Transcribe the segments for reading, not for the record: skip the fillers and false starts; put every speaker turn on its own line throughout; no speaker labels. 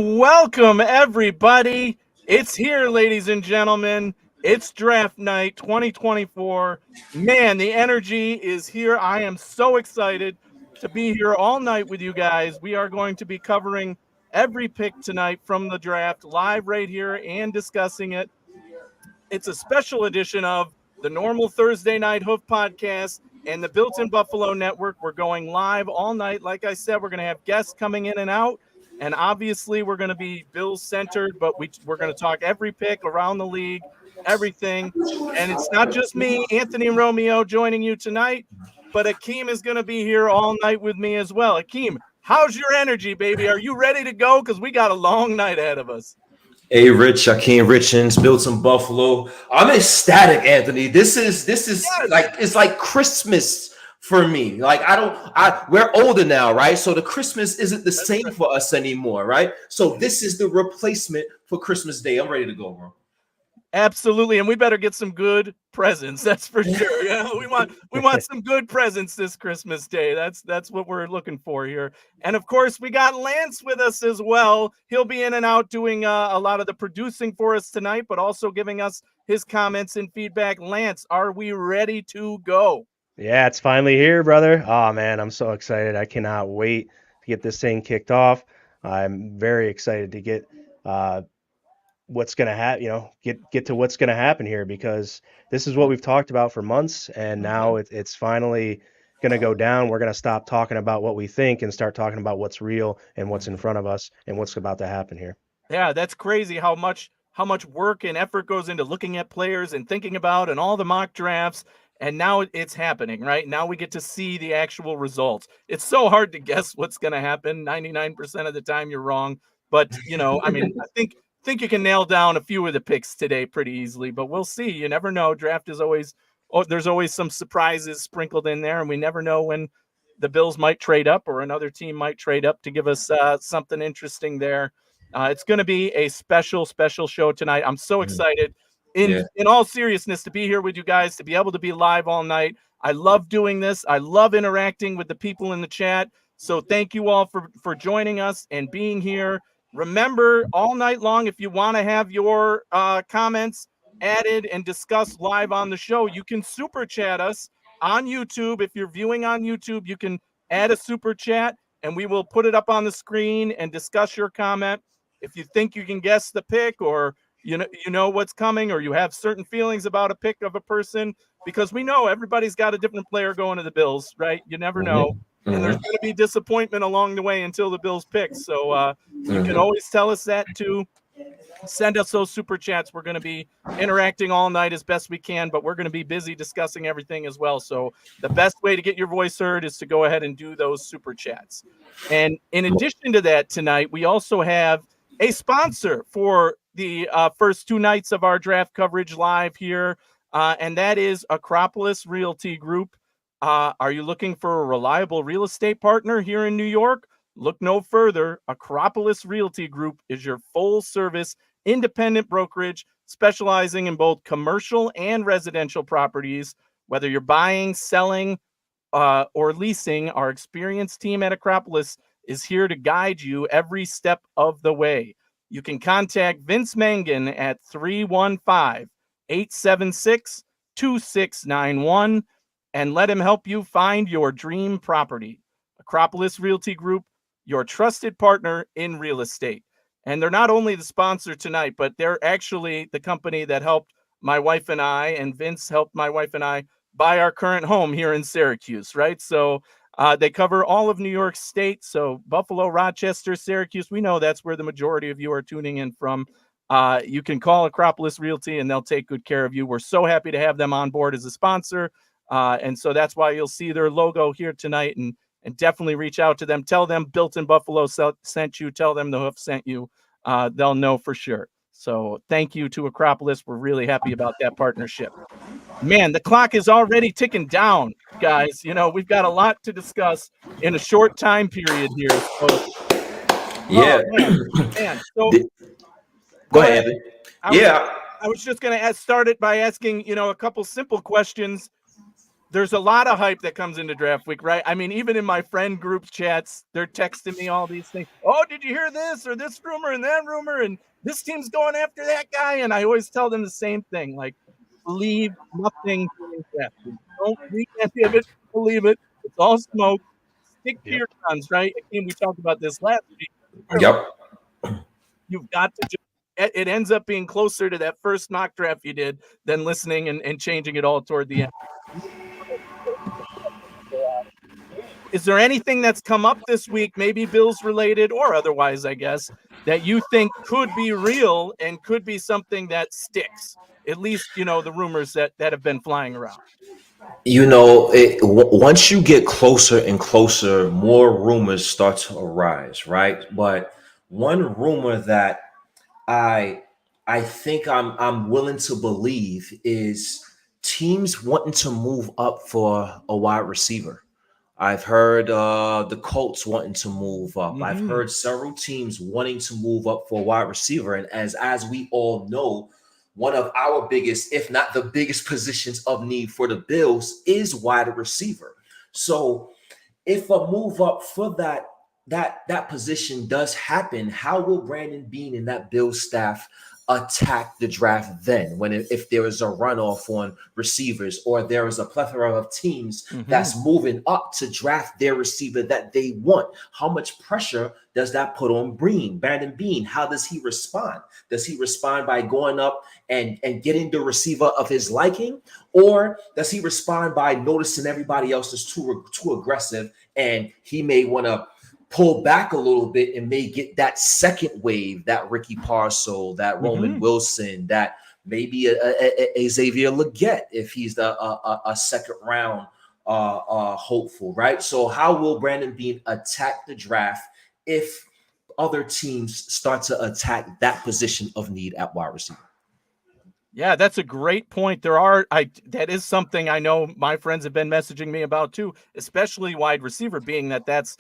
Welcome, everybody. It's here, ladies and gentlemen. It's draft night 2024. Man, the energy is here. I am so excited to be here all night with you guys. We are going to be covering every pick tonight from the draft live right here and discussing it. It's a special edition of the normal Thursday Night Hoof podcast and the Built in Buffalo Network. We're going live all night. Like I said, we're going to have guests coming in and out. And obviously, we're going to be Bills-centered, but we're going to talk every pick around the league, everything. And it's not just me, Anthony Romeo, joining you tonight, but Akeem is going to be here all night with me as well. Akeem, how's your energy, baby? Are you ready to go? Because we got a long night ahead of us.
Hey, Rich, Akeem Richens, Built in Buffalo. I'm ecstatic, Anthony. This is yes. Like, it's like Christmas for me. Like, we're older now, right? So the Christmas isn't the same for us anymore, right? So this is the replacement for Christmas Day. I'm ready to go, bro.
Absolutely, and we better get some good presents. That's for sure. Yeah, we want some good presents this Christmas Day. That's what we're looking for here. And of course, we got Lance with us as well. He'll be in and out doing a lot of the producing for us tonight, but also giving us his comments and feedback. Lance, are we ready to go?
Yeah, it's finally here, brother. Oh man, I'm so excited. I cannot wait to get this thing kicked off. I'm very excited to get what's going to happen, get to what's going to happen here, because this is what we've talked about for months, and now it's finally going to go down. We're going to stop talking about what we think and start talking about what's real and what's in front of us and what's about to happen here.
Yeah, that's crazy how much work and effort goes into looking at players and thinking about and all the mock drafts. And now it's happening, right? Now we get to see the actual results. It's so hard to guess what's going to happen. 99% of the time you're wrong. But, I mean, I think you can nail down a few of the picks today pretty easily, but we'll see. You never know. Draft is there's always some surprises sprinkled in there, and we never know when the Bills might trade up or another team might trade up to give us something interesting there. It's going to be a special show tonight. I'm so excited. In all seriousness, to be here with you guys, to be able to be live all night. I love doing this. I love interacting with the people in the chat. So thank you all for joining us and being here. Remember, all night long, if you want to have your comments added and discussed live on the show, you can super chat us on YouTube. If you're viewing on YouTube, you can add a super chat, and we will put it up on the screen and discuss your comment. If you think you can guess the pick, or you know what's coming, or you have certain feelings about a pick of a person, because we know everybody's got a different player going to the Bills, right? You never know. And there's going to be disappointment along the way until the Bills pick. So you can always tell us that too. Send us those super chats. We're going to be interacting all night as best we can, but we're going to be busy discussing everything as well. So the best way to get your voice heard is to go ahead and do those super chats. And in addition to that, tonight, we also have a sponsor for the first two nights of our draft coverage live here, and that is Acropolis Realty Group. Are you looking for a reliable real estate partner here in New York? Look no further. Acropolis Realty Group is your full-service independent brokerage specializing in both commercial and residential properties. Whether you're buying, selling, or leasing, our experienced team at Acropolis is here to guide you every step of the way. You can contact Vince Mangan at 315-876-2691 and let him help you find your dream property. Acropolis Realty Group, your trusted partner in real estate. And they're not only the sponsor tonight, but they're actually the company that helped my wife and I, and Vince helped my wife and I by our current home here in Syracuse, right? So they cover all of New York State. So Buffalo, Rochester, Syracuse, we know that's where the majority of you are tuning in from. You can call Acropolis Realty and they'll take good care of you. We're so happy to have them on board as a sponsor. And so that's why you'll see their logo here tonight, and definitely reach out to them. Tell them Built in Buffalo sent you. Tell them the Hoof sent you. They'll know for sure. So thank you to Acropolis. We're really happy about that partnership. Man, the clock is already ticking down, guys. You know, we've got a lot to discuss in a short time period here. So,
yeah.
Man. So,
go ahead, Anthony.
I was just going to start it by asking, you know, a couple simple questions. There's a lot of hype that comes into draft week, right? I mean, even in my friend group chats, they're texting me all these things. Oh, did you hear this or this rumor and that rumor? And this team's going after that guy. And I always tell them the same thing, like, believe nothing during draft week. Don't read any of it, believe it. It's all smoke. Stick to your guns, right? Again, we talked about this last week.
Yep.
You've got to just, it ends up being closer to that first mock draft you did than listening and changing it all toward the end. Is there anything that's come up this week, maybe Bills related or otherwise, I guess, that you think could be real and could be something that sticks? At least, you know, the rumors that have been flying around.
You know, once you get closer and closer, more rumors start to arise, right? But one rumor that I think I'm willing to believe is teams wanting to move up for a wide receiver. I've heard the Colts wanting to move up. I've heard several teams wanting to move up for a wide receiver. And as we all know, one of our biggest, if not the biggest positions of need for the Bills is wide receiver. So if a move up for that position does happen, how will Brandon Beane and that Bills staff attack the draft then, when if there is a runoff on receivers or there is a plethora of teams that's moving up to draft their receiver that they want? How much pressure does that put on Brandon Beane? How does he respond? Does he respond by going up and getting the receiver of his liking? Or does he respond by noticing everybody else is too aggressive and he may want to pull back a little bit and may get that second wave, that Ricky Parcell, that Roman Wilson, that maybe a Xavier Legette if he's a second round hopeful, right? So how will Brandon Beane attack the draft if other teams start to attack that position of need at wide receiver?
Yeah, that's a great point. That is something I know my friends have been messaging me about too, especially wide receiver, being that's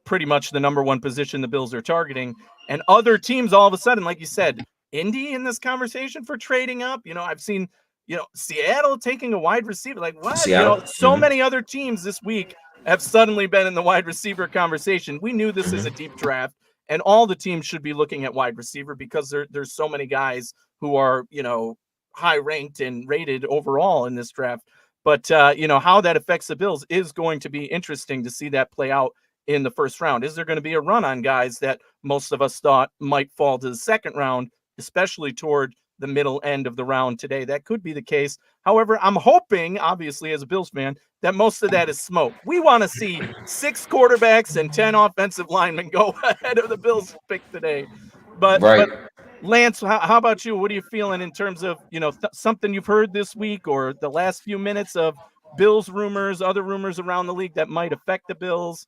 pretty much the number one position the Bills are targeting. And other teams all of a sudden, like you said, Indy in this conversation for trading up. You know, I've seen, you know, Seattle taking a wide receiver. Like, what? Seattle. You know, so many other teams this week have suddenly been in the wide receiver conversation. We knew this is a deep draft, and all the teams should be looking at wide receiver because there's so many guys who are, you know, high ranked and rated overall in this draft. But, you know, how that affects the Bills is going to be interesting to see that play out in the first round. Is there going to be a run on guys that most of us thought might fall to the second round, especially toward the middle end of the round today? That could be the case. However, I'm hoping, obviously, as a Bills fan, that most of that is smoke. We want to see 6 quarterbacks and 10 offensive linemen go ahead of the Bills pick today. But Lance, how about you? What are you feeling in terms of, you know, something you've heard this week or the last few minutes of Bills rumors, other rumors around the league that might affect the Bills?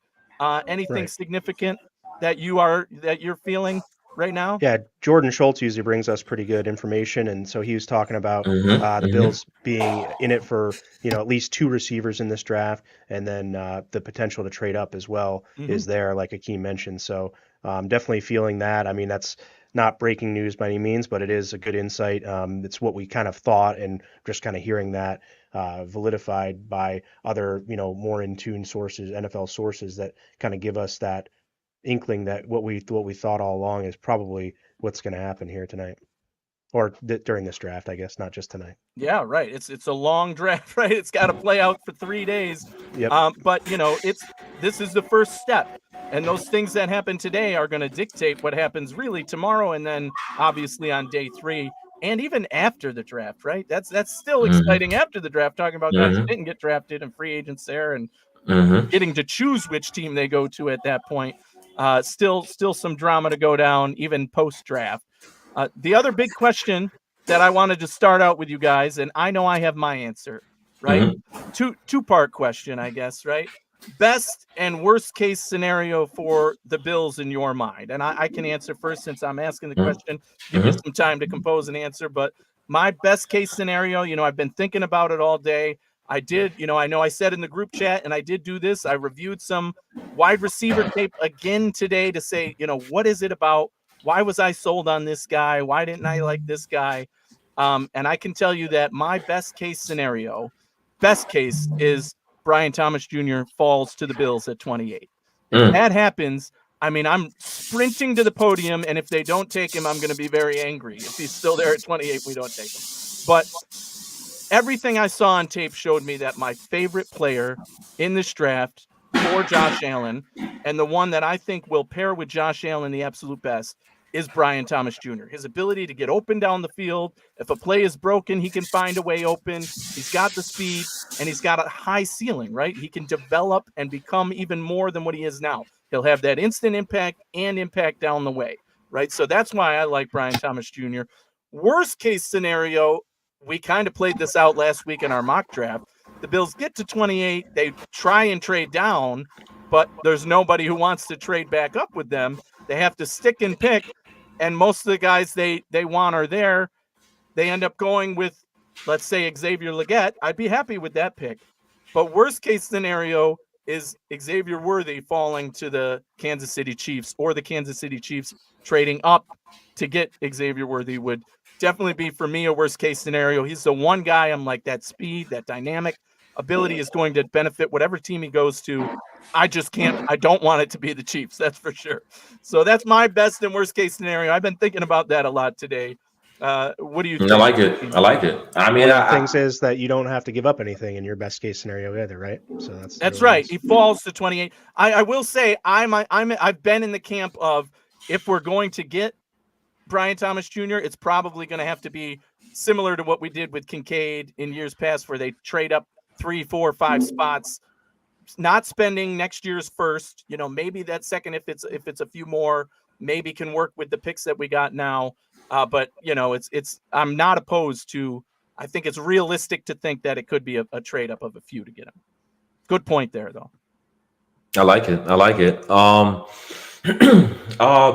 Anything significant that you're feeling right now?
Yeah, Jordan Schultz usually brings us pretty good information, and so he was talking about the Bills being in it for, you know, at least 2 receivers in this draft, and then the potential to trade up as well is there, like Akeem mentioned. So definitely feeling that. I mean, that's not breaking news by any means, but it is a good insight. It's what we kind of thought, and just kind of hearing that validified by other, you know, more in tune sources, NFL sources that kind of give us that inkling that what we thought all along is probably what's going to happen here tonight, or during this draft, I guess, not just tonight.
Yeah, right. It's a long draft, right? It's got to play out for 3 days.
Yep.
But you know, this is the first step, and those things that happen today are going to dictate what happens really tomorrow, and then obviously on day 3. and even after the draft, right? That's still
Mm-hmm.
exciting after the draft, talking about guys who didn't get drafted and free agents there and getting to choose which team they go to at that point. Still some drama to go down, even post-draft. The other big question that I wanted to start out with you guys, and I know I have my answer, right? Two-part question, I guess, right? Best and worst case scenario for the Bills in your mind. And I can answer first since I'm asking the question, give you some time to compose an answer. But my best case scenario, I've been thinking about it all day. I did, I know I said in the group chat, and I did do this. I reviewed some wide receiver tape again today to say, what is it about? Why was I sold on this guy? Why didn't I like this guy? And I can tell you that my best case is Brian Thomas Jr. falls to the Bills at 28. If that happens, I'm sprinting to the podium, and if they don't take him, I'm going to be very angry. If he's still there at 28, we don't take him. But everything I saw on tape showed me that my favorite player in this draft for Josh Allen, and the one that I think will pair with Josh Allen the absolute best, is Brian Thomas Jr. His ability to get open down the field. If a play is broken, he can find a way open. He's got the speed, and he's got a high ceiling, right? He can develop and become even more than what he is now. He'll have that instant impact and impact down the way, right? So that's why I like Brian Thomas Jr. Worst case scenario, we kind of played this out last week in our mock draft. The Bills get to 28. They try and trade down, but there's nobody who wants to trade back up with them. They have to stick and pick. And most of the guys they want are there. They end up going with, let's say, Xavier Legette. I'd be happy with that pick. But worst case scenario is Xavier Worthy falling to the Kansas City Chiefs, or the Kansas City Chiefs trading up to get Xavier Worthy would definitely be, for me, a worst case scenario. He's the one guy I'm like, that speed, that dynamic ability is going to benefit whatever team he goes to. I don't want it to be the Chiefs, that's for sure. So that's my best and worst case scenario. I've been thinking about that a lot today. What do you think?
I like it. I mean,
one of the things is that you don't have to give up anything in your best case scenario either, right? So
that's really right. Nice. He falls to 28. I will say I've been in the camp of, if we're going to get Brian Thomas Jr., it's probably going to have to be similar to what we did with Kincaid in years past, where they trade up 3, 4, 5 spots, not spending next year's first. Maybe that second, if it's a few more, maybe can work with the picks that we got now. But it's I'm not opposed to. I think it's realistic to think that it could be a trade up of a few to get him. Good point there, though.
I like it.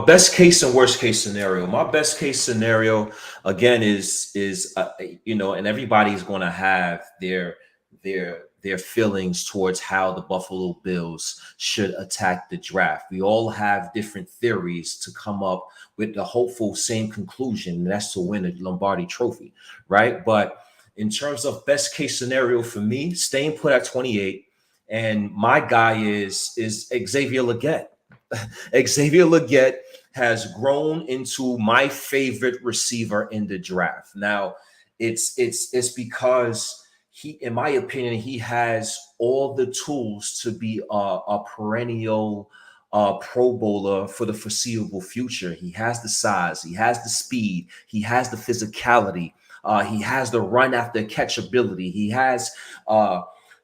Best case and worst case scenario. My best case scenario, again, is and everybody's going to have their feelings towards how the Buffalo Bills should attack the draft. We all have different theories to come up with the hopeful same conclusion, and that's to win a Lombardi trophy, right? But in terms of best case scenario for me, staying put at 28, and my guy is Xavier Legette. Xavier Legette has grown into my favorite receiver in the draft. Now, it's because he, in my opinion, he has all the tools to be a perennial Pro Bowler for the foreseeable future. He has the size, he has the speed, he has the physicality, he has the run after catch ability, he has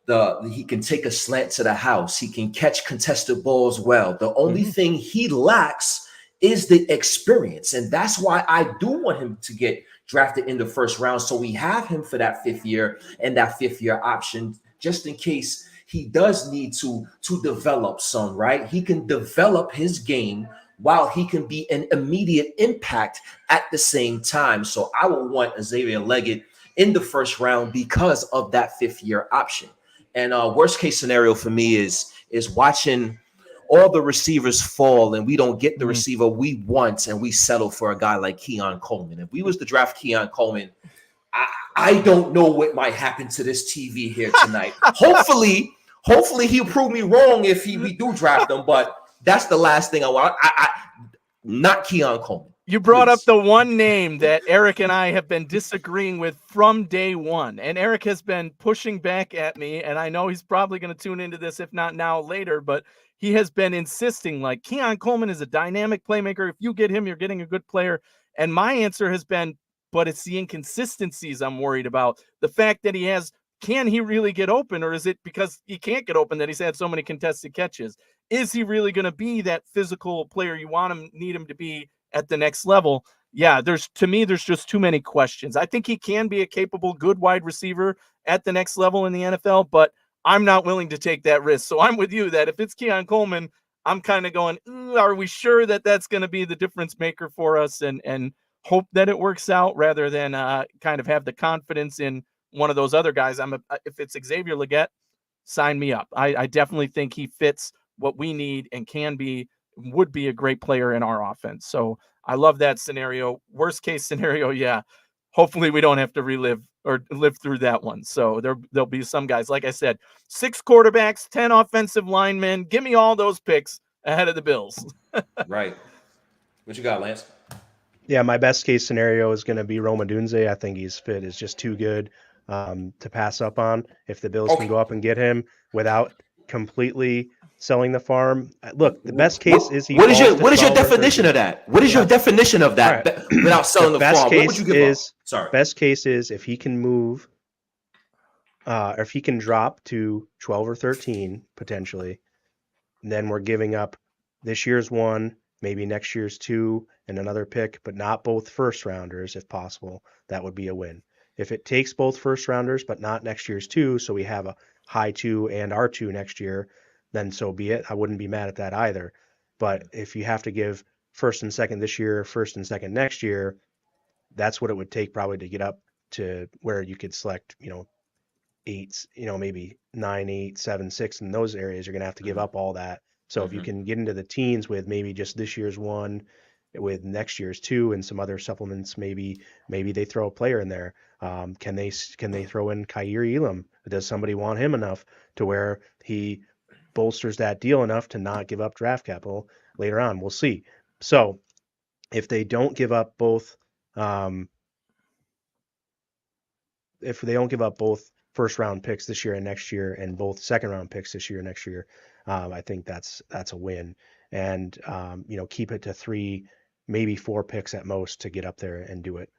he can take a slant to the house, he can catch contested balls well. The only thing he lacks is the experience, and that's why I do want him to get drafted in the first round, so we have him for that 5th year and that 5th year option, just in case he does need to develop some, right? He can develop his game while he can be an immediate impact at the same time. So I will want Xavier Legette in the first round because of that 5th year option. And worst case scenario for me is watching all the receivers fall and we don't get the receiver we want, and we settle for a guy like Keon Coleman. If we was to draft Keon Coleman, I don't know what might happen to this TV here tonight. Hopefully he'll prove me wrong if we do draft him, but that's the last thing I want. Not Keon Coleman.
You brought up the one name that Eric and I have been disagreeing with from day one. And Eric has been pushing back at me, and I know he's probably going to tune into this, if not now, later, but he has been insisting, like, Keon Coleman is a dynamic playmaker. If you get him, you're getting a good player. And my answer has been, but it's the inconsistencies I'm worried about. The fact that can he really get open, or is it because he can't get open that he's had so many contested catches? Is he really going to be that physical player you need him to be at the next level? Yeah, there's just too many questions. I think he can be a capable, good wide receiver at the next level in the NFL, but I'm not willing to take that risk. So I'm with you that if it's Keon Coleman, I'm kind of going, are we sure that that's going to be the difference maker for us, and hope that it works out rather than kind of have the confidence in one of those other guys. If it's Xavier Legette, sign me up. I definitely think he fits what we need and would be a great player in our offense. So I love that scenario. Worst case scenario, yeah. Hopefully we don't have to relive or live through that one. So there'll be some guys, like I said, 6 quarterbacks, 10 offensive linemen. Give me all those picks ahead of the Bills.
Right. What you got, Lance?
Yeah, my best case scenario is going to be Odunze. I think his fit is just too good to pass up on. If the Bills can go up and get him without completely selling the farm. Look, the best case is
what is your definition of that? What is your definition of that? Right. Without selling the farm, what would you give up? Sorry.
Best case is if he can move, or if he can drop to 12 or 13 potentially, then we're giving up this year's 1, maybe next year's 2, and another pick, but not both first rounders if possible. That would be a win. If it takes both first rounders, but not next year's 2, so we have a high 2 and our 2 next year, then so be it. I wouldn't be mad at that either. But if you have to give first and second this year, first and second next year, that's what it would take probably to get up to where you could select, 8, maybe 9, 8, 7, 6 in those areas. You're going to have to give up all that. So if you can get into the teens with maybe just this year's 1, with next year's 2 and some other supplements, maybe they throw a player in there. Can they throw in Kaiir Elam? Does somebody want him enough to where he bolsters that deal enough to not give up draft capital later on? We'll see. So if they don't give up both, first round picks this year and next year, and both second round picks this year and next year, I think that's a win. And keep it to 3, maybe 4 picks at most to get up there and do it.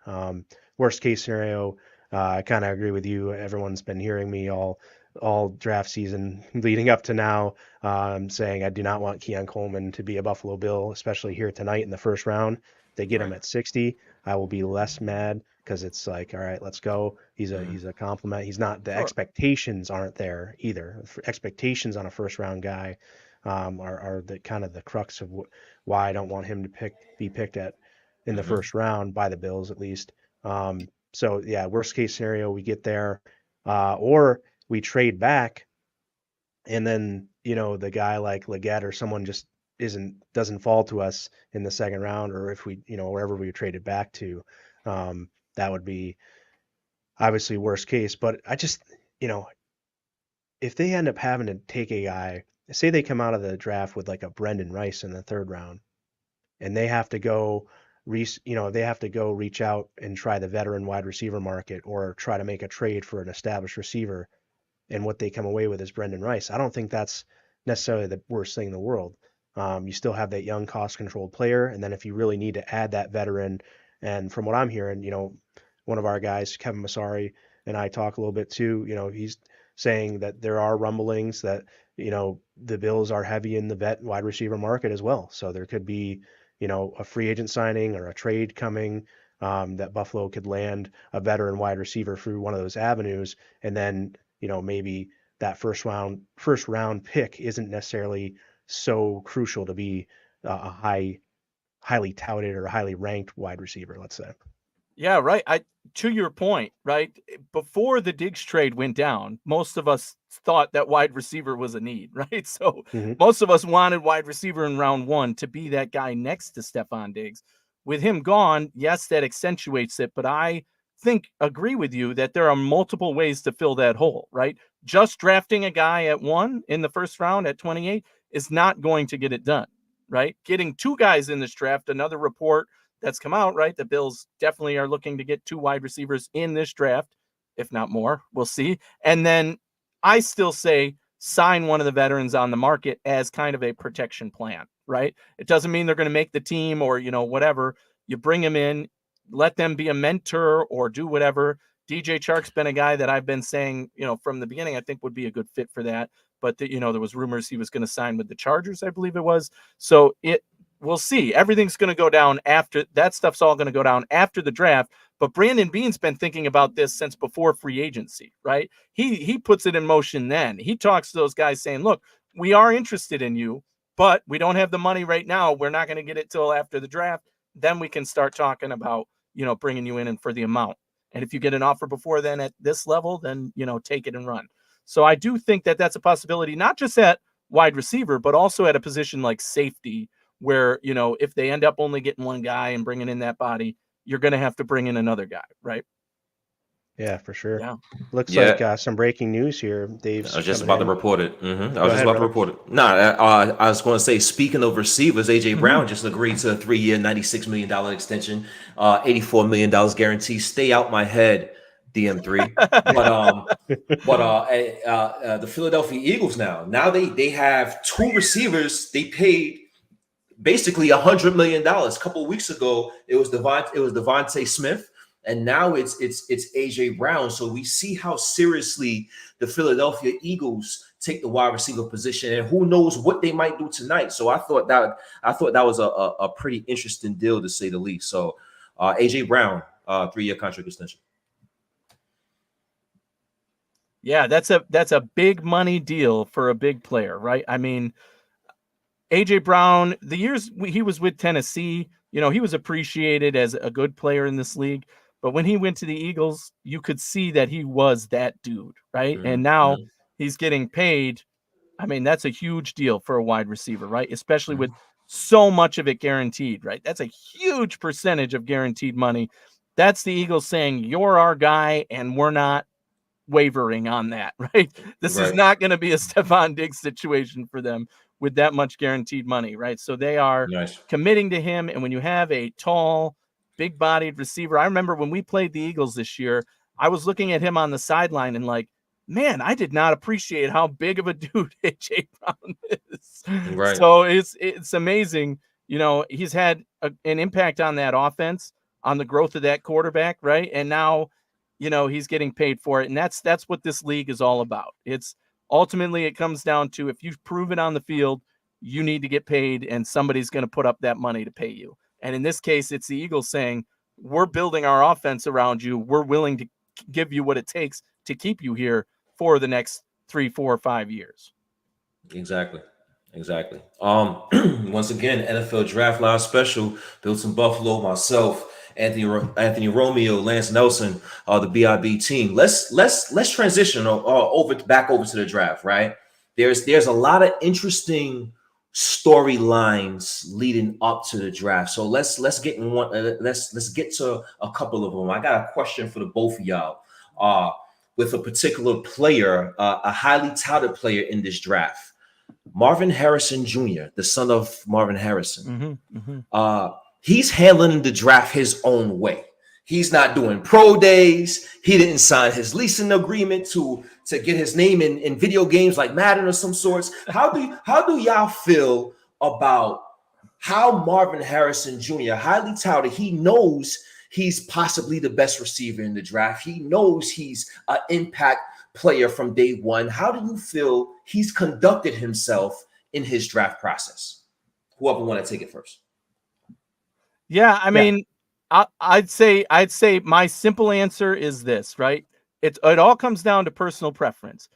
Worst case scenario, I kind of agree with you. Everyone's been hearing me all draft season leading up to now, saying I do not want Keon Coleman to be a Buffalo Bill, especially here tonight in the first round. If they get him at 60, I will be less mad, because it's like, all right, let's go. He's a compliment. He's not, the expectations aren't there either. Expectations on a first round guy are the kind of the crux of why I don't want him to be picked in the first round by the Bills, at least. So yeah, worst case scenario, we get there, or we trade back, and then the guy like Legette or someone just doesn't fall to us in the second round, or if we wherever we traded back to, that would be obviously worst case. But I just if they end up having to take a guy, say they come out of the draft with like a Brendan Rice in the third round, and they have to go reach out and try the veteran wide receiver market, or try to make a trade for an established receiver, and what they come away with is Brendan Rice. I don't think that's necessarily the worst thing in the world. You still have that young, cost-controlled player, and then if you really need to add that veteran, and from what I'm hearing, one of our guys, Kevin Masari, and I talk a little bit too, he's saying that there are rumblings that, the Bills are heavy in the vet wide receiver market as well. So there could be, a free agent signing or a trade coming, that Buffalo could land a veteran wide receiver through one of those avenues. And then, maybe that first round pick isn't necessarily so crucial to be a highly touted or highly ranked wide receiver, let's say.
Yeah, right. To your point, right? Before the Diggs trade went down, most of us thought that wide receiver was a need, right? So most of us wanted wide receiver in round 1 to be that guy next to Stephon Diggs. With him gone, yes, that accentuates it, but I agree with you that there are multiple ways to fill that hole, right? Just drafting a guy at 1 in the first round at 28 is not going to get it done, right? Getting 2 guys in this draft, another report that's come out, right? The Bills definitely are looking to get 2 wide receivers in this draft, if not more. We'll see. And then I still say sign one of the veterans on the market as kind of a protection plan, right? It doesn't mean they're going to make the team or, whatever. You bring them in, let them be a mentor or do whatever. DJ Chark's been a guy that I've been saying, from the beginning, I think would be a good fit for that. But there was rumors he was going to sign with the Chargers, I believe it was. So we'll see. Everything's going to go down after that. Stuff's all going to go down after the draft. But Brandon Beane's been thinking about this since before free agency, right? He puts it in motion then. He talks to those guys saying, look, we are interested in you, but we don't have the money right now. We're not going to get it till after the draft. Then we can start talking about, bringing you in and for the amount. And if you get an offer before then at this level, then, take it and run. So I do think that that's a possibility, not just at wide receiver, but also at a position like safety where, if they end up only getting one guy and bringing in that body, you're going to have to bring in another guy, right?
Yeah, for sure.
Yeah.
Looks like some breaking news here, Dave.
I was just about to report it. I was just about to report it. I was going to say, speaking of receivers, A.J. Brown just agreed to a 3-year, $96 million extension, $84 million guarantee. Stay out my head, DM3. But the Philadelphia Eagles now they have two receivers they paid basically $100 million. A couple of weeks ago, it was Devontae Smith, and now it's AJ Brown. So we see how seriously the Philadelphia Eagles take the wide receiver position, and who knows what they might do tonight. So I thought that was a pretty interesting deal, to say the least. So AJ Brown, 3-year contract extension.
Yeah, that's a big money deal for a big player, right? I mean, AJ Brown, the years he was with Tennessee, he was appreciated as a good player in this league. But when he went to the Eagles, you could see that he was that dude, right? Mm-hmm. And now he's getting paid. I mean, that's a huge deal for a wide receiver, right? Especially with so much of it guaranteed, right? That's a huge percentage of guaranteed money. That's the Eagles saying, you're our guy, and we're not wavering on that, right? This is not going to be a Stephon Diggs situation for them with that much guaranteed money, right? So they are committing to him. And when you have a tall, big-bodied receiver, I remember when we played the Eagles this year, I was looking at him on the sideline and like, man, I did not appreciate how big of a dude AJ Brown is. Right. So it's amazing. He's had an impact on that offense, on the growth of that quarterback, right? And now, he's getting paid for it. And that's what this league is all about. It's ultimately, it comes down to, if you've proven on the field, you need to get paid, and somebody's going to put up that money to pay you. And in this case, it's the Eagles saying, we're building our offense around you. We're willing to give you what it takes to keep you here for the next 3, 4, 5 years.
Exactly. Once again, NFL Draft Live Special, built in Buffalo, myself, Anthony Romeo, Lance Nelson, the BIB team. Let's transition back over to the draft, right? There's a lot of interesting storylines leading up to the draft. So let's get in one. Let's get to a couple of them. I got a question for the both of y'all. With a particular player, a highly touted player in this draft, Marvin Harrison Jr., the son of Marvin Harrison. He's handling the draft his own way. He's not doing pro days. He didn't sign his leasing agreement to get his name in video games like Madden or some sorts. How do y'all feel about how Marvin Harrison Jr., highly touted, he knows he's possibly the best receiver in the draft. He knows he's an impact player from day one. How do you feel he's conducted himself in his draft process? Whoever want to take it first.
Yeah, I mean, I'd say my simple answer is this, right? It all comes down to personal preference.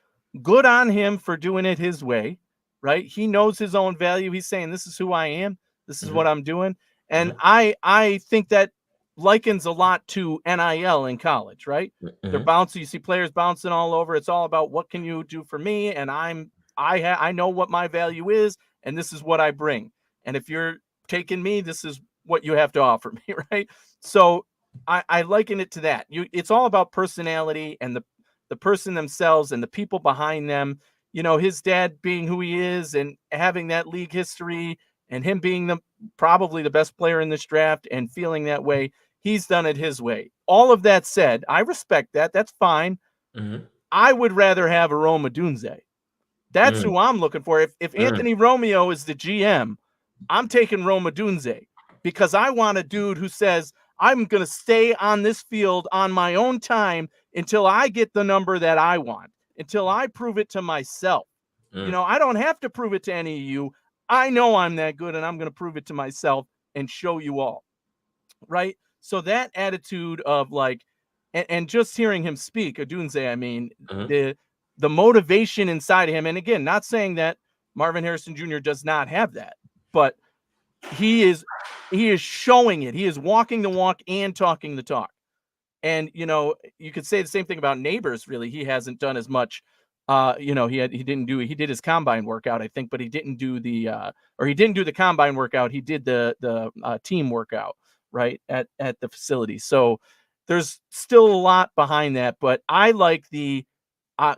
Good on him for doing it his way, right? He knows his own value. He's saying, this is who I am. This is what I'm doing. And I think that likens a lot to NIL in college, right? They're bouncing. You see players bouncing all over. It's all about, what can you do for me? And I know what my value is, and this is what I bring. And if you're taking me, this is what you have to offer me, right? So I liken it to that. It's all about personality and the person themselves and the people behind them. His dad being who he is and having that league history, and him being probably the best player in this draft and feeling that way. He's done it his way. All of that said, I respect that. That's fine. I would rather have a Rome Odunze. That's who I'm looking for. If Anthony Romeo is the GM, I'm taking Rome Odunze, because I want a dude who says, I'm going to stay on this field on my own time until I get the number that I want, until I prove it to myself. I don't have to prove it to any of you. I know I'm that good, and I'm going to prove it to myself and show you all. Right? So that attitude of like, and just hearing him speak, Odunze, I mean, the motivation inside of him, and again, not saying that Marvin Harrison Jr. does not have that, but he is showing it. He is walking the walk and talking the talk. And you could say the same thing about Nabers. Really, he hasn't done as much. He did his combine workout, I think, but he didn't do the combine workout. He did the team workout right at the facility. So there's still a lot behind that, but I like the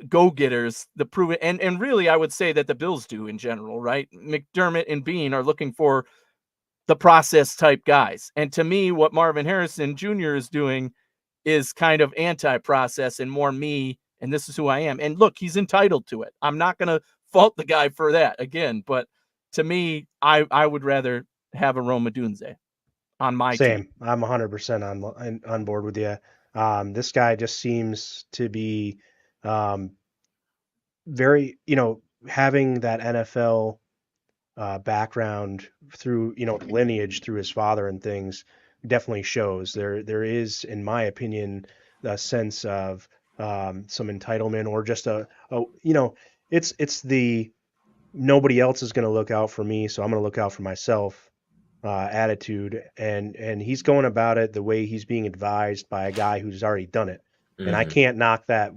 go-getters, the proven, and really I would say that the Bills do in general, right? McDermott and Bean are looking for the process type guys. And to me, what Marvin Harrison Jr. is doing is kind of anti-process and more me, and this is who I am. And look, he's entitled to it. I'm not going to fault the guy for that again, but to me, I would rather have a Rome Odunze on my
Same.
team.
I'm 100% on board with you. This guy just seems to be very, having that NFL background through, lineage through his father and things definitely shows. There is, in my opinion, a sense of some entitlement or just it's the nobody else is going to look out for me, so I'm going to look out for myself attitude, and he's going about it the way he's being advised by a guy who's already done it. And I can't knock that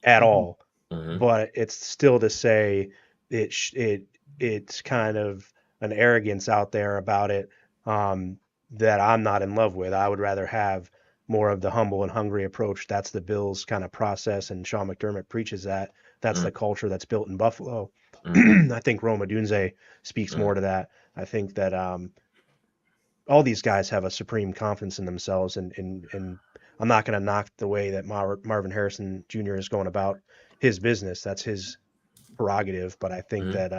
at all, but it's still to say it's kind of an arrogance out there about it that I'm not in love with. I would rather have more of the humble and hungry approach. That's the Bills kind of process, and Sean McDermott preaches that. That's the culture that's built in Buffalo. I think Rome Odunze speaks more to that. I think that all these guys have a supreme confidence in themselves, and I'm not going to knock the way that Marvin Harrison Jr. is going about his business. That's his prerogative, but I think that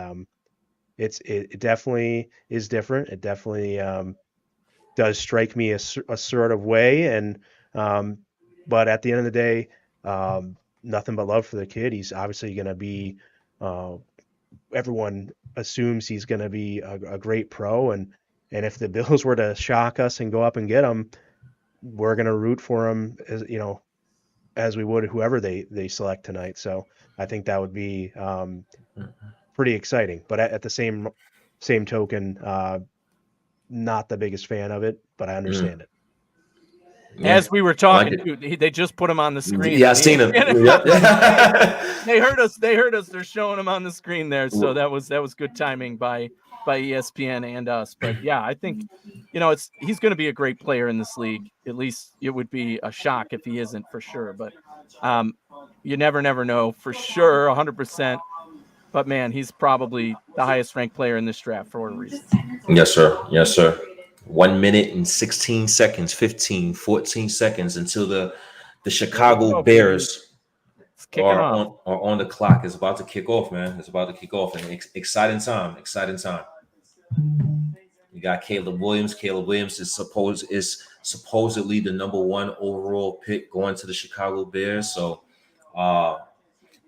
it definitely is different. It definitely does strike me a sort of way, and but at the end of the day, nothing but love for the kid. He's obviously going to be. Everyone assumes he's going to be a great pro, and if the Bills were to shock us and go up and get him, we're going to root for him as we would whoever they select tonight. So I think that would be pretty exciting. But at the same token, not the biggest fan of it, but I understand it.
Yeah. As we were talking, they just put him on the screen.
Yeah, I seen him.
They heard us. They're showing him on the screen there. So that was good timing by ESPN and us. But yeah, I think he's going to be a great player in this league. At least it would be a shock if he isn't, for sure. But you never know for sure, 100%. But man, he's probably the highest ranked player in this draft for a reason.
Yes, sir. 1 minute and 16 seconds, 15, 14 seconds until the Chicago Bears are on the clock. It's about to kick off, man. It's about to kick off. And exciting time. You got Caleb Williams. Caleb Williams is supposedly the number 1 overall pick going to the Chicago Bears. So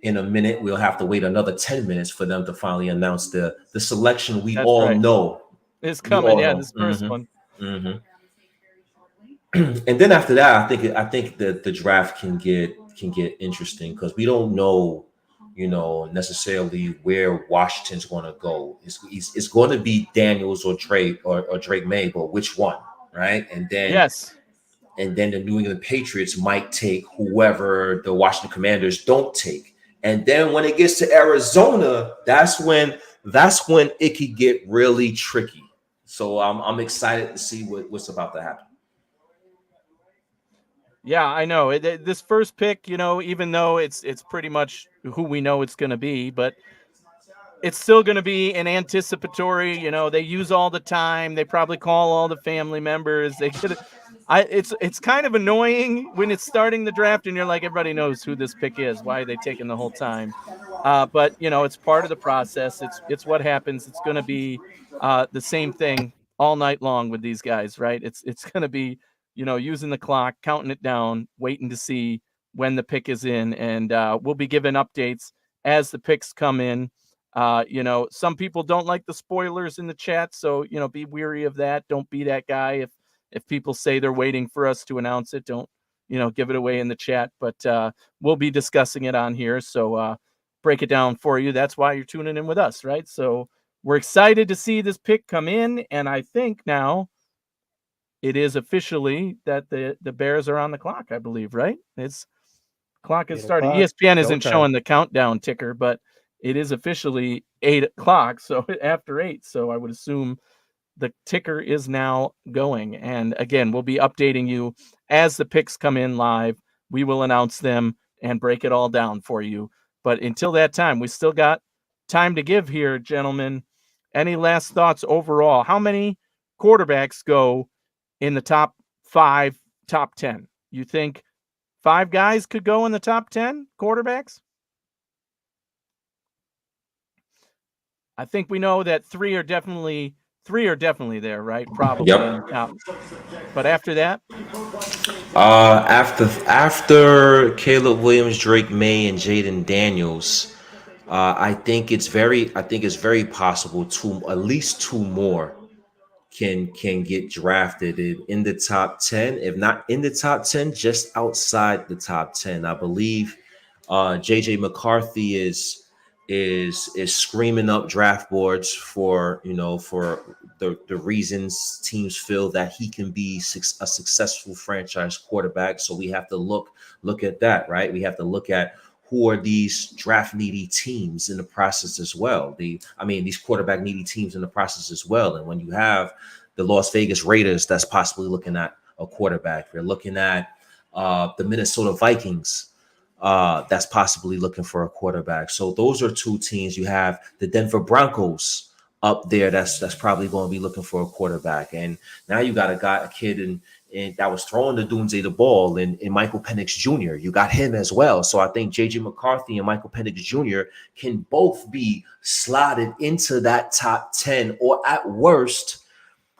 in a minute, we'll have to wait another 10 minutes for them to finally announce the selection we know.
It's coming, this first one.
And then after that, I think that the draft can get interesting because we don't know, necessarily where Washington's going to go. It's going to be Daniels or Drake or Drake May, but which one, right? And then and then the New England Patriots might take whoever the Washington Commanders don't take. And then when it gets to Arizona, that's when it could get really tricky. So I'm excited to see what's about to happen.
Yeah, I know. This first pick, even though it's pretty much who we know it's going to be, but it's still going to be an anticipatory. They use all the time. They probably call all the family members. It's kind of annoying when it's starting the draft and you're like, everybody knows who this pick is. Why are they taking the whole time? But it's part of the process. It's what happens. It's going to be the same thing all night long with these guys, right? It's going to be using the clock, counting it down, waiting to see when the pick is in. And we'll be giving updates as the picks come in. Some people don't like the spoilers in the chat, so, be wary of that. Don't be that guy. If people say they're waiting for us to announce it, don't, give it away in the chat. But we'll be discussing it on here. So break it down for you. That's why you're tuning in with us, right? So we're excited to see this pick come in. And I think now it is officially that the Bears are on the clock, I believe, right? Clock has started. ESPN isn't showing the countdown ticker, but it is officially 8 o'clock. So after 8. So I would assume the ticker is now going. And again, we'll be updating you as the picks come in live. We will announce them and break it all down for you. But until that time, we still got time to give here, gentlemen. Any last thoughts overall? How many quarterbacks go in the top 5, top 10? You think 5 guys could go in the top 10 quarterbacks? I think we know that 3 are definitely there, right? Probably.
Yep.
But after that?
After Caleb Williams, Drake May, and Jayden Daniels, I think it's very possible at least 2 more can get drafted in the top 10, if not in the top 10, just outside the top 10. I believe JJ McCarthy is screaming up draft boards for the reasons teams feel that he can be a successful franchise quarterback. So we have to look at that, right? We have to look at who are these draft needy teams in the process as well. These quarterback needy teams in the process as well. And when you have the Las Vegas Raiders that's possibly looking at a quarterback, you're looking at the Minnesota Vikings that's possibly looking for a quarterback. So those are 2 teams. You have the Denver Broncos up there that's probably going to be looking for a quarterback. And now you got a kid in that was throwing the Odunze the ball in Michael Penix Jr. You got him as well. So I think JJ McCarthy and Michael Penix Jr. can both be slotted into that top 10 or at worst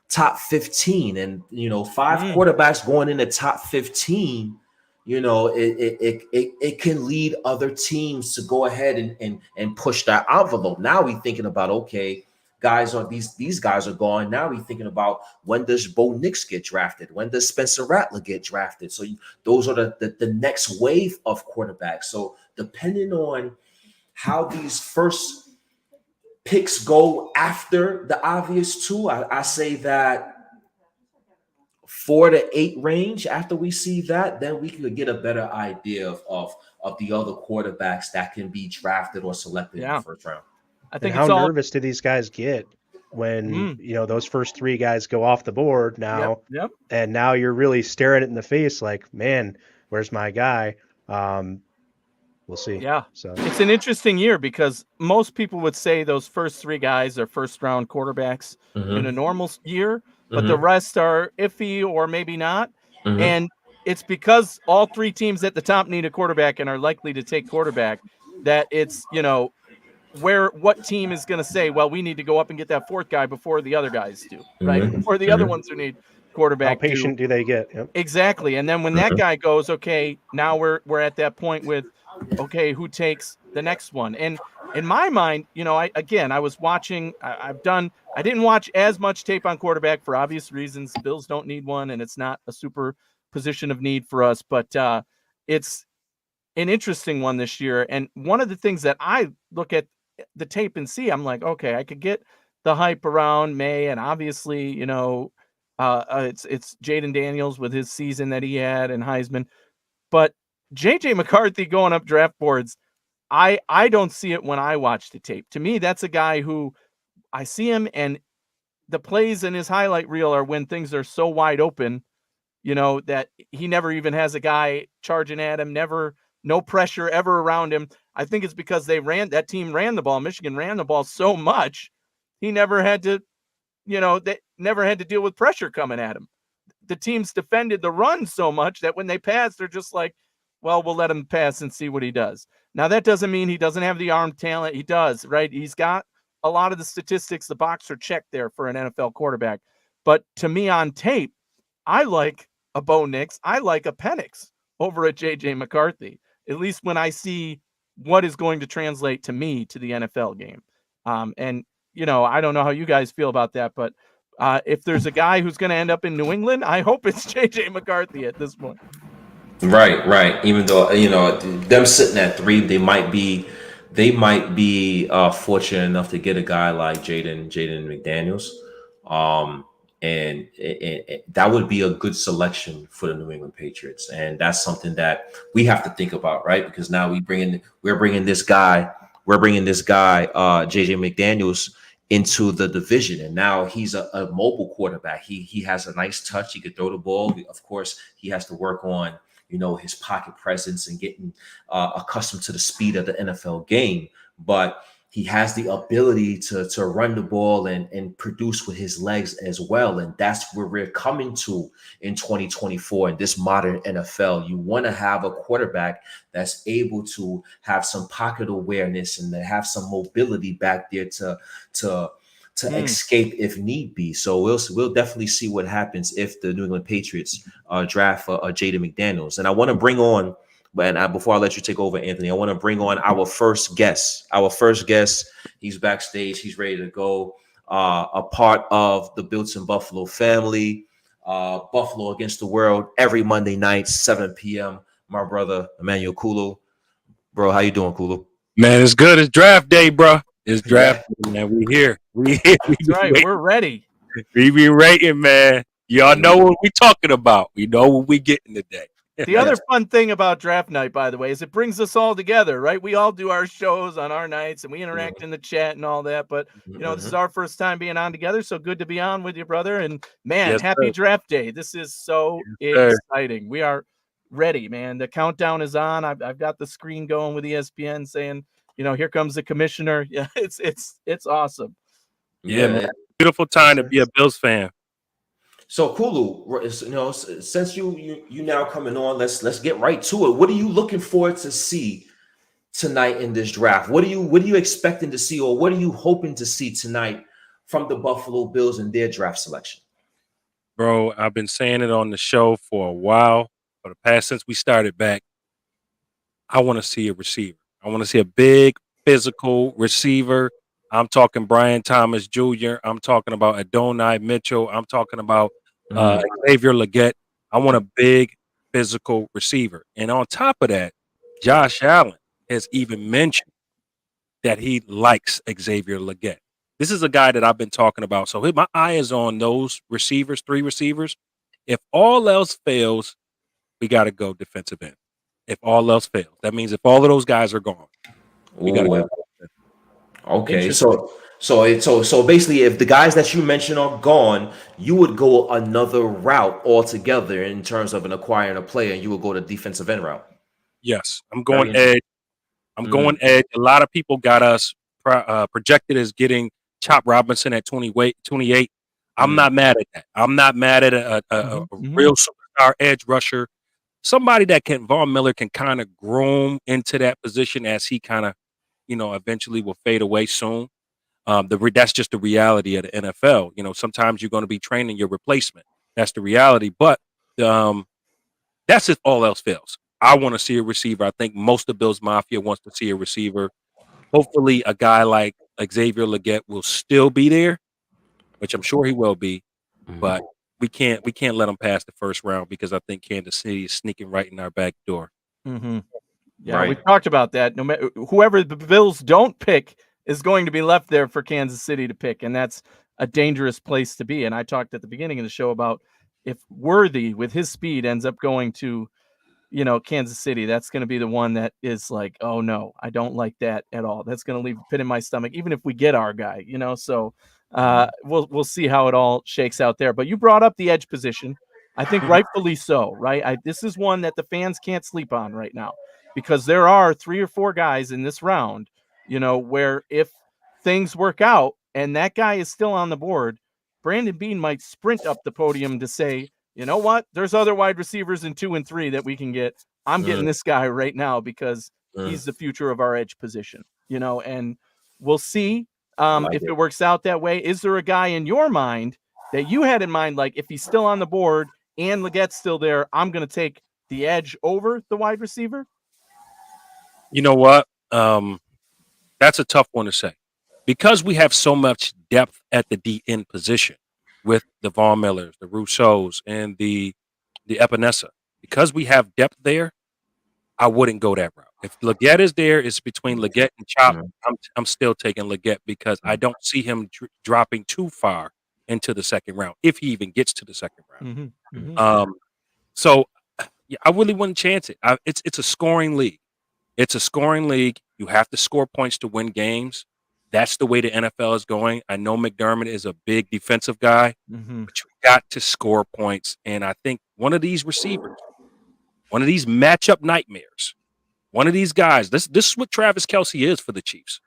top 15. And 5 quarterbacks going in the top 15, it can lead other teams to go ahead and push that envelope. Now we're thinking about, okay, these guys are gone. Now we're thinking about, when does Bo Nix get drafted? When does Spencer Rattler get drafted? So those are the next wave of quarterbacks. So depending on how these first picks go after the obvious 2, I say that 4 to 8 range. After we see that, then we can get a better idea of the other quarterbacks that can be drafted or selected in the first round.
I think how nervous do these guys get when those first 3 guys go off the board now?
Yep.
And now you're really staring it in the face, like, man, where's my guy? We'll see.
Yeah.
So
it's an interesting year because most people would say those first 3 guys are first round quarterbacks in a normal year, but the rest are iffy or maybe not. And it's because all 3 teams at the top need a quarterback and are likely to take quarterback that it's, what team is going to say, well, we need to go up and get that 4th guy before the other guys do, right? Before the other ones who need quarterback.
How patient do they get? Yep.
Exactly. And then when that guy goes, okay, now we're at that point with, okay, who takes the next one? And in my mind, I was watching, I didn't watch as much tape on quarterback for obvious reasons. Bills don't need one, and it's not a super position of need for us, but it's an interesting one this year. And one of the things that I look at the tape and see, I'm like, okay, I could get the hype around May, and obviously, it's Jayden Daniels with his season that he had and Heisman, but JJ McCarthy going up draft boards, I don't see it when I watch the tape. To me, that's a guy who I see him, and the plays in his highlight reel are when things are so wide open, that he never even has a guy charging at him, no pressure ever around him. I think it's because that team ran the ball. Michigan ran the ball so much, he never had to, they never had to deal with pressure coming at him. The teams defended the run so much that when they passed, they're just like, well, we'll let him pass and see what he does. Now, that doesn't mean he doesn't have the arm talent. He does, right? He's got a lot of the statistics. The box are checked there for an NFL quarterback. But to me on tape, I like a Bo Nix. I like a Penix over at JJ McCarthy, at least when I see what is going to translate to me to the NFL game. And, I don't know how you guys feel about that, but if there's a guy who's going to end up in New England, I hope it's JJ McCarthy at this point.
Right. Even though them sitting at 3, they might be fortunate enough to get a guy like Jayden McDaniels, and that would be a good selection for the New England Patriots, and that's something that we have to think about, right? Because now we're bringing this guy, JJ McDaniels into the division, and now he's a mobile quarterback. He has a nice touch. He could throw the ball. Of course, he has to work on his pocket presence and getting accustomed to the speed of the NFL game. But he has the ability to run the ball and produce with his legs as well. And that's where we're coming to in 2024 in this modern NFL. You want to have a quarterback that's able to have some pocket awareness and to have some mobility back there to escape if need be. So we'll definitely see what happens if the New England Patriots draft Jayden McDaniels. And I want to bring on, before I let you take over, Anthony, I want to bring on our first guest. He's backstage. He's ready to go. A part of the Built in Buffalo family. Buffalo against the world every Monday night, 7 p.m. My brother, Emmanuel Kulu. Bro, how you doing, Kulu?
Man, it's good. It's draft day, bro. It's draft day, man. We here. We here.
That's right. We're ready.
We be rating, man. Y'all know what we talking about. We know what we getting today.
The other fun thing about draft night, by the way, is it brings us all together, right? We all do our shows on our nights and we interact in the chat and all that. But, this is our first time being on together. So good to be on with you, brother. And, man, happy draft day. This is so exciting. We are ready, man. The countdown is on. I've got the screen going with ESPN saying, here comes the commissioner. Yeah, it's awesome.
Yeah, man. Beautiful time to be a Bills fan.
So Kulu, since you now coming on, let's get right to it. What are you looking forward to see tonight in this draft? What are you expecting to see, or what are you hoping to see tonight from the Buffalo Bills in their draft selection?
Bro, I've been saying it on the show for a while, for the past since we started back. I want to see a receiver. I want to see a big physical receiver. I'm talking Brian Thomas Jr. I'm talking about Adonai Mitchell. I'm talking about Xavier Legette. I want a big physical receiver. And on top of that, Josh Allen has even mentioned that he likes Xavier Legette. This is a guy that I've been talking about. So my eye is on those receivers, 3 receivers. If all else fails, we got to go defensive end. If all else fails. That means if all of those guys are gone, we got to go.
Okay, so basically, if the guys that you mentioned are gone, you would go another route altogether in terms of acquiring a player, and you would go the defensive end route.
Yes, I'm going edge. Going edge. A lot of people got us projected as getting Chop Robinson at 28. I'm not mad at that. I'm not mad at a real superstar edge rusher, somebody that Von Miller can kind of groom into that position as he kind of, eventually will fade away soon. That's just the reality of the NFL. Sometimes you're going to be training your replacement. That's the reality. But that's if all else fails. I want to see a receiver. I think most of Bills Mafia wants to see a receiver. Hopefully a guy like Xavier Legette will still be there, which I'm sure he will be. But we can't let him pass the first round because I think Kansas City is sneaking right in our back door.
Yeah, right. We talked about that. No matter whoever the Bills don't pick is going to be left there for Kansas City to pick, and that's a dangerous place to be. And I talked at the beginning of the show about if Worthy, with his speed, ends up going to, Kansas City, that's going to be the one that is like, oh no, I don't like that at all. That's going to leave a pit in my stomach, even if we get our guy, So we'll see how it all shakes out there. But you brought up the edge position. I think rightfully so, right? This is one that the fans can't sleep on right now, because there are 3 or 4 guys in this round, where if things work out and that guy is still on the board, Brandon Beane might sprint up the podium to say, you know what, there's other wide receivers in 2 and 3 that we can get. I'm getting this guy right now because he's the future of our edge position, and we'll see if it works out that way. Is there a guy in your mind that you had in mind, like if he's still on the board and Legette's still there, I'm going to take the edge over the wide receiver?
You know what? That's a tough one to say. Because we have so much depth at the DN position with the Von Millers, the Rousseaus, and the Epinesa. Because we have depth there, I wouldn't go that route. If Legette is there, it's between Legette and Chop. I'm still taking Legette because I don't see him dropping too far into the second round, if he even gets to the second round. So yeah, I really wouldn't chance it. It's a scoring league. It's a scoring league. You have to score points to win games. That's the way the NFL is going. I know McDermott is a big defensive guy, but you got to score points. And I think one of these receivers, one of these matchup nightmares, one of these guys, this is what Travis Kelce is for the Chiefs.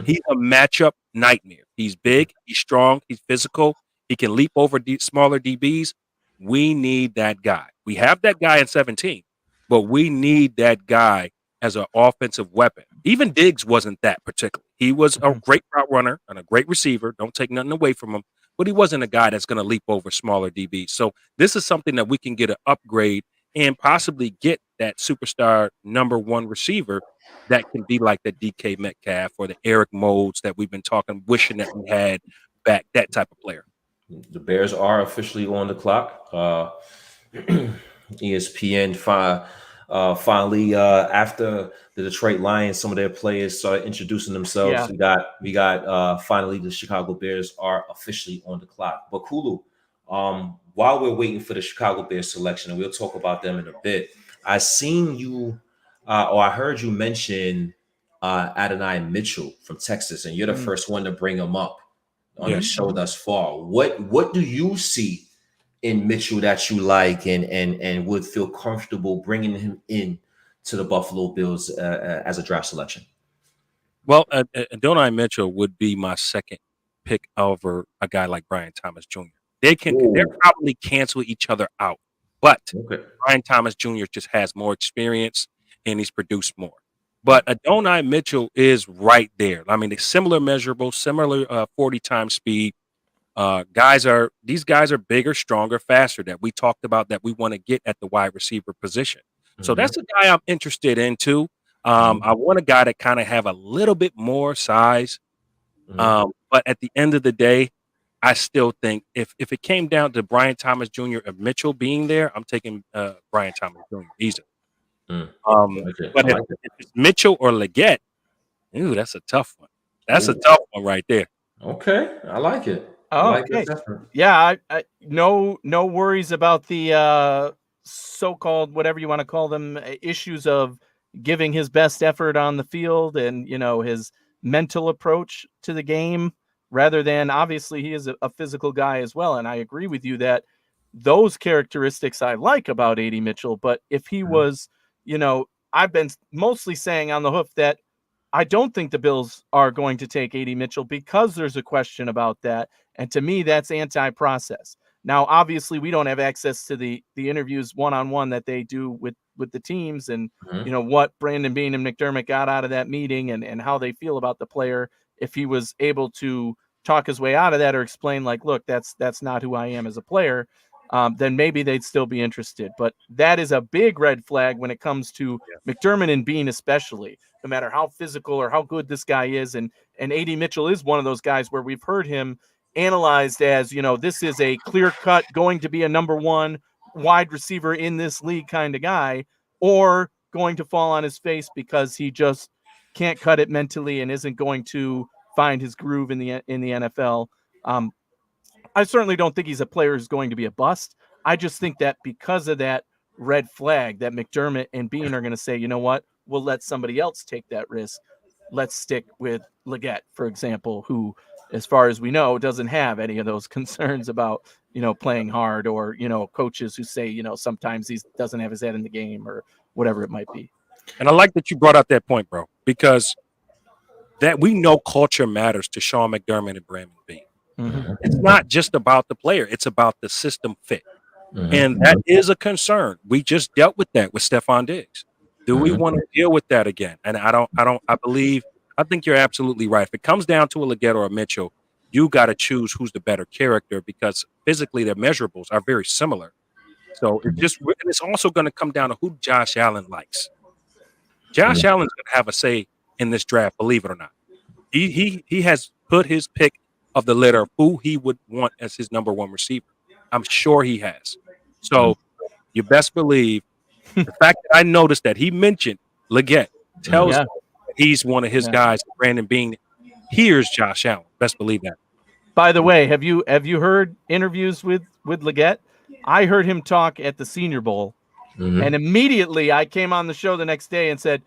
He's a matchup nightmare. He's big, he's strong, he's physical. He can leap over smaller DBs. We need that guy. We have that guy in 17, but we need that guy as an offensive weapon. Even Diggs wasn't that particular. He was a great route runner and a great receiver. Don't take nothing away from him, but he wasn't a guy that's going to leap over smaller DBs. So this is something that we can get an upgrade and possibly get that superstar number one receiver that can be like the DK Metcalf or the Eric Modes that we've been talking, wishing that we had back, that type of player.
The Bears are officially on the clock. ESPN finally, after the Detroit Lions, some of their players started introducing themselves. We got finally the Chicago Bears are officially on the clock. But Kulu, while we're waiting for the Chicago Bears selection, and we'll talk about them in a bit, I seen you, or I heard you mention Adonai Mitchell from Texas, and you're the first one to bring him up on the show thus far. What do you see in Mitchell that you like and would feel comfortable bringing him in to the Buffalo Bills as a draft selection?
Well, Adonai Mitchell would be my second pick over a guy like Brian Thomas Jr. They'll probably cancel each other out, but Brian Thomas Jr. just has more experience and he's produced more. But Adonai Mitchell is right there. I mean, it's similar measurables, similar 40 times speed. These guys are bigger, stronger, faster that we talked about that we want to get at the wide receiver position. So that's a guy I'm interested in too. I want a guy that kind of have a little bit more size. But at the end of the day, I still think if it came down to Brian Thomas Jr. and Mitchell being there, I'm taking Brian Thomas Jr. easily. But if it's Mitchell or Legette, ooh, that's a tough one. That's a tough one right there.
Okay, I like it.
Yeah, I no worries about the so-called, whatever you want to call them, issues of giving his best effort on the field and, his mental approach to the game, rather than, obviously he is a physical guy as well. And I agree with you that those characteristics I like about A.D. Mitchell. But if he was, I've been mostly saying on the hoof that I don't think the Bills are going to take A.D. Mitchell because there's a question about that. And to me, that's anti-process. Now, obviously, we don't have access to the interviews one-on-one that they do with the teams and, what Brandon Beane and McDermott got out of that meeting and how they feel about the player. If he was able to talk his way out of that or explain, like, look, that's not who I am as a player, then maybe they'd still be interested. But that is a big red flag when it comes to McDermott and Beane, especially, no matter how physical or how good this guy is. And A.D. Mitchell is one of those guys where we've heard him analyzed as, this is a clear-cut, going to be a number one wide receiver in this league kind of guy, or going to fall on his face because he just can't cut it mentally and isn't going to find his groove in the NFL. I certainly don't think he's a player who's going to be a bust. I just think that because of that red flag that McDermott and Beane are going to say, you know what, we'll let somebody else take that risk. Let's stick with Legette, for example, who, as far as we know, doesn't have any of those concerns about, playing hard or, coaches who say, sometimes he doesn't have his head in the game or whatever it might be.
And I like that you brought out that point, bro, because that we know culture matters to Sean McDermott and Brandon Beane. It's not just about the player. It's about the system fit. And that is a concern. We just dealt with that with Stephon Diggs. Do we want to deal with that again? And I think you're absolutely right. If it comes down to a Legette or a Mitchell, you got to choose who's the better character because physically their measurables are very similar. So it's also going to come down to who Josh Allen likes. Josh Allen's going to have a say in this draft, believe it or not. He has put his pick of the litter of who he would want as his number one receiver. I'm sure he has. So you best believe the fact that I noticed that he mentioned Legette tells me he's one of his guys. Brandon Bean hears Josh Allen. Best believe that.
By the way, have you heard interviews with Legette? I heard him talk at the Senior Bowl, and immediately I came on the show the next day and said,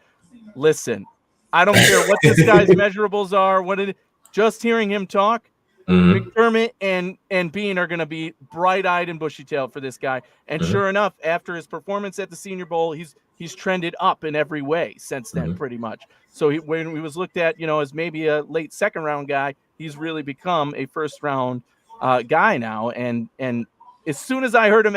"Listen, I don't care what this guy's measurables are. Just hearing him talk, McDermott and Bean are going to be bright-eyed and bushy-tailed for this guy." And sure enough, after his performance at the Senior Bowl, he's trended up in every way since then, pretty much. So when he was looked at, as maybe a late second-round guy, he's really become a first-round guy now. And as soon as I heard him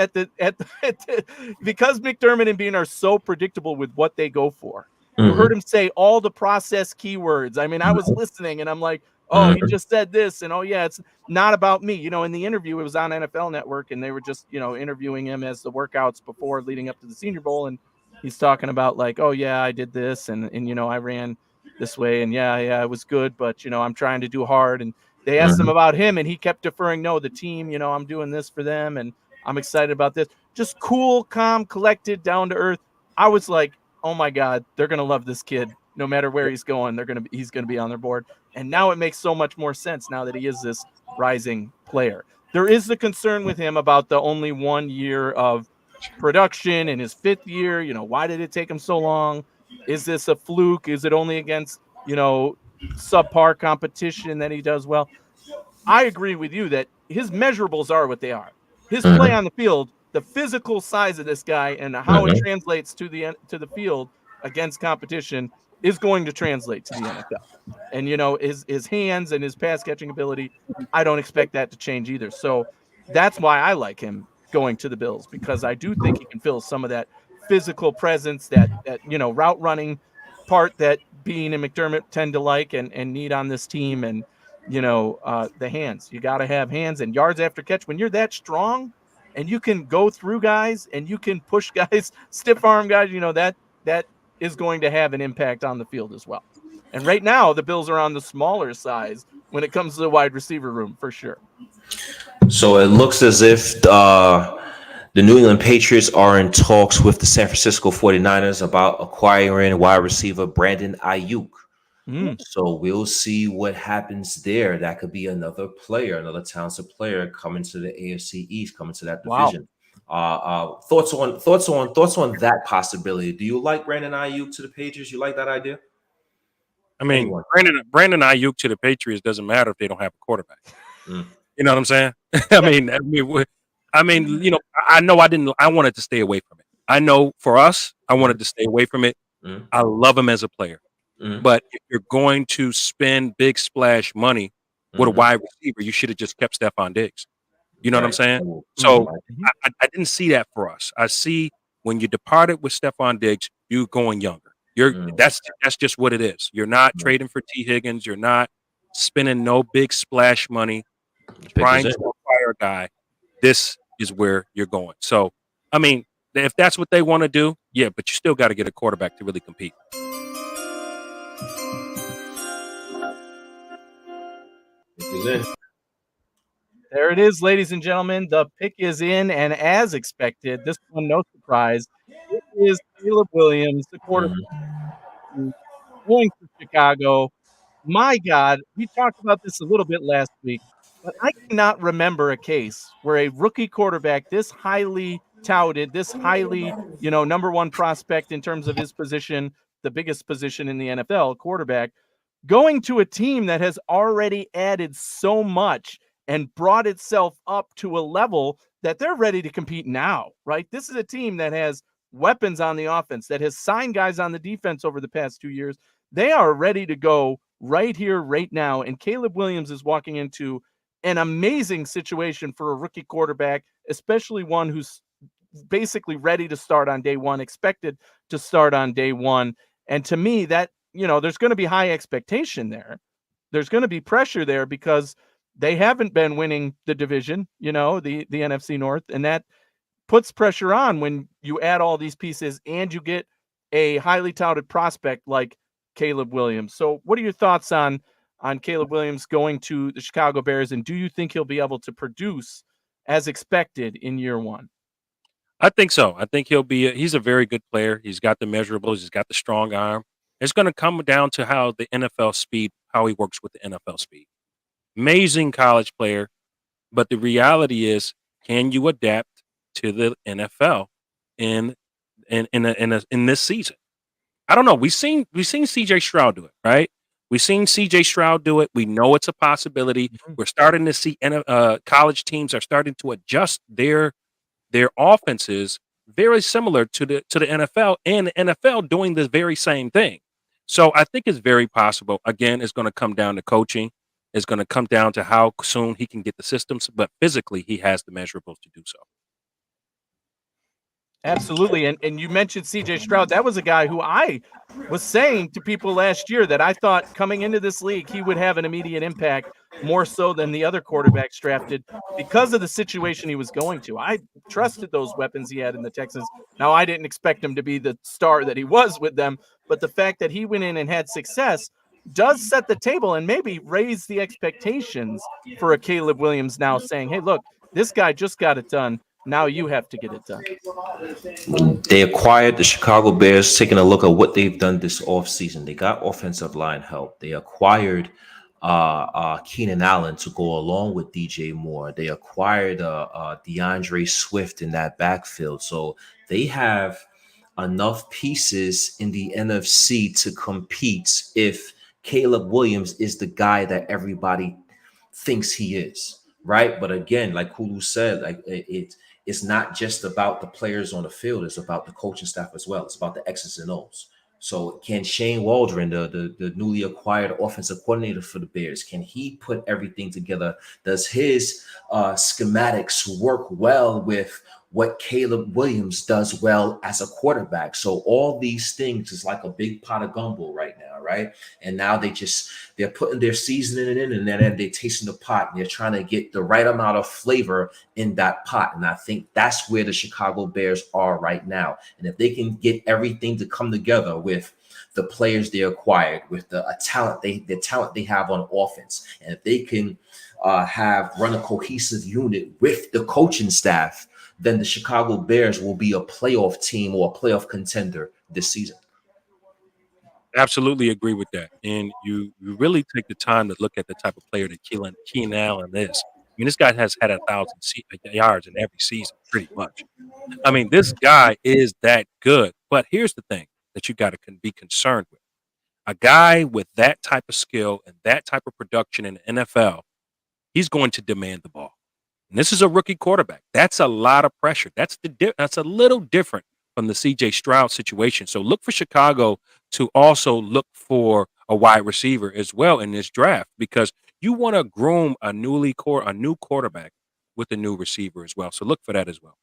because McDermott and Bean are so predictable with what they go for, you heard him say all the process keywords. I mean, I was listening and I'm like, oh, he just said this, and oh yeah, it's not about me. In the interview, it was on NFL Network, and they were just interviewing him as the workouts before leading up to the Senior Bowl, and he's talking about like, oh yeah, I did this, and I ran this way, and yeah, it was good, but I'm trying to do hard. And they asked him about him, and he kept deferring, no, the team, I'm doing this for them, and I'm excited about this. Just cool, calm, collected, down to earth. I was like, oh my God, they're gonna love this kid. No matter where he's going, he's gonna be on their board. And now it makes so much more sense now that he is this rising player. There is the concern with him about the only 1 year of production in his 5th year. Why did it take him so long? Is this a fluke? Is it only against, subpar competition that he does well? I agree with you that his measurables are what they are. His play on the field, the physical size of this guy and how it translates to the field against competition is going to translate to the NFL. And, his hands and his pass catching ability, I don't expect that to change either. So that's why I like him going to the Bills, because I do think he can fill some of that physical presence, that route running part that Bean and McDermott tend to like and need on this team. And, the hands, you got to have hands and yards after catch. When you're that strong and you can go through guys and you can push guys, stiff arm guys, that is going to have an impact on the field as well. And right now, the Bills are on the smaller size when it comes to the wide receiver room, for sure.
So it looks as if the New England Patriots are in talks with the San Francisco 49ers about acquiring wide receiver Brandon Ayuk. So we'll see what happens there. That could be another talented player coming to the AFC East, coming to that division. Wow. Thoughts on that possibility? Do you like Brandon Ayuk to the Patriots? You like that idea?
I mean, Brandon Ayuk to the Patriots doesn't matter if they don't have a quarterback. You know what I'm saying? I mean, I know I wanted to stay away from it. I know for us, I wanted to stay away from it. I love him as a player. But if you're going to spend big splash money with a wide receiver, you should have just kept Stephon Diggs. You know what I'm saying? So I didn't see that for us. I see when you departed with Stephon Diggs, you going younger. That's just what it is. You're not trading for T. Higgins. You're not spending no big splash money trying to acquire a guy. This is where you're going. So, I mean, if that's what they want to do, yeah, but you still got to get a quarterback to really compete.
There it is, ladies and gentlemen. The pick is in, and as expected, this one, no surprise, it is Caleb Williams, the quarterback, going to Chicago. My God, we talked about this a little bit last week, but I cannot remember a case where a rookie quarterback this highly touted, this highly, number one prospect in terms of his position, the biggest position in the NFL, quarterback, going to a team that has already added so much and brought itself up to a level that they're ready to compete now, right? This is a team that has weapons on the offense, that has signed guys on the defense over the past 2 years. They are ready to go right here, right now. And Caleb Williams is walking into an amazing situation for a rookie quarterback, especially one who's basically ready to start on day one, expected to start on day one. And to me, that, there's going to be high expectation there. There's going to be pressure there because they haven't been winning the division, the NFC North, and that puts pressure on when you add all these pieces and you get a highly touted prospect like Caleb Williams. So what are your thoughts on Caleb Williams going to the Chicago Bears, and do you think he'll be able to produce as expected in year one?
I think so. I think he's a very good player. He's got the measurables. He's got the strong arm. It's going to come down to how the NFL speed, how he works with the NFL speed. Amazing college player, but the reality is, can you adapt to the NFL in this season? I don't know. We've seen CJ Stroud do it, right? We've seen CJ Stroud do it. We know it's a possibility.
Mm-hmm.
We're starting to see college teams are starting to adjust their offenses very similar to the NFL, and the NFL doing the very same thing. So I think it's very possible. Again, it's going to come down to coaching. It's going to come down to how soon he can get the systems, but physically he has the measurables to do so.
Absolutely. And you mentioned CJ Stroud. That was a guy who I was saying to people last year that I thought coming into this league, he would have an immediate impact more so than the other quarterbacks drafted because of the situation he was going to. I trusted those weapons he had in the Texans. Now, I didn't expect him to be the star that he was with them, but the fact that he went in and had success does set the table and maybe raise the expectations for a Caleb Williams now, saying, hey, look, this guy just got it done. Now you have to get it done.
They acquired the Chicago Bears, taking a look at what they've done this offseason. They got offensive line help. They acquired Keenan Allen to go along with DJ Moore. They acquired DeAndre Swift in that backfield. So they have enough pieces in the NFC to compete if Caleb Williams is the guy that everybody thinks he is, right? But again, like Olu said, like it's not just about the players on the field. It's about the coaching staff as well. It's about the X's and O's. So can Shane Waldron, the newly acquired offensive coordinator for the Bears, can he put everything together? Does his schematics work well with what Caleb Williams does well as a quarterback? So all these things is like a big pot of gumbo right now, right? And now they're putting their seasoning in, and then they're tasting the pot, and they're trying to get the right amount of flavor in that pot. And I think that's where the Chicago Bears are right now. And if they can get everything to come together with the players they acquired, with the talent they have on offense, and if they can run a cohesive unit with the coaching staff, then the Chicago Bears will be a playoff team or a playoff contender this season.
Absolutely agree with that. And you really take the time to look at the type of player that Keenan Allen is. I mean, this guy has had 1,000 yards in every season, pretty much. I mean, this guy is that good. But here's the thing that you got to be concerned with. A guy with that type of skill and that type of production in the NFL, he's going to demand the ball. And this is a rookie quarterback. That's a lot of pressure. That's a little different from the CJ Stroud situation. So look for Chicago to also look for a wide receiver as well in this draft, because you want to groom a new quarterback with a new receiver as well. So look for that as well.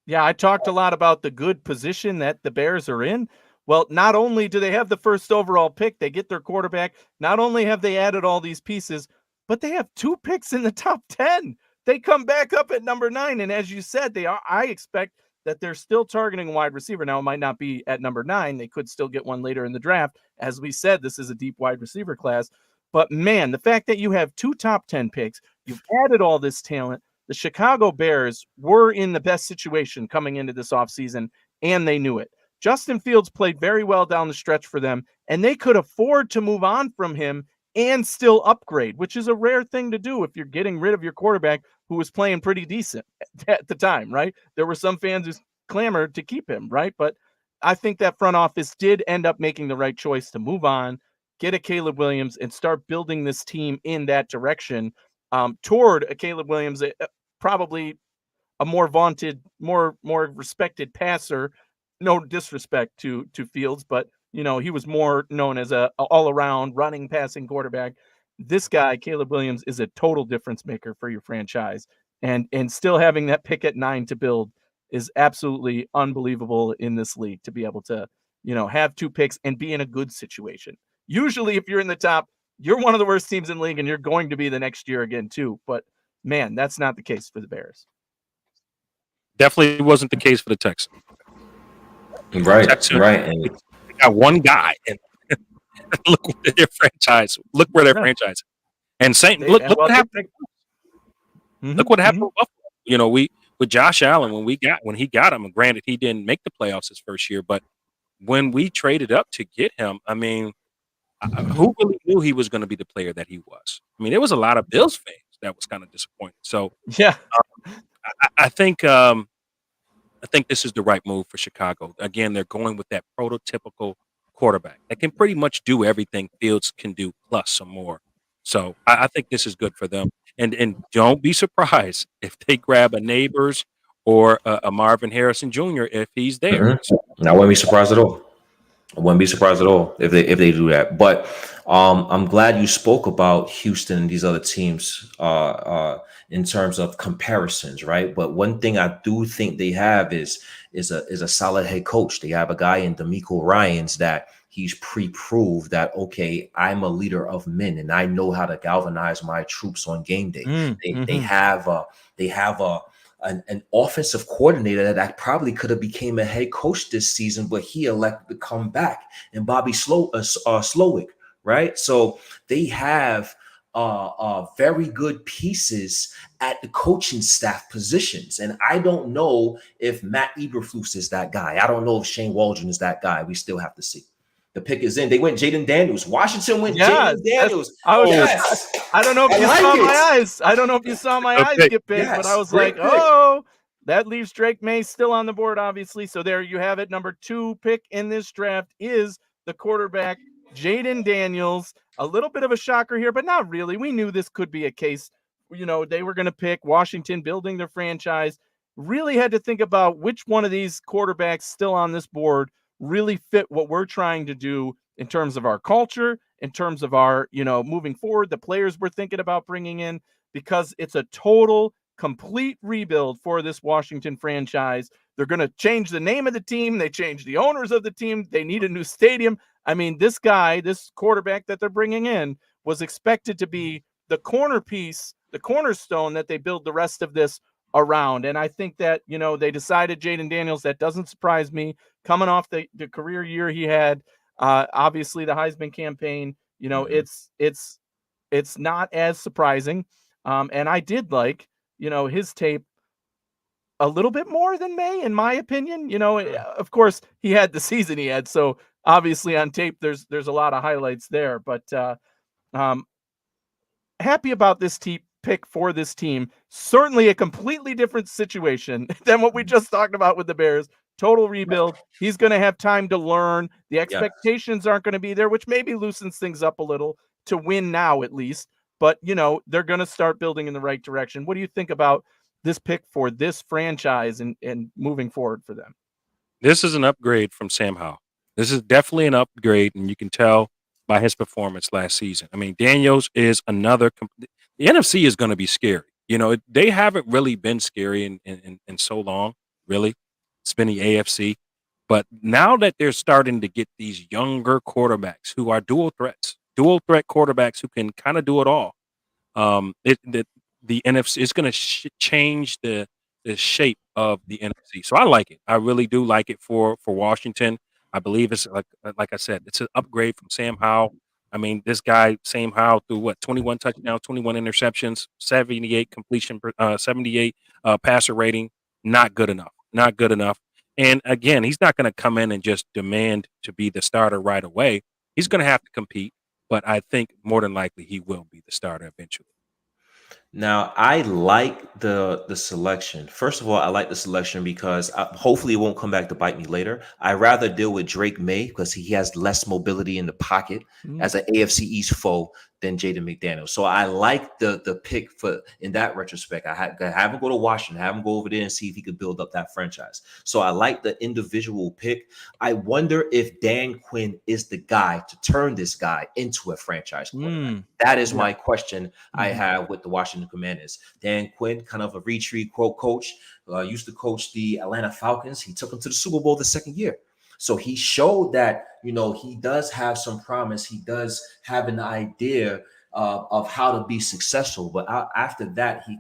Yeah, I talked a lot about the good position that the Bears are in. Well, not only do they have the first overall pick, they get their quarterback. Not only have they added all these pieces, but they have 2 picks in the top 10. They come back up at number 9. And as you said, I expect that they're still targeting a wide receiver. Now, it might not be at number 9. They could still get one later in the draft. As we said, this is a deep wide receiver class. But man, the fact that you have 2 top 10 picks, you've added all this talent. The Chicago Bears were in the best situation coming into this offseason, and they knew it. Justin Fields played very well down the stretch for them, and they could afford to move on from him and still upgrade, which is a rare thing to do if you're getting rid of your quarterback who was playing pretty decent at the time, right? There were some fans who clamored to keep him, right? But I think that front office did end up making the right choice to move on, get a Caleb Williams, and start building this team in that direction toward a Caleb Williams, probably a more vaunted, more respected passer. No disrespect to Fields, but he was more known as a all-around running, passing quarterback. This guy, Caleb Williams, is a total difference maker for your franchise. And still having that pick at 9 to build is absolutely unbelievable in this league, to be able to, have 2 picks and be in a good situation. Usually if you're in the top, you're one of the worst teams in the league, and you're going to be the next year again too. But man, that's not the case for the Bears.
Definitely wasn't the case for the Texans.
Right,
Texans,
right. And
they got one guy, and look what their franchise. Look where their franchise. And Saint, look what happened. Look what happened with Buffalo. You know, with Josh Allen when he got him. And granted, he didn't make the playoffs his first year, but when we traded up to get him, I mean, who really knew he was going to be the player that he was? I mean, there was a lot of Bills fans that was kind of disappointed. So
yeah,
I think this is the right move for Chicago. Again, they're going with that prototypical quarterback that can pretty much do everything Fields can do plus some more. So I think this is good for them. And don't be surprised if they grab a Nabers or a Marvin Harrison Jr. if he's there.
I wouldn't be surprised at all. I wouldn't be surprised at all if they do that. But I'm glad you spoke about Houston and these other teams in terms of comparisons, right? But one thing I do think they have is a solid head coach. They have a guy in D'Amico Ryans that he's pre-proved that, okay, I'm a leader of men and I know how to galvanize my troops on game day. They have an offensive coordinator that probably could have became a head coach this season, but he elected to come back, and Bobby Slowick, right? So they have very good pieces at the coaching staff positions. And I don't know if Matt Eberflus is that guy. I don't know if Shane Waldron is that guy. We still have to see. The pick is in. They went Jayden Daniels. Washington went Jayden Daniels.
I don't know if you saw my eyes. I don't know if you saw my eyes get big, but I was like, oh, that leaves Drake May still on the board, obviously. So there you have it. Number 2 pick in this draft is the quarterback, Jayden Daniels. A little bit of a shocker here, but not really. We knew this could be a case. You know, they were going to pick Washington, building their franchise. Really had to think about which one of these quarterbacks still on this board really fit what we're trying to do in terms of our culture, in terms of our, moving forward, the players we're thinking about bringing in, because it's a total, complete rebuild for this Washington franchise. They're going to change the name of the team. They changed the owners of the team. They need a new stadium. I mean, this quarterback that they're bringing in was expected to be the cornerstone that they build the rest of this around. And I think that, they decided Jayden Daniels. That doesn't surprise me. Coming off the career year he had, obviously the Heisman campaign, it's not as surprising. And I did like, his tape a little bit more than May, in my opinion. Of course, he had the season he had, so obviously on tape there's a lot of highlights there. But happy about this pick for this team. Certainly a completely different situation than what we just talked about with the Bears. Total rebuild. He's going to have time to learn. The expectations aren't going to be there, which maybe loosens things up a little to win now at least. But, they're going to start building in the right direction. What do you think about this pick for this franchise and moving forward for them?
This is an upgrade from Sam Howell. This is definitely an upgrade, and you can tell by his performance last season. I mean, Daniels is another the NFC is going to be scary. They haven't really been scary in so long, really. It's been the AFC. But now that they're starting to get these younger quarterbacks who are dual threat quarterbacks who can kind of do it all, the NFC is going to change the shape of the NFC. So I like it. I really do like it for Washington. I believe it's like I said, it's an upgrade from Sam Howell. I mean, this guy, Sam Howell, threw 21 touchdowns, 21 interceptions, 78 completion, 78 passer rating. Not good enough. Not good enough. And again, he's not going to come in and just demand to be the starter right away. He's going to have to compete, but I think more than likely he will be the starter eventually.
Now, I like the selection. First of all, I like the selection because hopefully it won't come back to bite me later. I'd rather deal with Drake May because he has less mobility in the pocket as an AFC East foe than Jayden McDaniels. So I like the pick for in that retrospect. I have him go to Washington, have him go over there and see if he could build up that franchise. So I like the individual pick. I wonder if Dan Quinn is the guy to turn this guy into a franchise quarterback. That is my question I have with the Washington Commanders. Dan Quinn, kind of a retreat coach, used to coach the Atlanta Falcons. He took them to the Super Bowl the second year. So he showed that, he does have some promise. He does have an idea of how to be successful. But after that, he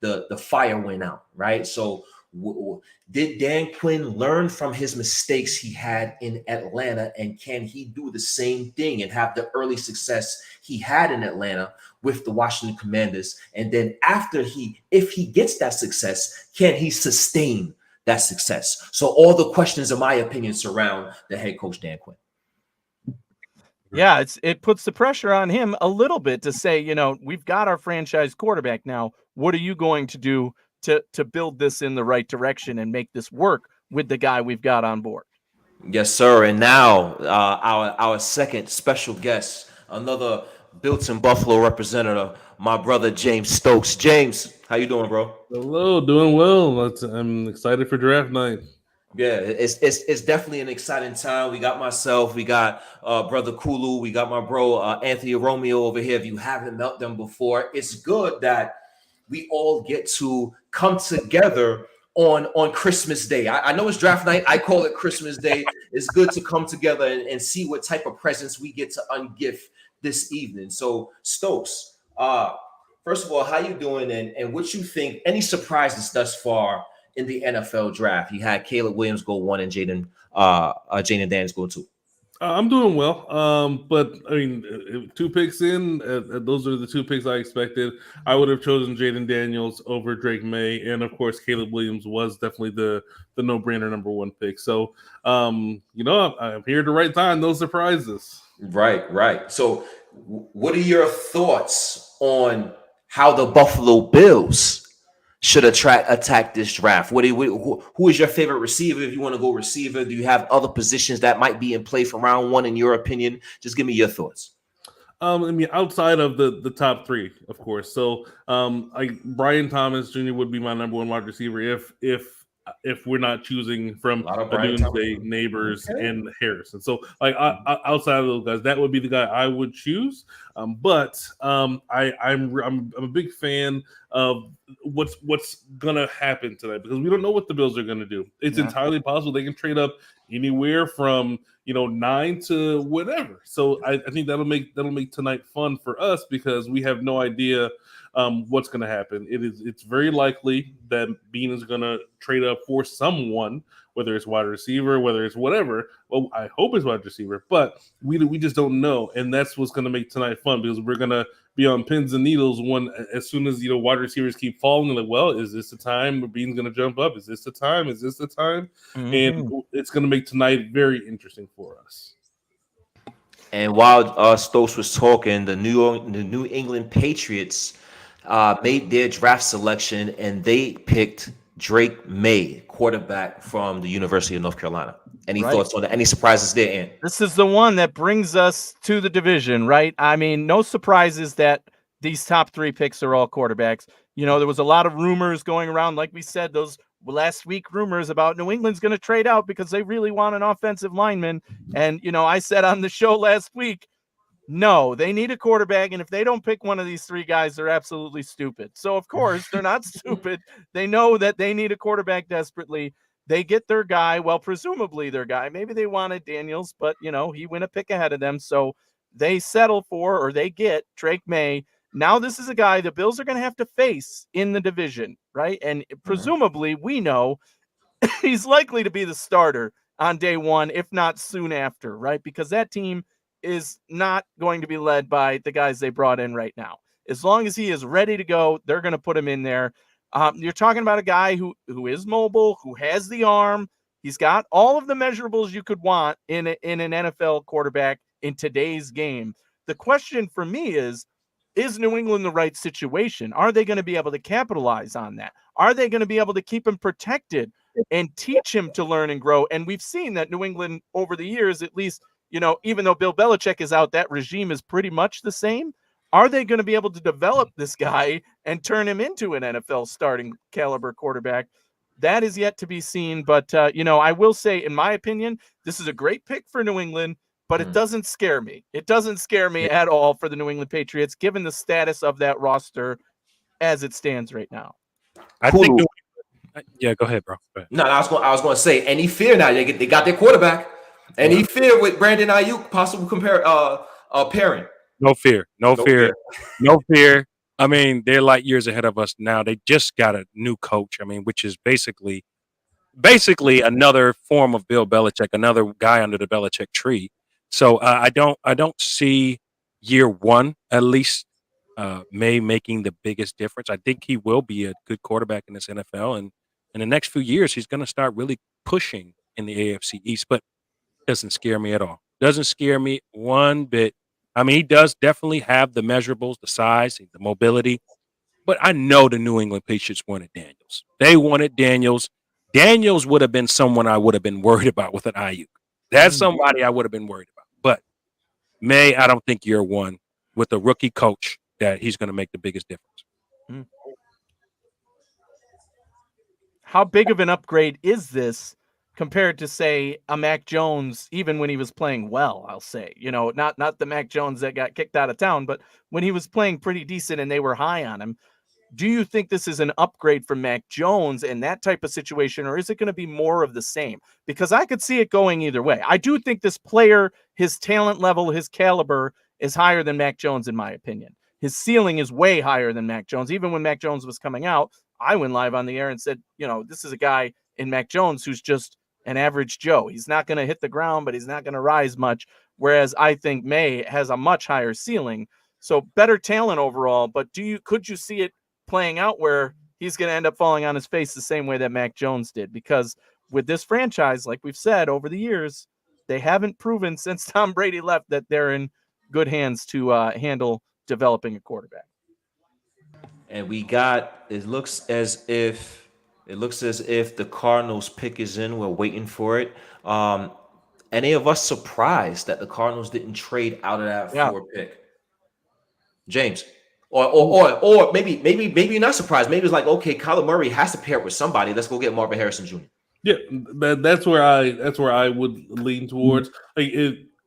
the fire went out, right? So Did Dan Quinn learn from his mistakes he had in Atlanta, and can he do the same thing and have the early success he had in Atlanta with the Washington Commanders? And then if he gets that success, can he sustain that success? So all the questions, in my opinion, surround the head coach Dan Quinn.
Yeah, it puts the pressure on him a little bit to say, we've got our franchise quarterback now. What are you going to do to build this in the right direction and make this work with the guy we've got on board?
Yes, sir. And now our second special guest, another Built in Buffalo representative, my brother James Stokes. James, how you doing, bro?
Hello, doing well. I'm excited for draft night.
Yeah, it's definitely an exciting time. We got myself, we got brother Kulu, we got my bro Anthony Romeo over here. If you haven't met them before, it's good that we all get to come together on Christmas Day. I know it's draft night. I call it Christmas Day. It's good to come together and see what type of presents we get to ungift this evening. So Stokes, first of all, how you doing, and what you think? Any surprises thus far in the NFL draft? You had Caleb Williams go 1 and Jayden Daniels go 2.
I'm doing well, but I mean, 2 picks in, those are the 2 picks I expected. I would have chosen Jayden Daniels over Drake May, and of course, Caleb Williams was definitely the no-brainer number 1 pick. So, I'm here to right time those surprises.
Right. So, what are your thoughts on how the Buffalo Bills should attack this draft? Who is your favorite receiver? If you want to go receiver, do you have other positions that might be in play for round 1 in your opinion? Just give me your thoughts.
I mean, outside of the top 3, of course. So, Brian Thomas Jr. would be my number 1 wide receiver if we're not choosing from Odunze, Nabers, and Harrison. So, outside of those guys, that would be the guy I would choose. But I'm a big fan of what's gonna happen tonight, because we don't know what the Bills are gonna do. It's entirely possible they can trade up anywhere from 9 to whatever. So I think that'll make tonight fun for us, because we have no idea what's going to happen. It's very likely that Bean is going to trade up for someone, whether it's wide receiver, whether it's whatever. Well, I hope it's wide receiver, but we just don't know, and that's what's going to make tonight fun, because we're going to be on pins and needles as soon as wide receivers keep falling. Like, well, is this the time where Bean's going to jump up? Is this the time? Is this the time? Mm-hmm. And it's going to make tonight very interesting for us.
And while Stokes was talking, the New England Patriots made their draft selection, and they picked Drake May, quarterback from the University of North Carolina. Any thoughts on that? Any surprises there, Ant?
This is the one that brings us to the division, right? I mean, no surprises that these top 3 picks are all quarterbacks. There was a lot of rumors going around, like we said, those last week rumors about New England's going to trade out because they really want an offensive lineman. And, I said on the show last week, no, they need a quarterback, and if they don't pick one of these 3 guys, they're absolutely stupid. So, of course, they're not stupid. They know that they need a quarterback desperately. They get their guy, well, presumably their guy. Maybe they wanted Daniels, but, he went a pick ahead of them. So they settle for, or they get Drake May. Now this is a guy the Bills are going to have to face in the division, right? And presumably we know he's likely to be the starter on day 1, if not soon after, right? Because that team is not going to be led by the guys they brought in right now. As long as he is ready to go, they're going to put him in there. You're talking about a guy who is mobile, who has the arm. He's got all of the measurables you could want in an NFL quarterback in today's game. The question for me is New England the right situation? Are they going to be able to capitalize on that? Are they going to be able to keep him protected and teach him to learn and grow? And we've seen that New England over the years, at least, even though Bill Belichick is out, that regime is pretty much the same. Are they going to be able to develop this guy and turn him into an NFL starting caliber quarterback? That is yet to be seen. But, I will say, in my opinion, this is a great pick for New England, but it doesn't scare me. It doesn't scare me at all for the New England Patriots, given the status of that roster as it stands right now.
I think. Yeah, go ahead, bro. Go ahead.
No, I was going to say, any fear now? They got their quarterback. Any fear with Brandon Ayuk, possible pairing?
No fear. I mean, they're light years ahead of us now. They just got a new coach. I mean, which is basically another form of Bill Belichick, another guy under the Belichick tree. So I don't see year one at least May making the biggest difference. I think he will be a good quarterback in this NFL, and in the next few years, he's going to start really pushing in the AFC East. But doesn't scare me at all. Doesn't scare me one bit. I mean, he does definitely have the measurables, the size, the mobility. But I know the New England Patriots wanted Daniels. They wanted Daniels. Daniels would have been someone I would have been worried about with an Ayuk. That's somebody I would have been worried about. But May, I don't think year one with a rookie coach that he's going to make the biggest difference.
How big of an upgrade is this compared to, say, a Mac Jones, even when he was playing well, I'll say, not the Mac Jones that got kicked out of town, but when he was playing pretty decent and they were high on him. Do you think this is an upgrade from Mac Jones in that type of situation, or is it going to be more of the same? Because I could see it going either way. I do think this player, his talent level, his caliber is higher than Mac Jones, in my opinion. His ceiling is way higher than Mac Jones. Even when Mac Jones was coming out, I went live on the air and said, this is a guy in Mac Jones who's just an average Joe. He's not going to hit the ground, but he's not going to rise much. Whereas I think May has a much higher ceiling. So better talent overall, but could you see it playing out where he's going to end up falling on his face the same way that Mac Jones did? Because with this franchise, like we've said over the years, they haven't proven since Tom Brady left that they're in good hands to handle developing a quarterback.
And it looks as if the Cardinals pick is in. We're waiting for it. Any of us surprised that the Cardinals didn't trade out of that 4 pick? James. Or maybe you're not surprised. Maybe it's like, okay, Kyler Murray has to pair with somebody. Let's go get Marvin Harrison Jr.
Yeah, that's where I would lean towards.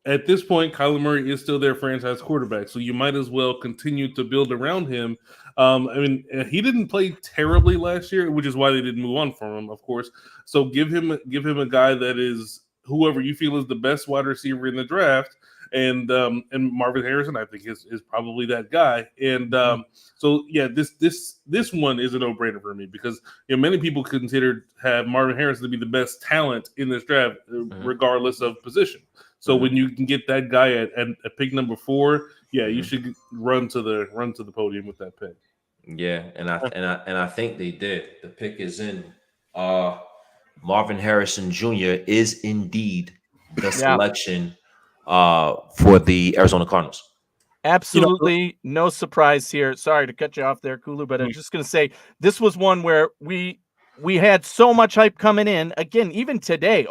At this point, Kyler Murray is still their franchise quarterback, so you might as well continue to build around him. He didn't play terribly last year, which is why they didn't move on from him, of course. So give him a guy that is whoever you feel is the best wide receiver in the draft. And Marvin Harrison, I think, is probably that guy. And this one is a no-brainer for me because many people have Marvin Harrison to be the best talent in this draft, regardless of position. So when you can get that guy at pick number 4, you should run to the podium with that pick.
Yeah, and I think they did. The pick is in. Marvin Harrison Jr. is indeed the selection for the Arizona Cardinals.
Absolutely no surprise here. Sorry to cut you off there, Kulu, but I'm just going to say this was one where we had so much hype coming in. Again, even today,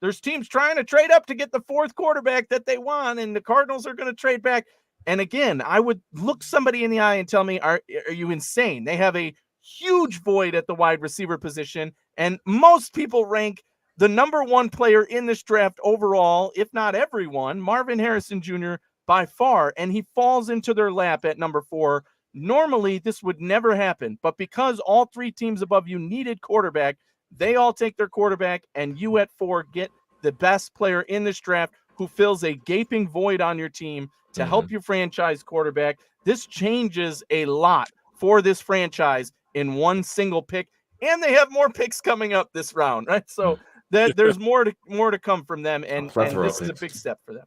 there's teams trying to trade up to get the 4th quarterback that they want, and the Cardinals are going to trade back. And again, I would look somebody in the eye and tell me, are you insane? They have a huge void at the wide receiver position, and most people rank the number 1 player in this draft overall, if not everyone, Marvin Harrison Jr. by far, and he falls into their lap at number 4. Normally, this would never happen, but because all 3 teams above you needed quarterback, they all take their quarterback, and you at 4 get the best player in this draft who fills a gaping void on your team to help your franchise quarterback. This changes a lot for this franchise in one single pick, and they have more picks coming up this round, right? So there's more to come from them, and this is a big step for them.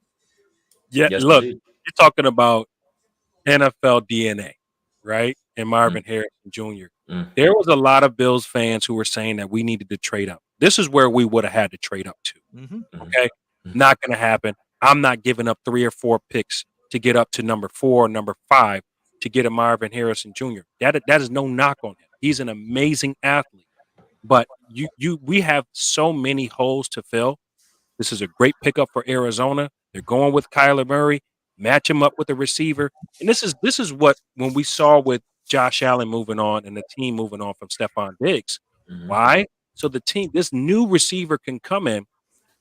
Yeah, yes, look, you're talking about NFL DNA, right? And Marvin Harrison Jr. There was a lot of Bills fans who were saying that we needed to trade up. This is where we would have had to trade up to. Okay? Not going to happen. I'm not giving up 3 or 4 picks to get up to number 4 or number 5 to get a Marvin Harrison Jr. That is no knock on him. He's an amazing athlete. But we have so many holes to fill. This is a great pickup for Arizona. They're going with Kyler Murray, match him up with a receiver. And this is what when we saw with Josh Allen moving on and the team moving on from Stephon Diggs. Why? So this new receiver can come in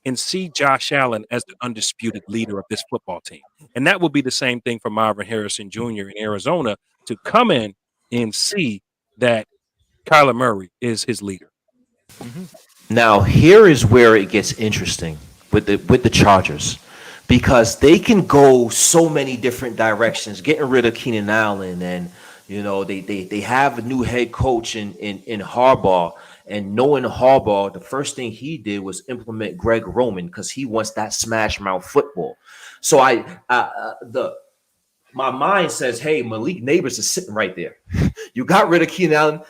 and see Josh Allen as the undisputed leader of this football team. And that will be the same thing for Marvin Harrison Jr. in Arizona to come in and see that Kyler Murray is his leader.
Now, here is where it gets interesting with the Chargers, because they can go so many different directions, getting rid of Keenan Allen and You know, they have a new head coach in Harbaugh, and knowing Harbaugh, the first thing he did was implement Greg Roman because he wants that smash mouth football. So my mind says, hey, Malik Nabers is sitting right there. You got rid of Keenan Allen.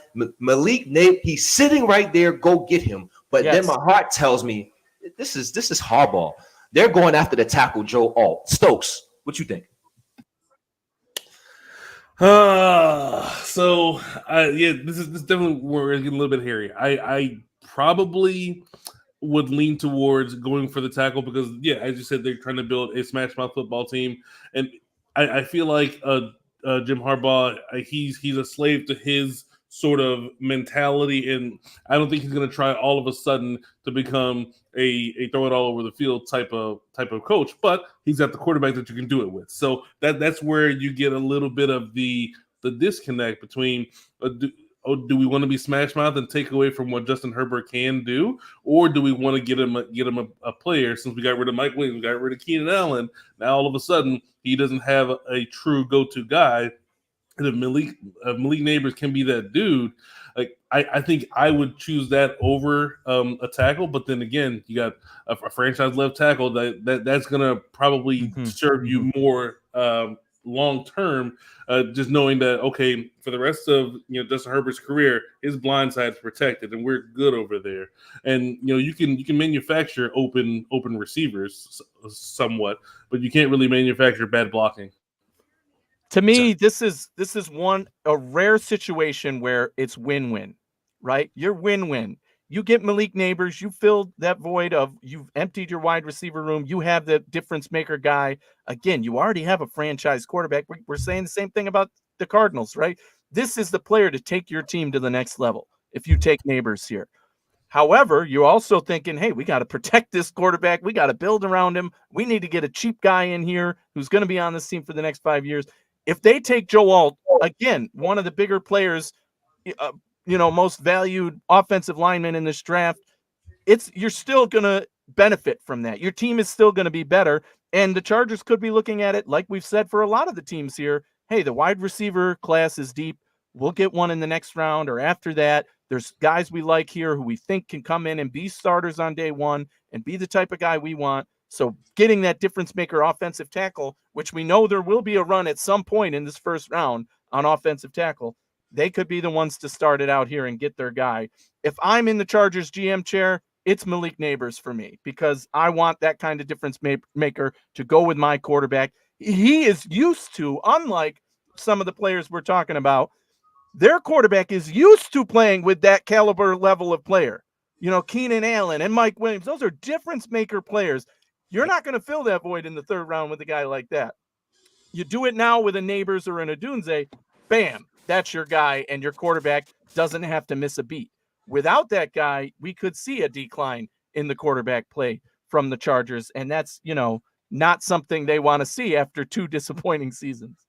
Malik Nabers, he's sitting right there. Go get him. But then my heart tells me this is Harbaugh. They're going after the tackle Joe Alt. Stokes, what you think?
This is definitely where it's getting a little bit hairy. I probably would lean towards going for the tackle because, as you said, they're trying to build a smash mouth football team, and I feel like Jim Harbaugh, he's a slave to his sort of mentality, and I don't think he's going to try all of a sudden to become a throw it all over the field type of coach. But he's got the quarterback that you can do it with. So that's where you get a little bit of the disconnect between do we want to be smash mouth and take away from what Justin Herbert can do, or do we want to get him a player? Since we got rid of Mike Williams, we got rid of Keenan Allen, now all of a sudden he doesn't have a true go-to guy. And if Malik Nabers can be that dude, like I think I would choose that over a tackle. But then again, you got a franchise left tackle that's gonna probably serve you more long term. Just knowing that, okay, for the rest of Justin Herbert's career, his blind side is protected, and we're good over there. And you can manufacture open receivers somewhat, but you can't really manufacture bad blocking.
To me, this is a rare situation where it's win-win, right? You're win-win. You get Malik Nabers, you filled that void you've emptied your wide receiver room, you have the difference maker guy. Again, you already have a franchise quarterback. We're saying the same thing about the Cardinals, right? This is the player to take your team to the next level if you take Nabers here. However, you're also thinking, hey, we got to protect this quarterback. We got to build around him. We need to get a cheap guy in here who's going to be on this team for the next 5 years. If they take Joe Alt, again, one of the bigger players, most valued offensive lineman in this draft, you're still going to benefit from that. Your team is still going to be better. And the Chargers could be looking at it, like we've said for a lot of the teams here, hey, the wide receiver class is deep. We'll get one in the next round or after that. There's guys we like here who we think can come in and be starters on day one and be the type of guy we want. So getting that difference maker offensive tackle, which we know there will be a run at some point in this first round on offensive tackle, they could be the ones to start it out here and get their guy. If I'm in the Chargers GM chair, it's Malik Nabers for me because I want that kind of difference maker to go with my quarterback. He is used to, unlike some of the players we're talking about, their quarterback is used to playing with that caliber level of player. Keenan Allen and Mike Williams, those are difference maker players. You're not going to fill that void in the third round with a guy like that. You do it now with a Nabers or an Odunze, bam, that's your guy, and your quarterback doesn't have to miss a beat. Without that guy, we could see a decline in the quarterback play from the Chargers, and that's, not something they want to see after 2 disappointing seasons.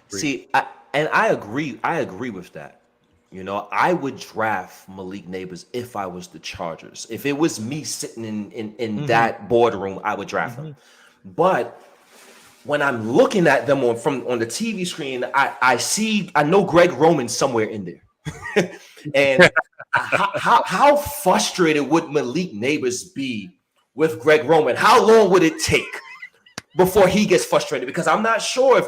See, I agree. I agree with that. I would draft Malik Nabers if I was the Chargers. If it was me sitting in that boardroom, I would draft him. But when I'm looking at them on the TV screen, I know Greg Roman somewhere in there. And how frustrated would Malik Nabers be with Greg Roman? How long would it take before he gets frustrated? Because I'm not sure if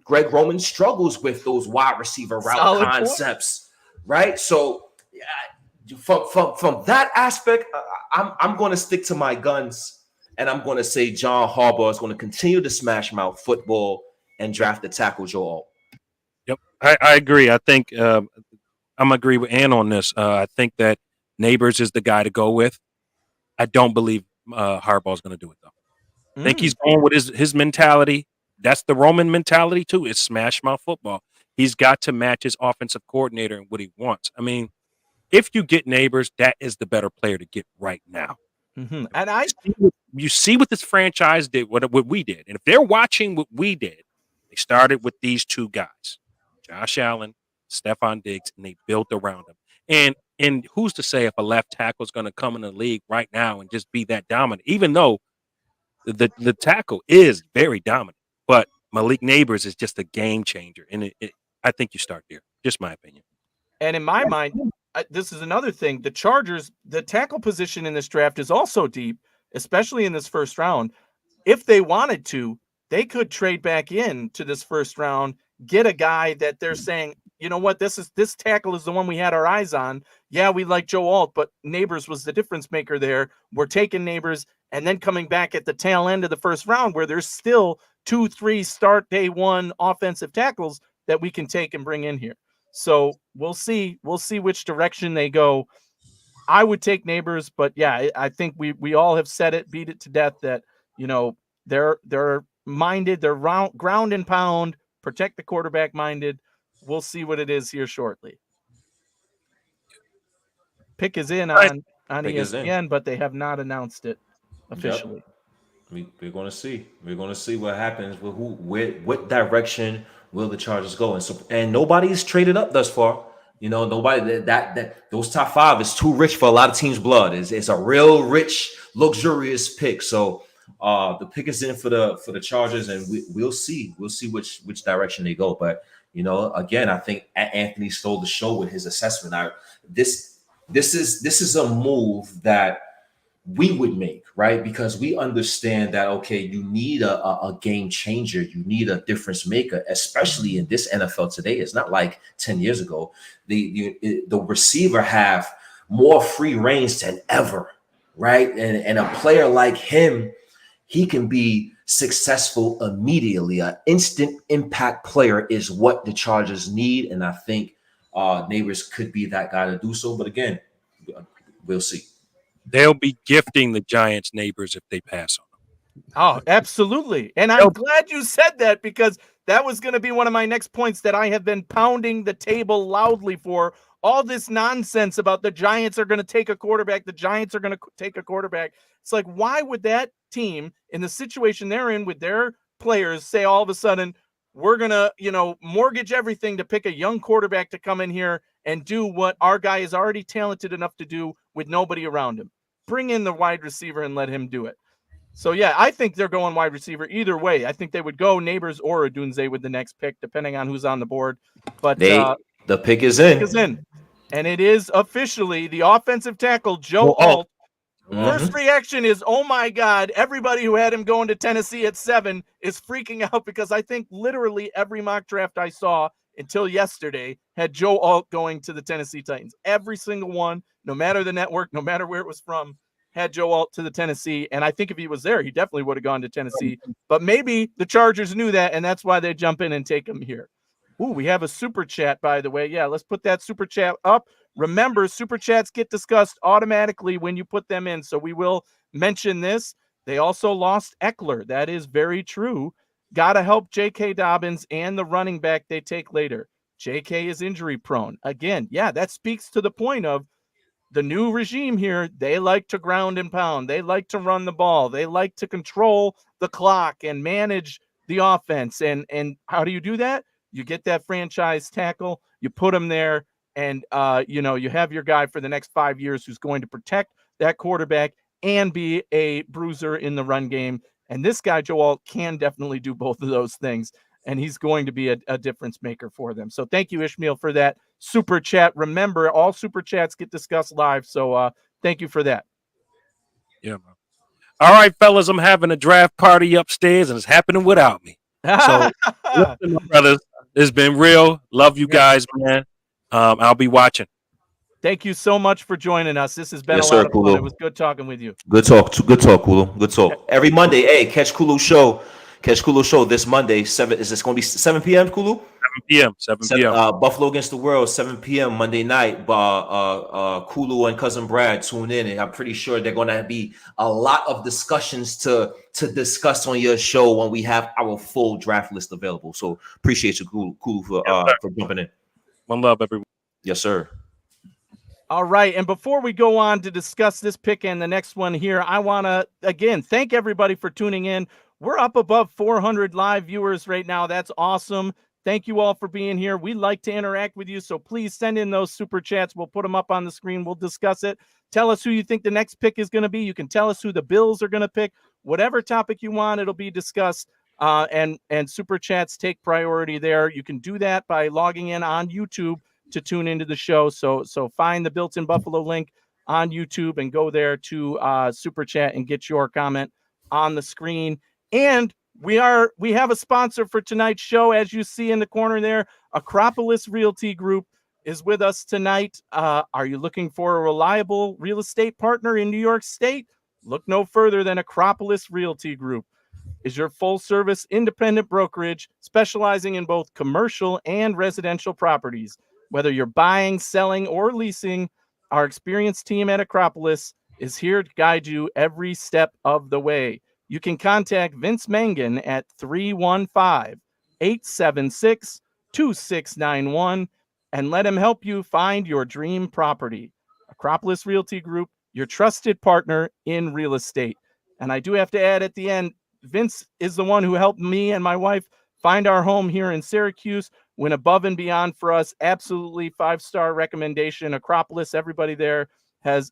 Greg Roman struggles with those wide receiver route concepts, right? So from that aspect, I'm going to stick to my guns, and I'm going to say John Harbaugh is going to continue to smash mouth football and draft the tackle Joe Alt.
Yep, I agree. I think I'm agree with Ann on this. I think that Nabers is the guy to go with. I don't believe Harbaugh is going to do it though. I think he's going with his mentality. That's the Roman mentality too. It's smash mouth football. He's got to match his offensive coordinator and what he wants. I mean, if you get Nabers, that is the better player to get right now.
And
you see what this franchise did, what we did. And if they're watching what we did, they started with these 2 guys, Josh Allen, Stephon Diggs, and they built around them. And who's to say if a left tackle is going to come in the league right now and just be that dominant, even though the tackle is very dominant. But Malik Nabers is just a game changer, and I think you start there. Just my opinion.
And in my mind, this is another thing. The Chargers, the tackle position in this draft is also deep, especially in this first round. If they wanted to, they could trade back in to this first round, get a guy that they're saying, you know what, this tackle is the one we had our eyes on. Yeah, we like Joe Alt, but Nabers was the difference maker there. We're taking Nabers and then coming back at the tail end of the first round where there's still 2-3 start day one offensive tackles that we can take and bring in here. So we'll see which direction they go. I would take Nabers, but yeah, I think we all have said it, beat it to death that, you know, they're minded, they're ground and pound, protect the quarterback minded. We'll see what it is here shortly. Pick is in on ESPN, but they have not announced it officially.
Yep. We're going to see. We're going to see what happens with what direction will the Chargers go. And nobody's traded up thus far. You know, nobody that those top five is too rich for a lot of teams' blood. It's a real rich, luxurious pick. So the pick is in for the Chargers, and we'll see. We'll see which direction they go. But you know, again, I think Anthony stole the show with his assessment. This is a move that we would make, right? Because we understand that, okay, you need a game changer. You need a difference maker, especially in this NFL today. It's not like 10 years ago. The receiver have more free range than ever, right? And a player like him, he can be successful immediately. An instant impact player is what the Chargers need. And I think Nabers could be that guy to do so. But again, we'll see.
They'll be gifting the Giants Nabers if they pass on them.
Oh, absolutely. And I'm glad you said that, because that was going to be one of my next points that I have been pounding the table loudly for. All this nonsense about the Giants are going to take a quarterback. The Giants are going to take a quarterback. It's like, why would that team, in the situation they're in with their players, say all of a sudden, we're going to, you know, mortgage everything to pick a young quarterback to come in here and do what our guy is already talented enough to do with nobody around him? Bring in the wide receiver and let him do it. So, yeah, I think they're going wide receiver either way. I think they would go Nabers or Odunze with the next pick, depending on who's on the board. But
the pick is in.
And it is officially the offensive tackle, Joe Alt. First reaction is, oh, my God, everybody who had him going to Tennessee at 7 is freaking out, because I think literally every mock draft I saw until yesterday had Joe Alt going to the Tennessee Titans. Every single one, no matter the network, no matter where it was from, had Joe Alt to the Tennessee. And I think if he was there, he definitely would have gone to Tennessee. But maybe the Chargers knew that, and that's why they jump in and take him here. Ooh, we have a super chat, by the way. Yeah, let's put that super chat up. Remember, super chats get discussed automatically when you put them in, so we will mention this. They also lost Eckler. That is very true. Got to help J.K. Dobbins and the running back they take later. J.K. is injury prone. Again, yeah, that speaks to the point of the new regime here. They like to ground and pound. They like to run the ball. They like to control the clock and manage the offense. And how do you do that? You get that franchise tackle, you put him there, and you have your guy for the next 5 years who's going to protect that quarterback and be a bruiser in the run game. And this guy, Joe Alt, can definitely do both of those things, and he's going to be a difference maker for them. So thank you, Ishmael, for that super chat. Remember, all super chats get discussed live, so thank you for that.
Yeah, man. All right, fellas, I'm having a draft party upstairs, and it's happening without me. So, listen, brothers, it's been real. Love you guys, man. I'll be watching.
Thank you so much for joining us. This has been a lot of fun. It was good talking with you.
Good talk, Kulu. Good talk. Every Monday, hey, catch Kulu show. Catch Kulu show this Monday. 7. Is this going to be 7 p.m. Kulu?
7 p.m.
Buffalo against the World, 7 p.m. Monday night. Kulu and Cousin Brad tune in, and I'm pretty sure they're going to be a lot of discussions to discuss on your show when we have our full draft list available. So appreciate you, Kulu, for jumping in.
One love, everyone.
Yes, sir.
All right, and before we go on to discuss this pick and the next one here, I want to, again, thank everybody for tuning in. We're up above 400 live viewers right now. That's awesome. Thank you all for being here. We like to interact with you, so please send in those super chats. We'll put them up on the screen. We'll discuss it. Tell us who you think the next pick is going to be. You can tell us who the Bills are going to pick. Whatever topic you want, it'll be discussed. and super chats take priority there. You can do that by logging in on YouTube to tune into the show. So find the Built in Buffalo link on YouTube and go there to super chat and get your comment on the screen. And we have a sponsor for tonight's show, as you see in the corner there. Acropolis Realty Group is with us tonight. Are you looking for a reliable real estate partner in New York State? Look no further than Acropolis Realty Group. Is your full-service independent brokerage specializing in both commercial and residential properties. Whether you're buying, selling, or leasing, our experienced team at Acropolis is here to guide you every step of the way. You can contact Vince Mangan at 315-876-2691 and let him help you find your dream property. Acropolis Realty Group, your trusted partner in real estate. And I do have to add at the end, Vince is the one who helped me and my wife find our home here in Syracuse, went above and beyond for us. Absolutely 5-star recommendation. Acropolis, everybody there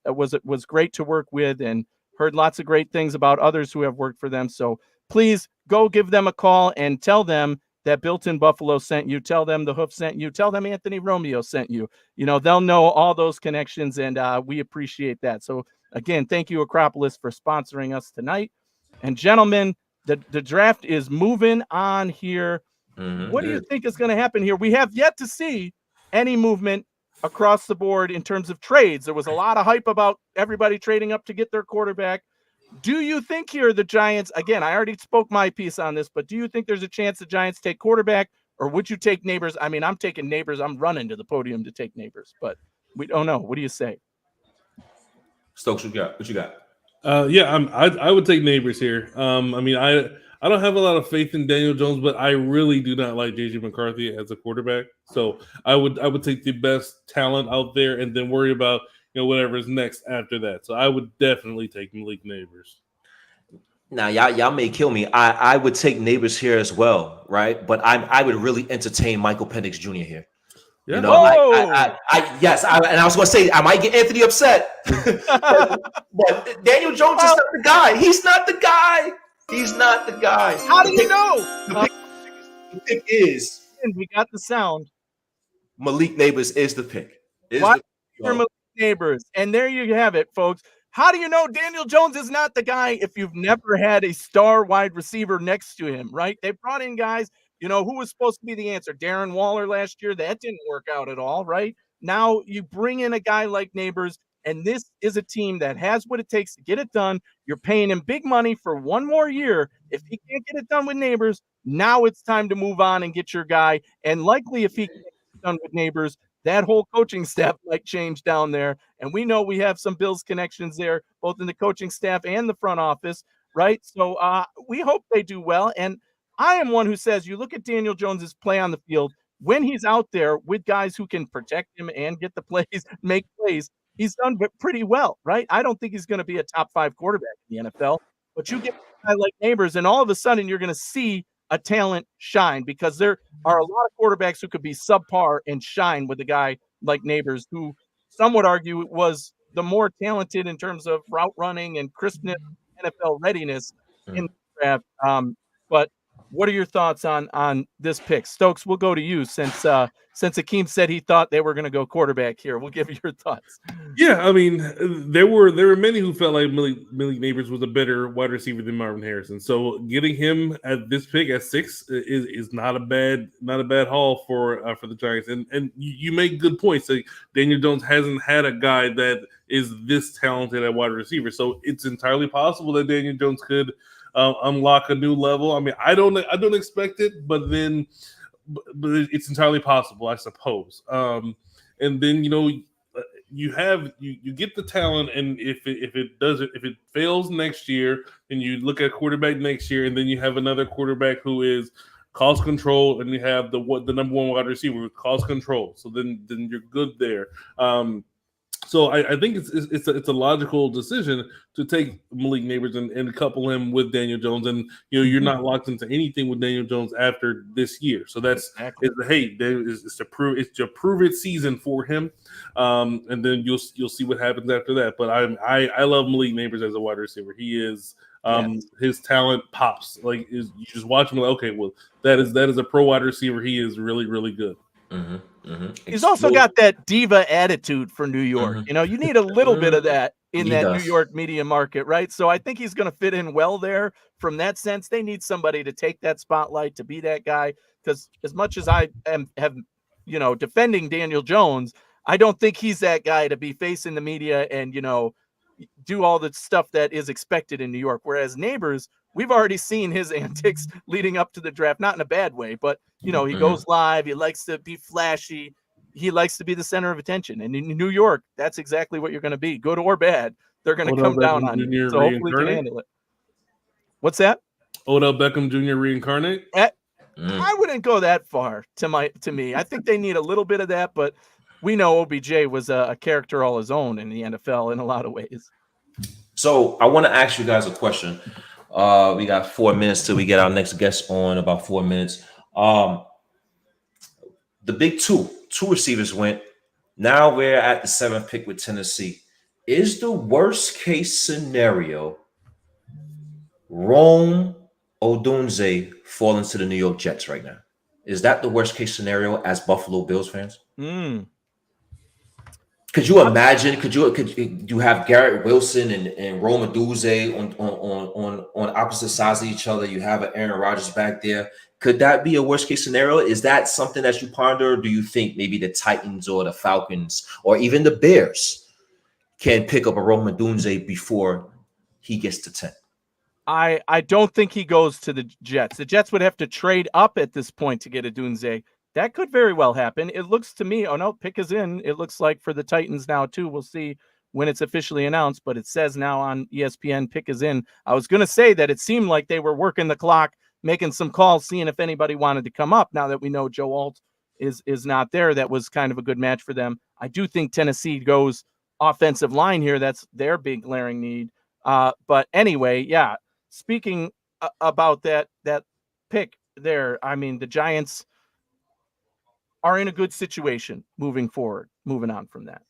was great to work with, and heard lots of great things about others who have worked for them. So please go give them a call and tell them that Built in Buffalo sent you. Tell them the Hoof sent you. Tell them Anthony Romeo sent you. They'll know all those connections, and we appreciate that. So again, thank you, Acropolis, for sponsoring us tonight. And gentlemen, the draft is moving on here. What do you think is going to happen here? We have yet to see any movement across the board in terms of trades. There was a lot of hype about everybody trading up to get their quarterback. Do you think here the Giants, again, I already spoke my piece on this, but do you think there's a chance the Giants take quarterback, or would you take Nabers? I mean, I'm taking Nabers. I'm running to the podium to take Nabers, but we don't know. What do you say?
Stokes, what you got?
I would take Nabers here. I don't have a lot of faith in Daniel Jones, but I really do not like JJ McCarthy as a quarterback. So I would take the best talent out there and then worry about whatever's next after that. So I would definitely take Malik Nabers.
Now y'all may kill me. I would take Nabers here as well, right? But I would really entertain Michael Penix Jr. here.
Yeah.
And I was going to say I might get Anthony upset, but Daniel Jones is not the guy. He's not the guy. He's not the guy.
How do you know?
The pick is.
We got the sound.
Malik Nabers is the pick.
Malik Nabers, and there you have it, folks. How do you know Daniel Jones is not the guy if you've never had a star wide receiver next to him, right? They brought in guys. Who was supposed to be the answer? Darren Waller last year. That didn't work out at all, right? Now you bring in a guy like Nabers, and this is a team that has what it takes to get it done. You're paying him big money for one more year. If he can't get it done with Nabers, now it's time to move on and get your guy. And likely if he can't get it done with Nabers, that whole coaching staff might change down there. And we know we have some Bills connections there, both in the coaching staff and the front office, right? So we hope they do well. And I am one who says you look at Daniel Jones's play on the field when he's out there with guys who can protect him and get the plays, make plays. He's done pretty well, right? I don't think he's going to be a top 5 quarterback in the NFL, but you get a guy like Nabers, and all of a sudden you're going to see a talent shine, because there are a lot of quarterbacks who could be subpar and shine with a guy like Nabers, who some would argue was the more talented in terms of route running and crispness, NFL readiness in the draft. But what are your thoughts on this pick? Stokes, we'll go to you since Akeem said he thought they were going to go quarterback here. We'll give you your thoughts.
Yeah, I mean, there were many who felt like Malik Nabers was a better wide receiver than Marvin Harrison. So getting him at this pick at 6 is not a bad haul for the Giants. And you make good points. Like, Daniel Jones hasn't had a guy that is this talented at wide receiver. So it's entirely possible that Daniel Jones could unlock a new level. I mean, I don't expect it, but it's entirely possible, I suppose. And then you get the talent, and if it fails next year, then you look at quarterback next year, and then you have another quarterback who is cost control, and you have the number 1 wide receiver with cost control. So then you're good there. So I think it's a logical decision to take Malik Nabers and couple him with Daniel Jones, and you're not locked into anything with Daniel Jones after this year. So it's to prove it season for him, and then you'll see what happens after that. But I love Malik Nabers as a wide receiver. He is His talent pops. Like you just watch him. Like, okay, well, that is a pro wide receiver. He is really, really good.
He's also got that diva attitude for New York. You know, you need a little bit of that in New York media market, right? So I think he's going to fit in well there. From that sense, they need somebody to take that spotlight, to be that guy. Because as much as I have, you know, defending Daniel Jones, I don't think he's that guy to be facing the media and, you know, do all the stuff that is expected in New York. Whereas Nabers, we've already seen his antics leading up to the draft, not in a bad way, but, you know, he goes live. He likes to be flashy. He likes to be the center of attention. And in New York, that's exactly what you're going to be, good or bad. They're going to come down on you. So hopefully you can handle it. What's that?
Odell Beckham Jr. reincarnate?
I wouldn't go that far to me. I think they need a little bit of that, but we know OBJ was a character all his own in the NFL in a lot of ways.
So I want to ask you guys a question. We got 4 minutes till we get our next guest on, about 4 minutes. The big two receivers went. Now we're at the 7th pick with Tennessee. Is the worst case scenario Rome Odunze falling to the New York Jets right now? Is that the worst case scenario as Buffalo Bills fans? Could you imagine? Could you have Garrett Wilson and Rome Odunze on opposite sides of each other? You have an Aaron Rodgers back there. Could that be a worst case scenario? Is that something that you ponder? Or do you think maybe the Titans or the Falcons or even the Bears can pick up a Rome Odunze before he gets to 10?
I don't think he goes to the Jets. The Jets would have to trade up at this point to get Odunze. That could very well happen. It looks to me, oh no, pick is in. It looks like for the Titans now too. We'll see when it's officially announced, but it says now on ESPN, pick is in. I was going to say that it seemed like they were working the clock, making some calls, seeing if anybody wanted to come up. Now that we know Joe Alt is not there, that was kind of a good match for them. I do think Tennessee goes offensive line here. That's their big glaring need. But anyway, yeah, speaking about that pick there, I mean, the Giants are in a good situation moving forward, moving on from that.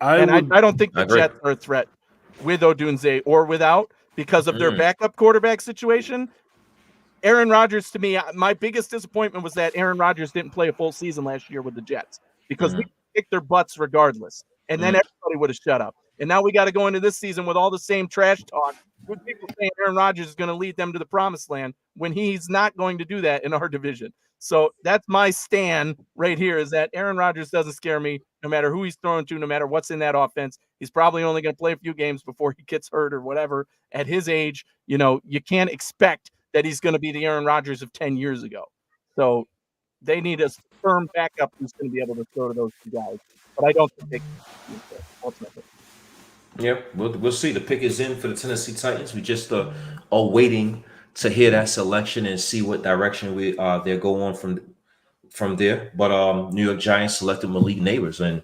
I don't think the Jets are a threat with Odunze or without because of their backup quarterback situation. Aaron Rodgers, to me, my biggest disappointment was that Aaron Rodgers didn't play a full season last year with the Jets because we kicked their butts regardless. And then everybody would have shut up. And now we got to go into this season with all the same trash talk with people saying Aaron Rodgers is going to lead them to the promised land when he's not going to do that in our division. So that's my stand right here, is that Aaron Rodgers doesn't scare me no matter who he's throwing to, no matter what's in that offense. He's probably only going to play a few games before he gets hurt or whatever. At his age, you know, you can't expect that he's going to be the Aaron Rodgers of 10 years ago. So they need a firm backup who's going to be able to throw to those two guys. But I don't think they can ultimately.
Yeah, we'll see. The pick is in for the Tennessee Titans. We just are waiting to hear that selection and see what direction they're going from there. But New York Giants selected Malik Nabers, and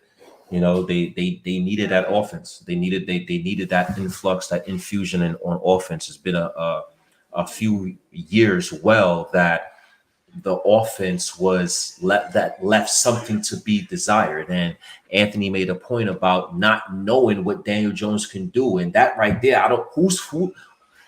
you know they needed that offense. They needed that influx, that infusion on offense. It's been a few years that the offense was left something to be desired. And Anthony made a point about not knowing what Daniel Jones can do. And that right there,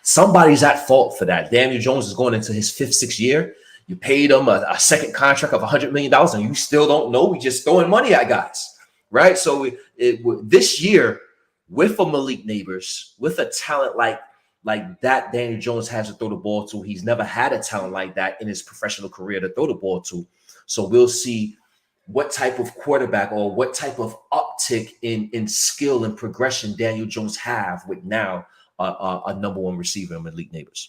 somebody's at fault for that. Daniel Jones is going into his 5th, 6th year. You paid him a second contract of $100 million and you still don't know. We just throwing money at guys, right? So this year with a Malik Nabers, with a talent like that Daniel Jones has to throw the ball to. He's never had a talent like that in his professional career to throw the ball to. So we'll see what type of quarterback or what type of uptick in skill and progression Daniel Jones have with now a number one receiver in Malik Nabers.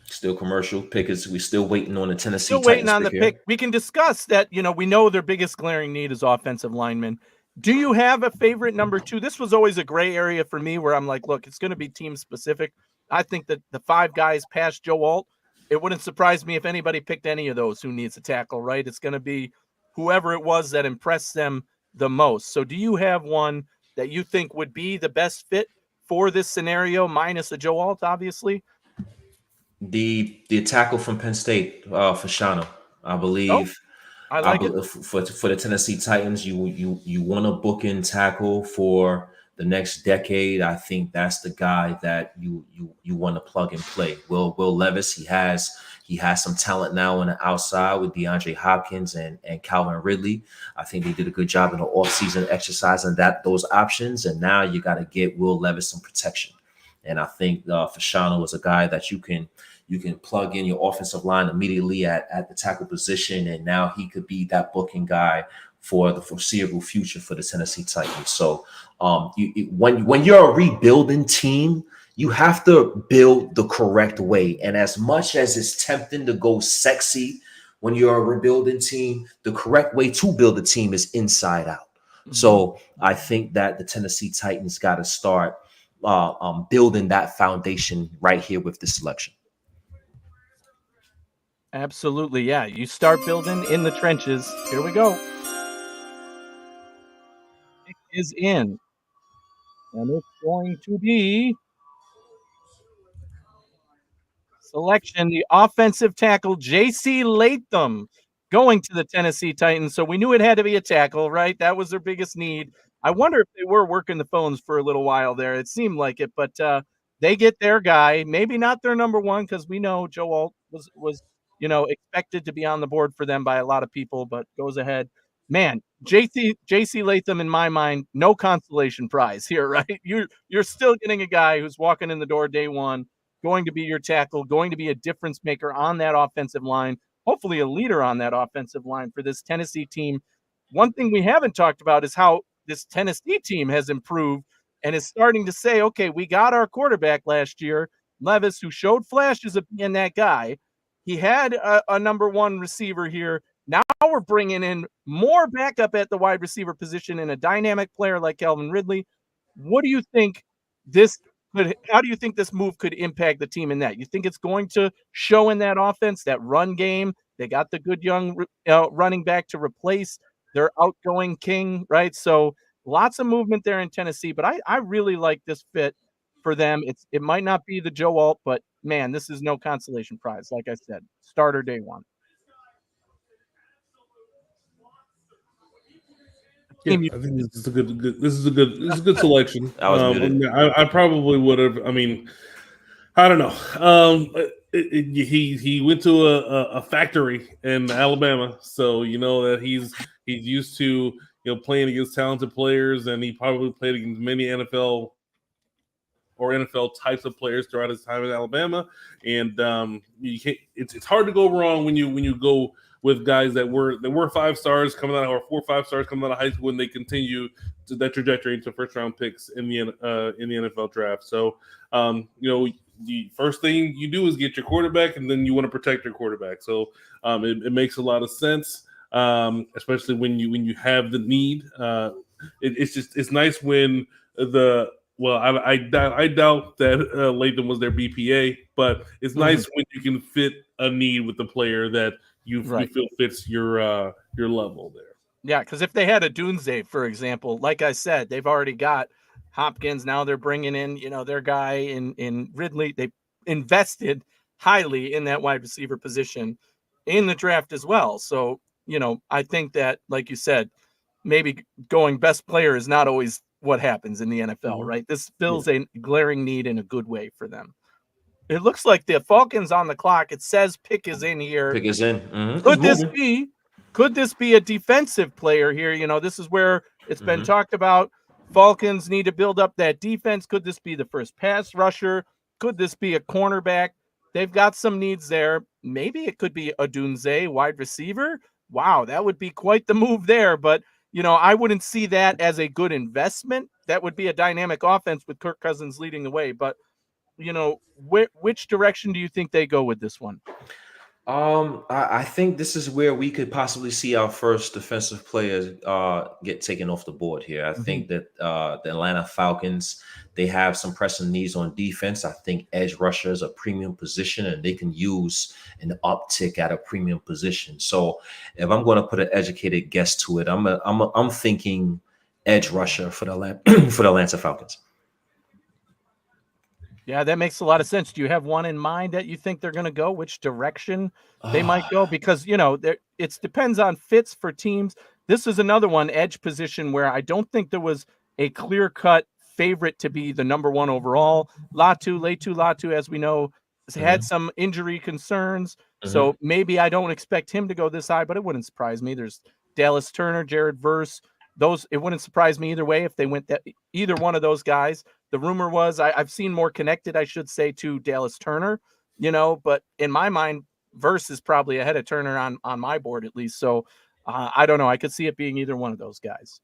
Still commercial pickers. We're still waiting on the Tennessee.
Still waiting on the pick. We can discuss that. You know, we know their biggest glaring need is offensive linemen. Do you have a favorite number 2? This was always a gray area for me where I'm like, look, it's going to be team specific. I think that the 5 guys past Joe Alt, it wouldn't surprise me if anybody picked any of those who needs a tackle, right? It's going to be whoever it was that impressed them the most. So do you have one that you think would be the best fit for this scenario, minus the Joe Alt, obviously?
The tackle from Penn State, Fashanu, I believe.
Oh. I like it.
For the Tennessee Titans, you want to book in tackle for the next decade, I think that's the guy that you want to plug and play. Will Levis, he has some talent now on the outside with DeAndre Hopkins and Calvin Ridley. I think they did a good job in the offseason exercising those options. And now you got to get Will Levis some protection. And I think Fashanu is a guy that you can plug in your offensive line immediately at the tackle position. And now he could be that booking guy for the foreseeable future for the Tennessee Titans. So when you're a rebuilding team, you have to build the correct way. And as much as it's tempting to go sexy when you're a rebuilding team, the correct way to build a team is inside out. Mm-hmm. So I think that the Tennessee Titans got to start building that foundation right here with this selection.
Absolutely. Yeah. You start building in the trenches. Here we go. It is in. And it's going to be selection, the offensive tackle, J.C. Latham, going to the Tennessee Titans. So we knew it had to be a tackle, right? That was their biggest need. I wonder if they were working the phones for a little while there. It seemed like it, but they get their guy. Maybe not their number one, because we know Joe Alt was expected to be on the board for them by a lot of people, but goes ahead. Man, J.C. Latham, in my mind, no consolation prize here, right? You're still getting a guy who's walking in the door day one, going to be your tackle, going to be a difference maker on that offensive line, hopefully a leader on that offensive line for this Tennessee team. One thing we haven't talked about is how this Tennessee team has improved and is starting to say, okay, we got our quarterback last year, Levis, who showed flashes of being that guy. He had a number one receiver here. Now we're bringing in more backup at the wide receiver position and a dynamic player like Calvin Ridley. What do you think how do you think this move could impact the team in that? You think it's going to show in that offense, that run game? They got the good young running back to replace their outgoing king, right? So lots of movement there in Tennessee, but I really like this fit for them. It might not be the Joe Alt, but man, this is no consolation prize. Like I said, starter day one.
Yeah, I think this is a good selection. I probably would have. I mean, I don't know. He went to a factory in Alabama, so you know that he's used to playing against talented players, and he probably played against many NFL types of players throughout his time in Alabama. And it's hard to go wrong when you go with guys that were 5 stars coming out, or 4 or 5 stars coming out of high school, and they continue to that trajectory into first round picks in the NFL draft. So the first thing you do is get your quarterback, and then you want to protect your quarterback. So it makes a lot of sense, especially when you have the need. It's nice when I doubt that Latham was their BPA, but it's nice when you can fit a need with the player that you feel fits your level there.
Yeah, because if they had Odunze, for example, like I said, they've already got Hopkins. Now they're bringing in, their guy in Ridley. They invested highly in that wide receiver position in the draft as well. So, I think that, like you said, maybe going best player is not always what happens in the NFL, right? This fills a glaring need in a good way for them. It looks like the Falcons on the clock. It says pick is in here.
Pick is in. Mm-hmm.
Could this be a defensive player here? This is where it's been talked about. Falcons need to build up that defense. Could this be the first pass rusher? Could this be a cornerback? They've got some needs there. Maybe it could be Odunze, wide receiver. Wow, that would be quite the move there. But, I wouldn't see that as a good investment. That would be a dynamic offense with Kirk Cousins leading the way. But, which direction do you think they go with this one?
I think this is where we could possibly see our first defensive player get taken off the board here. I think that the Atlanta Falcons, they have some pressing needs on defense. I think edge rusher is a premium position, and they can use an uptick at a premium position. So if I'm going to put an educated guess to it, I'm thinking edge rusher for the Atlanta Falcons.
Yeah, that makes a lot of sense. Do you have one in mind that you think they're going to go? Which direction they might go? Because, it depends on fits for teams. This is another one, edge position, where I don't think there was a clear-cut favorite to be the number 1 overall. Latu, as we know, has had some injury concerns. So maybe I don't expect him to go this high, but it wouldn't surprise me. There's Dallas Turner, Jared Verse. It wouldn't surprise me either way if they went either one of those guys. The rumor was I've seen more connected, I should say, to Dallas Turner, but in my mind, Verse is probably ahead of Turner on my board at least. So I don't know. I could see it being either one of those guys.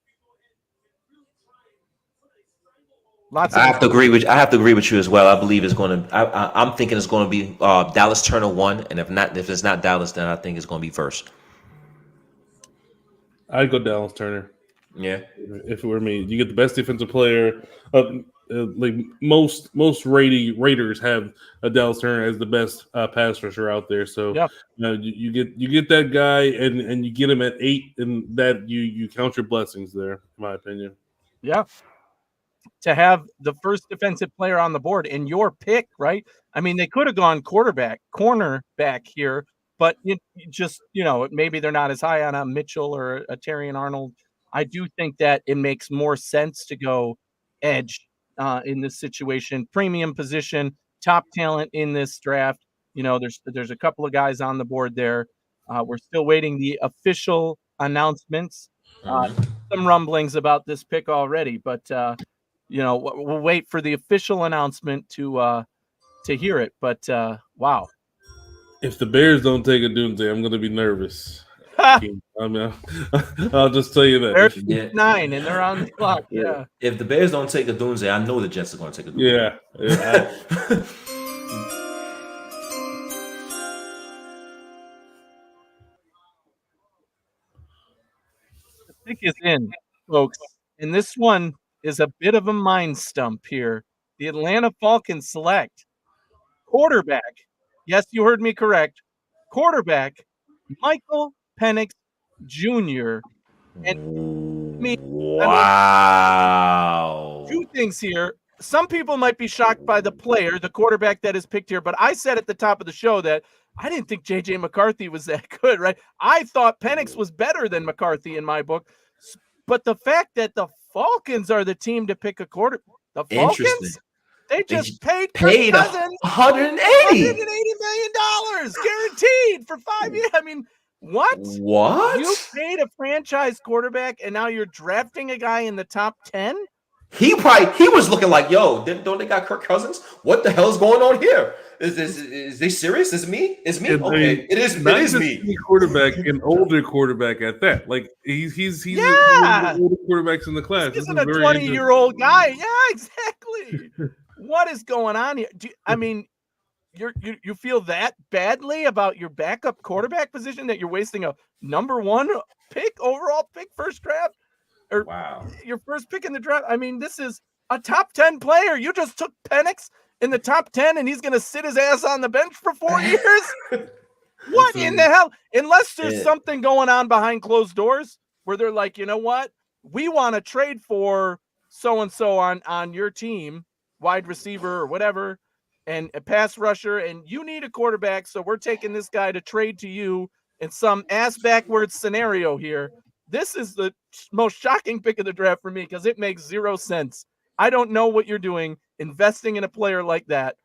I have to agree with you as well. I believe it's going to. I'm thinking it's going to be Dallas Turner 1, and if it's not Dallas, then I think it's going to be Verse.
I'd go Dallas Turner.
Yeah,
if it were me, you get the best defensive player. Like most Raiders have a Dallas Turner as the best pass rusher out there. So you get that guy and you get him at 8, and that you count your blessings there, in my opinion.
Yeah. To have the first defensive player on the board in your pick, right? I mean, they could have gone cornerback here, but maybe they're not as high on a Mitchell or a Terrion Arnold. I do think that it makes more sense to go edge in this situation. Premium position, top talent in this draft. There's a couple of guys on the board there. We're still waiting the official announcements. Some rumblings about this pick already, but we'll wait for the official announcement to hear it. But wow.
If the Bears don't take Odunze, I'm going to be nervous. I'll just tell you that.
They're 9 and they're on the clock. Yeah.
If the Bears don't take Odunze, I know the Jets are going to take Odunze.
Yeah.
The pick is in, folks, and this one is a bit of a mind stump here. The Atlanta Falcons select quarterback. Yes, you heard me correct. Quarterback Michael Penix Jr. And
wow.
Two things here. Some people might be shocked by the player, the quarterback that is picked here, but I said at the top of the show that I didn't think J.J. McCarthy was that good, right? I thought Penix was better than McCarthy in my book. But the fact that the Falcons are the team to pick a quarterback, the Falcons, they just paid Cousins
$180
million guaranteed for 5 years. I mean, what? You paid a franchise quarterback, and now you're drafting a guy in the top 10?
He was looking like, yo, don't they got Kirk Cousins? What the hell's going on here? Is they serious? Is me? Okay, it is me.
Quarterback, an older quarterback at that. Like he's one of the older quarterbacks in the class.
This isn't a 20-year-old guy. Yeah, exactly. What is going on here? You feel that badly about your backup quarterback position that you're wasting a number 1 overall pick, first draft? Or your first pick in the draft. I mean, this is a top 10 player. You just took Penix in the top 10 and he's going to sit his ass on the bench for 4 years? What in the hell? Unless there's something going on behind closed doors where they're like, you know what? We want to trade for so-and-so on your team, wide receiver or whatever, and a pass rusher, and you need a quarterback, so we're taking this guy to trade to you in some ass-backwards scenario here. This is the most shocking pick of the draft for me because it makes 0 sense. I don't know what you're doing investing in a player like that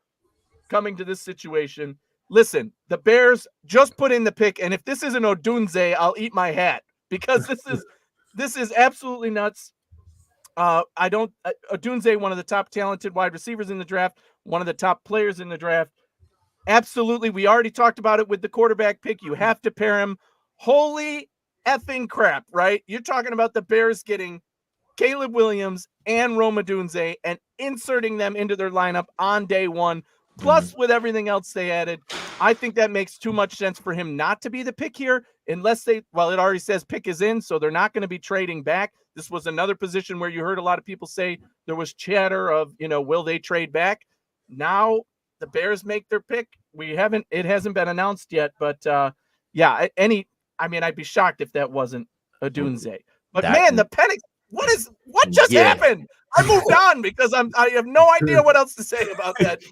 coming to this situation. Listen, the Bears just put in the pick, and if this isn't Odunze, I'll eat my hat because this is absolutely nuts. Odunze, one of the top talented wide receivers in the draft, one of the top players in the draft. Absolutely. We already talked about it with the quarterback pick. You have to pair him. Holy effing crap, right? You're talking about the Bears getting Caleb Williams and Rome Odunze and inserting them into their lineup on day 1, plus with everything else they added. I think that makes too much sense for him not to be the pick here unless it already says pick is in, so they're not going to be trading back. This was another position where you heard a lot of people say there was chatter of, will they trade back? Now the Bears make their pick. It hasn't been announced yet, but I'd be shocked if that wasn't Odunze. But the Penix, what just happened? I moved on because I have no idea what else to say about that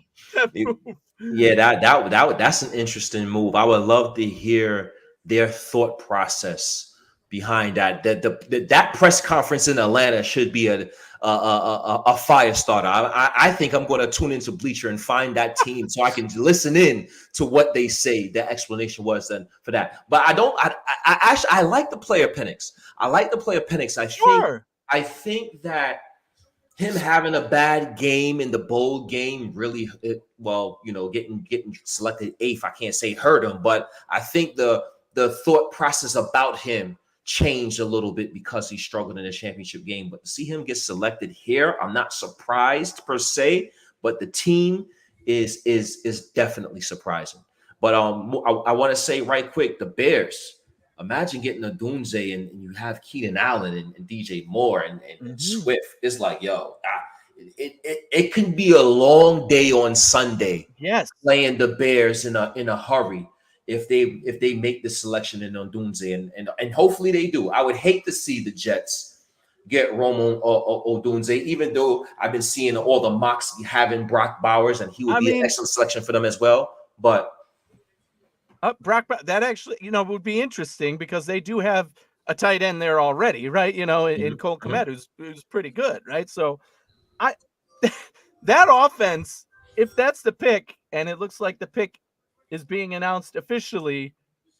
move.
Yeah, that's an interesting move. I would love to hear their thought process behind that. That press conference in Atlanta should be a fire starter. I think I'm going to tune into Bleacher and find that team so I can listen in to what they say. The explanation was then for that. But I like the player Penix. I think that him having a bad game in the bowl game really, getting selected 8th, I can't say hurt him, but I think the thought process about him changed a little bit because he struggled in the championship game. But to see him get selected here, I'm not surprised per se, but the team is definitely surprising. But I want to say right quick, the Bears. Imagine getting Odunze and you have Keenan Allen and DJ Moore and Swift. It's like, it can be a long day on Sunday.
Yes,
playing the Bears in a hurry if they make the selection in Odunze and hopefully they do. I would hate to see the Jets get Romo or Odunze, even though I've been seeing all the mocks having Brock Bowers and he would be an excellent selection for them as well. But
Brock, that actually, would be interesting because they do have a tight end there already, right? In Cole Kmet, who's pretty good, right? So, that offense, if that's the pick, and it looks like the pick is being announced officially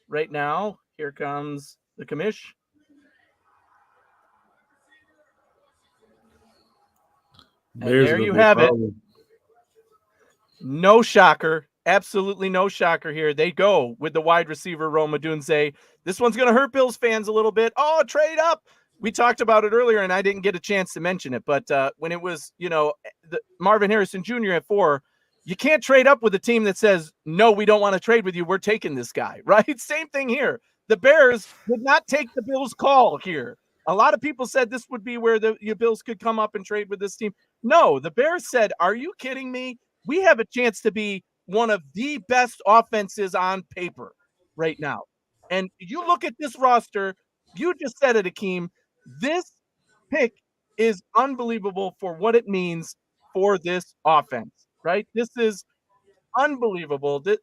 right now. Here comes the commish. And there you have it. No shocker. Absolutely no shocker here. They go with the wide receiver, Rome Odunze. This one's going to hurt Bills fans a little bit. Oh, trade up. We talked about it earlier, and I didn't get a chance to mention it. But when it was, Marvin Harrison Jr. at 4, you can't trade up with a team that says, no, we don't want to trade with you. We're taking this guy, right? Same thing here. The Bears did not take the Bills' call here. A lot of people said this would be where the Bills could come up and trade with this team. No, the Bears said, are you kidding me? We have a chance to be one of the best offenses on paper right now. And you look at this roster, you just said it, Akeem, this pick is unbelievable for what it means for this offense, right? This is unbelievable. The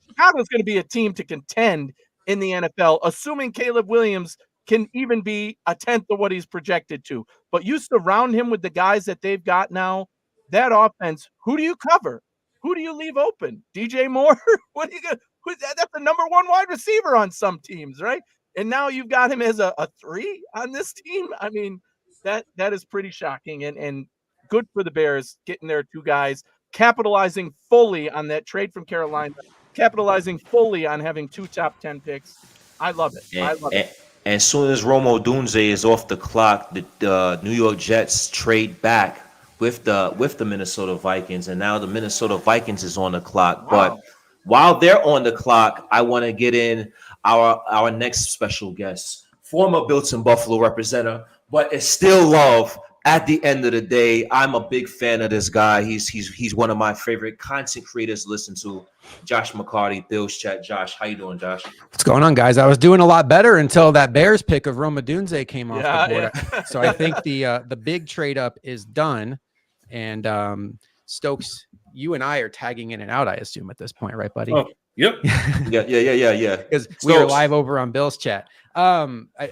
Chicago's going to be a team to contend in the NFL, assuming Caleb Williams can even be a tenth of what he's projected to. But you surround him with the guys that they've got now, that offense, who do you cover? Who do you leave open? DJ Moore? What do you got? That's the number 1 wide receiver on some teams, right? And now you've got him as a 3 on this team. I mean, that is pretty shocking and good for the Bears getting their 2 guys, capitalizing fully on that trade from Carolina, capitalizing fully on having 2 top 10 picks. I love it. I love it.
And as soon as Rome Odunze is off the clock, the New York Jets trade back with the Minnesota Vikings, and now the Minnesota Vikings is on the clock. Wow. But while they're on the clock, I want to get in our next special guest, former Built in Buffalo representative, but it's still love. At the end of the day, I'm a big fan of this guy. He's one of my favorite content creators to listen to. Josh McCarthy, Bills Chat. Josh, how you doing, Josh?
What's going on, guys? I was doing a lot better until that Bears pick of Rome Odunze came off the board. Yeah. So I think the big trade up is done. And Stokes, you and I are tagging in and out, I assume, at this point, right, buddy?
Oh, yep.
yeah.
Because we are live over on Bills Chat.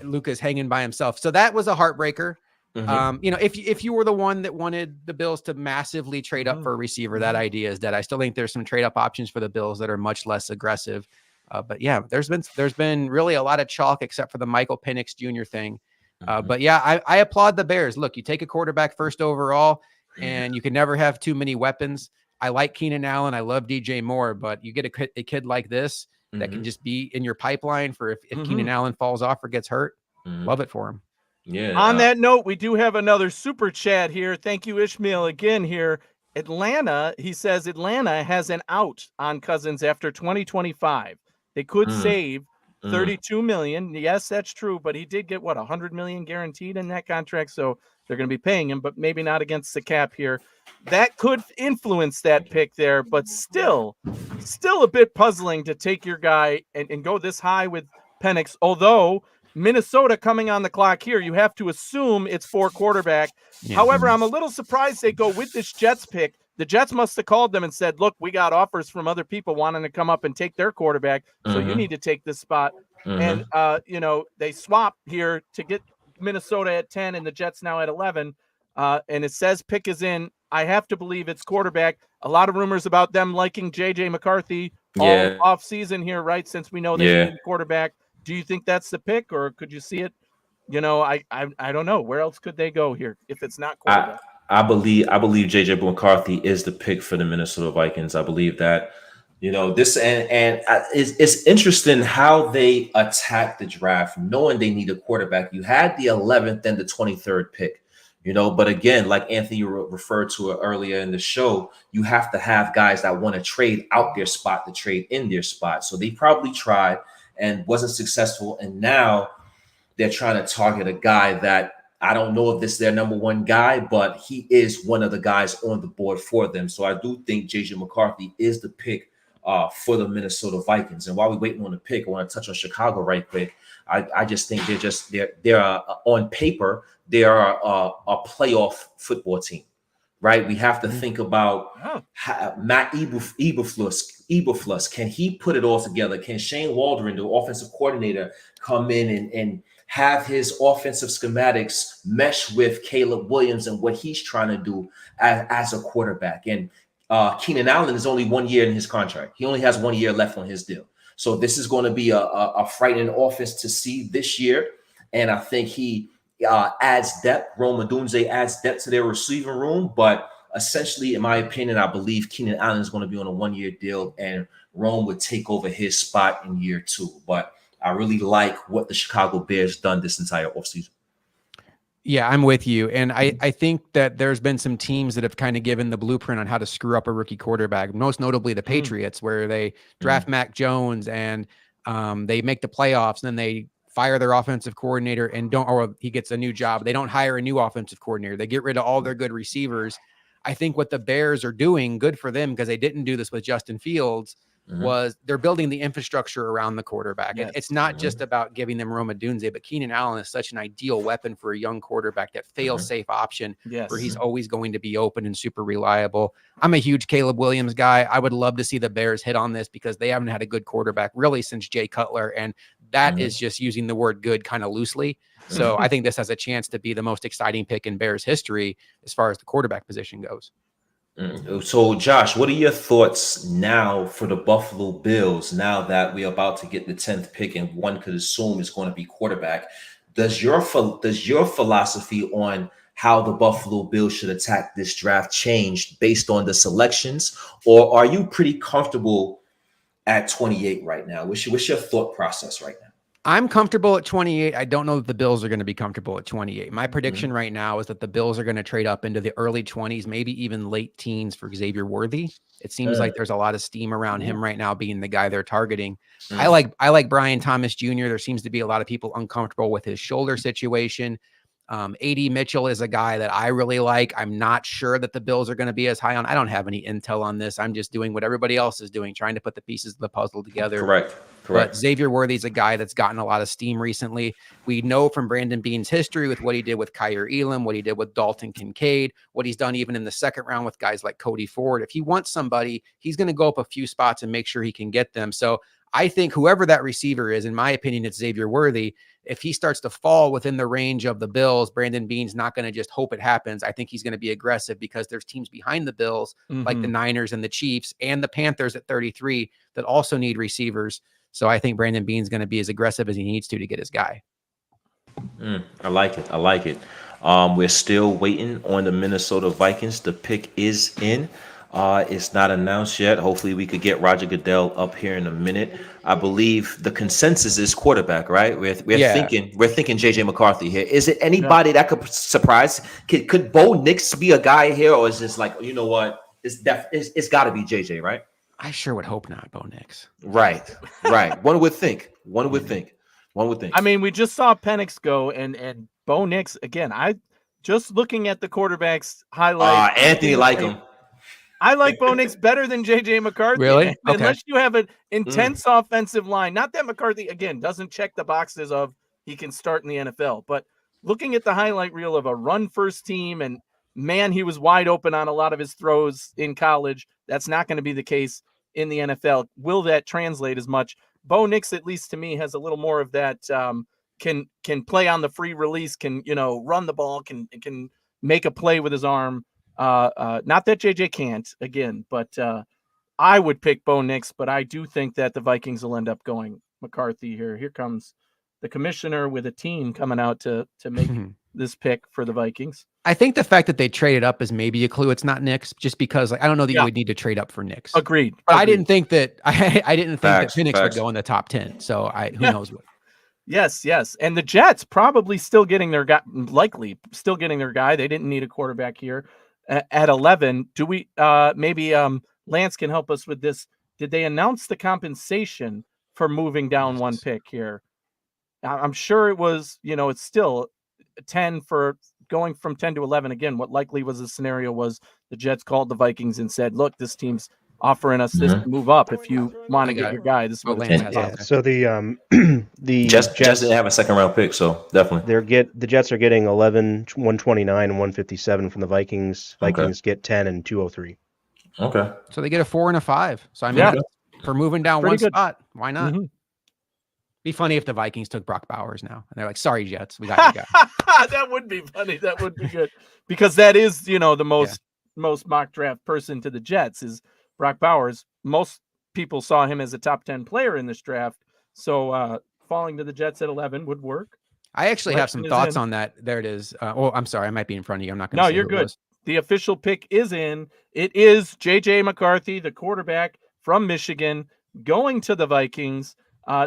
Luca's hanging by himself. So that was a heartbreaker. Mm-hmm. If you were the one that wanted the Bills to massively trade up for a receiver, that idea is dead. I still think there's some trade up options for the Bills that are much less aggressive. But yeah, there's been really a lot of chalk except for the Michael Penix Jr. thing. But yeah, I applaud the Bears. Look, you take a quarterback first overall, and you can never have too many weapons. I like Keenan Allen. I love DJ Moore, but you get a kid like this that can just be in your pipeline for if Keenan Allen falls off or gets hurt. Love it for him.
Yeah.
On that note, we do have another super chat here. Thank you, Ishmael, again here. Atlanta, he says Atlanta has an out on Cousins after 2025. They could save $32 million. Yes, that's true, but he did get $100 million guaranteed in that contract, so they're going to be paying him, but maybe not against the cap here. That could influence that pick there, but still a bit puzzling to take your guy and go this high with Penix, although Minnesota coming on the clock here, you have to assume it's 4 quarterback. Yeah. However, I'm a little surprised they go with this Jets pick. The Jets must have called them and said, look, we got offers from other people wanting to come up and take their quarterback, so you need to take this spot. And they swap here to get Minnesota at 10 and the Jets now at 11. And it says pick is in. I have to believe it's quarterback. A lot of rumors about them liking JJ McCarthy all off season here, right? Since we know they need a quarterback. Do you think that's the pick, or could you see it? I don't know. Where else could they go here if it's not quarterback?
I believe JJ McCarthy is the pick for the Minnesota Vikings. I believe that. This and it's interesting how they attack the draft, knowing they need a quarterback. You had the 11th and the 23rd pick, but again, like Anthony referred to it earlier in the show, you have to have guys that want to trade out their spot to trade in their spot. So they probably tried and wasn't successful, and now they're trying to target a guy that I don't know if this is their number one guy, but he is one of the guys on the board for them. So I do think JJ McCarthy is the pick for the Minnesota Vikings. And while we're waiting on the pick, I want to touch on Chicago right quick. I just think they're on paper, they are a playoff football team, right? We have to think about Matt Eberflus. Can he put it all together? Can Shane Waldron, the offensive coordinator, come in and have his offensive schematics mesh with Caleb Williams and what he's trying to do as a quarterback? And Keenan Allen is only 1 year in his contract. He only has 1 year left on his deal. So this is going to be a frightening offense to see this year. And I think he adds depth. Rome Odunze adds depth to their receiving room. But essentially, in my opinion, I believe Keenan Allen is going to be on a 1 year deal and Rome would take over his spot in year 2. But I really like what the Chicago Bears done this entire offseason.
Yeah, I'm with you. And I think that there's been some teams that have kind of given the blueprint on how to screw up a rookie quarterback, most notably the Patriots, where they draft Mac Jones and they make the playoffs, and then they fire their offensive coordinator and or he gets a new job. They don't hire a new offensive coordinator. They get rid of all their good receivers. I think what the Bears are doing, good for them, because they didn't do this with Justin Fields, was they're building the infrastructure around the quarterback. Yes. It's not just about giving them Rome Odunze, but Keenan Allen is such an ideal weapon for a young quarterback, that fail-safe option where he's always going to be open and super reliable. I'm a huge Caleb Williams guy. I would love to see the Bears hit on this because they haven't had a good quarterback really since Jay Cutler, and that is just using the word good kind of loosely. So I think this has a chance to be the most exciting pick in Bears history as far as the quarterback position goes.
So, Josh, what are your thoughts now for the Buffalo Bills now that we're about to get the 10th pick and one could assume it's going to be quarterback? Does your philosophy on how the Buffalo Bills should attack this draft change based on the selections, or are you pretty comfortable at 28 right now? What's your thought process right now?
I'm comfortable at 28. I don't know that the Bills are going to be comfortable at 28. My prediction right now is that the Bills are going to trade up into the early 20s, maybe even late teens for Xavier Worthy. It seems like there's a lot of steam around him right now being the guy they're targeting. I like Brian Thomas Jr. There seems to be a lot of people uncomfortable with his shoulder situation. A.D. Mitchell is a guy that I really like. I'm not sure that the Bills are going to be as high on. I don't have any intel on this. I'm just doing what everybody else is doing, trying to put the pieces of the puzzle together.
Correct.
But Xavier Worthy is a guy that's gotten a lot of steam recently. We know from Brandon Beane's history with what he did with Kyer Elam, what he did with Dalton Kincaid, what he's done even in the second round with guys like Cody Ford. If he wants somebody, he's going to go up a few spots and make sure he can get them. So I think whoever that receiver is, in my opinion, it's Xavier Worthy. If he starts to fall within the range of the Bills, Brandon Beane's not going to just hope it happens. I think he's going to be aggressive because there's teams behind the Bills, like the Niners and the Chiefs and the Panthers at 33 that also need receivers. So I think Brandon Beane's going to be as aggressive as he needs to get his guy.
I like it. We're still waiting on the Minnesota Vikings. The pick is in. It's not announced yet. Hopefully we could get Roger Goodell up here in a minute. I believe the consensus is quarterback, right? We're thinking JJ McCarthy here. Is it anybody that could surprise? Could Bo Nix be a guy here, or is this like, you know what? It's got to be JJ, right?
I sure would hope not, Bo Nix.
Right. One would think.
I mean, we just saw Penix go, and Bo Nix again. I just looking at the quarterbacks highlight.
Anthony like him.
I like Bo Nix better than JJ McCarthy.
Really? Okay.
Unless you have an intense offensive line. Not that McCarthy, again, doesn't check the boxes of he can start in the NFL. But looking at the highlight reel of a run-first team, and, man, he was wide open on a lot of his throws in college. That's not going to be the case in the NFL. Will that translate as much? Bo Nix, at least to me, has a little more of that. Can play on the free release, can run the ball, can make a play with his arm. Not that JJ can't again, but I would pick Bo Nix, but I do think that the Vikings will end up going McCarthy here. Here comes the commissioner with a team coming out to make this pick for the Vikings.
I think the fact that they traded up is maybe a clue it's not Nix, just because I don't know that you would need to trade up for Nix.
Agreed.
But I didn't think that I didn't think
Facts,
that Penix would
facts.
go in the top 10. So who knows what.
Yes. And the Jets probably still getting their guy, likely still getting their guy. They didn't need a quarterback here at 11. Do we maybe Lance can help us with this? Did they announce the compensation for moving down one pick here? I'm sure it was, it's still 10 for going from 10 to 11. Again, what likely was the scenario was the Jets called the Vikings and said, look, this team's offering us this to move up. If you want to get your guy, this is what it's
Yeah. So the
Jets didn't have a second round pick, so definitely
the Jets are getting 11, 129, and 157 from the Vikings. Vikings get 10 and 203.
Okay.
So they get a 4 and a 5. So I mean, for moving down one spot, why not?
Mm-hmm.
Be funny if the Vikings took Brock Bowers now, and they're like, "Sorry, Jets, we got your guy."
That would be funny. That would be good, because that is, the most mock draft person to the Jets is Brock Bowers. Most people saw him as a top 10 player in this draft, so falling to the Jets at 11 would work.
I actually have some thoughts on that. There it is. I'm sorry, I might be in front of you. I'm not going to.
No, you're good. The official pick is in. It is JJ McCarthy, the quarterback from Michigan, going to the Vikings.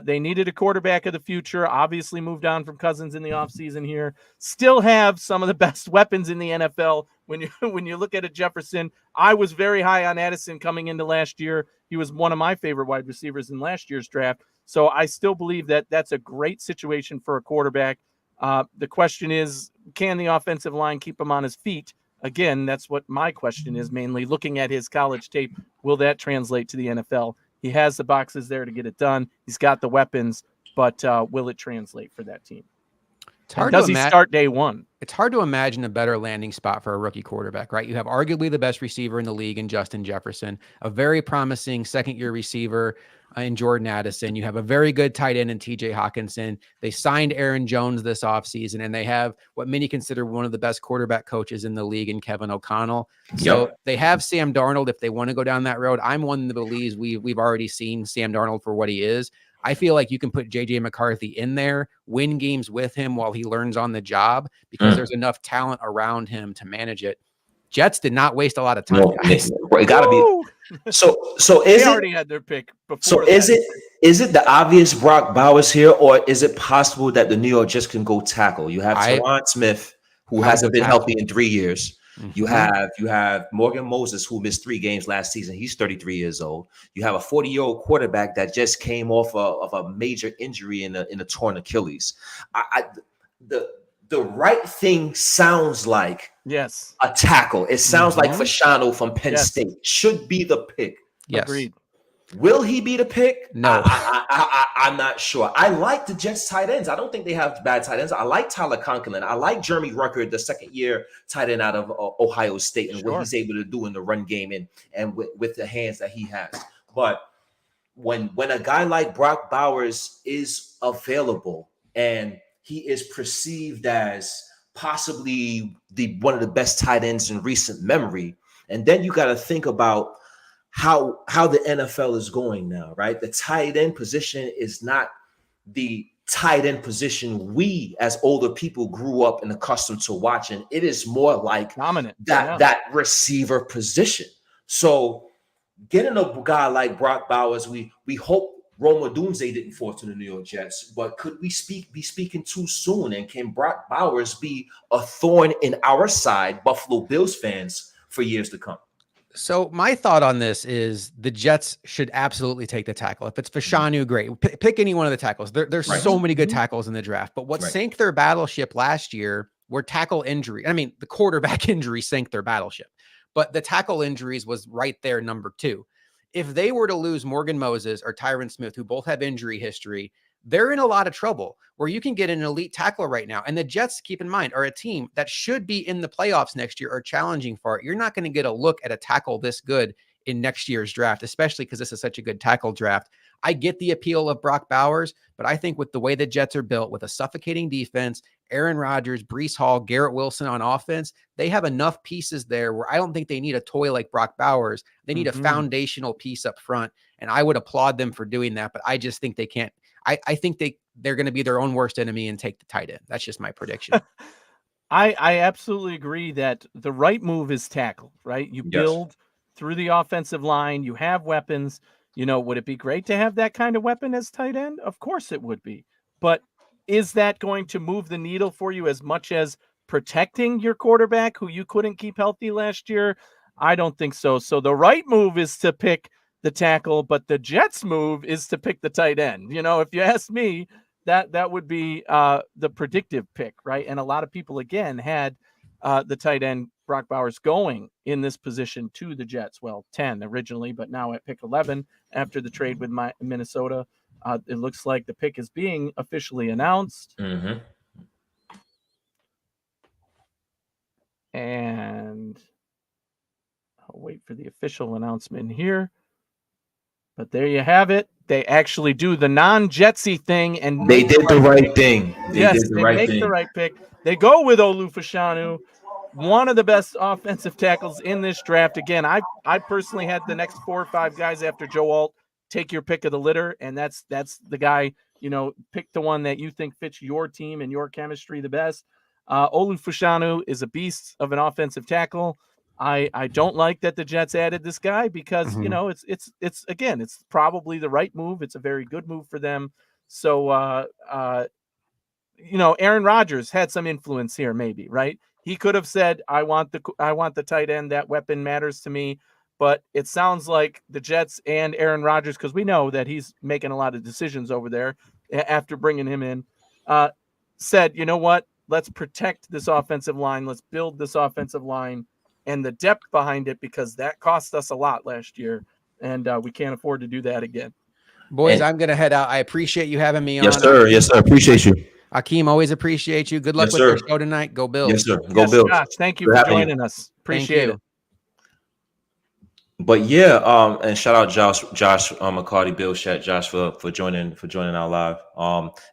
They needed a quarterback of the future, obviously moved on from Cousins in the offseason here. Still have some of the best weapons in the NFL. When you look at a Jefferson, I was very high on Addison coming into last year. He was one of my favorite wide receivers in last year's draft. So I still believe that that's a great situation for a quarterback. The question is, can the offensive line keep him on his feet? Again, that's what my question is mainly. Looking at his college tape, will that translate to the NFL? He has the boxes there to get it done. He's got the weapons, but will it translate for that team? Does he start day one?
It's hard to imagine a better landing spot for a rookie quarterback, right? You have arguably the best receiver in the league in Justin Jefferson, a very promising second-year receiver in Jordan Addison. You have a very good tight end in TJ Hawkinson. They signed Aaron Jones this offseason, and they have what many consider one of the best quarterback coaches in the league in Kevin O'Connell. So they have Sam Darnold if they want to go down that road. I'm one that believes we've already seen Sam Darnold for what he is. I feel like you can put JJ McCarthy in there, win games with him while he learns on the job, because there's enough talent around him to manage it. Jets did not waste a lot of time.
No, it gotta be. So is
they
it
already had their pick before?
So is it the obvious Brock Bowers here, or is it possible that the New York Jets can go tackle? You have Teron Smith, who hasn't been healthy in 3 years. You have Morgan Moses, who missed 3 games last season. He's 33 years old. You have a 40-year-old quarterback that just came off of a major injury in a torn Achilles. The right thing sounds like a tackle. It sounds like Fashanu from Penn State should be the pick.
Yes.
Agreed.
Will he be the pick?
No.
I'm not sure. I like the Jets tight ends. I don't think they have bad tight ends. I like Tyler Conklin. I like Jeremy Rucker, the second-year tight end out of Ohio State, and what he's able to do in the run game and with the hands that he has. But when a guy like Brock Bowers is available and he is perceived as possibly one of the best tight ends in recent memory, and then you got to think about how the NFL is going now, right? The tight end position is not the tight end position we as older people grew up and accustomed to watching. It is more like
dominant
that receiver position. So getting a guy like Brock Bowers, we hope Rome Odunze didn't fall to the New York Jets, but could we be speaking too soon? And can Brock Bowers be a thorn in our side, Buffalo Bills fans, for years to come?
So my thought on this is the Jets should absolutely take the tackle. If it's Fashanu, great. Pick any one of the tackles. There's so many good tackles in the draft. But what sank their battleship last year were tackle injury. I mean, the quarterback injury sank their battleship. But the tackle injuries was right there, number 2. If they were to lose Morgan Moses or Tyron Smith, who both have injury history, they're in a lot of trouble where you can get an elite tackle right now. And the Jets, keep in mind, are a team that should be in the playoffs next year or challenging for it. You're not going to get a look at a tackle this good in next year's draft, especially because this is such a good tackle draft. I get the appeal of Brock Bowers, but I think with the way the Jets are built, with a suffocating defense, Aaron Rodgers, Breece Hall, Garrett Wilson on offense, they have enough pieces there where I don't think they need a toy like Brock Bowers. They need a foundational piece up front, and I would applaud them for doing that, but I just think they can't. I think they're going to be their own worst enemy and take the tight end. That's just my prediction.
I absolutely agree that the right move is tackle, right? You build through the offensive line. You have weapons. Would it be great to have that kind of weapon as tight end? Of course it would be. But is that going to move the needle for you as much as protecting your quarterback who you couldn't keep healthy last year? I don't think so. So the right move is to pick the tackle, but the Jets move is to pick the tight end. If you ask me, that would be the predictive pick, right? And a lot of people, again, had the tight end Brock Bowers going in this position to the Jets. Well, 10 originally, but now at pick 11 after the trade with Minnesota. It looks like the pick is being officially announced.
Mm-hmm.
And I'll wait for the official announcement here. But there you have it. They actually do the non-Jetsy thing, and
they did the right thing. They
make the right pick. They go with Olu Fashanu, one of the best offensive tackles in this draft. Again, I personally had the next 4 or 5 guys after Joe Alt. Take your pick of the litter, and that's the guy. Pick the one that you think fits your team and your chemistry the best. Olu Fashanu is a beast of an offensive tackle. I don't like that the Jets added this guy because it's probably the right move. It's a very good move for them. So Aaron Rodgers had some influence here, maybe, right? He could have said, I want the tight end. That weapon matters to me. But it sounds like the Jets and Aaron Rodgers, because we know that he's making a lot of decisions over there after bringing him in, said, you know what? Let's protect this offensive line. Let's build this offensive line and the depth behind it, because that cost us a lot last year, and we can't afford to do that again.
Boys, I'm going to head out. I appreciate you having me on.
Yes, sir. Yes, sir. Appreciate you.
Akeem, always appreciate you. Good luck with your show tonight. Go Bills.
Yes, sir. Go Bills.
Josh, thank you for joining us. Appreciate it.
But yeah, and shout out Josh McCarthy, Bills chat, Josh for joining our live.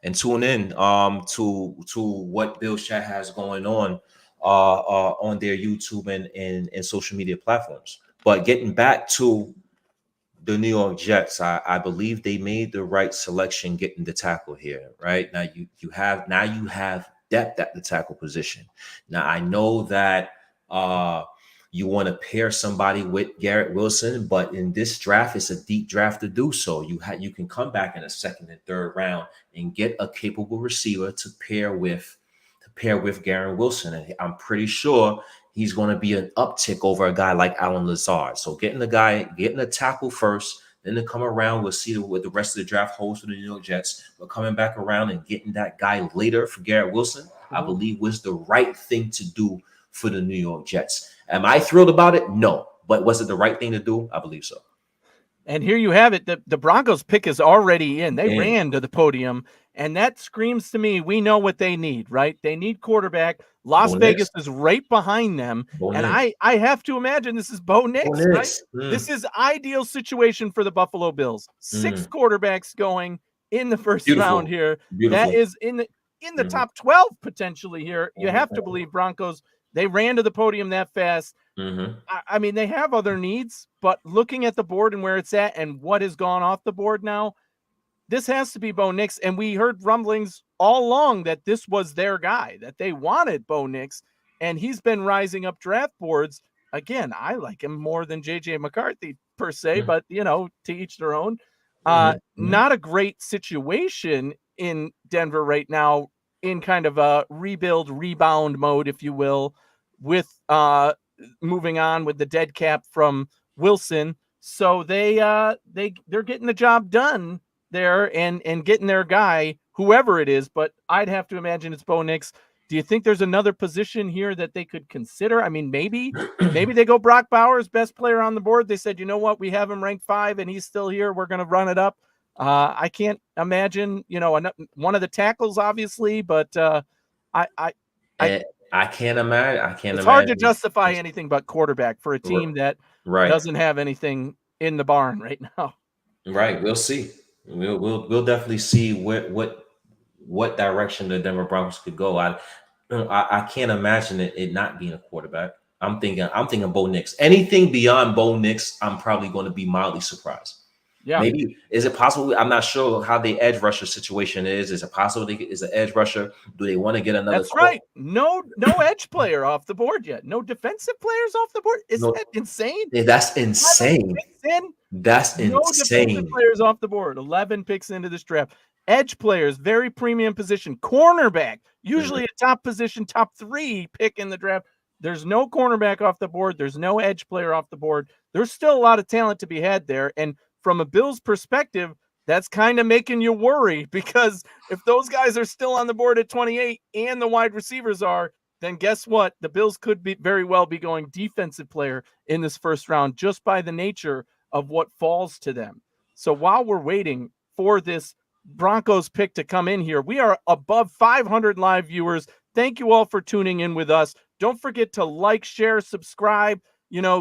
And tune in to what Bills chat has going on their YouTube and social media platforms. But getting back to the New York Jets, I believe they made the right selection getting the tackle here. Right now, you have depth at the tackle position. Now I know that you want to pair somebody with Garrett Wilson, but in this draft, it's a deep draft to do so. You can come back in a second and third round and get a capable receiver to pair with Garrett Wilson. And I'm pretty sure he's going to be an uptick over a guy like Alan Lazard. So getting a tackle first, then to come around, we'll see what the rest of the draft holds for the New York Jets. But coming back around and getting that guy later for Garrett Wilson, I believe was the right thing to do for the New York Jets. Am I thrilled about it? No. But was it the right thing to do? I believe so.
And here you have it. The Broncos pick is already in. They ran to the podium, and that screams to me, we know what they need, right? They need quarterback. Las Vegas is right behind them. And I have to imagine this is Bo Nix, right? This is ideal situation for the Buffalo Bills. 6 quarterbacks going in the first round here. That is in the top 12 potentially here. You have to believe Broncos. They ran to the podium that fast. I mean, they have other needs, but looking at the board and where it's at and what has gone off the board now, this has to be Bo Nix. And we heard rumblings all along that this was their guy, that they wanted Bo Nix, and he's been rising up draft boards. Again, I like him more than J.J. McCarthy per se, but, to each their own. Not a great situation in Denver right now, in kind of a rebound mode, if you will, with moving on with the dead cap from Wilson. So they're getting the job done there and getting their guy, whoever it is, but I'd have to imagine it's Bo Nix. Do you think there's another position here that they could consider? I mean, maybe they go Brock Bowers, best player on the board. They said, you know what, we have him ranked 5 and he's still here. We're going to run it up. I can't imagine, one of the tackles, obviously, but I
can't imagine.
It's hard to justify anything but quarterback for a team that doesn't have anything in the barn right now.
Right. We'll see. We'll definitely see what direction the Denver Broncos could go. I can't imagine it not being a quarterback. I'm thinking Bo Nix. Anything beyond Bo Nix, I'm probably going to be mildly surprised.
Yeah.
Maybe is it possible? I'm not sure how the edge rusher situation is. Is it possible is an edge rusher? Do they want to get another?
That's right. No edge player off the board yet. No defensive players off the board. Isn't that insane?
Yeah, that's insane. That's insane.
No defensive players off the board. 11 picks into this draft. Edge players, very premium position. Cornerback, usually a top position, top 3 pick in the draft. There's no cornerback off the board. There's no edge player off the board. There's still a lot of talent to be had there. And from a Bills perspective, that's kind of making you worry, because if those guys are still on the board at 28 and the wide receivers are, then guess what? The Bills could very well be going defensive player in this first round just by the nature of what falls to them. So while we're waiting for this Broncos pick to come in here, we are above 500 live viewers. Thank you all for tuning in with us. Don't forget to like, share, subscribe,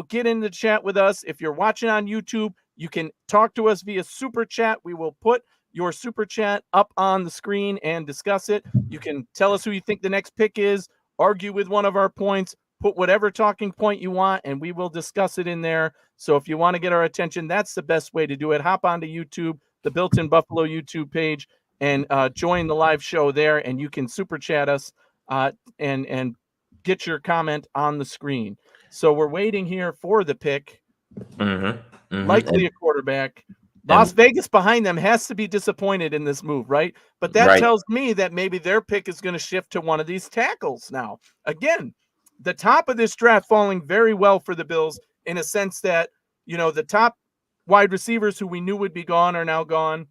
get in the chat with us. If you're watching on YouTube, you can talk to us via super chat. We will put your super chat up on the screen and discuss it. You can tell us who you think the next pick is, argue with one of our points, put whatever talking point you want, and we will discuss it in there. So if you want to get our attention, that's the best way to do it. Hop onto YouTube, the Built-in Buffalo YouTube page, and join the live show there, and you can super chat us and get your comment on the screen. So we're waiting here for the pick. Likely a quarterback. Las Vegas behind them has to be disappointed in this move, right? But that tells me that maybe their pick is going to shift to one of these tackles now. Again, the top of this draft falling very well for the Bills in a sense that, the top wide receivers who we knew would be gone are now gone.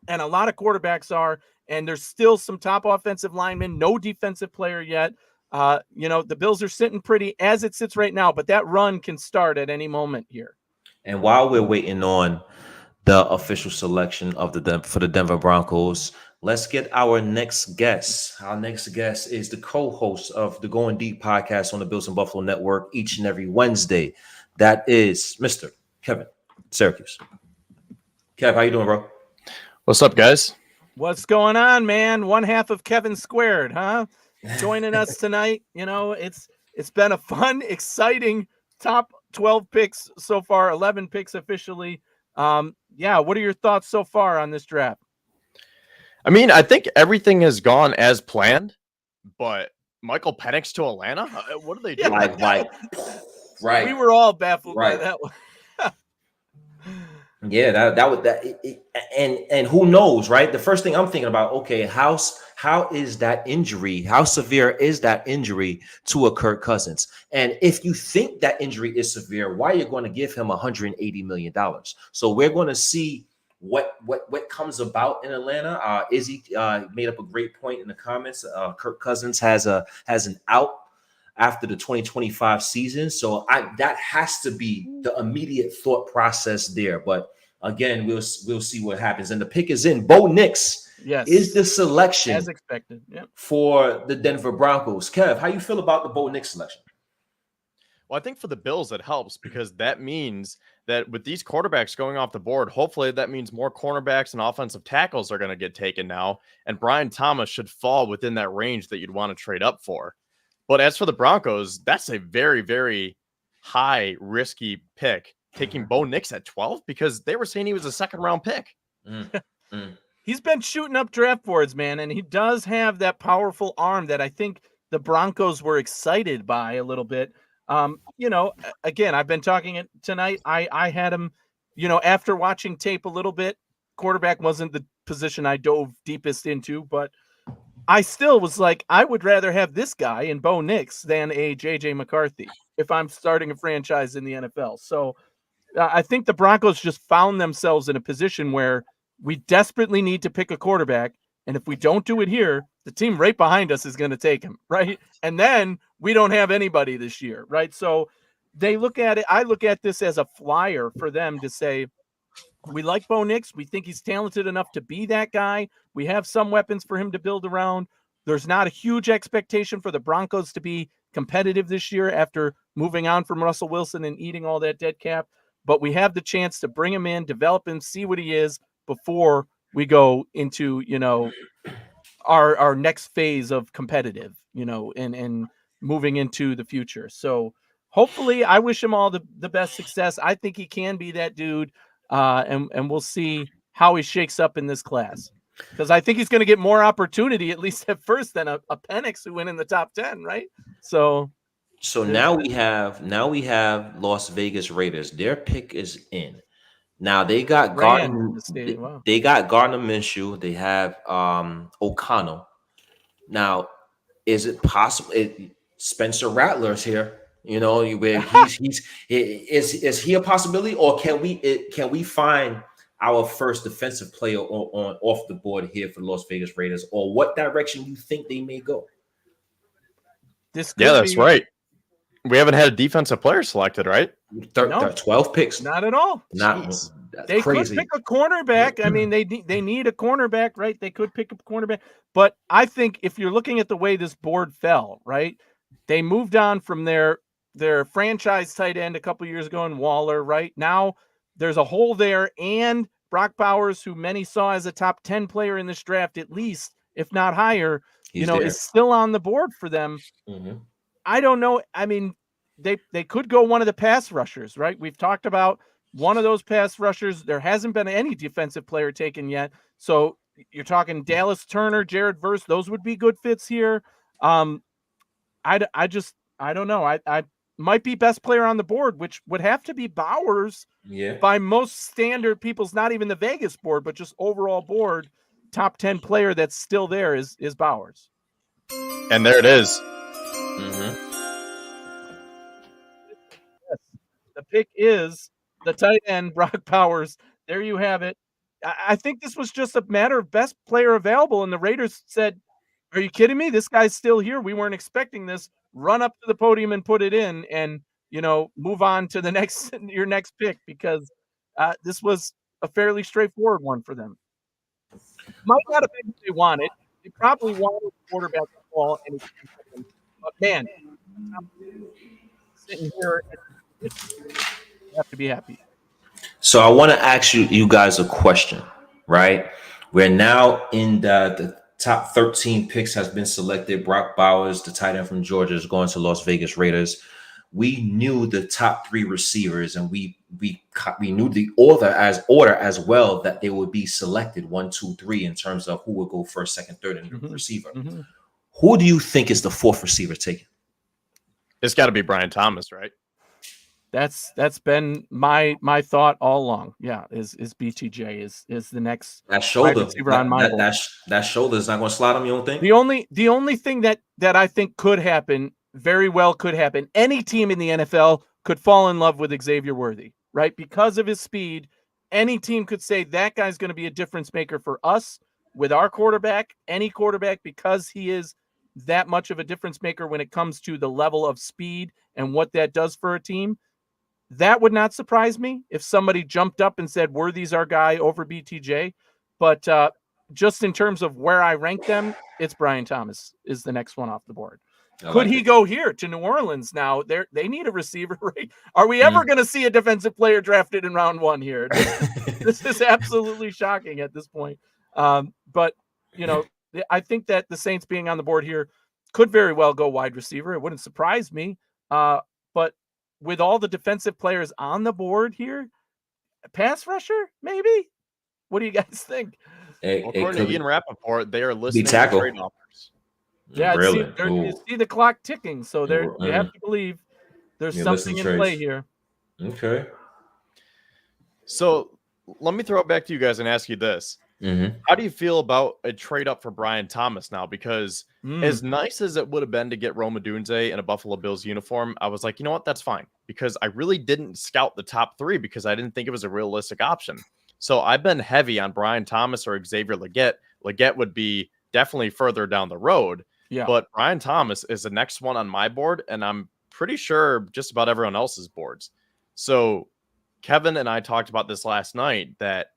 And a lot of quarterbacks are, and there's still some top offensive linemen, no defensive player yet. The Bills are sitting pretty as it sits right now, but that run can start at any moment here.
And while we're waiting on the official selection for the Denver Broncos, let's get our next guest. Our next guest is the co-host of the Going Deep podcast on the Bills and Buffalo Network each and every Wednesday. That is Mr. Kevin Syracuse. Kev, how you doing, bro?
What's up, guys?
What's going on, man? One half of Kevin Squared, huh? Joining us tonight. It's been a fun, exciting top 12 picks so far, 11 picks officially. What are your thoughts so far on this draft?
I mean, I think everything has gone as planned, but Michael Penix to Atlanta? What are they doing?
Right.
We were all baffled by that one.
Yeah, and who knows, right? The first thing I'm thinking about, okay, how is that injury? How severe is that injury to a Kirk Cousins? And if you think that injury is severe, why are you going to give him $180 million? So we're going to see what comes about in Atlanta. Izzy made up a great point in the comments. Kirk Cousins has an out after the 2025 season. So that has to be the immediate thought process there. But again, we'll see what happens. And the pick is in. Bo Nix is the selection
as expected
for the Denver Broncos. Kev, how you feel about the Bo Nix selection?
Well, I think for the Bills, it helps because that means that with these quarterbacks going off the board, hopefully that means more cornerbacks and offensive tackles are going to get taken now. And Brian Thomas should fall within that range that you'd want to trade up for. But as for the Broncos, that's a very, very high risky pick, taking Bo Nix at 12 because they were saying he was a second-round pick.
He's been shooting up draft boards, man, and he does have that powerful arm that I think the Broncos were excited by a little bit. Again, I've been talking it tonight. I had him, after watching tape a little bit. Quarterback wasn't the position I dove deepest into, but I still was like, I would rather have this guy in Bo Nix than a JJ McCarthy if I'm starting a franchise in the NFL. So I think the Broncos just found themselves in a position where we desperately need to pick a quarterback. And if we don't do it here, the team right behind us is going to take him, right? And then we don't have anybody this year, right? So they look at it. I look at this as a flyer for them to say, we like Bo Nix. We think he's talented enough to be that guy. We have some weapons for him to build around. There's not a huge expectation for the Broncos to be competitive this year after moving on from Russell Wilson and eating all that dead cap. But we have the chance to bring him in, develop him, see what he is, before we go into, our next phase of competitive, and moving into the future. So hopefully, I wish him all the best success. I think he can be that dude, and we'll see how he shakes up in this class, because I think he's going to get more opportunity, at least at first, than a Penix who went in the top 10, right? So
now we have Las Vegas Raiders. Their pick is in. Now they got Gardner.
Wow.
They got Gardner Minshew. They have O'Connell. Now, is it possible? Spencer Rattler's here. Where is he a possibility, or can we find our first defensive player on off the board here for the Las Vegas Raiders, or what direction you think they may go?
That's right. We haven't had a defensive player selected, right?
12 picks.
Not at all. They
crazy.
could pick a cornerback. I mean, they need a cornerback, right? They could pick a cornerback. But I think if you're looking at the way this board fell, right? They moved on from their franchise tight end a couple years ago in Waller, right? Now there's a hole there, and Brock Bowers, who many saw as a top 10 player in this draft, at least, if not higher, is still on the board for them.
Mm-hmm.
I don't know. I mean, they could go one of the pass rushers, right? We've talked about one of those pass rushers. There hasn't been any defensive player taken yet. So you're talking Dallas Turner, Jared Verse. Those would be good fits here. I don't know. I might be best player on the board, which would have to be Bowers.
Yeah.
By most standard people's, not even the Vegas board, but just overall board, top 10 player that's still there is Bowers.
And there it is.
Mm-hmm.
Yes. The pick is the tight end, Brock Bowers. There you have it. I think this was just a matter of best player available, and the Raiders said, "Are you kidding me? This guy's still here. We weren't expecting this. Run up to the podium and put it in, and move on to the your next pick, because this was a fairly straightforward one for them. Might not have been what they wanted. They probably wanted a quarterback to fall, but man, sitting here, you have to be happy."
So I want to ask you guys a question, right? We're now in the top 13 picks has been selected. Brock Bowers, the tight end from Georgia, is going to Las Vegas Raiders. We knew the top 3 receivers, and we knew the order as well, that they would be selected 1, 2, 3 in terms of who would go first, second, third, and receiver.
Mm-hmm.
Who do you think is the 4th receiver taken?
It's got to be Brian Thomas, right?
That's been my thought all along. Yeah, is BTJ is the next
shoulder
receiver on my board.
That shoulder is not going to slide on. You don't think?
The only thing that I think could happen, very well could happen. Any team in the NFL could fall in love with Xavier Worthy, right? Because of his speed, any team could say that guy's going to be a difference maker for us with our quarterback. Any quarterback, because he is that much of a difference maker when it comes to the level of speed and what that does for a team. That would not surprise me if somebody jumped up and said Worthy's our guy over BTJ. But just in terms of where I rank them, it's Brian Thomas is the next one off the board. Could he go here to New Orleans now? They need a receiver, right? Are we ever going to see a defensive player drafted in round 1 here? This is absolutely shocking at this point. But, I think that the Saints being on the board here could very well go wide receiver. It wouldn't surprise me. But with all the defensive players on the board here, pass rusher, maybe? What do you guys think?
According to Ian Rappaport, they are listening to trade offers.
Yeah,
really?
You see the clock ticking, so you have to believe there's something in play here.
Okay.
So let me throw it back to you guys and ask you this.
Mm-hmm.
How do you feel about a trade up for Brian Thomas now? Because as nice as it would have been to get Rome Odunze in a Buffalo Bills uniform, I was like, you know what? That's fine. Because I really didn't scout the top 3 because I didn't think it was a realistic option. So I've been heavy on Brian Thomas or Xavier Legette. Legette would be definitely further down the road.
Yeah.
But Brian Thomas is the next one on my board, and I'm pretty sure just about everyone else's boards. So Kevin and I talked about this last night, that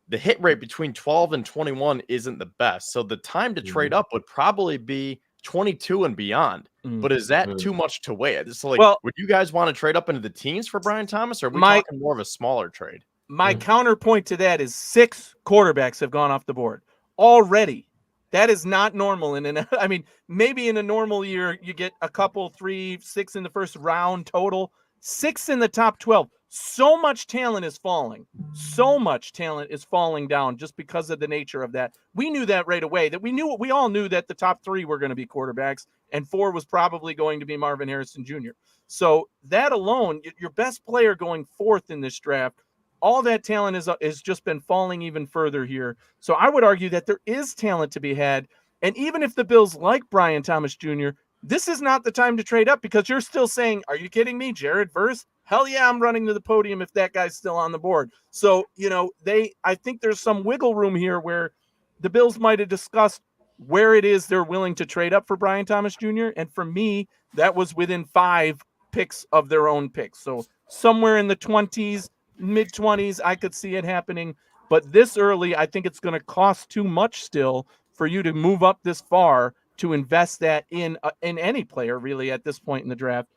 the hit rate between 12 and 21 isn't the best. So the time to trade up would probably be 22 and beyond. But is that too much to wait? So would you guys want to trade up into the teens for Brian Thomas, or are we talking more of a smaller trade?
My counterpoint to that is 6 quarterbacks have gone off the board already. That is not normal. I mean, maybe in a normal year, you get a couple, 3, 6 in the first round total, 6 in the top 12. So much talent is falling. So much talent is falling down just because of the nature of that. We knew that right away, that we all knew that the top 3 were going to be quarterbacks and 4 was probably going to be Marvin Harrison Jr. So that alone, your best player going 4th in this draft, all that talent is just been falling even further here. So I would argue that there is talent to be had. And even if the Bills like Brian Thomas Jr., this is not the time to trade up because you're still saying, are you kidding me? Jared Verse? Hell yeah, I'm running to the podium if that guy's still on the board. So, I think there's some wiggle room here where the Bills might have discussed where it is they're willing to trade up for Brian Thomas Jr. And for me, that was within 5 picks of their own picks. So somewhere in the 20s, mid-20s, I could see it happening. But this early, I think it's going to cost too much still for you to move up this far to invest that in any player really at this point in the draft,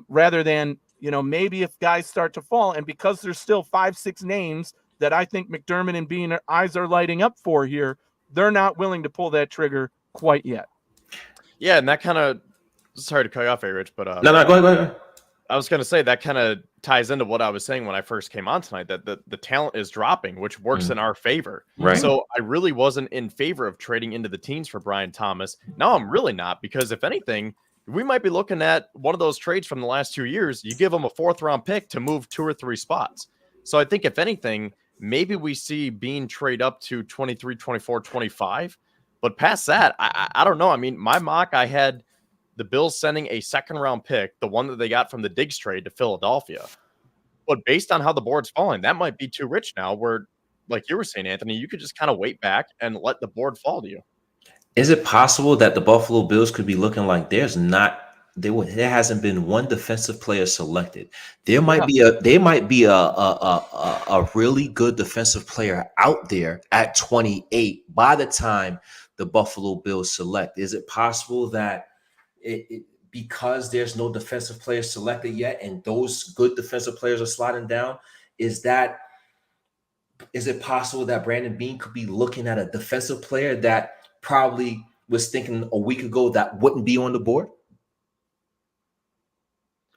rather than, maybe if guys start to fall. And because there's still 5-6 names that I think McDermott and Bean eyes are lighting up for here, they're not willing to pull that trigger quite yet.
Yeah, and that kind of, sorry to cut you off, Rich, but
no, go ahead.
I was going to say that kind of ties into what I was saying when I first came on tonight, that the talent is dropping, which works in our favor.
Right.
So I really wasn't in favor of trading into the teens for Brian Thomas. Now I'm really not, because if anything, we might be looking at one of those trades from the last 2 years. You give them a 4th round pick to move 2 or 3 spots. So I think if anything, maybe we see Bean trade up to 23, 24, 25. But past that, I don't know. I mean, my mock, I had the Bills sending a 2nd round pick, the one that they got from the Diggs trade, to Philadelphia. But based on how the board's falling, that might be too rich now, where, like you were saying, Anthony, you could just kind of wait back and let the board fall to you.
Is it possible that the Buffalo Bills could be looking like there hasn't been one defensive player selected? There might be a really good defensive player out there at 28 by the time the Buffalo Bills select. Is it possible that because there's no defensive players selected yet and those good defensive players are sliding down, is it possible that Brandon Bean could be looking at a defensive player that probably was thinking a week ago that wouldn't be on the board?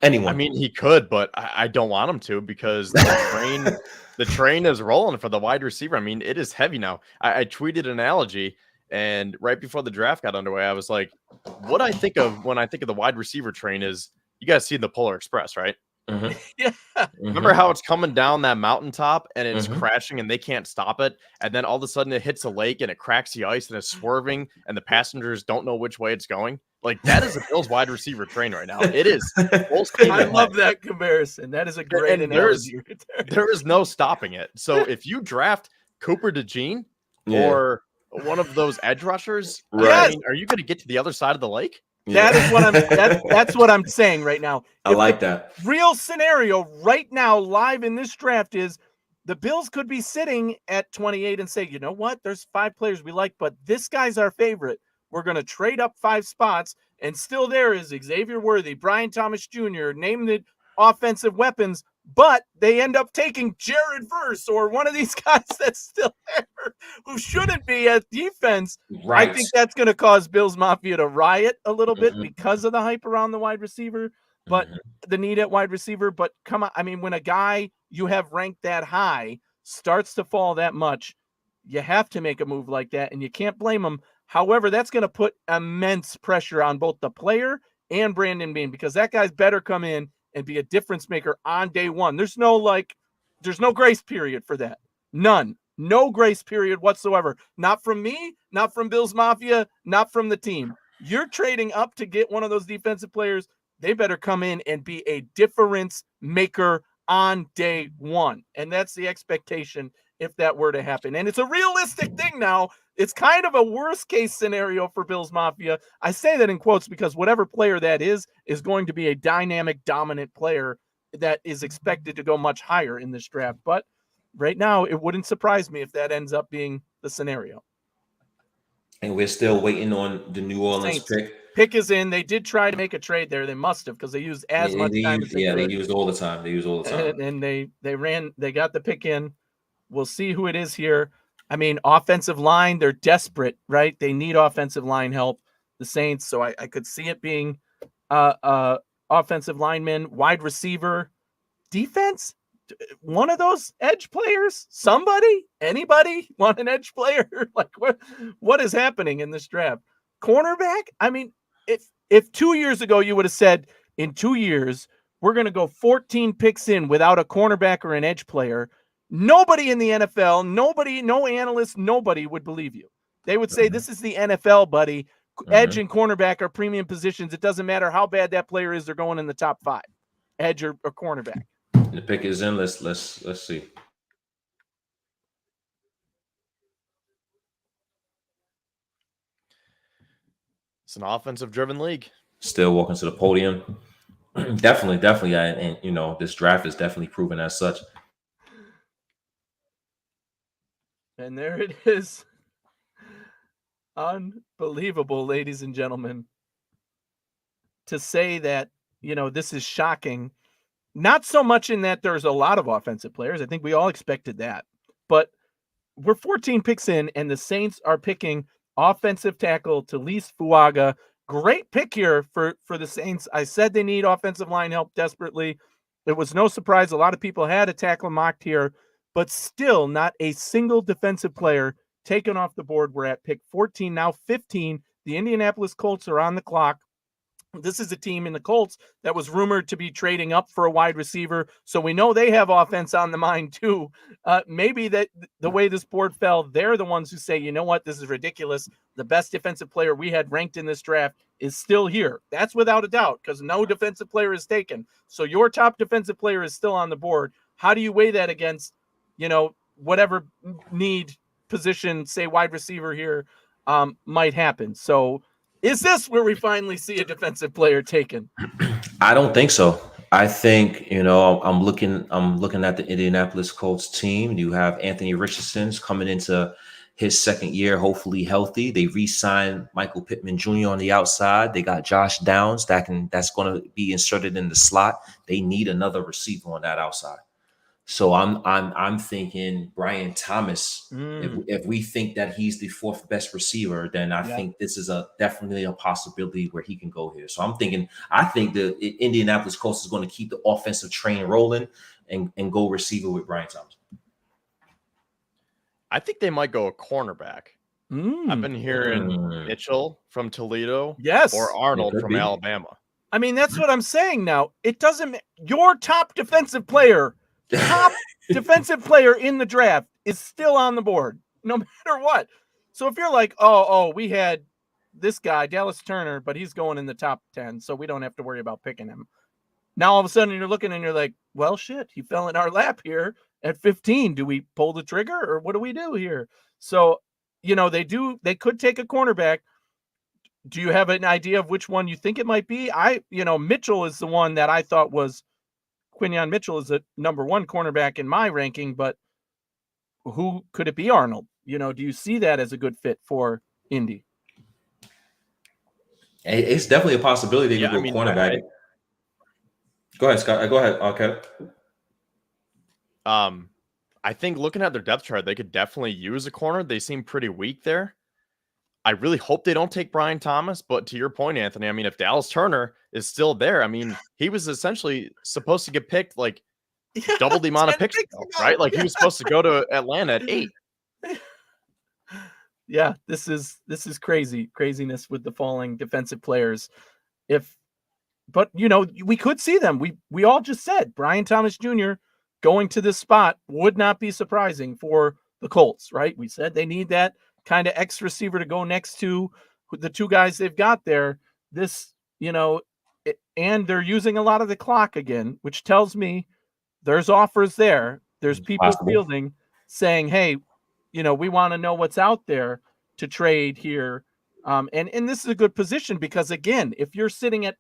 Anyone?
I mean, he could, but I don't want him to, because the train is rolling for the wide receiver. I mean, it is heavy now. I tweeted an analogy, and right before the draft got underway, I was like, what I think of when I think of the wide receiver train is, you guys see the Polar Express, right?
Mm-hmm.
Yeah.
Remember how it's coming down that mountaintop and it's crashing and they can't stop it, and then all of a sudden it hits a lake and it cracks the ice and it's swerving and the passengers don't know which way it's going? Like, that is a Bills wide receiver train right now. It is full speed
I
ahead.
love that comparison. That is a great analogy.
There is no stopping it. So if you draft Cooper DeJean or one of those edge rushers,
right?
I mean, are you going to get to the other side of the lake?
That is what that's what I'm saying right now.
I like that.
Real scenario right now, live in this draft, is the Bills could be sitting at 28 and say, you know what? There's 5 players we like, but this guy's our favorite. We're going to trade up 5 spots, and still there is Xavier Worthy, Brian Thomas Jr., name the offensive weapons, but they end up taking Jared Verse or one of these guys that's still there who shouldn't be at defense.
Right.
I think that's going to cause Bills Mafia to riot a little bit because of the hype around the wide receiver, but the need at wide receiver. But come on, I mean, when a guy you have ranked that high starts to fall that much, you have to make a move like that, and you can't blame him. However, that's going to put immense pressure on both the player and Brandon Bean, because that guy's better come in and be a difference maker on day one. There's no grace period for that. None. No grace period whatsoever. Not from me, not from Bills Mafia, not from the team. You're trading up to get one of those defensive players. They better come in and be a difference maker on day one. And that's the expectation if that were to happen. And it's a realistic thing now. It's kind of a worst case scenario for Bills Mafia. I say that in quotes because whatever player that is going to be a dynamic, dominant player that is expected to go much higher in this draft. But right now, it wouldn't surprise me if that ends up being the scenario.
And we're still waiting on the New Orleans
Saints.
pick.
pick is in. They did try to make a trade there. They must have, because they used as much time as they could.
They used all the time.
And they got the pick in. We'll see who it is here. I mean, offensive line, they're desperate, right? They need offensive line help, the Saints. So I could see it being offensive lineman, wide receiver, defense. One of those edge players, anybody want an edge player? Like what is happening in this draft? Cornerback. I mean, if 2 years ago you would have said in 2 years, we're going to go 14 picks in without a cornerback or an edge player, nobody in the NFL, no analyst, nobody would believe you. They would say, this is the NFL, buddy. Edge and cornerback are premium positions. It doesn't matter how bad that player is. They're going in the top 5, edge or cornerback.
The pick is in. Let's see.
It's an offensive-driven league.
Still walking to the podium. Definitely. And this draft is definitely proven as such.
And there it is. Unbelievable, ladies and gentlemen. To say that, this is shocking. Not so much in that there's a lot of offensive players. I think we all expected that. But we're 14 picks in, and the Saints are picking offensive tackle Talise Fuaga. Great pick here for the Saints. I said they need offensive line help desperately. It was no surprise. A lot of people had a tackle mocked here, but still not a single defensive player taken off the board. We're at pick 14, now 15. The Indianapolis Colts are on the clock. This is a team in the Colts that was rumored to be trading up for a wide receiver. So we know they have offense on the mind too. Maybe that the way this board fell, they're the ones who say, you know what, this is ridiculous. The best defensive player we had ranked in this draft is still here. That's without a doubt, because no defensive player is taken. So your top defensive player is still on the board. How do you weigh that against, whatever need position, say wide receiver here, might happen? So is this where we finally see a defensive player taken?
I don't think so. I think, I'm looking at the Indianapolis Colts team. You have Anthony Richardson's coming into his second year, hopefully healthy. They re-signed Michael Pittman Jr. on the outside. They got Josh Downs that's going to be inserted in the slot. They need another receiver on that outside. So I'm thinking Brian Thomas. If we think that he's the 4th best receiver, then I think this is definitely a possibility where he can go here. So I think the Indianapolis Colts is going to keep the offensive train rolling and go receiver with Brian Thomas.
I think they might go a cornerback. I've been hearing Mitchell from Toledo, or Arnold from Alabama.
I mean, that's what I'm saying now. It doesn't. Your top defensive player in the draft is still on the board, no matter what. So if you're like, we had this guy, Dallas Turner, but he's going in the top 10, so we don't have to worry about picking him. Now all of a sudden you're looking and you're like, well, shit, he fell in our lap here at 15. Do we pull the trigger or what do we do here? So, they could take a cornerback. Do you have an idea of which one you think it might be? Mitchell is the one that I thought was Quinyon Mitchell is a number 1 cornerback in my ranking, but who could it be? Arnold? Do you see that as a good fit for Indy?
It's definitely a possibility they could go cornerback. Go ahead, Scott. Go ahead. Okay.
I think looking at their depth chart, they could definitely use a corner. They seem pretty weak there. I really hope they don't take Brian Thomas, but to your point, Anthony, I mean, if Dallas Turner is still there, I mean, he was essentially supposed to get picked like double the amount of picks ago, right? Like he was supposed to go to Atlanta at 8.
Yeah, this is craziness with the falling defensive players. But we could see them. We all just said Brian Thomas Jr. going to this spot would not be surprising for the Colts, right? We said they need that kind of X receiver to go next to the 2 guys they've got there. And they're using a lot of the clock again, which tells me there's offers there. There's people fielding saying, hey, we want to know what's out there to trade here. And this is a good position because, again, if you're sitting at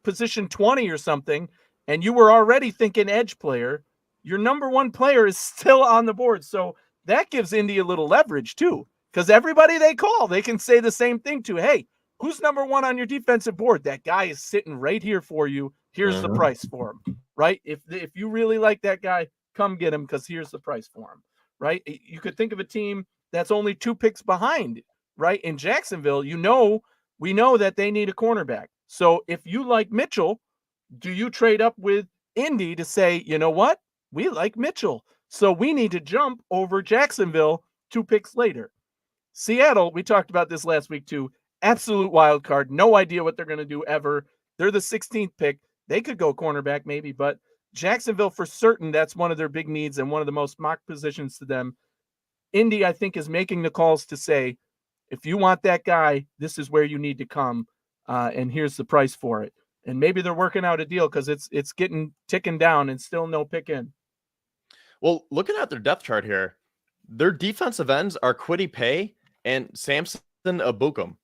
position 20 or something and you were already thinking edge player, your number 1 player is still on the board. So that gives Indy a little leverage too, because everybody they call, they can say the same thing to, hey, Who's number one on your defensive board? That guy is sitting right here for you. Here's the price for him, right? If you really like that guy, come get him because here's the price for him, right? You could think of a team that's only 2 picks behind, right? In Jacksonville, we know that they need a cornerback. So if you like Mitchell, do you trade up with Indy to say, you know what? We like Mitchell, so we need to jump over Jacksonville 2 picks later. Seattle, we talked about this last week too. Absolute wild card. No idea what they're going to do ever. They're the 16th pick. They could go cornerback maybe, but Jacksonville for certain, that's one of their big needs and one of the most mocked positions to them. Indy, I think, is making the calls to say, if you want that guy, this is where you need to come, and here's the price for it. And maybe they're working out a deal because it's ticking down and still no pick in.
Well, looking at their depth chart here, their defensive ends are Kwity Paye and Samson Abukum.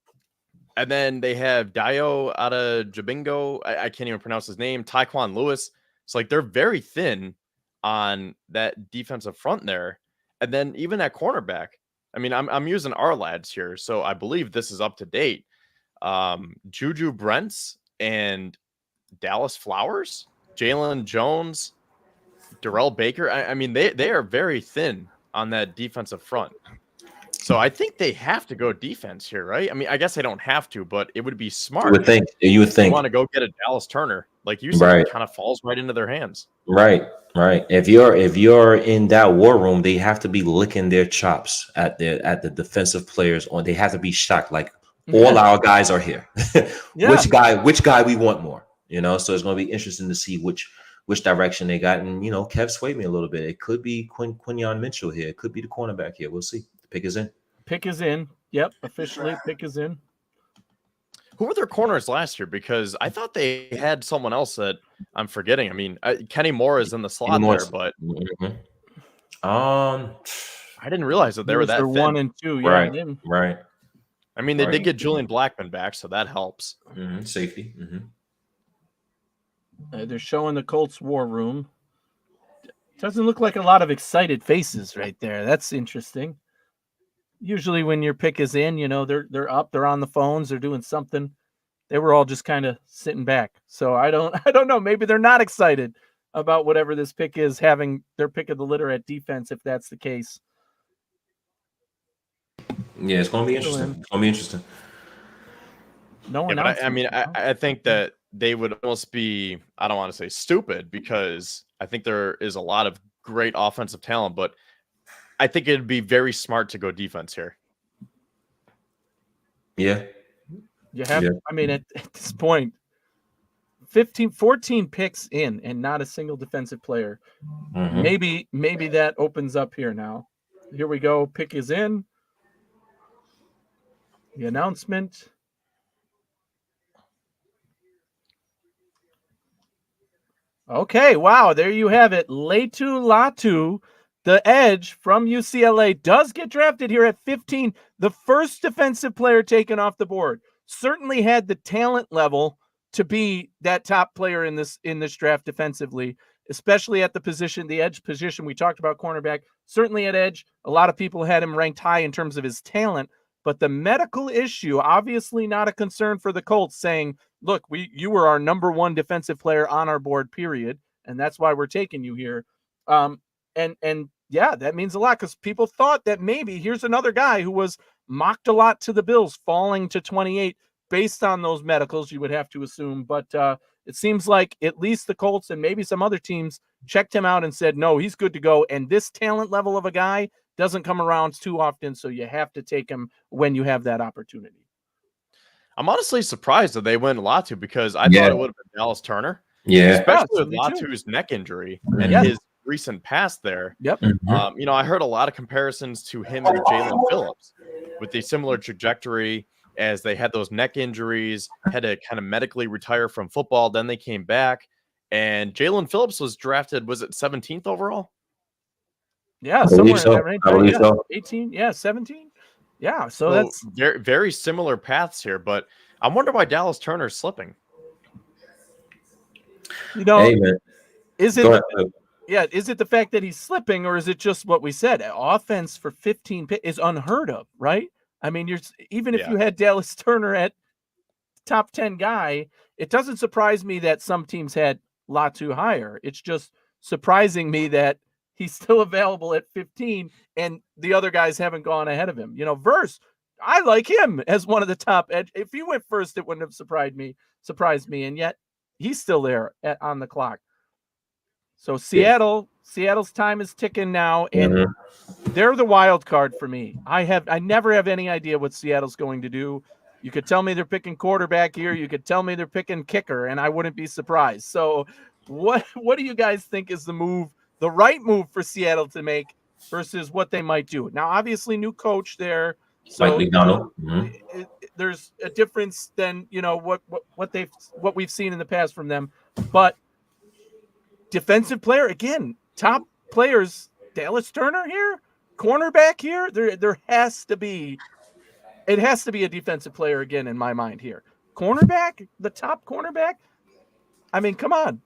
And then they have Dio out of Jabingo. I can't even pronounce his name. Tyquan Lewis. It's like they're very thin on that defensive front there. And then even at cornerback, I mean, I'm using our lads here, so I believe this is up to date. Juju Brents and Dallas Flowers, Jalen Jones, Darrell Baker. I mean, they are very thin on that defensive front. So I think they have to go defense here, right? I mean, I guess they don't have to, but it would be smart.
You would think. You would think.
You want to go get a Dallas Turner, like you said, it kind of falls right into their hands.
Right. If you're in that war room, they have to be licking their chops at the defensive players. They have to be shocked, like all our guys are here. Which guy we want more? So it's going to be interesting to see which direction they got. And Kev swayed me a little bit. It could be Quinyon Mitchell here. It could be the cornerback here. We'll see. The pick is in.
Pick is in. Yep, officially pick is in.
Who were their corners last year? Because I thought they had someone else that I'm forgetting. I mean, Kenny Moore is in the slot there, but I didn't realize that they were that thin.
1 and 2. Yeah,
right.
I mean, they did get Julian Blackman back, so that helps.
Safety.
They're showing the Colts war room. Doesn't look like a lot of excited faces right there. That's interesting. Usually when your pick is in, they're up, they're on the phones, they're doing something. They were all just kind of sitting back. So I don't know. Maybe they're not excited about whatever this pick is, having their pick of the litter at defense, if that's the case.
Yeah, it's going to be interesting.
No one.
I think that they would almost be, I don't want to say stupid, because I think there is a lot of great offensive talent, but I think it'd be very smart to go defense here.
Yeah.
You have, I mean, at this point, 14 picks in and not a single defensive player. Maybe that opens up here now. Here we go. Pick is in. The announcement. Okay, wow, there you have it. Latu, the edge from UCLA, does get drafted here at 15. The first defensive player taken off the board. Certainly had the talent level to be that top player in this draft defensively, especially at the edge position. We talked about cornerback. Certainly at edge, a lot of people had him ranked high in terms of his talent. But the medical issue, obviously not a concern for the Colts, saying, look, you were our number one defensive player on our board, period. And that's why we're taking you here. And yeah, that means a lot, because people thought that maybe here's another guy who was mocked a lot to the Bills, falling to 28 based on those medicals, you would have to assume. But it seems like at least the Colts and maybe some other teams checked him out and said, no, he's good to go. And this talent level of a guy doesn't come around too often, so you have to take him when you have that opportunity.
I'm honestly surprised that they went Latu, because I thought it would have been Dallas Turner.
Yeah.
Especially with Latu's neck injury and his recent past there.
Yep.
I heard a lot of comparisons to him and Jalen Phillips with a similar trajectory, as they had those neck injuries, had to kind of medically retire from football. Then they came back, and Jalen Phillips was drafted, was it 17th overall?
Yeah, somewhere in that range.
I believe so.
18, 17. Yeah, so that's
very, very similar paths here, but I wonder why Dallas Turner's slipping.
Is it is it the fact that he's slipping, or is it just what we said? Offense for 15 is unheard of, right? I mean, if you had Dallas Turner at top 10 guy. It doesn't surprise me that some teams had Latu higher. It's just surprising me that he's still available at 15 and the other guys haven't gone ahead of him. You know, Verse, I like him as one of the top edge. If he went first, it wouldn't have surprised me. And yet he's still there on the clock. So Seattle's time is ticking now, and they're the wild card for me. I never have any idea what Seattle's going to do. You could tell me they're picking quarterback here. You could tell me they're picking kicker, and I wouldn't be surprised. So what do you guys think is the right move for Seattle to make versus what they might do? Now, obviously, new coach there. So there's a difference than, you know, what we've seen in the past from them. But defensive player, again, top players, Dallas Turner here, cornerback here. There has to be a defensive player again in my mind here. Cornerback, the top cornerback. I mean, come on.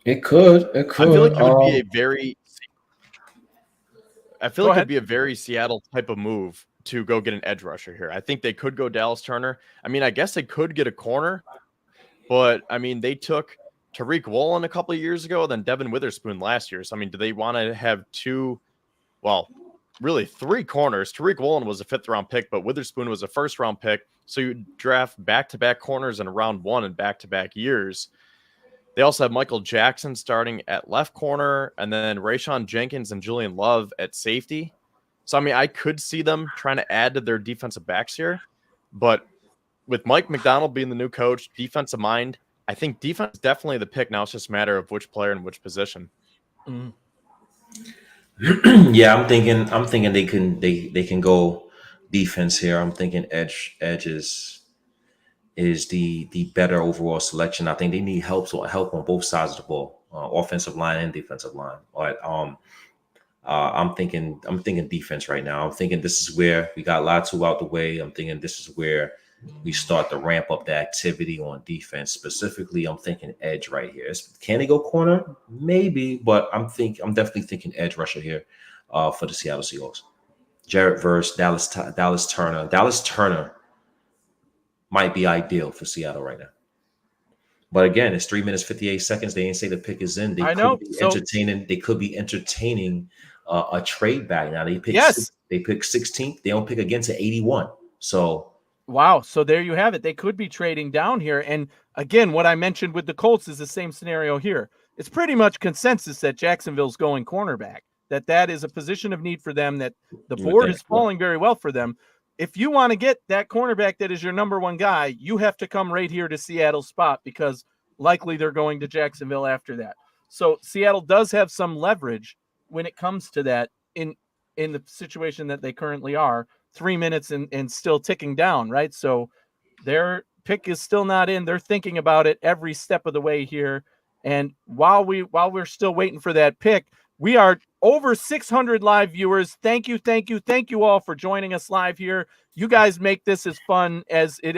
It could.
I feel like it would be a very Seattle type of move to go get an edge rusher here. I think they could go Dallas Turner. I mean, I guess they could get a corner, but I mean, they took Tariq Woolen a couple of years ago, then Devin Witherspoon last year. So, I mean, do they want to have three corners? Tariq Woolen was a 5th-round pick, but Witherspoon was a 1st-round pick. So you draft back-to-back corners in round 1 in back-to-back years. They also have Michael Jackson starting at left corner, and then Rayshawn Jenkins and Julian Love at safety. So, I mean, I could see them trying to add to their defensive backs here. But with Mike McDonald being the new coach, defensive mind, I think defense is definitely the pick. Now it's just a matter of which player and which position.
Yeah, I'm thinking they can go defense here. I'm thinking edge is the better overall selection. I think they need help on both sides of the ball, offensive line and defensive line. But I'm thinking defense right now. I'm thinking this is where we got Latu out the way. I'm thinking this is where we start to ramp up the activity on defense. Specifically, I'm thinking edge right here. Can they go corner? Maybe, but I'm definitely thinking edge rusher here for the Seattle Seahawks. Jarrett Verse, Dallas Turner. Dallas Turner might be ideal for Seattle right now. But again, it's 3 minutes 58 seconds. They didn't say the pick is in. They could be entertaining a trade back now. They pick 16th. They don't pick again to 81. So.
Wow. So there you have it. They could be trading down here. And again, what I mentioned with the Colts is the same scenario here. It's pretty much consensus that Jacksonville's going cornerback, that is a position of need for them, that the board is falling very well for them. If you want to get that cornerback that is your number one guy, you have to come right here to Seattle's spot, because likely they're going to Jacksonville after that. So Seattle does have some leverage when it comes to that in the situation that they currently are. 3 minutes and still ticking down, right? So their pick is still not in. They're thinking about it every step of the way here. And while we're still waiting for that pick, we are over 600 live viewers. Thank you all for joining us live here. You guys make this as fun as it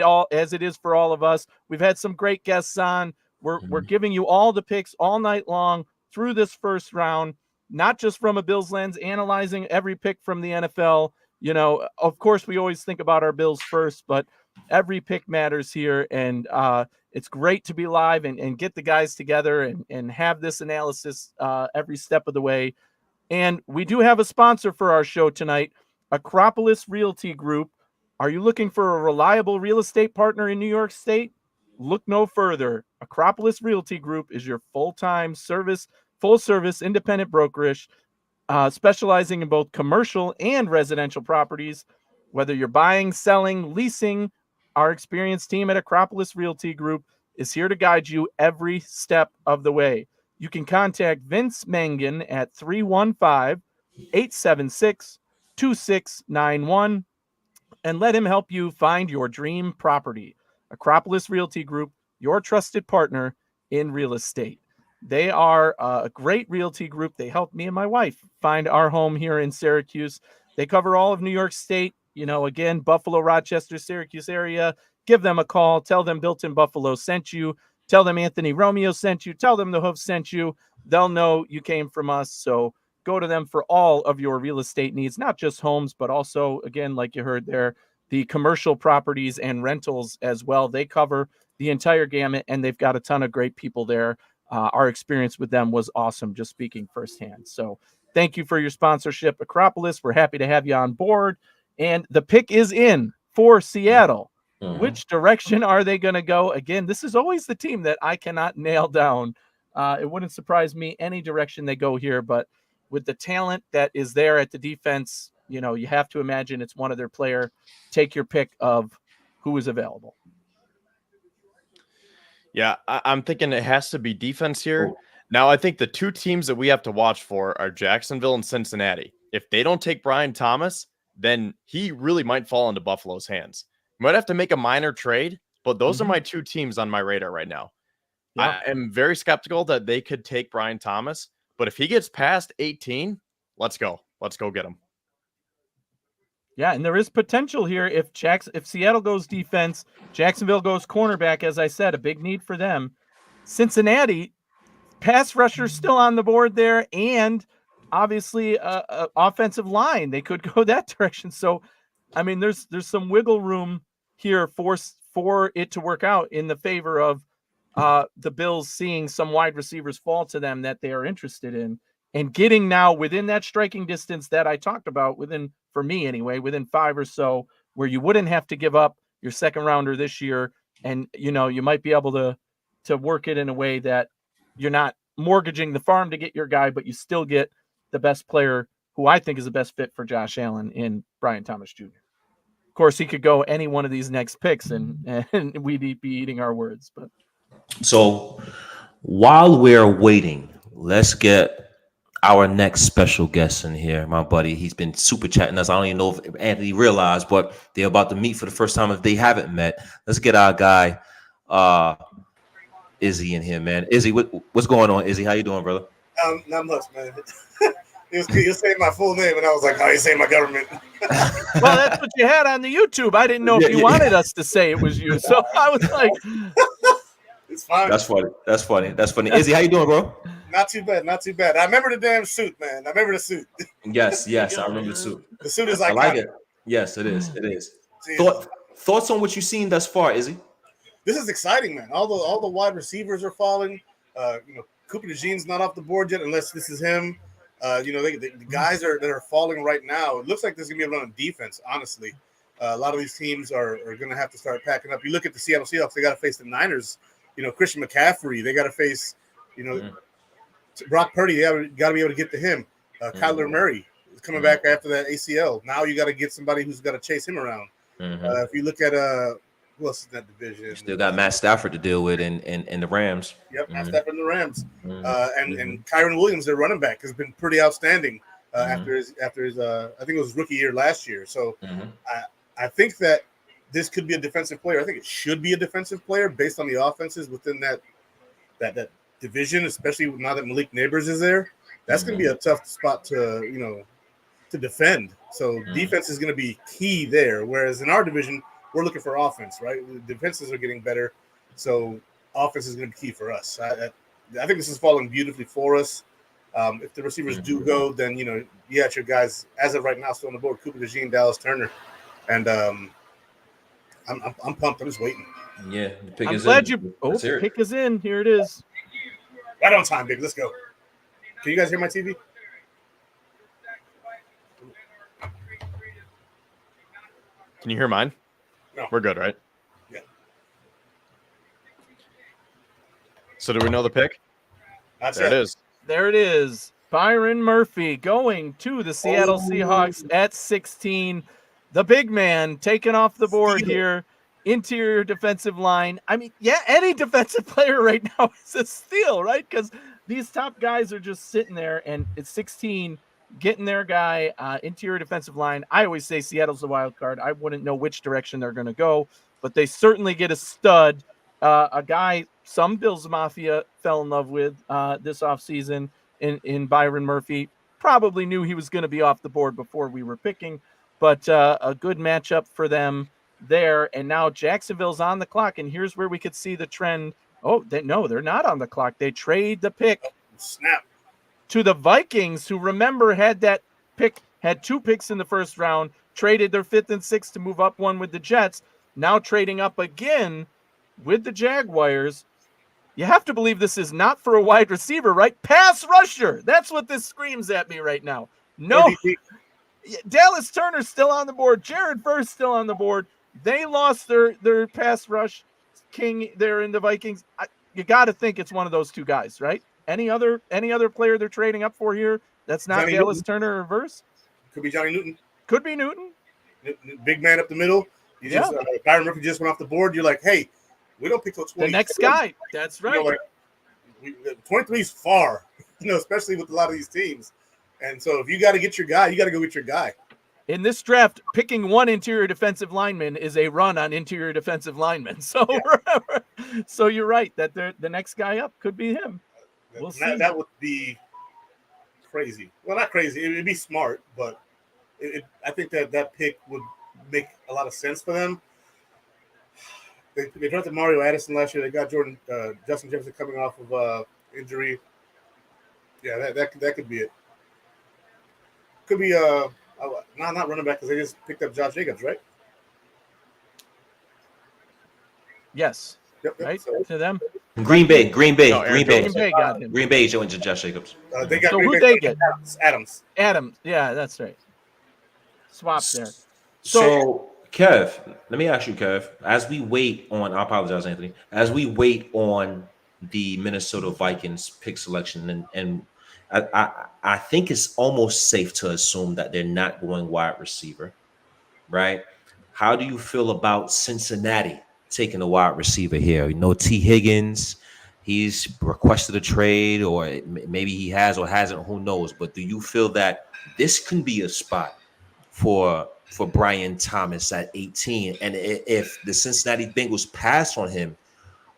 is for all of us. We've had some great guests on. We're giving you all the picks all night long through this first round, not just from a Bills lens, analyzing every pick from the NFL. You know, of course, we always think about our Bills first, but every pick matters here. And it's great to be live and get the guys together and have this analysis every step of the way. And we do have a sponsor for our show tonight, Acropolis Realty Group. Are you looking for a reliable real estate partner in New York State? Look no further. Acropolis Realty Group is your full service independent brokerage, specializing in both commercial and residential properties. Whether you're buying, selling, leasing, our experienced team at Acropolis Realty Group is here to guide you every step of the way. You can contact Vince Mangan at 315-876-2691 and let him help you find your dream property. Acropolis Realty Group, your trusted partner in real estate. They are a great realty group. They helped me and my wife find our home here in Syracuse. They cover all of New York State. You know, again, Buffalo, Rochester, Syracuse area. Give them a call. Tell them Built in Buffalo sent you. Tell them Anthony Romeo sent you. Tell them the Hoof sent you. They'll know you came from us. So go to them for all of your real estate needs, not just homes, but also, again, like you heard there, the commercial properties and rentals as well. They cover the entire gamut, and they've got a ton of great people there. Our experience with them was awesome, just speaking firsthand. So thank you for your sponsorship, Acropolis. We're happy to have you on board. And the pick is in for Seattle. Which direction are they going to go? Again, this is always the team that I cannot nail down. It wouldn't surprise me any direction they go here, but with the talent that is there at the defense, you know, you have to imagine it's one of their player. Take your pick of who is available.
Yeah, I'm thinking it has to be defense here. Now, I think the two teams that we have to watch for are Jacksonville and Cincinnati. If they don't take Brian Thomas, then he really might fall into Buffalo's hands. Might have to make a minor trade, but those are my two teams on my radar right now. Yeah. I am very skeptical that they could take Brian Thomas, but if he gets past 18, let's go. Let's go get him.
Yeah, and there is potential here if Seattle goes defense, Jacksonville goes cornerback, as I said, a big need for them. Cincinnati, pass rusher still on the board there, and obviously offensive line. They could go that direction. So, I mean, there's some wiggle room here for it to work out in the favor of the Bills seeing some wide receivers fall to them that they are interested in, and getting now within that striking distance that I talked about, for me anyway, within 5 or so, where you wouldn't have to give up your second rounder this year. And, you know, you might be able to work it in a way that you're not mortgaging the farm to get your guy, but you still get the best player who I think is the best fit for Josh Allen in Brian Thomas Jr. Of course, he could go any one of these next picks and we'd be eating our words. But
so while we're waiting, let's get our next special guest in here, my buddy. He's been super chatting us. I don't even know if Anthony realized, but they're about to meet for the first time if they haven't met. Let's get our guy, Izzy, in here, man. Izzy, what's going on, Izzy? How you doing, brother?
Not much, man. He was saying my full name, and I was like, "How you saying my government?"
Well, that's what you had on the YouTube. I didn't know if you wanted us to say it was you, so I was like,
"It's fine."
That's funny. Izzy, how you doing, bro?
Not too bad. I remember the damn suit, man. I remember the suit.
Yes, I remember the suit.
The suit is iconic.
I like it. Yes, it is. Thoughts on what you've seen thus far, Izzy?
This is exciting, man. All the wide receivers are falling. Cooper DeJean's not off the board yet, unless this is him. The guys that are falling right now. It looks like there's gonna be a run on defense. Honestly, a lot of these teams are gonna have to start packing up. You look at the Seattle Seahawks; they got to face the Niners. Christian McCaffrey. They got to face, Brock Purdy. You got to be able to get to him. Kyler Murray is coming back after that ACL. Now you got to get somebody who's got to chase him around. If you look at who else is in that division?
Still got Matt Stafford to deal with in the Rams.
Yep, Matt Stafford and the Rams. And Kyron Williams, their running back, has been pretty outstanding after his I think it was his rookie year last year. So I think that this could be a defensive player. I think it should be a defensive player based on the offenses within that division, especially now that Malik Nabers is there. That's going to be a tough spot to defend. So defense is going to be key there. Whereas in our division, we're looking for offense, right? The defenses are getting better, so offense is going to be key for us. I think this is falling beautifully for us. If the receivers do go, then you got your guys as of right now still on the board: Cooper DeJean, Dallas Turner, and I'm pumped. I'm just waiting.
Yeah, the pick
I'm
is
glad
in.
the pick is in. Here it is.
Right on time, baby. Let's go. Can you guys hear my TV?
Can you hear mine?
No.
We're good, right?
Yeah.
So do we know the pick?
There it is.
There it is. Byron Murphy going to the Seattle Seahawks at 16. The big man taken off the board here. Interior defensive line. I mean, yeah, any defensive player right now is a steal, right? Because these top guys are just sitting there, and it's 16 getting their guy, interior defensive line. I always say Seattle's the wild card. I wouldn't know which direction they're going to go, but they certainly get a stud, a guy some Bills Mafia fell in love with this offseason in Byron Murphy. Probably knew he was going to be off the board before we were picking, but a good matchup for them there. And now Jacksonville's on the clock, and here's where we could see the trend. They're not on the clock. They trade the pick.
Snap.
To the Vikings, who remember had 2 picks in the first round, traded their 5th and 6th to move up one with the Jets. Now trading up again with the Jaguars. You have to believe this is not for a wide receiver, right? Pass rusher. That's what this screams at me right now. No. Dallas Turner's still on the board. Jared Verse still on the board. They lost their pass rush king there in the Vikings. You got to think it's one of those two guys, right? Any other player they're trading up for here that's not
Johnny
Dallas
Newton.
Turner or Verse?
Could be Johnny Newton.
Could be Newton.
Big man up the middle. You just Byron Murphy just went off the board. You're like, hey, we don't pick till 20.
The next guy. That's right.
You know, 23 is far, especially with a lot of these teams. And so if you got to get your guy, you got to go get your guy.
In this draft, picking one interior defensive lineman is a run on interior defensive linemen. So, so you're right that the next guy up could be him. We'll see.
That would be crazy. Well, not crazy. It would be smart, but I think that pick would make a lot of sense for them. They drafted Mario Addison last year. They got Justin Jefferson coming off of injury. Yeah, that could be it. Could be not running back because they just picked up Josh Jacobs, right?
Yes.
Yep.
Right to them.
Green Bay
got him.
Green Bay showing to Josh Jacobs.
They got
so
Green
who
Bay
they get?
Adams.
Yeah, that's right. Swap there.
So Kev, let me ask you, Kev. As we wait on, I apologize, Anthony. As we wait on the Minnesota Vikings pick selection, and I think it's almost safe to assume that they're not going wide receiver, right? How do you feel about Cincinnati taking a wide receiver here? T. Higgins, he's requested a trade, or maybe he has or hasn't, who knows? But do you feel that this can be a spot for Brian Thomas at 18? And if the Cincinnati Bengals pass on him,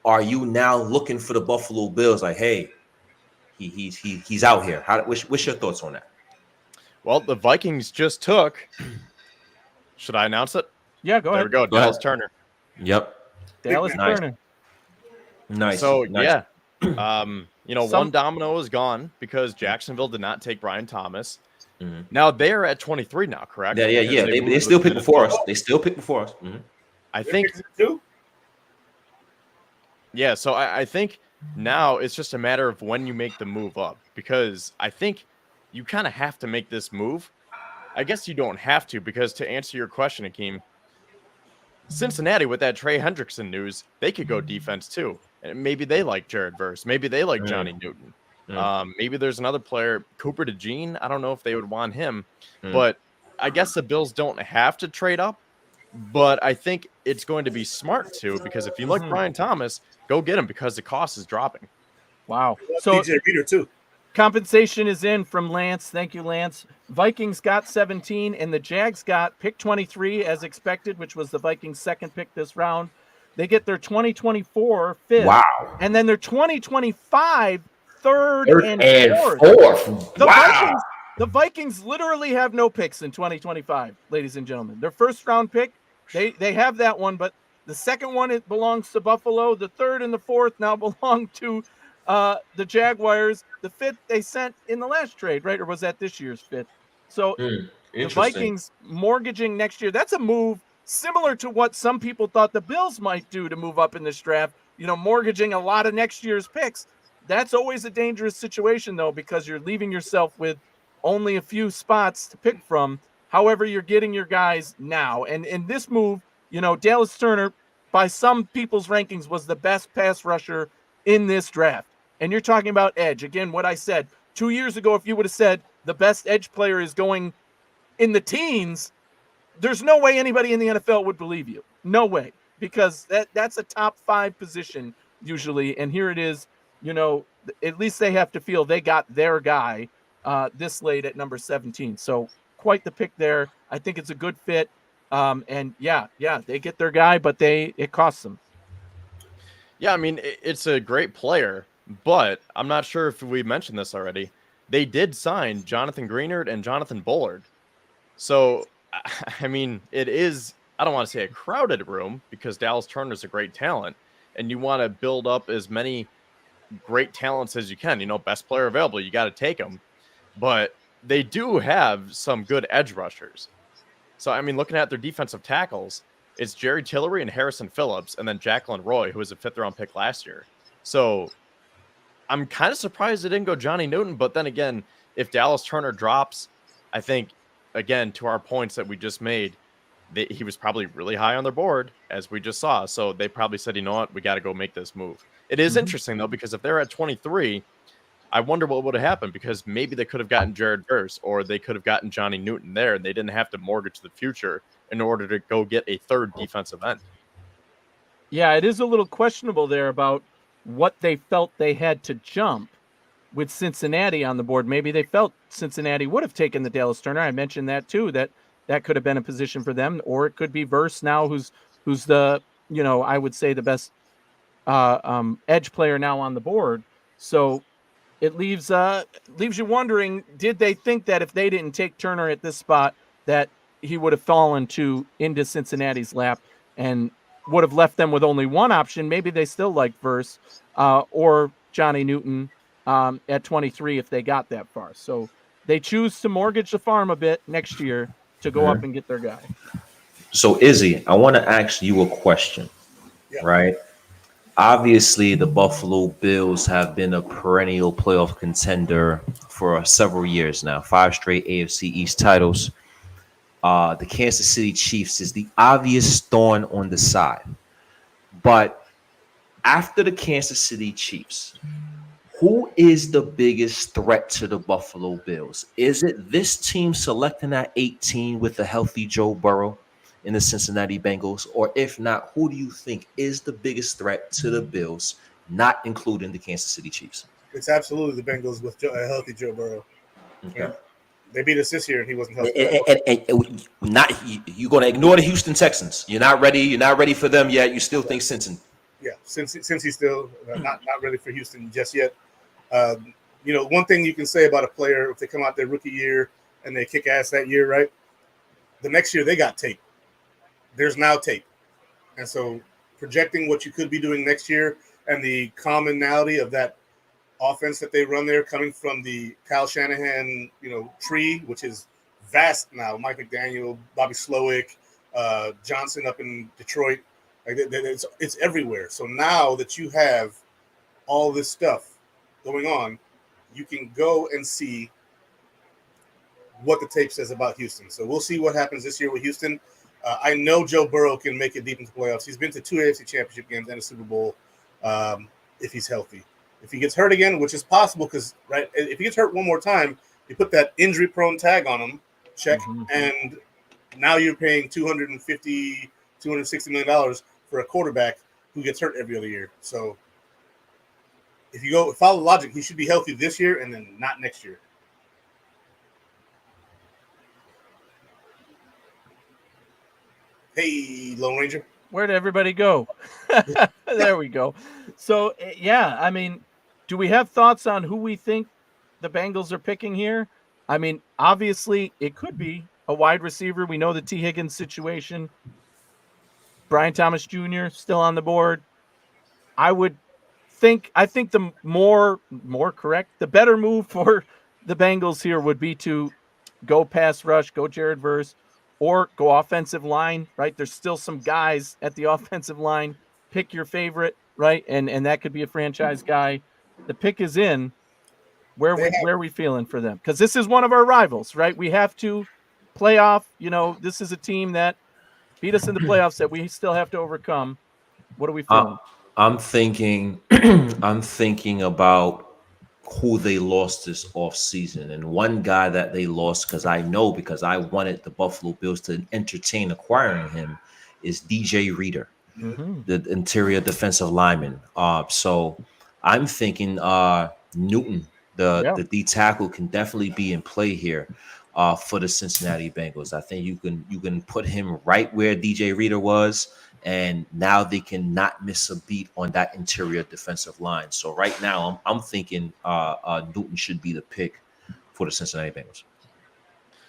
are you now looking for the Buffalo Bills like, hey, he's out here? What's your thoughts on that?
Well, the Vikings just took. Should I announce it?
Yeah, go ahead.
There we go. Dallas Turner.
Yep.
Dallas Turner.
Nice.
So
nice.
yeah, one domino is gone because Jacksonville did not take Brian Thomas.
Mm-hmm.
Now they are at 23 now, correct?
Yeah. They still pick before us. They still pick before us. Mm-hmm.
I think. Yeah, so I think now it's just a matter of when you make the move up, because I think you kind of have to make this move. I guess you don't have to, because to answer your question, Akeem, Cincinnati with that Trey Hendrickson news, they could go defense too. And maybe they like Jared Verse. Maybe they like Johnny Newton. Maybe there's another player, Cooper DeJean. I don't know if they would want him, but I guess the Bills don't have to trade up. But I think it's going to be smart to, because if you like Brian Thomas, go get him because the cost is dropping.
Wow. So
DJ Reader too.
Compensation is in from Lance. Thank you, Lance. Vikings got 17, and the Jags got pick 23 as expected, which was the Vikings' second pick this round. They get their 2024 fifth. Wow. And then their 2025 third and fourth. The Vikings literally have no picks in 2025, ladies and gentlemen. Their first round pick, they have that one, but the second one, it belongs to Buffalo. The third and the fourth now belong to the Jaguars. The fifth they sent in the last trade, right? Or was that this year's fifth? So the Vikings mortgaging next year, that's a move similar to what some people thought the Bills might do to move up in this draft, mortgaging a lot of next year's picks. That's always a dangerous situation, though, because you're leaving yourself with only a few spots to pick from. However, you're getting your guys now. And in this move, Dallas Turner, by some people's rankings, was the best pass rusher in this draft. And you're talking about edge. Again, what I said 2 years ago, if you would have said the best edge player is going in the teens, there's no way anybody in the NFL would believe you. No way. Because that's a top 5 position usually. And here it is, at least they have to feel they got their guy this late at number 17. So quite the pick there. I think it's a good fit. And yeah, they get their guy, but it costs them.
Yeah, I mean, it's a great player, but I'm not sure if we mentioned this already. They did sign Jonathan Greenard and Jonathan Bullard. So, I mean, it is, I don't want to say a crowded room, because Dallas Turner's a great talent, and you want to build up as many great talents as you can. Best player available, you got to take them. But they do have some good edge rushers. So, I mean, looking at their defensive tackles, it's Jerry Tillery and Harrison Phillips, and then Jacqueline Roy, who was a 5th-round pick last year. So I'm kind of surprised they didn't go Johnny Newton. But then again, if Dallas Turner drops, I think, again, to our points that we just made, he was probably really high on their board, as we just saw. So they probably said, you know what, we got to go make this move. It is interesting, though, because if they're at 23, I wonder what would have happened, because maybe they could have gotten Jared Verse, or they could have gotten Johnny Newton there, and they didn't have to mortgage the future in order to go get a third defensive end.
Yeah, it is a little questionable there about what they felt they had to jump with Cincinnati on the board. Maybe they felt Cincinnati would have taken the Dallas Turner. I mentioned that too, that could have been a position for them, or it could be Verse now, who's the, I would say the best edge player now on the board. So it leaves you wondering, did they think that if they didn't take Turner at this spot, that he would have fallen into Cincinnati's lap and would have left them with only one option? Maybe they still like Verse or Johnny Newton at 23 if they got that far. So they choose to mortgage the farm a bit next year to go up and get their guy.
So Izzy, I want to ask you a question, right? Obviously, the Buffalo Bills have been a perennial playoff contender for several years now, 5 straight AFC East titles. The Kansas City Chiefs is the obvious thorn on the side. But after the Kansas City Chiefs, who is the biggest threat to the Buffalo Bills? Is it this team selecting at 18 with a healthy Joe Burrow in the Cincinnati Bengals? Or if not, who do you think is the biggest threat to the Bills, not including the Kansas City Chiefs?
It's absolutely the Bengals with a healthy Joe Burrow. Okay. Yeah. They beat us this year, and he wasn't healthy.
And you're going to ignore the Houston Texans. You're not ready. You're not ready for them yet. You still think Cincinnati.
Yeah, since he's still not ready for Houston just yet. One thing you can say about a player, if they come out their rookie year and they kick ass that year, right? The next year they got tape. There's now tape. And so projecting what you could be doing next year and the commonality of that offense that they run there coming from the Kyle Shanahan, tree, which is vast now. Mike McDaniel, Bobby Slowick, Johnson up in Detroit. Like it's everywhere. So now that you have all this stuff going on, you can go and see what the tape says about Houston. So we'll see what happens this year with Houston. I know Joe Burrow can make it deep into the playoffs. He's been to 2 AFC Championship games and a Super Bowl if he's healthy. If he gets hurt again, which is possible, because if he gets hurt one more time, you put that injury-prone tag on him, check, and now you're paying $260 million for a quarterback who gets hurt every other year. So if you follow logic, he should be healthy this year and then not next year. Hey, Lone Ranger.
Where'd everybody go? There we go. So, yeah, I mean, do we have thoughts on who we think the Bengals are picking here? I mean, obviously, it could be a wide receiver. We know the T. Higgins situation. Brian Thomas Jr. still on the board. I think the more correct, the better move for the Bengals here would be to go pass rush, go Jared Verse, or go offensive line, right? There's still some guys at the offensive line. Pick your favorite, right? And that could be a franchise guy. The pick is in. Where are we feeling for them? Because this is one of our rivals, right? We have to play off. This is a team that beat us in the playoffs that we still have to overcome. What are we feeling?
I'm thinking about who they lost this offseason. And one guy that they lost, because I wanted the Buffalo Bills to entertain acquiring him, is DJ Reader, the interior defensive lineman. So I'm thinking Newton, the D tackle, can definitely be in play here for the Cincinnati Bengals. I think you can put him right where DJ Reader was, and now they can not miss a beat on that interior defensive line. So right now, I'm thinking Newton should be the pick for the Cincinnati Bengals.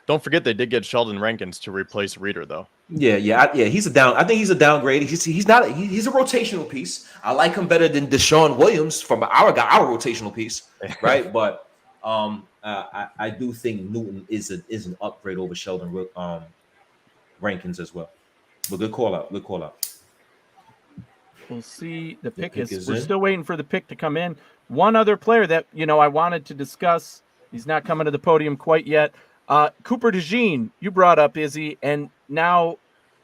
Don't forget they did get Sheldon Rankins to replace Reader, though.
Yeah. He's a down. I think he's a downgrade. He's not. He's a rotational piece. I like him better than Deshaun Williams from our rotational piece, right? But I do think Newton is an upgrade over Sheldon rankings as well. But good call out. Good call out.
We'll see. The pick
pick
is
is
we're
in.
still waiting for the pick to come in. One other player that, I wanted to discuss. He's not coming to the podium quite yet. Cooper DeJean, you brought up, Izzy, and now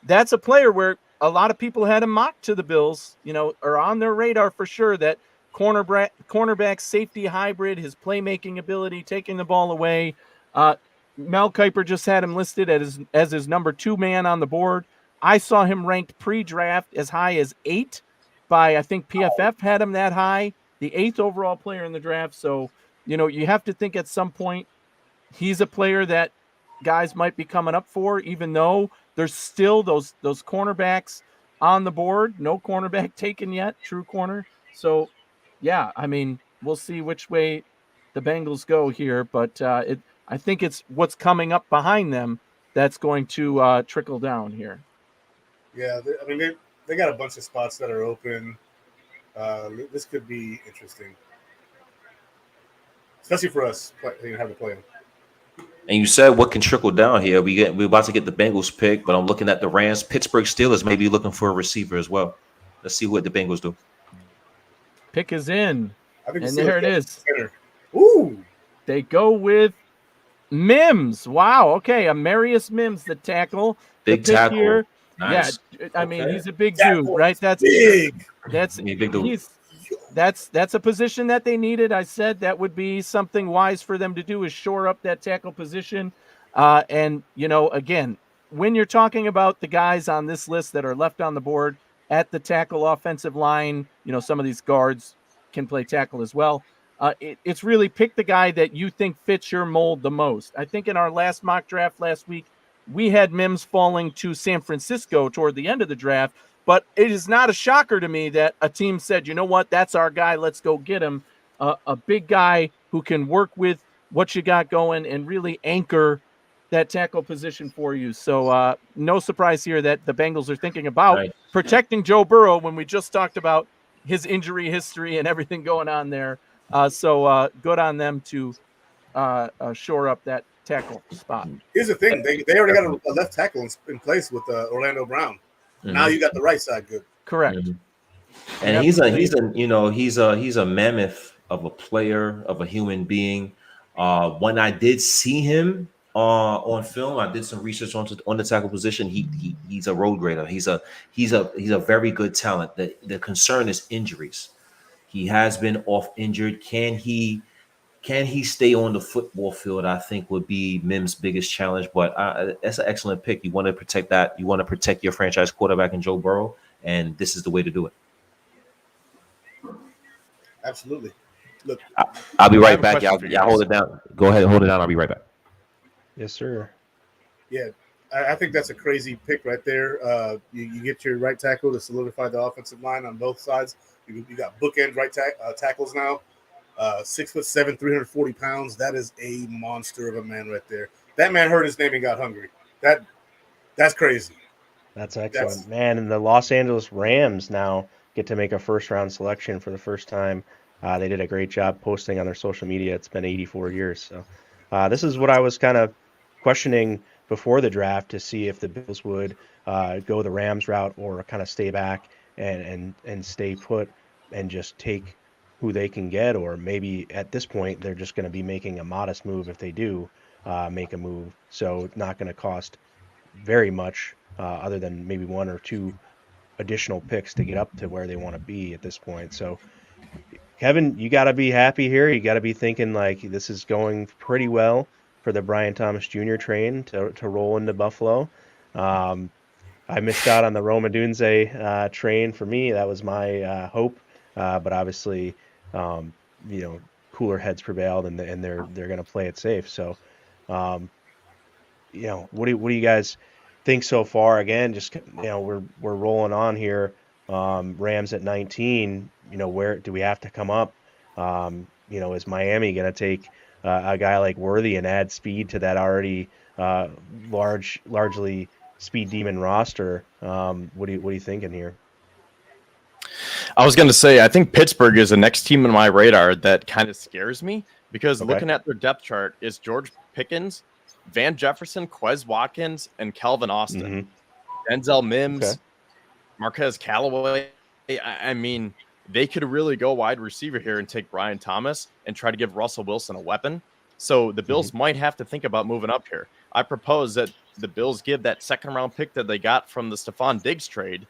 that's a player where a lot of people had him mocked to the Bills, or on their radar for sure, that cornerback safety hybrid, his playmaking ability, taking the ball away. Mel Kiper just had him listed as his number 2 man on the board. I saw him ranked pre-draft as high as 8 by, I think PFF had him that high, the 8th overall player in the draft. So, you have to think at some point he's a player that guys might be coming up for, even though there's still those cornerbacks on the board. No cornerback taken yet, true corner. So, yeah, we'll see which way the Bengals go here, but I think it's what's coming up behind them that's going to trickle down here.
Yeah, they got a bunch of spots that are open. This could be interesting, especially for us having to play them.
And you said what can trickle down here. We're about to get the Bengals pick, but I'm looking at the Rams. Pittsburgh Steelers may be looking for a receiver as well. Let's see what the Bengals do.
Pick is in, and there it is.
Ooh,
they go with Mims. Wow. Okay, Amarius Mims, the tackle.
Big tackle.
Here.
Nice.
Yeah, he's a big dude, right? That's
big.
That's
big dude.
That's a position that they needed. I said that would be something wise for them to do, is shore up that tackle position. And again, when you're talking about the guys on this list that are left on the board at the tackle offensive line, some of these guards can play tackle as well. It's really pick the guy that you think fits your mold the most. I think in our last mock draft last week, we had Mims falling to San Francisco toward the end of the draft, but it is not a shocker to me that a team said, you know what, that's our guy, let's go get him. A big guy who can work with what you got going and really anchor that tackle position for you. So no surprise here that the Bengals are thinking about protecting Joe Burrow when we just talked about his injury history and everything going on there. So good on them to shore up that tackle spot.
Here's the thing: they already got a left tackle in place with Orlando Brown. Mm-hmm. Now you got the right side good.
Correct.
Mm-hmm. And he's a mammoth of a player, of a human being. When I did see him on film, I did some research on the tackle position. He's a road grader. He's a very good talent. The concern is injuries. He has been off injured. Can he stay on the football field? I think would be Mims' biggest challenge. But that's an excellent pick. You want to protect that. You want to protect your franchise quarterback in Joe Burrow, and this is the way to do it.
Absolutely. Look,
I'll be right back. Y'all hold it down. Go ahead and hold it down. I'll be right back.
Yes, sir.
Yeah, I think that's a crazy pick right there. You get your right tackle to solidify the offensive line on both sides. You got bookend right tackles now. 6'7", 340 pounds. That is a monster of a man right there. That man heard his name and got hungry. That's crazy.
That's excellent, man. And the Los Angeles Rams now get to make a first-round selection for the first time. They did a great job posting on their social media. It's been 84 years. So this is what I was kind of questioning before the draft, to see if the Bills would go the Rams route or kind of stay back and stay put and just take who they can get, or maybe at this point they're just going to be making a modest move if they do make a move. So not going to cost very much other than maybe 1 or 2 additional picks to get up to where they want to be at this point. So Kevin, you got to be happy here. You got to be thinking like this is going pretty well for the Brian Thomas Jr. train to roll into Buffalo. I missed out on the Rome Odunze train. For me, that was my hope, but obviously, cooler heads prevailed, and they're going to play it safe. So, what do you guys think so far? Again, just we're rolling on here. Rams at 19. Where do we have to come up? Is Miami going to take a guy like Worthy and add speed to that already largely speed demon roster? What are you thinking here?
I was going to say, I think Pittsburgh is the next team on my radar that kind of scares me, because looking at their depth chart, is George Pickens Van Jefferson, Quez Watkins, and Kelvin Austin. Denzel Mims, Marquez Callaway. I mean, they could really go wide receiver here and take Brian Thomas and try to give Russell Wilson a weapon. So the Bills might have to think about moving up here. I propose that the Bills give that second-round pick that they got from the Stephon Diggs trade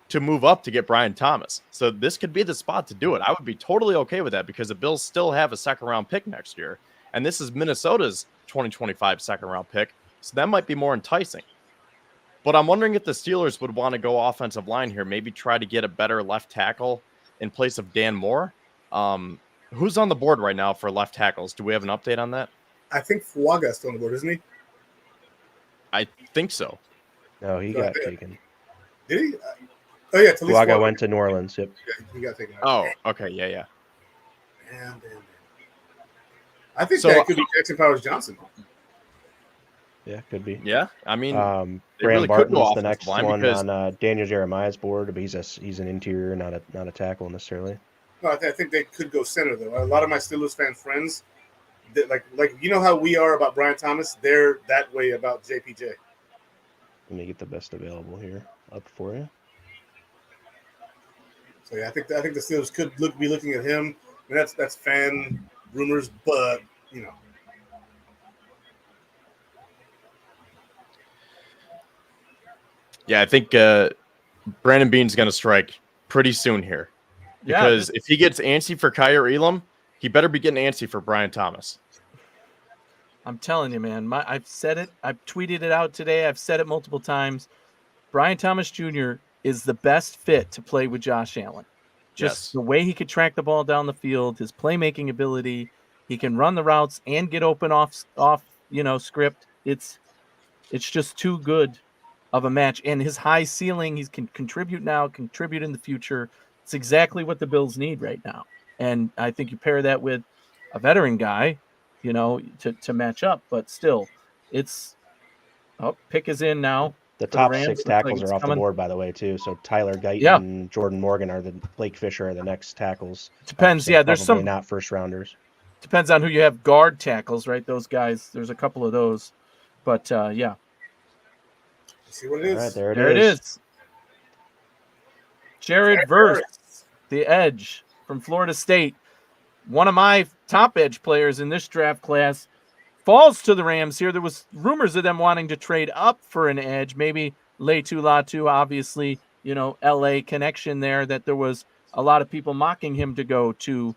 to move up to get Brian Thomas. So this could be the spot to do it. I would be totally okay with that because the Bills still have a second-round pick next year. And this is Minnesota's 2025 second-round pick. So that might be more enticing. But I'm wondering if the Steelers would want to go offensive line here, maybe try to get a better left tackle in place of Dan Moore. Who's on the board right now for left tackles? Do we have an update on that?
I think Fuaga is still on the board, isn't he?
I think so.
No, he got taken.
Did he? Oh, yeah.
Fuaga went to New Orleans. Yep.
Yeah, he got taken.
Oh, okay. Yeah.
Damn. I think that could be Jackson Powers Johnson.
Yeah, could be.
Yeah, I mean,
Graham
really
Barton's the next one on Daniel Jeremiah's board, but he's an interior, not a tackle necessarily.
No, I think they could go center though. A lot of my Steelers fan friends, like you know how we are about Brian Thomas, they're that way about JPJ.
Let me get the best available here up for you.
So yeah, I think the Steelers could be looking at him. I mean, that's fan rumors, but you know.
Yeah, I think Brandon Beane's going to strike pretty soon here. Because if he gets antsy for Kyer Elam, he better be getting antsy for Brian Thomas.
I'm telling you, man. I've said it. I've tweeted it out today. I've said it multiple times. Brian Thomas Jr. is the best fit to play with Josh Allen. Just the way he could track the ball down the field, his playmaking ability. He can run the routes and get open off script. It's just too good of a match, and his high ceiling, he can contribute now, contribute in the future. It's exactly what the Bills need right now. And I think you pair that with a veteran guy, to match up, but still pick is in now.
The top six tackles are off the board, by the way, too. So Tyler Guyton and Jordan Morgan are Blake Fisher are the next tackles.
Depends.
So
there's some
not first rounders.
Depends on who you have guard tackles, right? Those guys, there's a couple of those, but yeah.
See what it is.
All right,
there it is. Jared Verse, the edge from Florida State. One of my top edge players in this draft class falls to the Rams here. There was rumors of them wanting to trade up for an edge, maybe Latu, obviously, LA connection there, that there was a lot of people mocking him to go to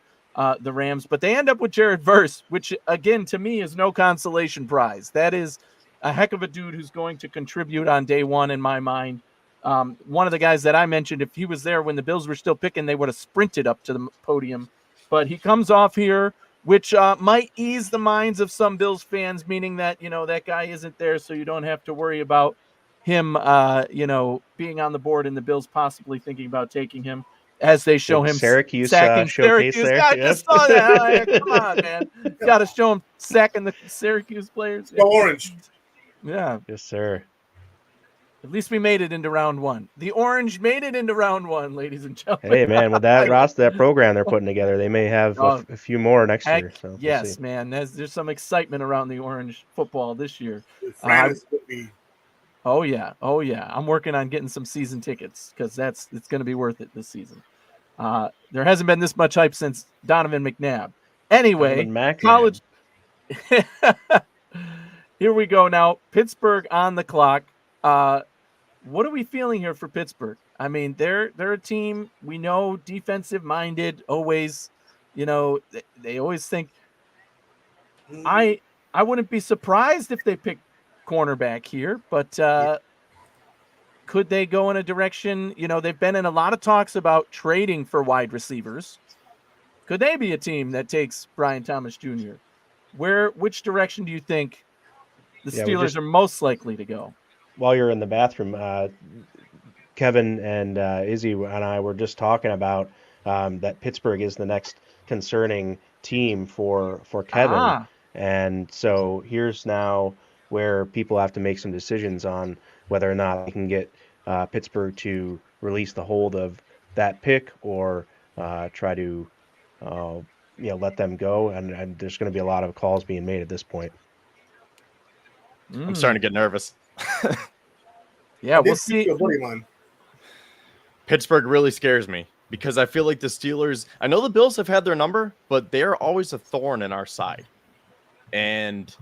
the Rams, but they end up with Jared Verse, which again, to me, is no consolation prize. That is a heck of a dude who's going to contribute on day one in my mind. One of the guys that I mentioned, if he was there when the Bills were still picking, they would have sprinted up to the podium. But he comes off here, which might ease the minds of some Bills fans, meaning that, that guy isn't there, so you don't have to worry about him, being on the board and the Bills possibly thinking about taking him as they show him
Syracuse
sacking
showcase
Syracuse.
there.
I just saw that. Come on, man. Got to show him sacking the Syracuse players.
Go Orange.
Yeah.
Yes, sir.
At least we made it into round one. The Orange made it into round one, ladies and gentlemen.
Hey, man, with that program they're putting together, they may have a few more next year. So
yes, man. There's some excitement around the Orange football this year. Oh yeah. I'm working on getting some season tickets because it's going to be worth it this season. There hasn't been this much hype since Donovan McNabb. Anyway, college. Here we go now. Pittsburgh on the clock. What are we feeling here for Pittsburgh? I mean, they're a team we know, defensive minded, always, they always think. I wouldn't be surprised if they pick cornerback here, but could they go in a direction? They've been in a lot of talks about trading for wide receivers. Could they be a team that takes Brian Thomas Jr.? Which direction do you think the Steelers are most likely to go?
While you're in the bathroom, Kevin and Izzy and I were just talking about that Pittsburgh is the next concerning team for Kevin. And so here's now where people have to make some decisions on whether or not they can get Pittsburgh to release the hold of that pick or try to let them go. And there's going to be a lot of calls being made at this point.
I'm starting to get nervous.
Yeah, we'll see.
Pittsburgh really scares me because I feel like the Steelers, I know the Bills have had their number, but they're always a thorn in our side. And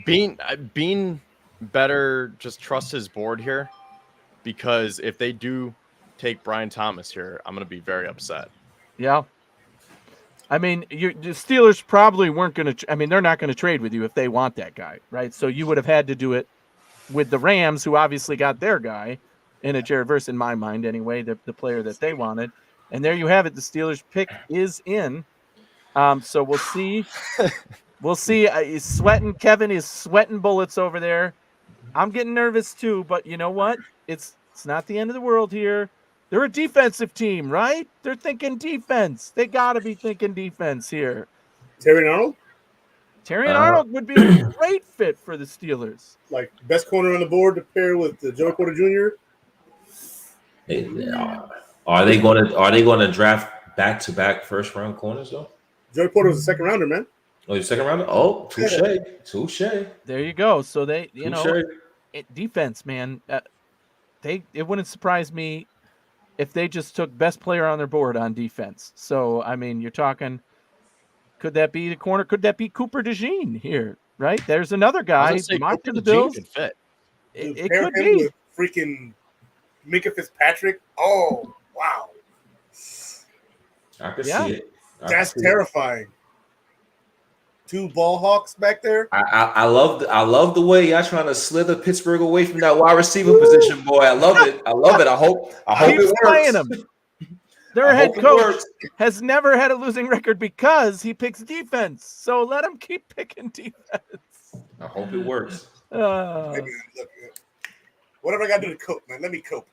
Bean better just trust his board here, because if they do take Brian Thomas here, I'm going to be very upset.
Yeah. I mean, the Steelers probably weren't going to, they're not going to trade with you if they want that guy, right? So you would have had to do it with the Rams, who obviously got their guy in a Jared Verse, in my mind anyway, the player that they wanted. And there you have it. The Steelers pick is in. So we'll see. We'll see. He's sweating. Kevin is sweating bullets over there. I'm getting nervous too, but you know what? It's not the end of the world here. They're a defensive team, right? They're thinking defense. They got to be thinking defense here.
Terry Arnold?
Terry Arnold would be a great fit for the Steelers.
Like best corner on the board to pair with Joey Porter Jr.
Are they going to draft back-to-back first-round corners though?
Joey Porter was a second rounder, man.
Oh, your second rounder? Oh, touche.
There you go. So they, defense, man. It wouldn't surprise me if they just took best player on their board on defense. So you're talking. Could that be the corner? Could that be Cooper DeJean here? Right? There's another guy. Mark to the Bills.
Could fit.
It could be
with freaking Minka Fitzpatrick. Oh wow!
I can see it.
That's terrifying. Two ball hawks back there.
I love the way y'all trying to slither Pittsburgh away from that wide receiver position, boy. I love it. I hope it works.
Them. Their head coach has never had a losing record because he picks defense. So let him keep picking defense.
I hope it works.
Hey man, look, whatever I got to do to cope, man. Let me cope.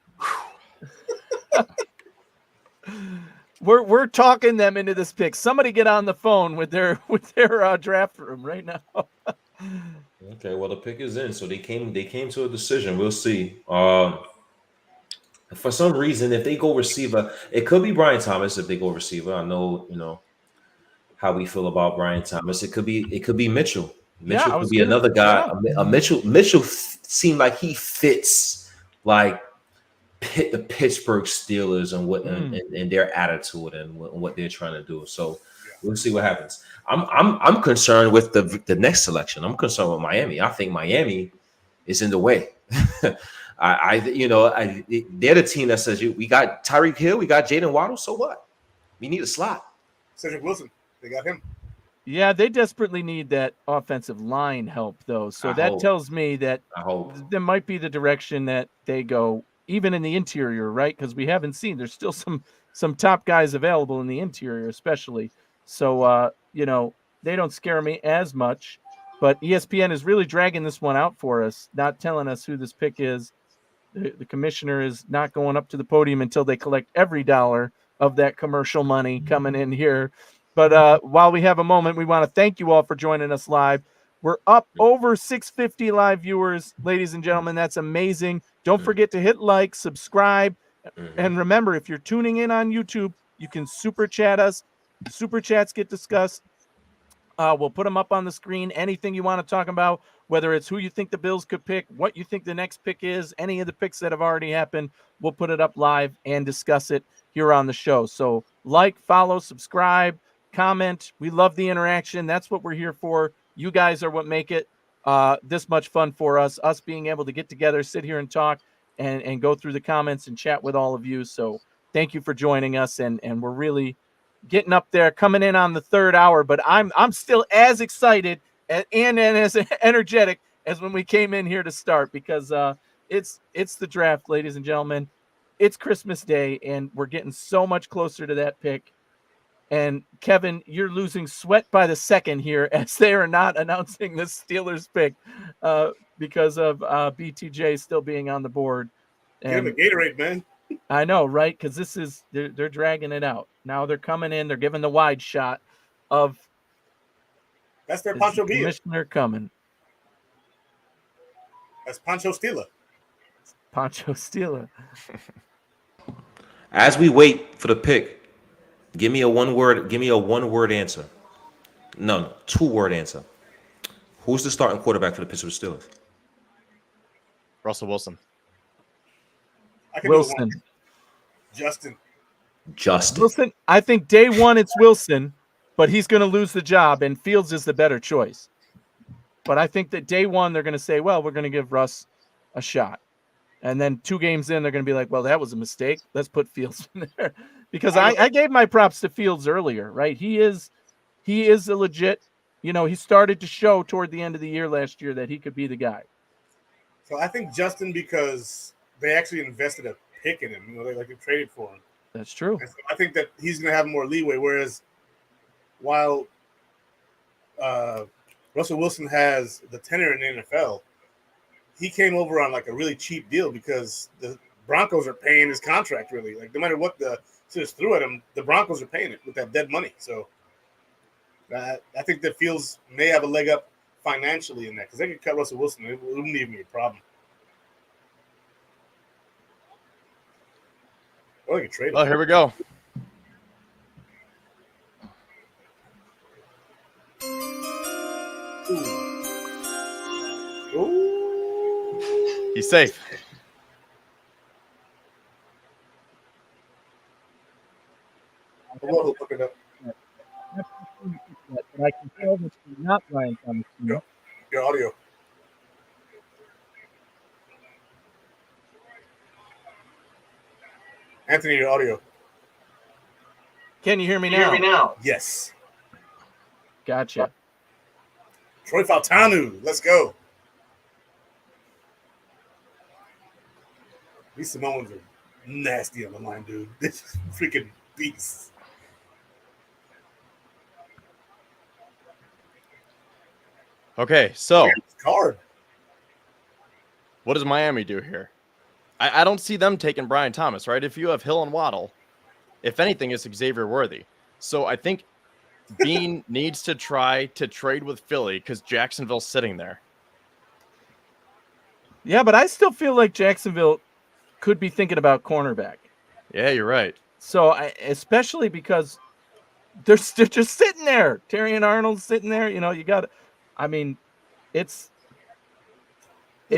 We're talking them into this pick. Somebody get on the phone with their draft room right now.
Okay, well the pick is in, so they came to a decision. We'll see. For some reason, if they go receiver, it could be Brian Thomas. If they go receiver, I know how we feel about Brian Thomas. It could be Mitchell. Mitchell could be another guy. Mitchell seemed like he fits like the Pittsburgh Steelers and what and their attitude and what they're trying to do. So we'll see what happens. I'm concerned with the next selection. I'm concerned with Miami. I think Miami is in the way. They're the team that says we got Tyreek Hill, we got Jayden Waddle. So what? We need a slot.
Cedric Wilson, they got him.
Yeah, they desperately need that offensive line help though. So that tells me that there might be the direction that they go. Even in the interior, right? Because we haven't seen. There's still some top guys available in the interior, especially. So they don't scare me as much. But ESPN is really dragging this one out for us, not telling us who this pick is. The commissioner is not going up to the podium until they collect every dollar of that commercial money coming in here. But while we have a moment, we want to thank you all for joining us live. We're up over 650 live viewers, ladies and gentlemen. That's amazing. Don't forget to hit like, subscribe, and remember, if you're tuning in on YouTube, you can super chat us. Super chats get discussed. We'll put them up on the screen. Anything you want to talk about, whether it's who you think the Bills could pick, what you think the next pick is, any of the picks that have already happened, we'll put it up live and discuss it here on the show. So like, follow, subscribe, comment. We love the interaction. That's what we're here for. You guys are what make it this much fun for us being able to get together, sit here and talk and go through the comments and chat with all of you. So thank you for joining us. And we're really getting up there, coming in on the third hour, but I'm still as excited and as energetic as when we came in here to start, because it's the draft, ladies and gentlemen. It's Christmas Day, and we're getting so much closer to that pick. And Kevin, you're losing sweat by the second here as they are not announcing the Steelers pick because of BTJ still being on the board.
And Give him a Gatorade, man.
I know, right? Because they're dragging it out. Now they're coming in. They're giving the wide shot of.
That's their Pancho Villa.
Commissioner coming.
That's Pancho Stila.
Pancho Stila.
As we wait for the pick, give me a one word answer. No, 2-word answer. Who's the starting quarterback for the Pittsburgh Steelers?
Russell Wilson.
I can
Wilson.
Justin.
Wilson. I think day one it's Wilson, but he's going to lose the job, and Fields is the better choice. But I think that day one they're going to say, well, we're going to give Russ a shot. And then 2 games in, they're going to be like, well, that was a mistake. Let's put Fields in there. Because I gave my props to Fields earlier, right? He is a legit, he started to show toward the end of the year last year that he could be the guy.
So I think Justin, because they actually invested a pick in him, they traded for him.
That's true.
And so I think that he's going to have more leeway. Whereas while Russell Wilson has the tenure in the NFL, he came over on a really cheap deal because the Broncos are paying his contract really. No matter what the Steelers threw at him, the Broncos are paying it with that dead money. So I think that Fields may have a leg up financially in that because they could cut Russell Wilson. It wouldn't even be a problem. Or they could trade him.
Well, here we go.
Ooh.
He's safe.
We'll look it up.
But I can tell that you're not Brian Thomas.
Your audio. Anthony, your audio.
Can you hear me now?
Yes.
Gotcha.
Troy Faltanu. Let's go. These Samoans are nasty on the line, dude. This is freaking beasts.
Okay, so
Card.
what does Miami do here? I don't see them taking Brian Thomas, right? If you have Hill and Waddle, if anything, it's Xavier worthy. So I think Bean needs to try to trade with Philly because Jacksonville's sitting there.
Yeah, but I still feel like Jacksonville could be thinking about cornerback.
Yeah, you're right.
So especially because they're just sitting there. Terry and Arnold's sitting there. You got to. I mean, it's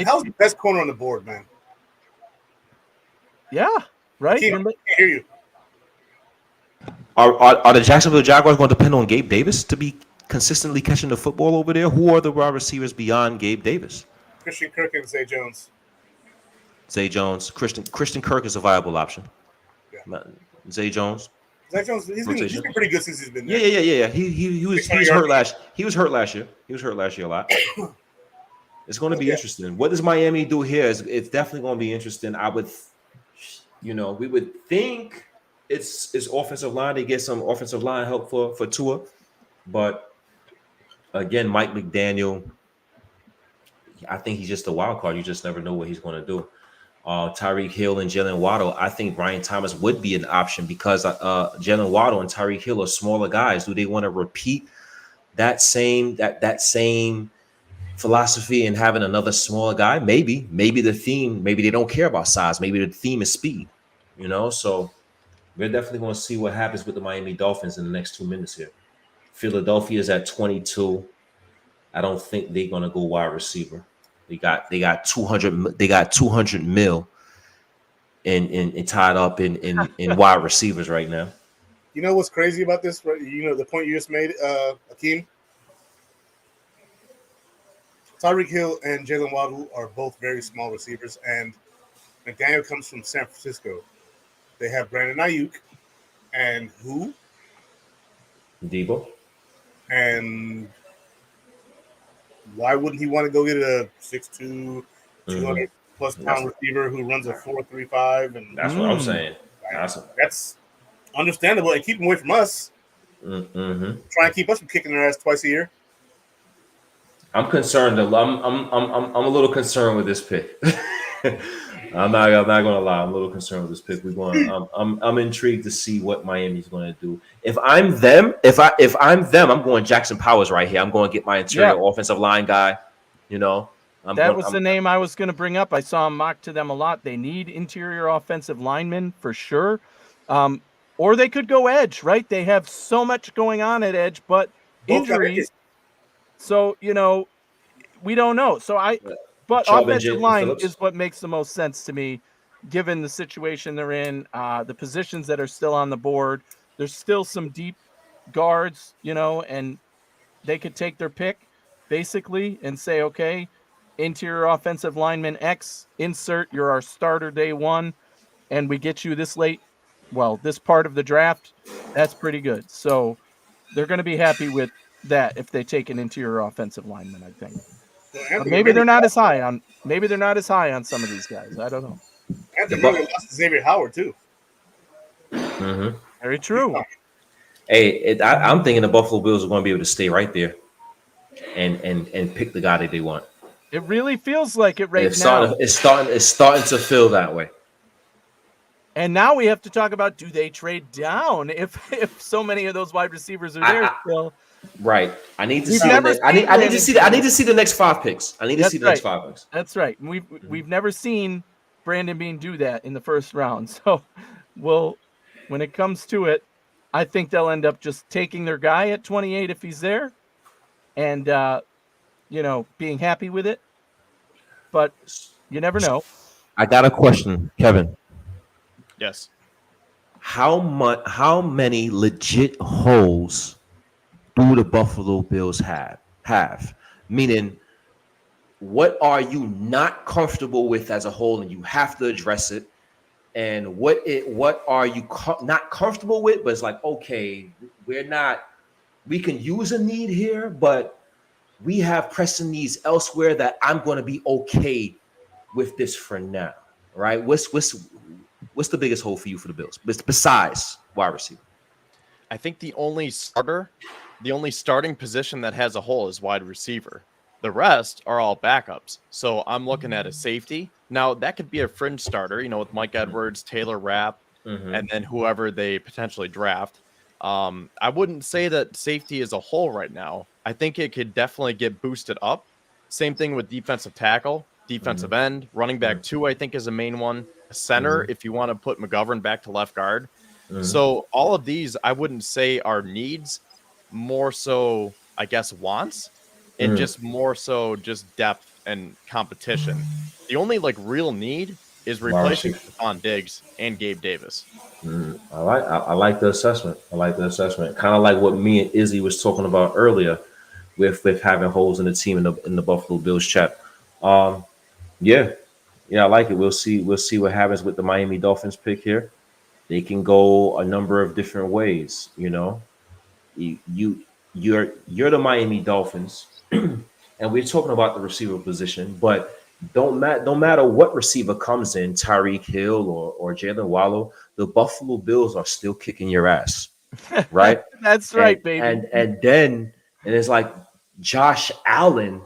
How's the best corner on the board, man?
Yeah, right.
Can't hear you.
Are the Jacksonville Jaguars going to depend on Gabe Davis to be consistently catching the football over there? Who are the wide receivers beyond Gabe Davis?
Christian Kirk and Zay Jones.
Zay Jones. Christian Kirk is a viable option.
Yeah.
Zay Jones.
Zay Jones, he's been pretty good since he's been there.
Yeah. He was hurt last. He was hurt last year. He was hurt last year a lot. It's going to be interesting. What does Miami do here? It's definitely going to be interesting. We would think it's offensive line. They get some offensive line help for Tua, but again, Mike McDaniel. I think he's just a wild card. You just never know what he's going to do. Tyreek Hill and Jalen Waddle. I think Brian Thomas would be an option because Jalen Waddle and Tyreek Hill are smaller guys. Do they want to repeat that same philosophy and having another smaller guy? Maybe the theme. Maybe they don't care about size. Maybe the theme is speed. So we're definitely going to see what happens with the Miami Dolphins in the next 2 minutes here. Philadelphia is at 22. I don't think they're going to go wide receiver. They got 200. They got 200 mil in tied up in wide receivers right now.
You know what's crazy about this? Right? The point you just made, Akeem. Tyreek Hill and Jalen Waddle are both very small receivers, and McDaniel comes from San Francisco. They have Brandon Ayuk and who?
Debo.
And why wouldn't he want to go get a 6'2", 200-plus pound receiver who runs a 4.35? And
that's what I'm saying.
That's understandable. And keep him away from us.
Mm-hmm.
Try and keep us from kicking their ass twice a year.
I'm concerned. I'm a little concerned with this pick. I'm not gonna lie. I'm a little concerned with this pick. I'm intrigued to see what Miami's going to do. If I'm them, I'm going Jackson Powers right here. I'm going to get my interior offensive line guy.
That was the name I was going to bring up. I saw him mocked to them a lot. They need interior offensive linemen for sure. Or they could go edge, right? They have so much going on at edge, but injuries. So, we don't know. So but
Chubb and
offensive
Jalen
line
Phillips.
is what makes the most sense to me, given the situation they're in, the positions that are still on the board. There's still some deep guards, and they could take their pick basically and say, okay, interior offensive lineman X, insert, you're our starter day one, and we get you this late. Well, this part of the draft, that's pretty good. So they're going to be happy with that if they take an interior offensive lineman, I think. But maybe they're not as high on some of these guys. I don't know.
Anthony lost Xavier Howard too.
Mm-hmm.
Very true.
Hey, I'm thinking the Buffalo Bills are going to be able to stay right there and pick the guy that they want.
It really feels like it now.
It's starting to feel that way.
And now we have to talk about, do they trade down if so many of those wide receivers are there still?
Right. I need to see. I need to see the next 5 picks. I need to see the next 5 picks.
That's right. We've never seen Brandon Beane do that in the first round. So, when it comes to it, I think they'll end up just taking their guy at 28 if he's there, and being happy with it. But you never know.
I got a question, Kevin.
Yes.
How many legit holes do the Buffalo Bills have? Meaning, what are you not comfortable with as a whole, and you have to address it? And what are you not comfortable with? But it's like, okay, we can use a need here, but we have pressing needs elsewhere that I'm going to be okay with this for now, right? What's the biggest hole for you for the Bills besides wide receiver?
I think the only starting position that has a hole is wide receiver. The rest are all backups. So I'm looking at a safety. Now, that could be a fringe starter, with Mike Edwards, Taylor Rapp, and then whoever they potentially draft. I wouldn't say that safety is a hole right now. I think it could definitely get boosted up. Same thing with defensive tackle, defensive end, running back 2, I think, is a main one. Center, if you want to put McGovern back to left guard. So all of these, I wouldn't say are needs, more so, I guess, wants, and just more so just depth and competition. The only real need is replacing Stephon Diggs and Gabe Davis.
I like the assessment. Kind of like what me and Izzy was talking about earlier with having holes in the team in the Buffalo Bills chat. Yeah, I like it. We'll see what happens with the Miami Dolphins pick here. They can go a number of different ways. You're the Miami Dolphins, and we're talking about the receiver position, but don't matter what receiver comes in, Tyreek Hill or Jalen Waddle, the Buffalo Bills are still kicking your ass, right?
That's right, baby.
And then it's like Josh Allen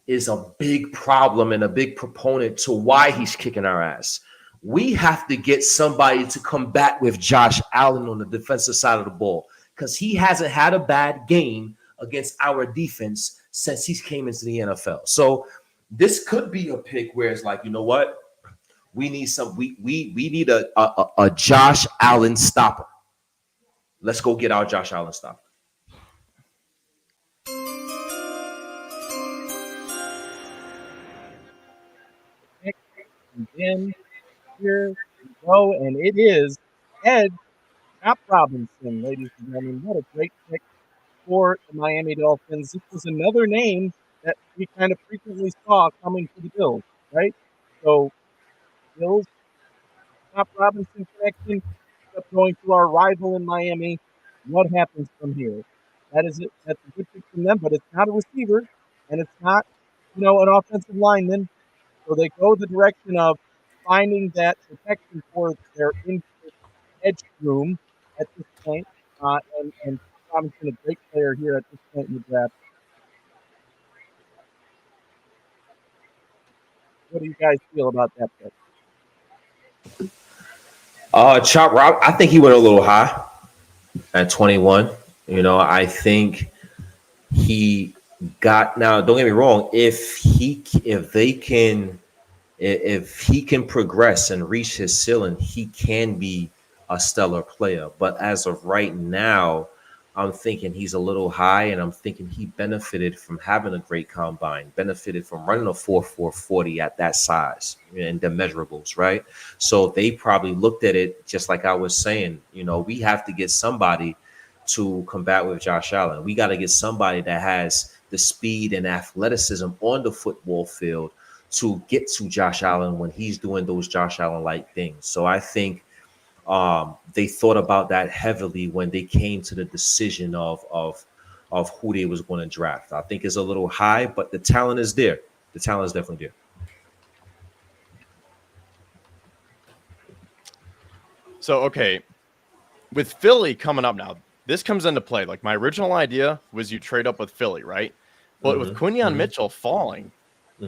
is a big problem and a big proponent to why he's kicking our ass. We have to get somebody to combat with Josh Allen on the defensive side of the ball, because he hasn't had a bad game against our defense since he came into the NFL. So this could be a pick where it's like, you know what? We need we need a Josh Allen stopper. Let's go get our Josh Allen stopper.
And here we go, and it is Ed Chop Robinson, ladies and gentlemen. What a great pick for the Miami Dolphins. This was another name that we kind of frequently saw coming to the Bills, right? So, Bills, Chop Robinson connection, up going to our rival in Miami. What happens from here? That's a good pick from them, but it's not a receiver, and it's not, an offensive lineman. So they go the direction of finding that protection for their edge room at this point. And Robinson, a great player here at this point in the draft. What do you guys feel about that pick?
Chop Rob, I think he went a little high at 21. I think he got, now don't get me wrong, if he can progress and reach his ceiling, he can be a stellar player. But as of right now, I'm thinking he's a little high, and I'm thinking he benefited from having a great combine, benefited from running a 4.4 40 at that size and the measurables, right? So they probably looked at it just like I was saying, we have to get somebody to combat with Josh Allen. We got to get somebody that has the speed and athleticism on the football field to get to Josh Allen when he's doing those Josh Allen-like things. So I think they thought about that heavily when they came to the decision of who they was going to draft. I think it's a little high, but the talent is there. The talent is definitely there.
So, okay, with Philly coming up now, this comes into play. Like, my original idea was you trade up with Philly, right? But with Quinyon Mitchell falling,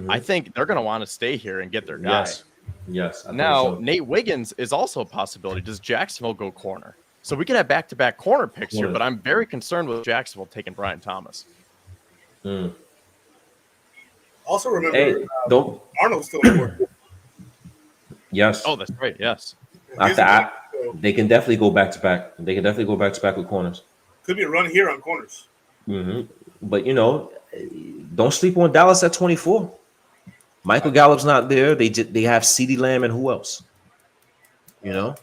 I think they're going to want to stay here and get their guy.
Yes.
Now, Nate Wiggins is also a possibility. Does Jacksonville go corner? So we could have back-to-back corner picks here, but I'm very concerned with Jacksonville taking Brian Thomas.
Also remember, Arnold's still in work.
Yes.
Oh, that's right. Yes.
They can definitely go back-to-back. They can definitely go back-to-back with corners.
Could be a run here on corners.
But, don't sleep on Dallas at 24. Michael Gallup's not there. They have CeeDee Lamb and who else?
Yeah,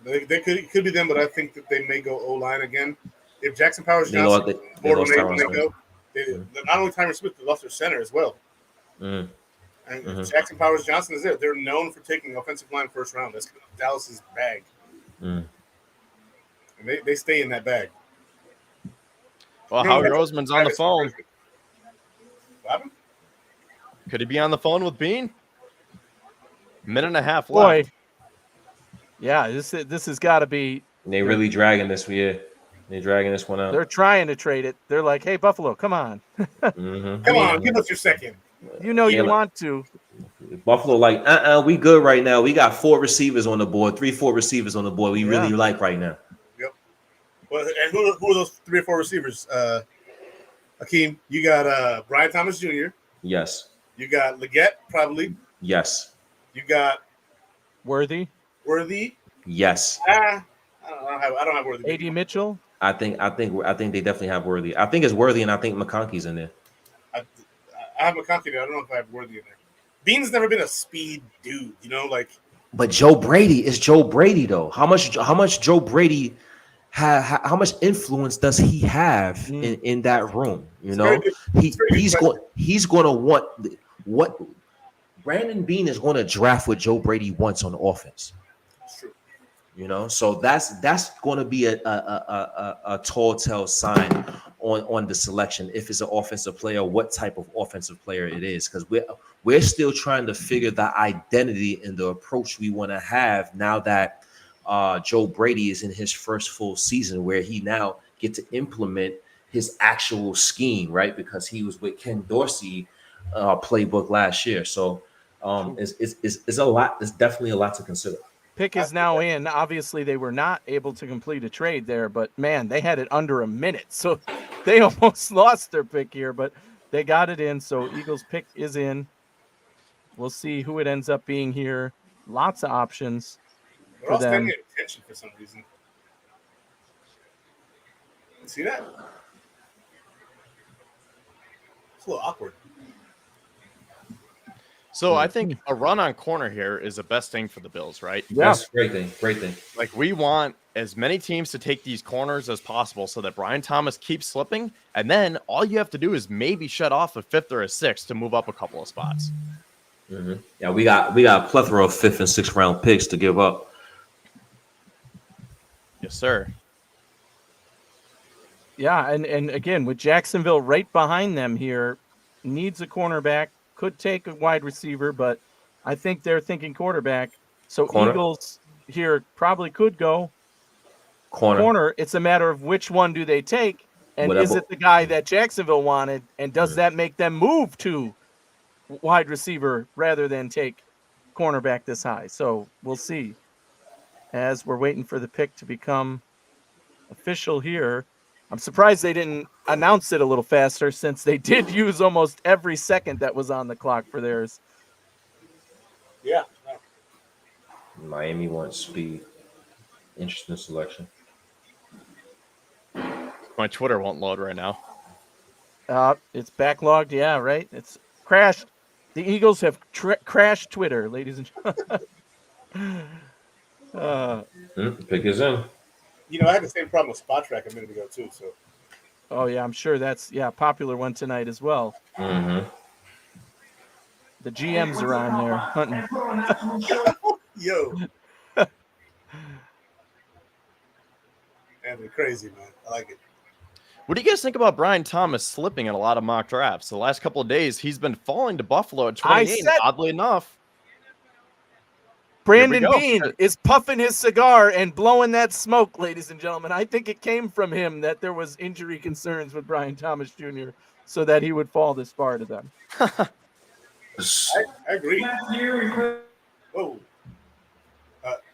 they could be them, but I think that they may go O-line again. If Jackson Powers Johnson not only Tyron Smith, they lost their center as well. And if Jackson Powers Johnson is there, they're known for taking offensive line first round. That's Dallas's bag, and they stay in that bag.
Well, Howie Roseman's on the phone.
What happened?
Could he be on the phone with Bean? Minute and a half left.
Boy, yeah, this has got to be.
They really dragging this. They're dragging this one out.
They're trying to trade it. They're like, "Hey, Buffalo, come on,
come on, give us your second."
You want to.
Buffalo, we good right now. We got 4 receivers on the board, 3-4 receivers on the board. We really like right now.
Yep. Well, and who are those 3 or 4 receivers? Hakeem, you got Brian Thomas Jr.
Yes.
You got Legette, probably.
Yes.
You got
Worthy.
Yes.
I don't have Worthy.
A.D. Mitchell.
I think they definitely have Worthy. I think it's Worthy, and I think McConkey's in there.
I have McCarthy there. I don't know if I have Worthy in there. Bean's never been a speed dude,
But Joe Brady is Joe Brady though. How much Joe Brady how much influence does he have in that room? He's going to want what Brandon Bean is going to draft what Joe Brady wants on offense.
That's true.
So that's going to be a tall tale sign on the selection if it's an offensive player, what type of offensive player it is, because we're still trying to figure the identity and the approach we want to have now that Joe Brady is in his first full season where he now get to implement his actual scheme, right? Because he was with Ken Dorsey playbook last year. So it's a lot. It's definitely a lot to consider.
Pick is now in. Obviously, they were not able to complete a trade there, but man, they had it under a minute. So they almost lost their pick here, but they got it in. So Eagles pick is in. We'll see who it ends up being here. Lots of options for them.
They're all attention for some reason. See that? It's a little awkward.
So I think a run on corner here is the best thing for the Bills, right?
Yes, great thing.
Like, we want as many teams to take these corners as possible so that Brian Thomas keeps slipping, and then all you have to do is maybe shut off a 5th or a 6th to move up a couple of spots.
Mm-hmm. Yeah, we got a plethora of 5th and 6th round picks to give up.
Yes, sir.
Yeah, and again, with Jacksonville right behind them here, needs a cornerback. Could take a wide receiver, but I think they're thinking quarterback. So Eagles here probably could go corner. It's a matter of which one do they take, and is it the guy that Jacksonville wanted, and does that make them move to wide receiver rather than take cornerback this high? So we'll see as we're waiting for the pick to become official here. I'm surprised they didn't announce it a little faster since they did use almost every second that was on the clock for theirs.
Yeah.
Miami wants speed. Interesting selection.
My Twitter won't load right now.
It's backlogged. Yeah, right. It's crashed. The Eagles have crashed Twitter, ladies and gentlemen.
Pick is in.
I had the same problem with Spot Track a minute ago too. So.
Oh yeah, I'm sure that's a popular one tonight as well.
Mm-hmm.
The GMs are on there hunting.
Yo. Anthony, crazy, man. I like it.
What do you guys think about Brian Thomas slipping in a lot of mock drafts? The last couple of days, he's been falling to Buffalo at 28, oddly enough.
Brandon Bean is puffing his cigar and blowing that smoke, ladies and gentlemen. I think it came from him that there was injury concerns with Brian Thomas Jr. so that he would fall this far to them.
I agree. Whoa.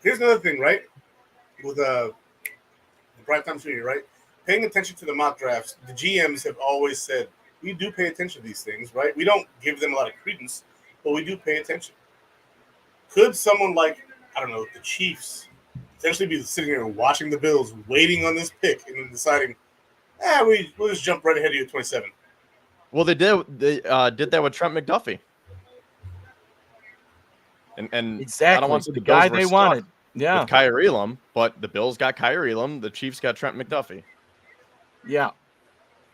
Here's another thing, right? With Brian Thomas Jr., right? Paying attention to the mock drafts, the GMs have always said, we do pay attention to these things, right? We don't give them a lot of credence, but we do pay attention. Could someone like, I don't know, the Chiefs potentially be sitting here watching the Bills, waiting on this pick, and then deciding, we'll just jump right ahead of you at 27?
Well, they did. They did that with Trent McDuffie. And
exactly.
I don't want to
the guy they wanted. Yeah.
With Kyrie Elam, but the Bills got Kyrie Elam. The Chiefs got Trent McDuffie.
Yeah.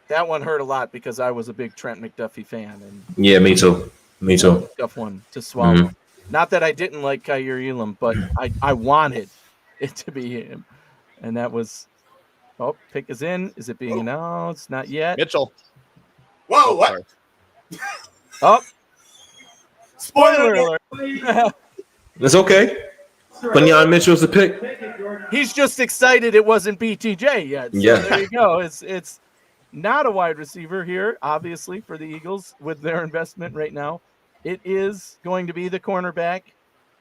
That one hurt a lot because I was a big Trent McDuffie fan. And
yeah, me too. Me too.
Tough one to swallow. Mm-hmm. Not that I didn't like Kyrie Elam, but I wanted it to be him. And that was, pick is in. Is it being announced? Not yet.
Mitchell.
Whoa, what?
Spoiler alert.
It's okay. Quinyon Mitchell's the pick.
He's just excited it wasn't BTJ yet. So there you go. It's not a wide receiver here, obviously, for the Eagles with their investment right now. It is going to be the cornerback,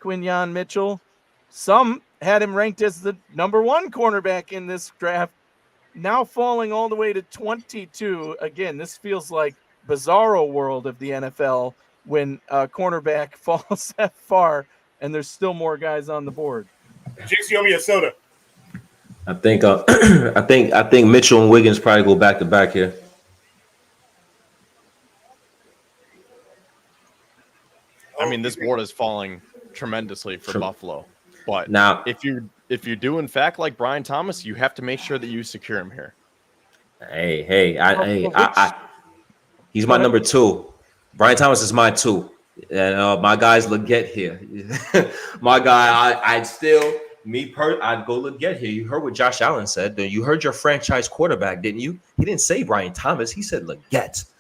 Quinyon Mitchell. Some had him ranked as the number 1 cornerback in this draft, now falling all the way to 22. Again, this feels like bizarro world of the NFL when a cornerback falls that far and there's still more guys on the board.
Jinx, you owe me a soda.
I think I think Mitchell and Wiggins probably go back to back here.
I mean, this board is falling tremendously for Buffalo. But
now,
if you do in fact like Brian Thomas, you have to make sure that you secure him here.
Hey, he's my number 2. Brian Thomas is my 2. And my guy's Legette here. My guy, I'd go Legette here. You heard what Josh Allen said. You heard your franchise quarterback, didn't you? He didn't say Brian Thomas. He said Legette.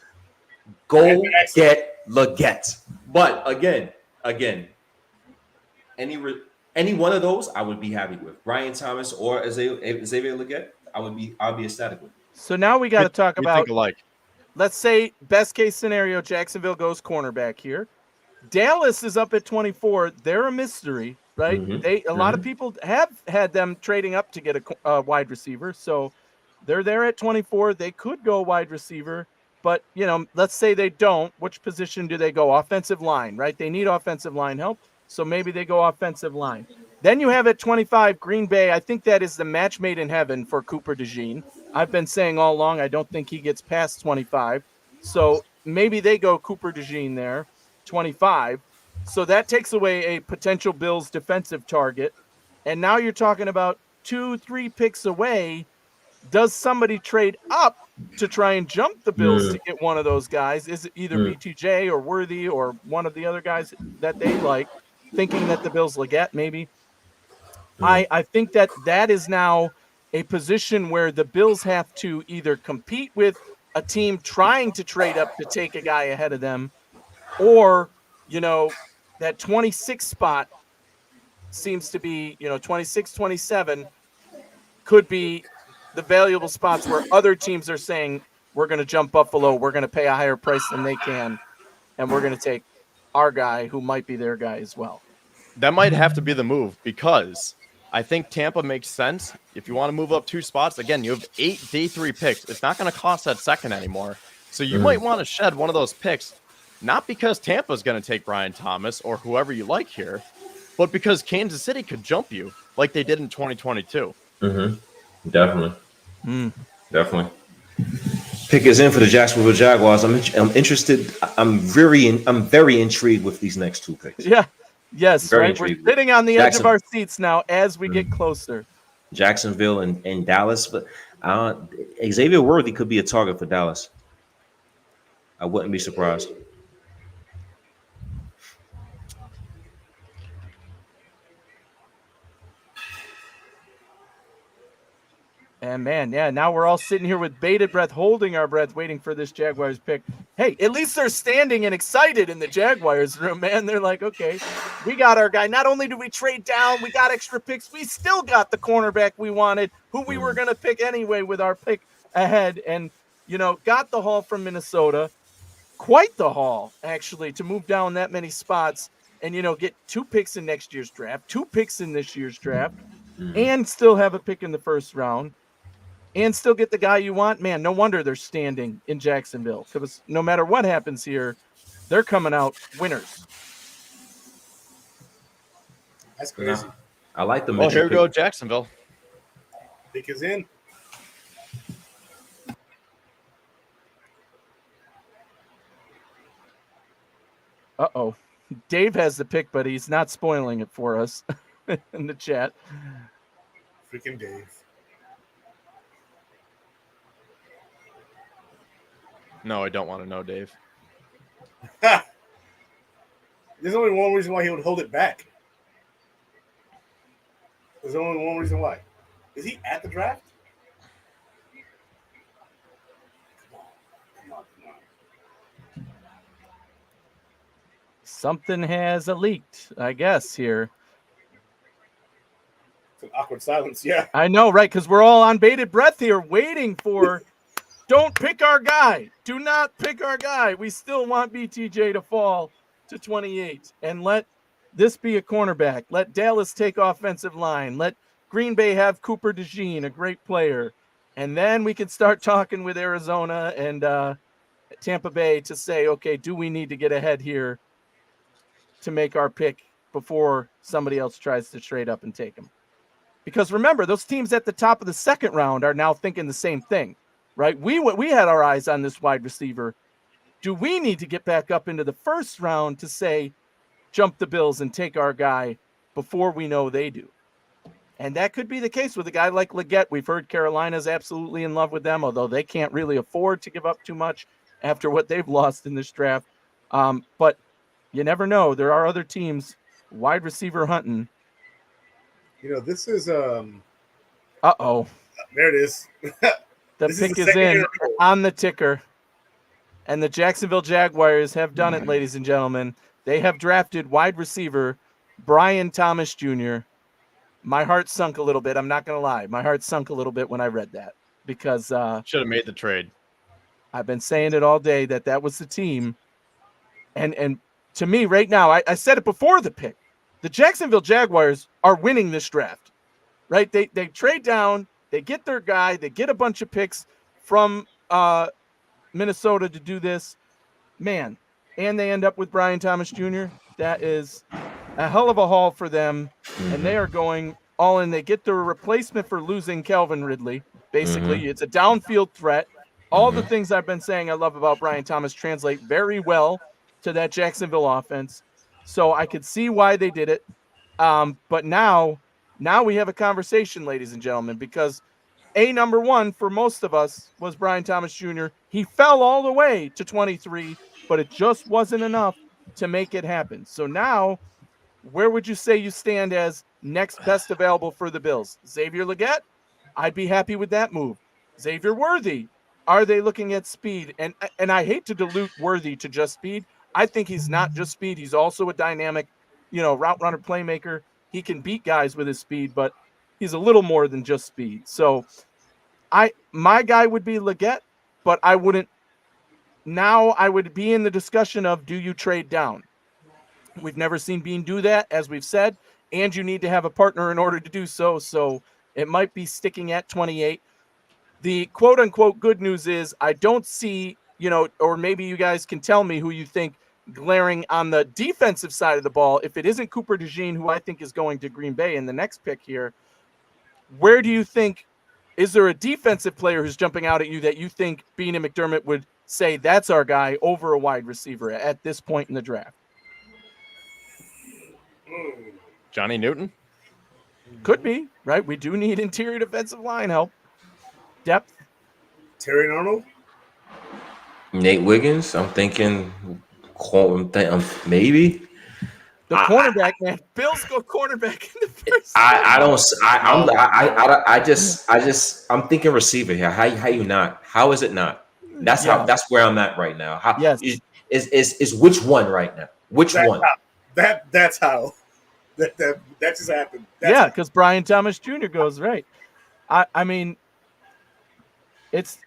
Go get Legette. But again, any one of those I would be happy with. Brian Thomas or Xavier Legette, I'd be ecstatic with.
So now we got to talk about,
think
let's say best case scenario, Jacksonville goes cornerback here. Dallas is up at 24. They're a mystery, right? Mm-hmm. A lot of people have had them trading up to get a wide receiver. So they're there at 24. They could go wide receiver, but let's say they don't. Which position do they go? Offensive line, right? They need offensive line help. So maybe they go offensive line. Then you have at 25 Green Bay. I think that is the match made in heaven for Cooper DeJean. I've been saying all along, I don't think he gets past 25. So maybe they go Cooper DeJean there, 25. So that takes away a potential Bills defensive target. And now you're talking about 2-3 picks away. Does somebody trade up to try and jump the Bills to get one of those guys? Is it either BTJ or Worthy or one of the other guys that they like, thinking that the Bills Legette maybe? I think that is now a position where the Bills have to either compete with a team trying to trade up to take a guy ahead of them, or, that 26 spot seems to be, 26, 27 could be the valuable spots where other teams are saying, we're going to jump Buffalo, we're going to pay a higher price than they can, and we're going to take our guy who might be their guy as well.
That might have to be the move, because I think Tampa makes sense. If you want to move up 2 spots, again, you have 8 day 3 picks. It's not going to cost that second anymore. So you might want to shed one of those picks, not because Tampa's going to take Brian Thomas or whoever you like here, but because Kansas City could jump you like they did in 2022.
Definitely. Definitely. Pick is in for the Jacksonville Jaguars. I'm interested. I'm very intrigued with these next two picks.
Yeah. Yes. Right. We're sitting on the edge of our seats now as we get closer.
Jacksonville and Dallas, but Xavier Worthy could be a target for Dallas. I wouldn't be surprised.
And man, yeah, now we're all sitting here with bated breath, holding our breath, waiting for this Jaguars pick. Hey, at least they're standing and excited in the Jaguars room, man. They're like, okay, we got our guy. Not only do we trade down, we got extra picks. We still got the cornerback we wanted, who we were going to pick anyway with our pick ahead. And, you know, got the haul from Minnesota. Quite the haul, actually, to move down that many spots and, you know, get 2 picks in next year's draft, 2 picks in this year's draft, and still have a pick in the first round. And still get the guy you want, man, no wonder they're standing in Jacksonville. Because no matter what happens here, they're coming out winners.
That's crazy.
I like the
Well, here we go, Jacksonville.
Pick is in.
Uh-oh. Dave has the pick, but he's not spoiling it for us in the chat.
Freaking Dave.
No, I don't want to know, Dave.
There's only one reason why he would hold it back. There's only one reason why. Is he at the draft? Come on.
Something has leaked, I guess, here.
It's an awkward silence, yeah.
I know, right? Because we're all on bated breath here, waiting for... Don't pick our guy. Do not pick our guy. We still want BTJ to fall to 28. And let this be a cornerback. Let Dallas take offensive line. Let Green Bay have Cooper DeJean, a great player. And then we can start talking with Arizona and Tampa Bay to say, okay, do we need to get ahead here to make our pick before somebody else tries to trade up and take him? Because remember, those teams at the top of the second round are now thinking the same thing. Right, we had our eyes on this wide receiver. Do we need to get back up into the first round to say, jump the Bills and take our guy before we know they do? And that could be the case with a guy like Legette. We've heard Carolina's absolutely in love with them, although they can't really afford to give up too much after what they've lost in this draft. But you never know. There are other teams wide receiver hunting.
You know, this is
Uh-oh.
There it is.
The pick is in on the ticker, and the Jacksonville Jaguars have done it, ladies and gentlemen. They have drafted wide receiver Brian Thomas Jr. My heart sunk a little bit. I'm not going to lie. My heart sunk a little bit when I read that because
should have made the trade.
I've been saying it all day that was the team. And to me right now, I said it before the pick. The Jacksonville Jaguars are winning this draft, right? They trade down. They get their guy. They get a bunch of picks from Minnesota to do this. Man, and they end up with Brian Thomas Jr. That is a hell of a haul for them, and they are going all in. They get their replacement for losing Calvin Ridley. Basically, it's a downfield threat. All the things I've been saying I love about Brian Thomas translate very well to that Jacksonville offense. So I could see why they did it. But now we have a conversation, ladies and gentlemen, because number one for most of us was Brian Thomas Jr. He fell all the way to 23, but it just wasn't enough to make it happen. So now, where would you say you stand as next best available for the Bills? Xavier Legette? I'd be happy with that move. Xavier Worthy? Are they looking at speed? And I hate to dilute Worthy to just speed. I think he's not just speed. He's also a dynamic, route runner playmaker. He can beat guys with his speed, but he's a little more than just speed. So my guy would be Legette, but I wouldn't. Now I would be in the discussion of, do you trade down? We've never seen Bean do that, as we've said, and you need to have a partner in order to do so. So it might be sticking at 28. The quote unquote good news is I don't see, or maybe you guys can tell me who you think glaring on the defensive side of the ball. If it isn't Cooper DeJean, who I think is going to Green Bay in the next pick here, where do you think Is there a defensive player who's jumping out at you that you think Bean and McDermott would say that's our guy over a wide receiver at this point in the draft?
Johnny Newton?
Could be, right? We do need interior defensive line help. Depth.
Terry Arnold?
Nate Wiggins. I'm thinking maybe.
The cornerback, man. Bills go cornerback in the first.
I'm thinking receiver here. How you not? How is it not? That's where I'm at right now. Is which one right now? Which one?
That's how. That just happened.
Because Brian Thomas Jr. goes right. I mean, it's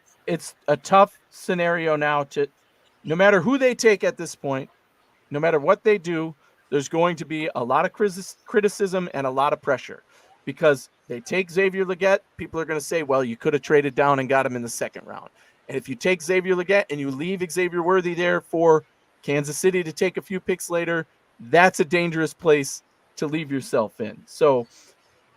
a tough scenario now to, no matter who they take at this point, no matter what they do, there's going to be a lot of criticism and a lot of pressure because they take Xavier Legette. People are going to say, well, you could have traded down and got him in the second round. And if you take Xavier Legette and you leave Xavier Worthy there for Kansas City to take a few picks later, that's a dangerous place to leave yourself in. So,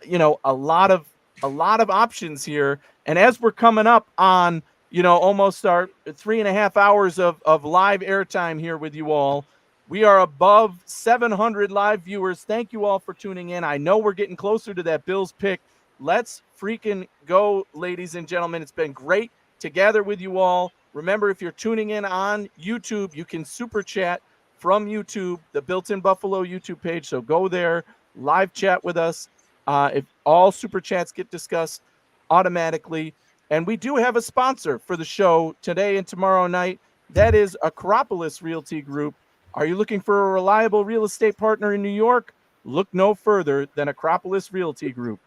a lot of options here. And as we're coming up on, almost our 3.5 hours of live airtime here with you all, we are above 700 live viewers. Thank you all for tuning in. I know we're getting closer to that Bills pick. Let's freaking go, ladies and gentlemen. It's been great to gather with you all. Remember, if you're tuning in on YouTube, you can super chat from YouTube, the Built-in Buffalo YouTube page. So go there, live chat with us. If all super chats get discussed automatically. And we do have a sponsor for the show today and tomorrow night. That is Acropolis Realty Group. Are you looking for a reliable real estate partner in New York? Look no further than Acropolis Realty Group.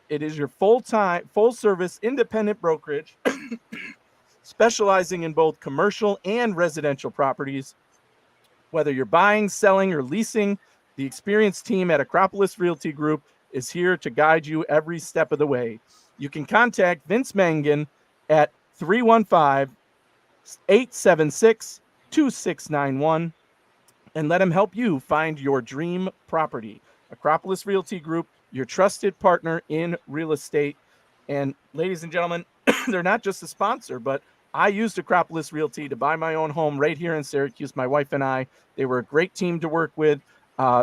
It is your full-service independent brokerage specializing in both commercial and residential properties. Whether you're buying, selling, or leasing, the experienced team at Acropolis Realty Group is here to guide you every step of the way. You can contact Vince Mangan at 315-876-2691 and let him help you find your dream property. Acropolis Realty Group, your trusted partner in real estate. And ladies and gentlemen, they're not just a sponsor, but I used Acropolis Realty to buy my own home right here in Syracuse, my wife and I. They were a great team to work with.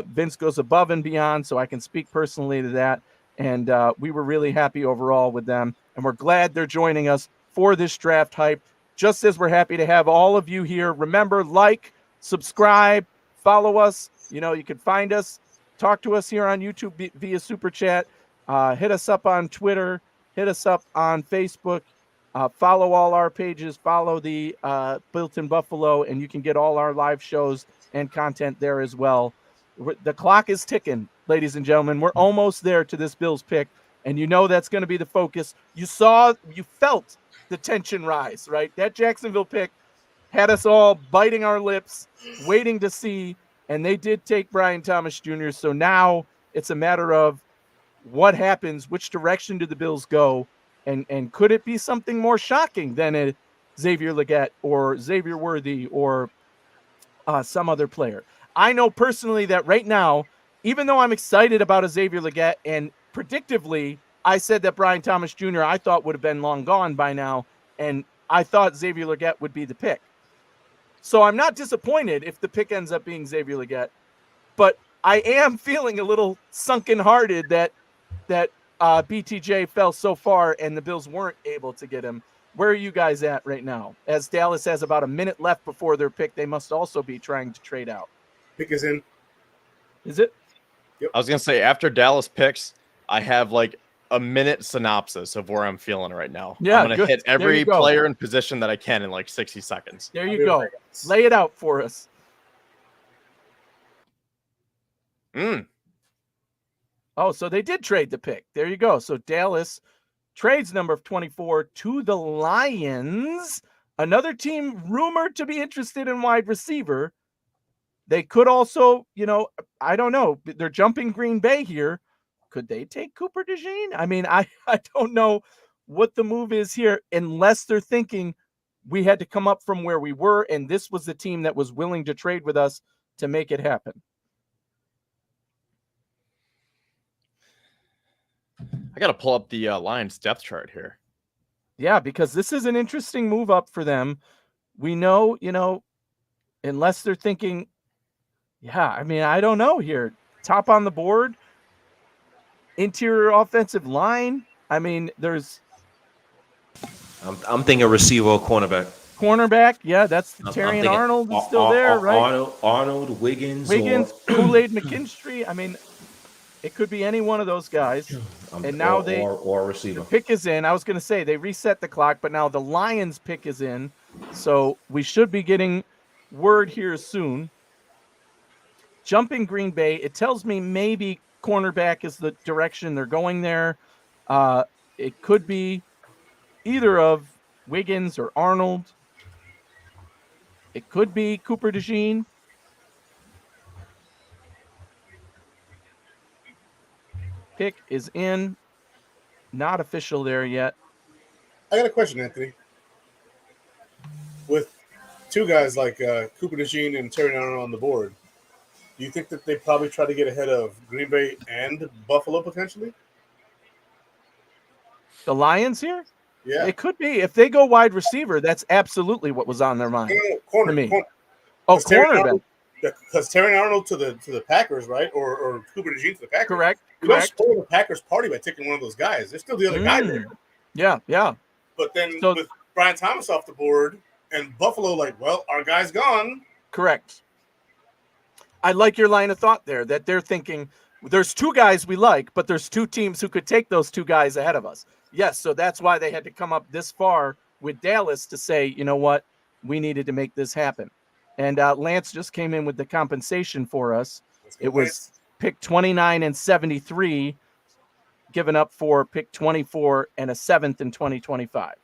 Vince goes above and beyond, so I can speak personally to that. And we were really happy overall with them. And we're glad they're joining us for this draft hype, just as we're happy to have all of you here. Remember, like, subscribe, follow us. You can find us, talk to us here on YouTube via Super Chat. Hit us up on Twitter. Hit us up on Facebook. Follow all our pages. Follow the Built-in Buffalo, and you can get all our live shows and content there as well. The clock is ticking, ladies and gentlemen. We're almost there to this Bills pick, and that's going to be the focus. You felt the tension rise, right? That Jacksonville pick had us all biting our lips, waiting to see, and they did take Brian Thomas Jr. So now it's a matter of what happens, which direction do the Bills go, and could it be something more shocking than a Xavier Legette or Xavier Worthy or some other player? I know personally that right now, even though I'm excited about a Xavier Legette, and predictively, I said that Brian Thomas Jr. I thought would have been long gone by now, and I thought Xavier Legette would be the pick. So I'm not disappointed if the pick ends up being Xavier Legette, but I am feeling a little sunken-hearted that BTJ fell so far and the Bills weren't able to get him. Where are you guys at right now? As Dallas has about a minute left before their pick, they must also be trying to trade out.
Pick is in.
Is it?
Yep.
I was going to say, after Dallas picks, I have like a minute synopsis of where I'm feeling right now.
Yeah,
I'm going to hit every player and position that I can in like 60 seconds.
There you go. Lay it out for us. Oh, so they did trade the pick. There you go. So Dallas trades number 24 to the Lions, another team rumored to be interested in wide receiver. They could also, I don't know. They're jumping Green Bay here. Could they take Cooper DeJean? I mean, I don't know what the move is here unless they're thinking we had to come up from where we were, and this was the team that was willing to trade with us to make it happen.
I got to pull up the Lions depth chart here.
Yeah, because this is an interesting move up for them. We know, unless they're thinking, I don't know here. Top on the board, interior offensive line. There's
I'm thinking receiver or cornerback.
Cornerback, yeah, that's Terry and Arnold is still there, right?
Arnold, Wiggins,
Kool-Aid McKinstry. It could be any one of those guys. And now
or receiver.
The pick is in. I was going to say they reset the clock, but now the Lions pick is in. So we should be getting word here soon. Jumping Green Bay, it tells me maybe cornerback is the direction they're going there. It could be either of Wiggins or Arnold. It could be Cooper DeJean. Pick is in. Not official there yet.
I got a question, Anthony. With two guys like Cooper DeJean and Terry Arnold on the board, do you think that they probably try to get ahead of Green Bay and Buffalo potentially?
The Lions here?
Yeah.
It could be. If they go wide receiver, that's absolutely what was on their mind.
Corner.
For me. Cornerback.
Because Terry Arnold to the Packers, right? Or Cooper DeJean to the Packers.
Correct.
You don't spoil the Packers party by taking one of those guys. There's still the other guy there.
Yeah.
But then with Brian Thomas off the board and Buffalo, our guy's gone.
Correct. I like your line of thought there, that they're thinking there's two guys we like, but there's two teams who could take those two guys ahead of us. Yes, so that's why they had to come up this far with Dallas to say, you know what, we needed to make this happen. And Lance just came in with the compensation for us. It was pick 29 and 73, given up for pick 24 and a 7th in 2025.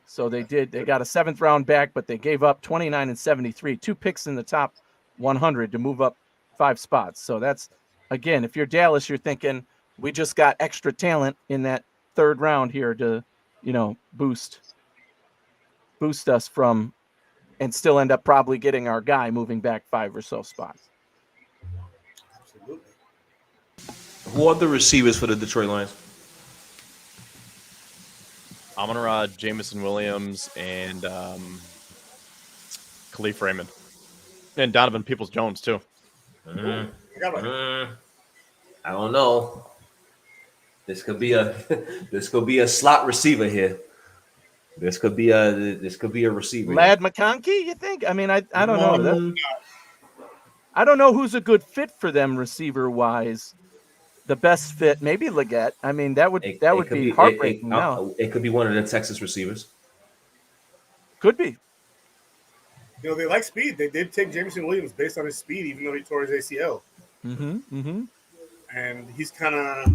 So they got a 7th round back, but they gave up 29 and 73, 2 picks in the top 100 to move up 5 spots. So that's, again, if you're Dallas, you're thinking we just got extra talent in that 3rd round here to, boost us from, and still end up probably getting our guy moving back 5 or so spots.
Absolutely.
Who are the receivers for the Detroit Lions?
Amon-Ra, Jamison Williams, and Khalif Raymond. And Donovan Peoples-Jones, too.
I don't know. This could be a slot receiver here. This could be a receiver.
Lad McConkey, you think? I don't know. I don't know who's a good fit for them receiver wise. The best fit, maybe Legette. That would be heartbreaking.
It could be one of the Texas receivers.
Could be.
They like speed. They did take Jamison Williams based on his speed, even though he tore his ACL. And he's kind of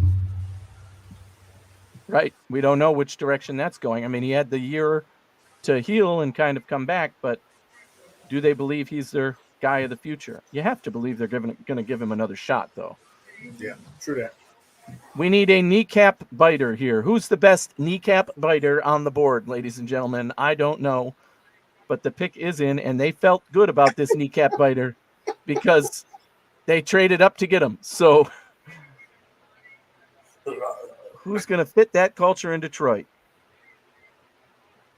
right. We don't know which direction that's going. He had the year to heal and kind of come back, but do they believe he's their guy of the future? You have to believe they're going to give him another shot, though.
Yeah, true that.
We need a kneecap biter here. Who's the best kneecap biter on the board, ladies and gentlemen? I don't know, but the pick is in, and they felt good about this kneecap biter because they traded up to get him. So who's going to fit that culture in Detroit?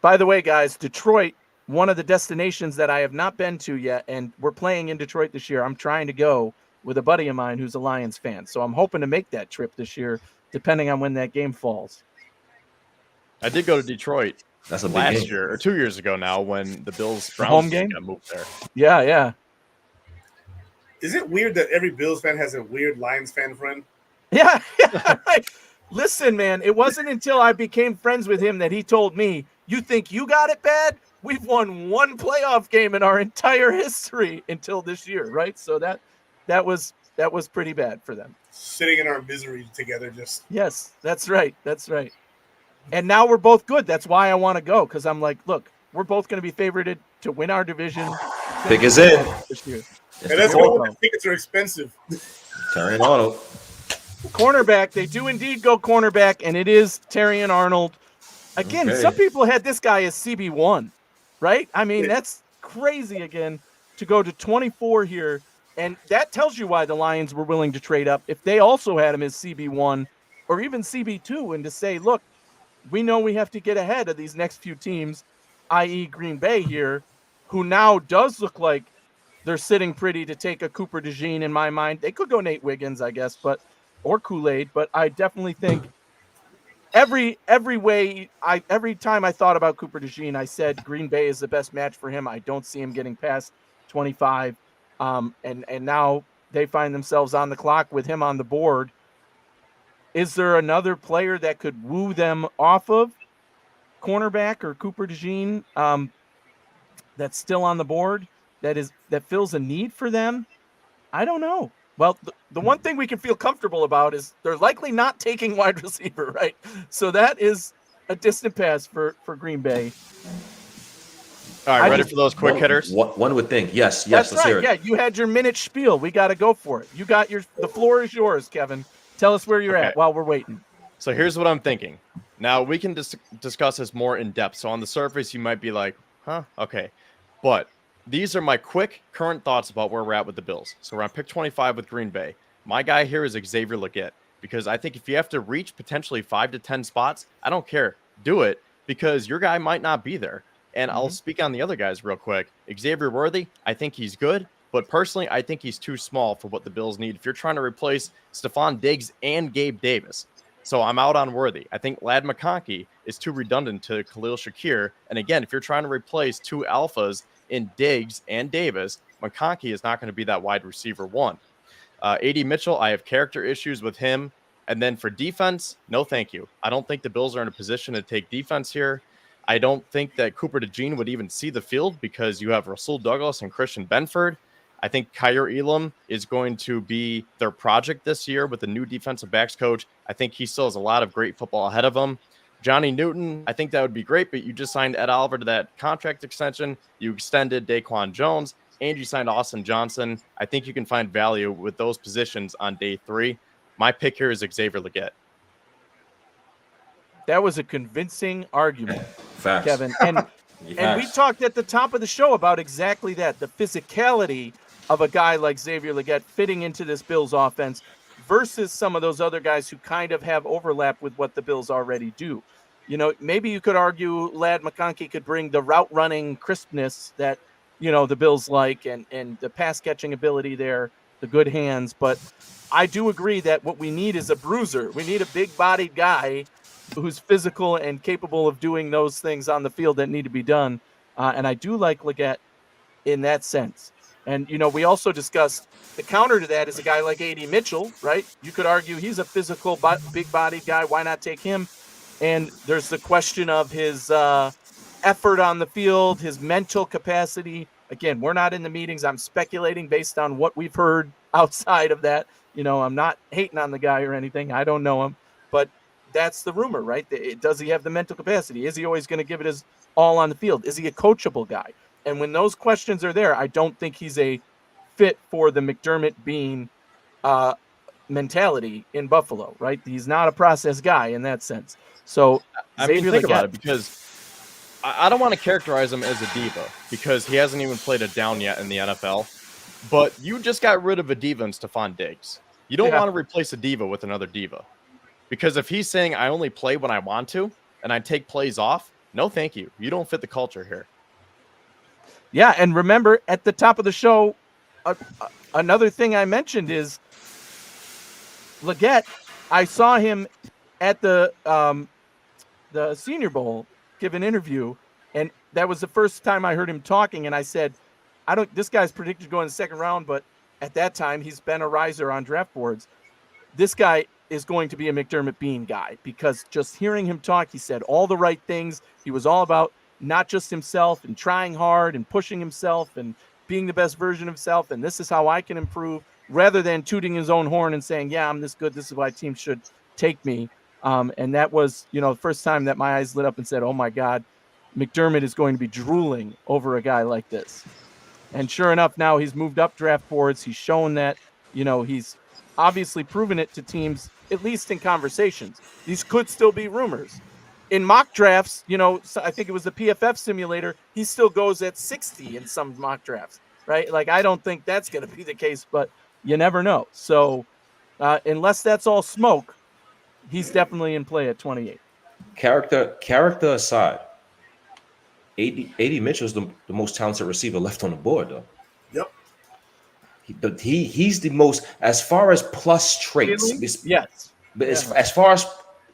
By the way, guys, Detroit, one of the destinations that I have not been to yet, and we're playing in Detroit this year. I'm trying to go with a buddy of mine who's a Lions fan. So I'm hoping to make that trip this year, depending on when that game falls.
I did go to Detroit
That's a big
last
game.
year, or 2 years ago now, when the Bills-Browns
home game
got moved there.
Yeah.
Is it weird that every Bills fan has a weird Lions fan friend?
Yeah. Listen, man, it wasn't until I became friends with him that he told me, you think you got it bad? We've won 1 playoff game in our entire history until this year, right? So that was pretty bad for them.
Sitting in our misery together, just.
Yes, that's right. And now we're both good. That's why I want to go, because I'm like, look, we're both going to be favorited to win our division.
Pick is in.
This year.
And that's why the tickets are expensive.
Terry Arnold.
Cornerback. They do indeed go cornerback, and it is Terry and Arnold. Again, Some people had this guy as CB1, right? That's crazy again to go to 24 here. And that tells you why the Lions were willing to trade up. If they also had him as CB1 or even CB2 and to say, look, we know we have to get ahead of these next few teams, i.e. Green Bay here, who now does look like they're sitting pretty to take a Cooper DeJean in my mind. They could go Nate Wiggins, I guess, or Kool-Aid, but I definitely think every time I thought about Cooper DeJean, I said Green Bay is the best match for him. I don't see him getting past 25. And now they find themselves on the clock with him on the board. Is there another player that could woo them off of cornerback or Cooper DeJean that's still on the board that fills a need for them? I don't know. Well, the one thing we can feel comfortable about is they're likely not taking wide receiver, right? So that is a distant pass for Green Bay.
All right, ready for those quick hitters?
One would think. Yes,
That's
let's
right.
hear it.
Yeah, you had your minute spiel. We got to go for it. The floor is yours, Kevin. Tell us where you're at while we're waiting.
So here's what I'm thinking. Now, we can discuss this more in depth. So on the surface, you might be like, huh, okay. But these are my quick current thoughts about where we're at with the Bills. So we're on pick 25 with Green Bay. My guy here is Xavier Legette, because I think if you have to reach potentially 5 to 10 spots, I don't care. Do it, because your guy might not be there. And I'll speak on the other guys real quick. Xavier Worthy, I think he's good, but personally, I think he's too small for what the Bills need if you're trying to replace Stephon Diggs and Gabe Davis. So I'm out on Worthy. I think Ladd McConkey is too redundant to Khalil Shakir. And again, if you're trying to replace two alphas in Diggs and Davis, McConkey is not going to be that wide receiver one. A.D. Mitchell, I have character issues with him. And then for defense, no thank you. I don't think the Bills are in a position to take defense here. I don't think that Cooper DeJean would even see the field because you have Rasul Douglas and Christian Benford. I think Kyer Elam is going to be their project this year with the new defensive backs coach. I think he still has a lot of great football ahead of him. Johnny Newton, I think that would be great, but you just signed Ed Oliver to that contract extension. You extended Daquan Jones, and you signed Austin Johnson. I think you can find value with those positions on day 3. My pick here is Xavier Legette.
That was a convincing argument,
Facts.
Kevin. And we talked at the top of the show about exactly that, the physicality of a guy like Xavier Legette fitting into this Bills offense versus some of those other guys who kind of have overlap with what the Bills already do. You know, maybe you could argue Ladd McConkey could bring the route running crispness that, you know, the Bills like and the pass catching ability there, the good hands. But I do agree that what we need is a bruiser. We need a big bodied guy who's physical and capable of doing those things on the field that need to be done. And I do like Legette in that sense. And, you know, we also discussed the counter to that is a guy like A.D. Mitchell, right? You could argue he's a physical, big-bodied guy. Why not take him? And there's the question of his effort on the field, his mental capacity. Again, we're not in the meetings. I'm speculating based on what we've heard outside of that. You know, I'm not hating on the guy or anything. I don't know him. But that's the rumor, right? Does he have the mental capacity? Is he always going to give it his all on the field? Is he a coachable guy? And when those questions are there, I don't think he's a fit for the McDermott Bean mentality in Buffalo, right? He's not a process guy in that sense. So
I mean, think about it, because I don't want to characterize him as a diva because he hasn't even played a down yet in the NFL. But you just got rid of a diva in Stephon Diggs. You don't want to replace a diva with another diva. Because if he's saying I only play when I want to and I take plays off, no thank you. You don't fit the culture here.
Yeah, and remember at the top of the show, another thing I mentioned is Legette. I saw him at the Senior Bowl give an interview, and that was the first time I heard him talking. And I said, this guy's predicted to go in the second round, but at that time he's been a riser on draft boards. This guy is going to be a McDermott Bean guy because just hearing him talk, he said all the right things. He was all about not just himself and trying hard and pushing himself and being the best version of himself. And this is how I can improve rather than tooting his own horn and saying, yeah, I'm this good. This is why teams should take me. And that was, you know, the first time that my eyes lit up and said, oh my God, McDermott is going to be drooling over a guy like this. And sure enough, now he's moved up draft boards. He's shown that, you know, he's obviously proven it to teams, at least in conversations. These could still be rumors. In mock drafts, you know, I think it was the PFF simulator, he still goes at 60 in some mock drafts, right? Like, I don't think that's going to be the case, but you never know. So unless that's all smoke, he's definitely in play at 28.
Character aside, AD Mitchell's the most talented receiver left on the board, though.
Yep.
He's the most, as far as plus traits.
Yes.
But as far as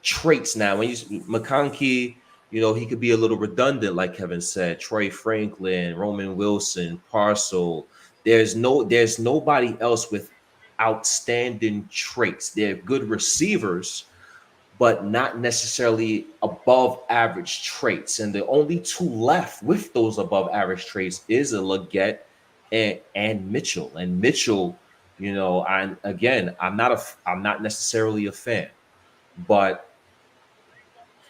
traits now, when you McConkey, he could be a little redundant, like Kevin said. Troy Franklin, Roman Wilson, Parcel. There's nobody else with outstanding traits. They're good receivers, but not necessarily above average traits. And the only two left with those above average traits is a Legette and Mitchell. And Mitchell, I'm not necessarily a fan, but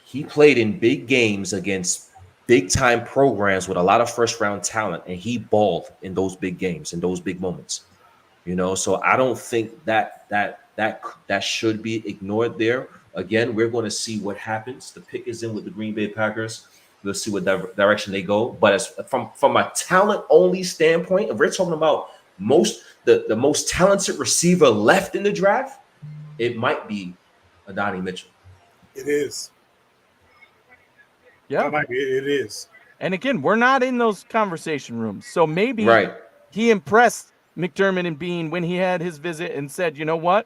he played in big games against big time programs with a lot of first round talent, and he balled in those big games, in those big moments. So I don't think that should be ignored there. Again, we're going to see what happens. The pick is in with the Green Bay Packers. We'll see what direction they go. But as from a talent only standpoint, if we're talking about the most talented receiver left in the draft, it might be Adonai Mitchell.
It is.
Yeah,
it is.
And again, we're not in those conversation rooms, so maybe he impressed McDermott and Bean when he had his visit and said, "You know what?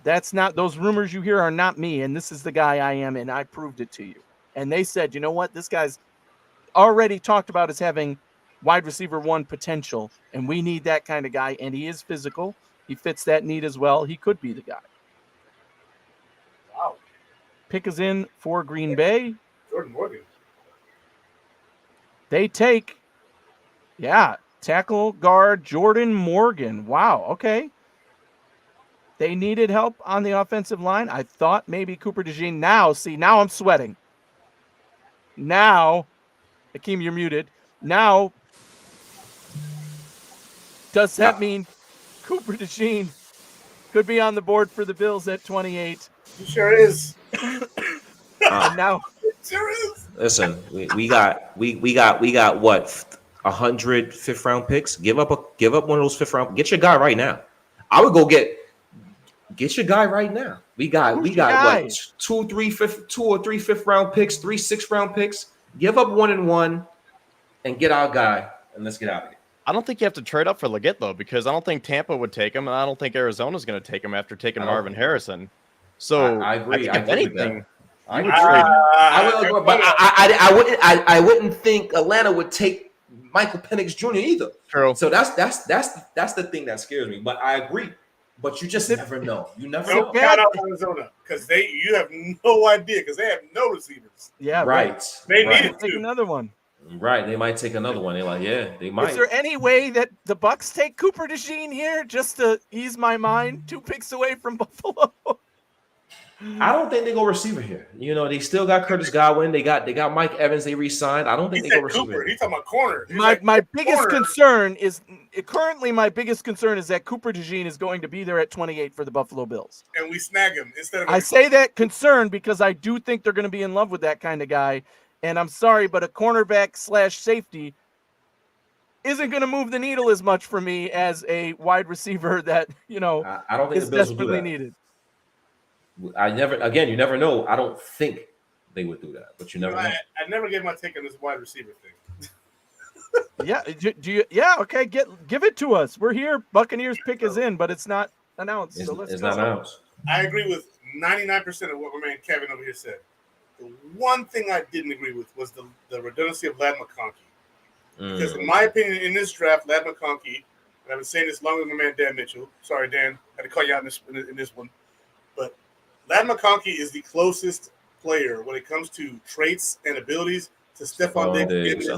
That's not, those rumors you hear are not me, and this is the guy I am, and I proved it to you." And they said, "You know what? This guy's already talked about as having wide receiver 1 potential, and we need that kind of guy, and he is physical. He fits that need as well. He could be the guy."
Wow.
Pick is in for Green Bay.
Jordan Morgan.
They take, tackle guard Jordan Morgan. Wow, okay. They needed help on the offensive line. I thought maybe Cooper DeJean. Now I'm sweating. Now, Akeem, you're muted. Now, does that mean Cooper DeJean could be on the board for the Bills at 28?
He sure is.
And now,
sure is.
Listen, we got what, 100 fifth round picks? Give up one of those fifth round. Get your guy right now. I would go get your guy right now. We got what, 2 or 3 fifth round picks, 3 6th round picks. Give up 1 and 1 and get our guy, and let's get out of here.
I don't think you have to trade up for Legette, though, because I don't think Tampa would take him, and I don't think Arizona's going to take him after taking Marvin Harrison. So
I agree.
I think if anything,
I would trade. I wouldn't think Atlanta would take Michael Penix Jr. either.
True.
So that's the thing that scares me. But I agree. But you just never know. You never know.
Don't count out Arizona because you have no idea because they have no receivers.
Yeah,
right.
They needed
to take another one.
Right, they might take another one. They're like, they might.
Is there any way that the Bucs take Cooper DeJean here just to ease my mind? 2 picks away from Buffalo.
I don't think they go receiver here. They still got Curtis Godwin. They got Mike Evans. They re-signed. I don't think they go receiver.
Cooper. He's talking about corner.
My biggest concern is that Cooper DeJean is going to be there at 28 for the Buffalo Bills,
and we snag him instead of.
I say that concern because I do think they're going to be in love with that kind of guy. And I'm sorry, but a cornerback / safety isn't going to move the needle as much for me as a wide receiver that
I don't think
is
the Bills
desperately
will do that.
needed.
You never know. I don't think they would do that, but you never know.
I never gave my take on this wide receiver thing.
Okay. Give it to us. We're here. Buccaneers pick is in, but it's not announced.
It's not announced.
I agree with 99% of what my man Kevin over here said. The one thing I didn't agree with was the redundancy of Latham McConkey. Because in my opinion, in this draft, Latham McConkey, and I've been saying this longer than my man Dan Mitchell. Sorry, Dan, I had to call you out in this one. But Latham McConkey is the closest player when it comes to traits and abilities to Stephon Diggs.
I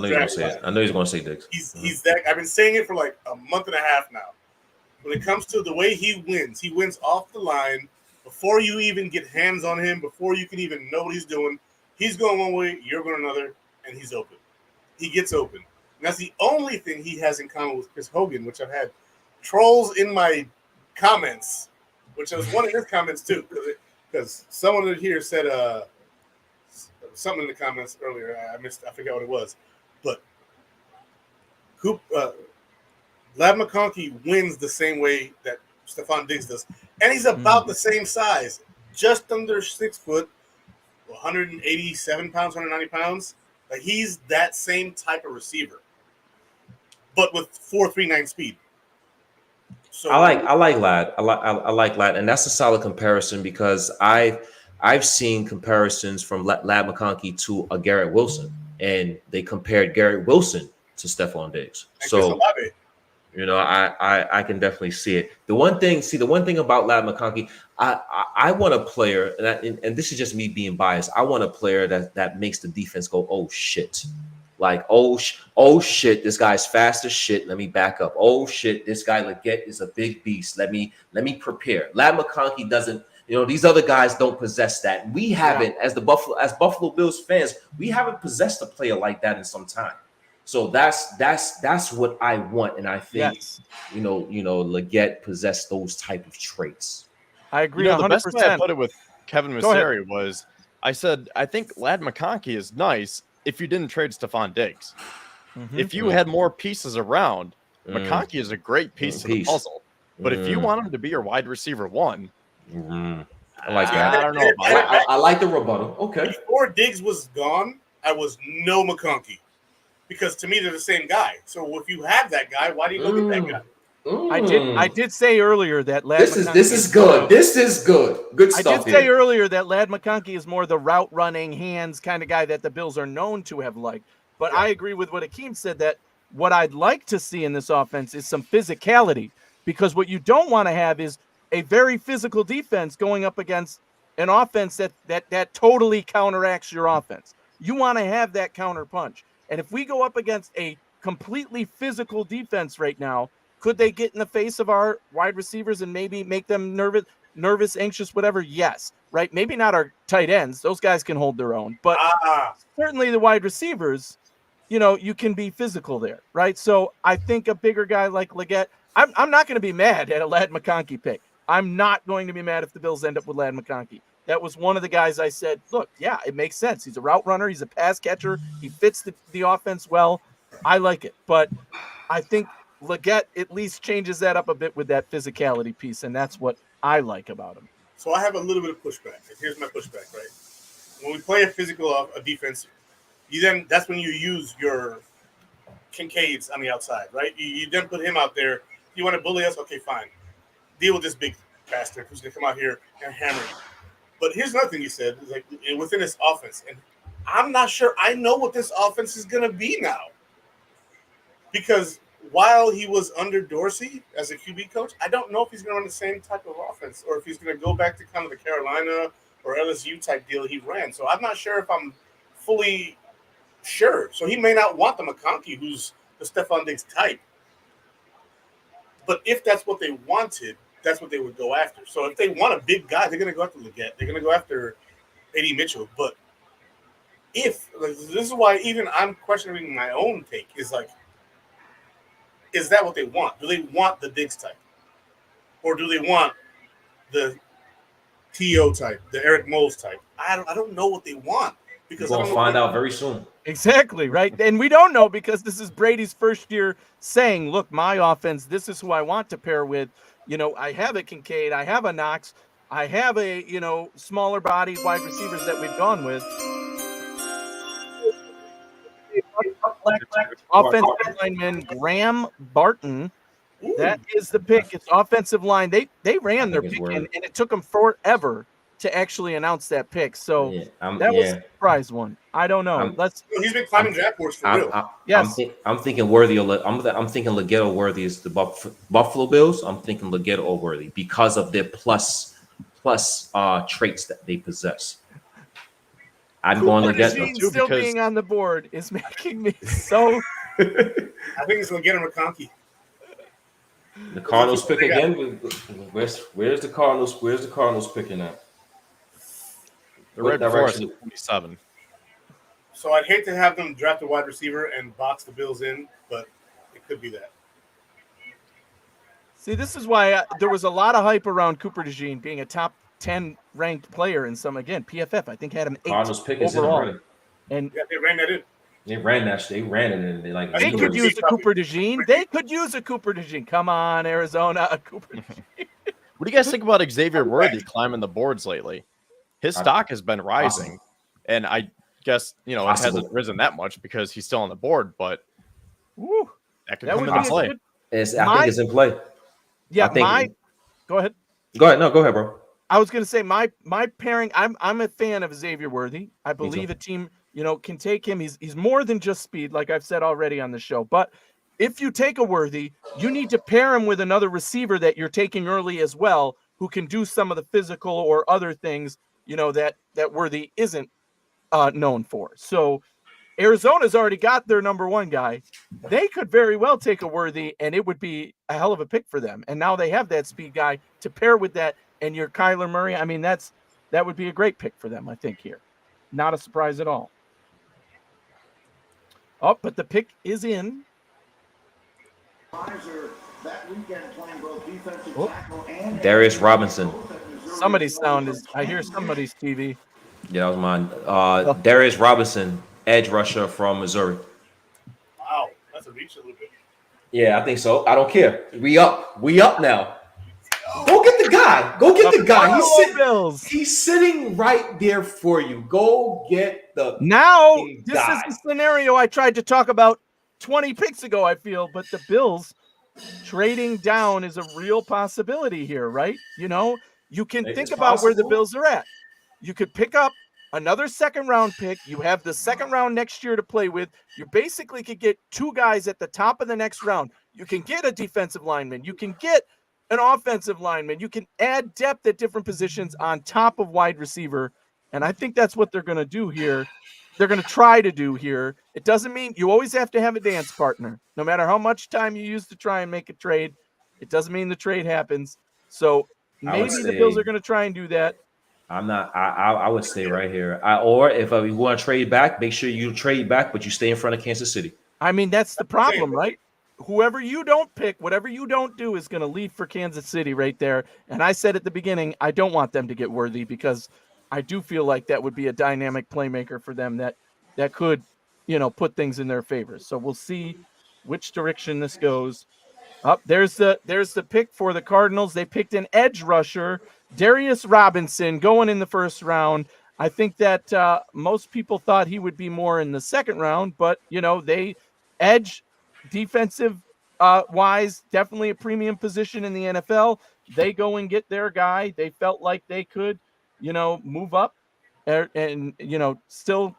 know he's going to say Diggs.
He's that. I've been saying it for like a month and a half now. When it comes to the way he wins off the line. Before you even get hands on him, before you can even know what he's doing, he's going one way, you're going another, and he's open. He gets open. And that's the only thing he has in common with Chris Hogan, which I've had trolls in my comments, which was one of his comments too, because someone here said something in the comments earlier. I forgot what it was, but Latham McConkey wins the same way that Stephon Diggs does, and he's about the same size. just under 6 foot, 187 pounds, 190 pounds. Like he's that same type of receiver, but with 4.39 speed. So
I like Lad. I like Lad, and that's a solid comparison because I've seen comparisons from Lad McConkey to a Garrett Wilson, and they compared Garrett Wilson to Stephon Diggs. So you know, I can definitely see it. The one thing about Latham McConkey, I want a player, and this is just me being biased. I want a player that makes the defense go, oh shit, like oh shit, this guy's fast as shit. Let me back up. Oh shit, this guy Legette is a big beast. Let me prepare. Latham McConkey doesn't. You know, these other guys don't possess that. We haven't, as Buffalo Bills fans, we haven't possessed a player like that in some time. So that's what I want, and I think you know Legette possessed those type of traits.
I agree.
The
100%.
best way I put it with Kevin Messeri was, I said I think Lad McConkey is nice if you didn't trade Stephon Diggs. Mm-hmm. If you had more pieces around, McConkey is a great piece to the puzzle. But if you want him to be your wide receiver one,
I like that.
I don't know.
I like the rebuttal. Okay.
Before Diggs was gone, I was no McConkey. Because to me, they're the same guy. So if you have that guy, why do you go get that guy?
I did say earlier that Lad
this is good. This is good. Good stuff.
I did say earlier that Lad McConkey is more the route running hands kind of guy that the Bills are known to have liked. But I agree with what Akeem said, that what I'd like to see in this offense is some physicality, because what you don't want to have is a very physical defense going up against an offense that totally counteracts your offense. You want to have that counter punch. And if we go up against a completely physical defense right now, could they get in the face of our wide receivers and maybe make them nervous, anxious, whatever? Yes, right? Maybe not our tight ends. Those guys can hold their own. But certainly the wide receivers, you know, you can be physical there, right? So I think a bigger guy like Legette, I'm not going to be mad at a Lad McConkey pick. I'm not going to be mad if the Bills end up with Lad McConkey. That was one of the guys I said, look, yeah, it makes sense. He's a route runner. He's a pass catcher. He fits the offense well. I like it. But I think Legette at least changes that up a bit with that physicality piece, and that's what I like about him.
So I have a little bit of pushback. And here's my pushback, right? When we play a physical defense, that's when you use your Kincaids on the outside, right? You then put him out there. You want to bully us? Okay, fine. Deal with this big bastard who's going to come out here and hammer you. But here's another thing you said, like within this offense, and I'm not sure I know what this offense is going to be now. Because while he was under Dorsey as a QB coach, I don't know if he's going to run the same type of offense or if he's going to go back to kind of the Carolina or LSU type deal he ran. So I'm not sure if I'm fully sure. So he may not want the McConkey, who's the Stephon Diggs type. But if that's what they wanted, that's what they would go after. So if they want a big guy, they're going to go after Legette. They're going to go after A.D. Mitchell. But this is why even I'm questioning my own take, is like, is that what they want? Do they want the Diggs type? Or do they want the T.O. type, the Eric Moles type? I don't know what they want. Because
we're going to find out very soon.
Exactly, right? And we don't know because this is Brady's first year saying, look, my offense, this is who I want to pair with. You know, I have a Kincaid, I have a Knox, I have a, you know, smaller bodied wide receivers that we've gone with. Offensive lineman Graham Barton. That is the pick. It's offensive line. They ran their pick and it took them forever to actually announce that pick. So that was a surprise one. I don't know.
He's been climbing draft boards for real.
Yes.
I'm thinking worthy. I'm thinking Legette or Worthy is the Buffalo Bills. I'm thinking Legette or Worthy because of their plus traits that they possess. I'm going Legette.
Still being on the board is making me so.
I think it's Legette and McConkey.
The Cardinals pick again. Where's the Cardinals? Where's the Cardinals picking at?
They're right before us at 27.
So I'd hate to have them draft a wide receiver and box the Bills in, but it could be that.
See, this is why there was a lot of hype around Cooper DeJean being a top 10 ranked player in some, again, PFF. I think had him 8
Cardinals pick
overall. And
they ran that in.
They ran it in.
They could use a Cooper DeJean. They could use a Cooper DeJean. Come on, Arizona, a Cooper DeJean.
What do you guys think about Xavier Worthy climbing the boards lately? His stock has been rising, and I guess it hasn't risen that much because he's still on the board, but that could come into play.
I think it's in play.
Yeah, go ahead.
Go ahead. No, go ahead, bro.
I was going to say my pairing. I'm a fan of Xavier Worthy. I believe a team can take him. He's more than just speed, like I've said already on the show. But if you take a Worthy, you need to pair him with another receiver that you're taking early as well, who can do some of the physical or other things that Worthy isn't known for. So Arizona's already got their number one guy. They could very well take a Worthy, and it would be a hell of a pick for them. And now they have that speed guy to pair with that. And your Kyler Murray, I mean, that would be a great pick for them, I think, here. Not a surprise at all. Oh, but the pick is in.
Darius Robinson.
Somebody's sound is, I hear somebody's TV.
Yeah, that was mine. Darius Robinson, edge rusher from Missouri.
Wow, that's a reach a little bit.
Yeah, I think so. I don't care. We up now. Go get the guy. Go get the guy. He's sitting right there for you. Go get the
Now, this is the scenario I tried to talk about 20 picks ago, I feel, but the Bills trading down is a real possibility here, right? You can think about where the Bills are at. You could pick up another second-round pick. You have the second round next year to play with. You basically could get two guys at the top of the next round. You can get a defensive lineman. You can get an offensive lineman. You can add depth at different positions on top of wide receiver. And I think that's what they're going to do here. They're going to try to do here. It doesn't mean you always have to have a dance partner. No matter how much time you use to try and make a trade, it doesn't mean the trade happens. So maybe the Bills are going to try and do that.
I would stay right here. Or if you want to trade back, make sure you trade back, but you stay in front of Kansas City.
I mean, that's the problem, right? Whoever you don't pick, whatever you don't do is going to leave for Kansas City right there. And I said at the beginning, I don't want them to get Worthy because I do feel like that would be a dynamic playmaker for them that could, put things in their favor. So we'll see which direction this goes. There's the pick for the Cardinals. They picked an edge rusher, Darius Robinson, going in the first round. I think that most people thought he would be more in the second round, but they edge defensive wise, definitely a premium position in the NFL. They go and get their guy. They felt like they could, move up and still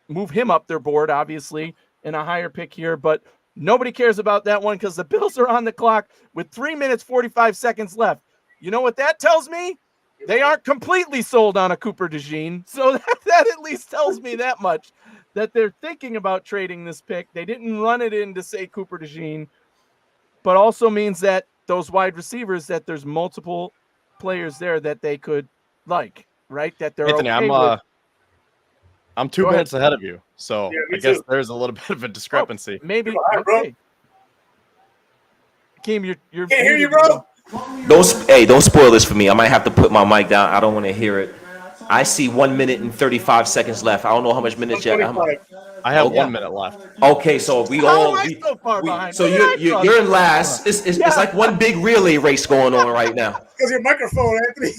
move him up their board, obviously, in a higher pick here. But nobody cares about that one because the Bills are on the clock with 3 minutes, 45 seconds left. You know what that tells me? They aren't completely sold on a Cooper DeJean. So that at least tells me that much, that they're thinking about trading this pick. They didn't run it in to say Cooper DeJean, but also means that those wide receivers, that there's multiple players there that they could like, right? That they're
Anthony,
okay
I'm 2 minutes ahead of you, so I guess there's a little bit of a discrepancy.
Maybe.
Okay.
Keem, you're
can't hear you, bro.
Don't spoil this for me. I might have to put my mic down. I don't want to hear it. I see 1 minute and 35 seconds left. I don't know how much minutes yet.
I have 1 minute left.
Okay, so so you're in last. It's like one big relay race going on right now.
Because your microphone, Anthony.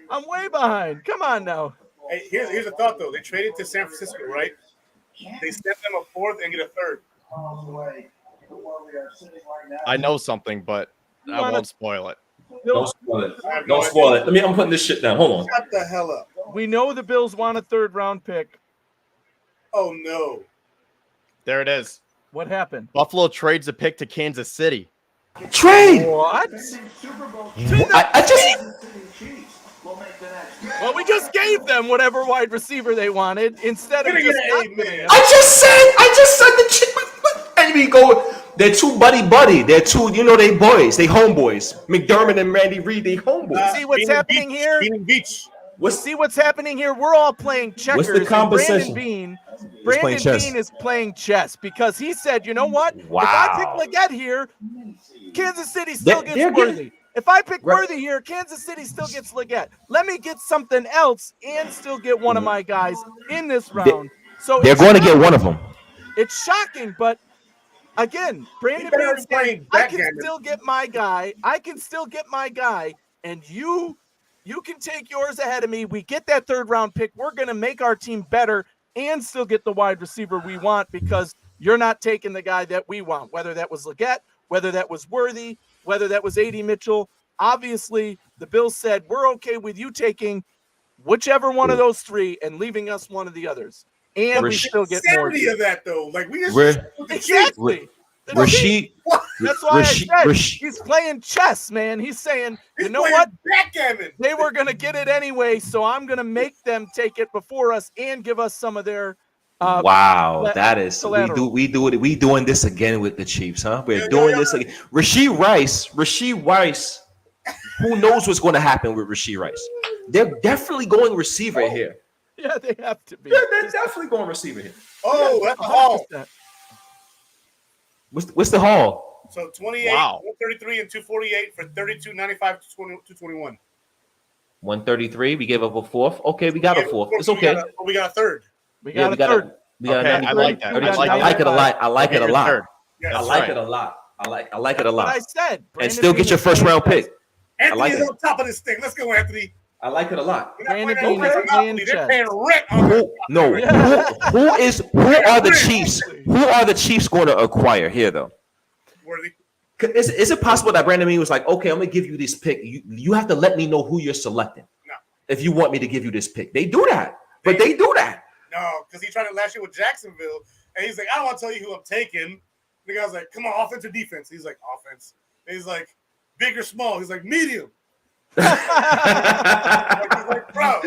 I'm way behind. Come on now.
Hey, here's a thought though. They traded to San Francisco, right? They sent them a fourth and get a third.
I know something, but I won't spoil it.
Don't spoil it. Don't spoil it. I'm putting this shit down. Hold on.
Shut the hell up.
We know the Bills want a third round pick.
Oh no.
There it is.
What happened?
Buffalo trades a pick to Kansas City.
Trade.
What?
I just.
Well, we just gave them whatever wide receiver they wanted instead of just not giving them.
I just said the chick. And we go. They're two buddy. They're two. They boys. They homeboys. McDermott and Randy Reed. They homeboys.
See what's happening here?
Beach.
See what's happening here? We're all playing checkers.
What's the conversation?
Brandon Bean is playing chess because he said, you know what?
Wow.
If I pick Legette here, Kansas City still gets Worthy. If I pick Worthy here, Kansas City still gets Legette. Let me get something else and still get one of my guys in this round. So
they're going to get one of them.
It's shocking, but again, Brandon
better
Beane
explain
said, I can
backgammon.
still get my guy. I can still get my guy, and you can take yours ahead of me. We get that 3rd round pick. We're going to make our team better and still get the wide receiver we want because you're not taking the guy that we want, whether that was Legette, whether that was Worthy, whether that was A.D. Mitchell. Obviously, the Bills said, we're okay with you taking whichever one of those 3 and leaving us one of the others. And we still get more.
Of that, though. Like, we just
exactly.
Rasheed.
That's why I said he's playing chess, man. He's saying, you know what?
Backgammon.
They were going to get it anyway, so I'm going to make them take it before us and give us some of their.
Wow, that is we doing this again with the Chiefs, huh? We're doing this again. Rasheed Rice. Who knows what's going to happen with Rasheed Rice? They're definitely going receiver here.
Yeah, they have to be.
They're definitely going receiver here.
Oh, that's a haul.
What's the haul?
So 28, 133, and 248 for 32.95 to 221.
133. We gave up a 4th. Okay, we got a 4th. It's okay.
We got a 3rd.
We got a 3rd.
I like that.
I like it a lot. I like it a lot.
Yes,
I like it a lot. I like it a lot.
What I said.
And still get your 1st round pick.
Anthony's on top of this thing. Let's go, Anthony.
I like it a lot.
Brandon Beane is playing
They're paying rent on
who are the Chiefs? Who are the Chiefs going to acquire here, though?
Worthy.
Is it possible that Brandon Beane was like, okay, I'm gonna give you this pick. You have to let me know who you're selecting.
No.
If you want me to give you this pick, they do that. But they do that.
No, because he tried it last year with Jacksonville, and he's like, I don't want to tell you who I'm taking. The guy's like, come on, offense or defense? He's like, offense. And he's like, big or small? He's like, medium. He's like, bro.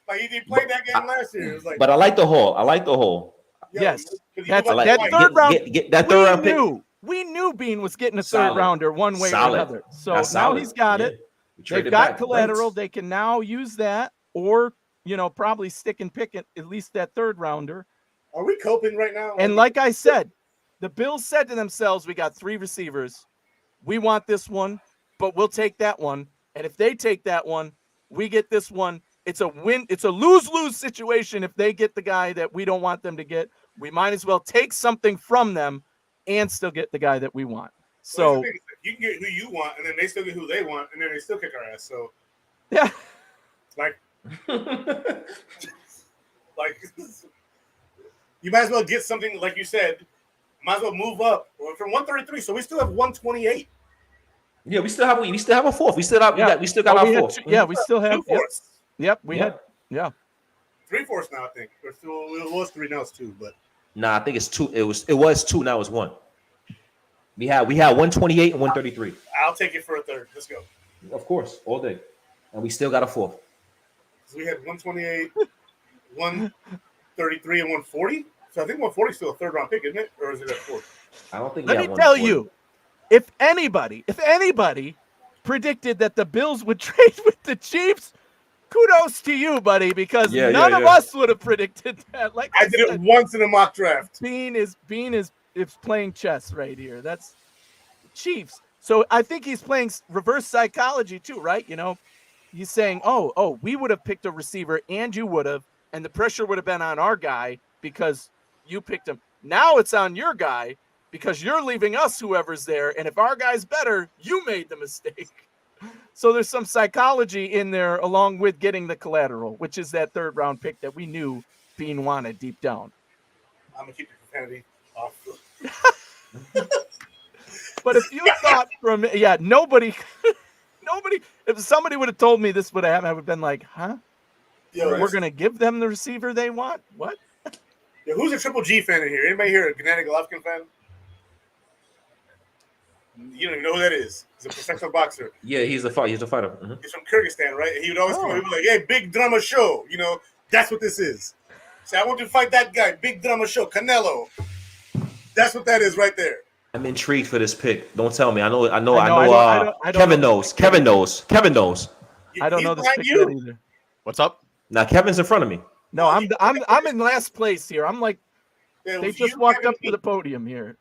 Like, he played that game last year. It was like,
but I like the whole.
Yes.
That
3rd round.
Get that 3rd round pick.
We knew Beane was getting a 3rd rounder one way or another. So now he's got it. They've got collateral. They can now use that or, probably stick and pick at least that 3rd rounder.
Are we coping right now?
And like I said, the Bills said to themselves, we got 3 receivers. We want this one, but we'll take that one. And if they take that one, we get this one. It's a win. It's a lose-lose situation if they get the guy that we don't want them to get. We might as well take something from them and still get the guy that we want. So
you can get who you want, and then they still get who they want, and then they still kick our ass. So
yeah,
like you might as well get something like you said. Might as well move up from 133. So we still have 128.
Yeah, we still have a 4th. We still got our 4th.
We still have
2 fourths.
Yep, we had
3 fourths now. I think it was 3 now. It's 2, but
nah, I think it's 2. It was 2. Now it's 1. We had 128 and 133.
I'll take it for a 3rd. Let's go.
Of course, all day, and we still got a 4th.
So we had 128, 133, and 140. So I think 140 is still a 3rd round pick, isn't it? Or is it a 4th?
I don't think.
Let me tell you, if anybody predicted that the Bills would trade with the Chiefs, kudos to you, buddy, because none of us would have predicted that. Like
I did it once in a mock draft.
Beane is playing chess right here. That's Chiefs. So I think he's playing reverse psychology too, right? He's saying, oh, we would have picked a receiver and you would have, and the pressure would have been on our guy because you picked him. Now it's on your guy because you're leaving us whoever's there. And if our guy's better, you made the mistake. So there's some psychology in there along with getting the collateral, which is that 3rd round pick that we knew Beane wanted deep down.
I'm going to keep the profanity off.
But if you thought nobody, if somebody would have told me this would have happened, I would have been like, huh? We're going to give them the receiver they want? What?
Yeah, who's a Triple G fan in here? Anybody here a Gennady Golovkin fan? You don't even know who that is. He's a professional boxer.
Yeah, he's a fighter. Mm-hmm.
He's from Kyrgyzstan, right? And he would always come and be like, hey, big drama show. That's what this is. Say, I want to fight that guy. Big drama show. Canelo. That's what that is right there.
I'm intrigued for this pick. Don't tell me. I know. Kevin knows. Kevin knows.
I don't know this pick either.
What's up?
Now Kevin's in front of me.
No, I'm in last place here. I'm like, they just walked up to the podium here.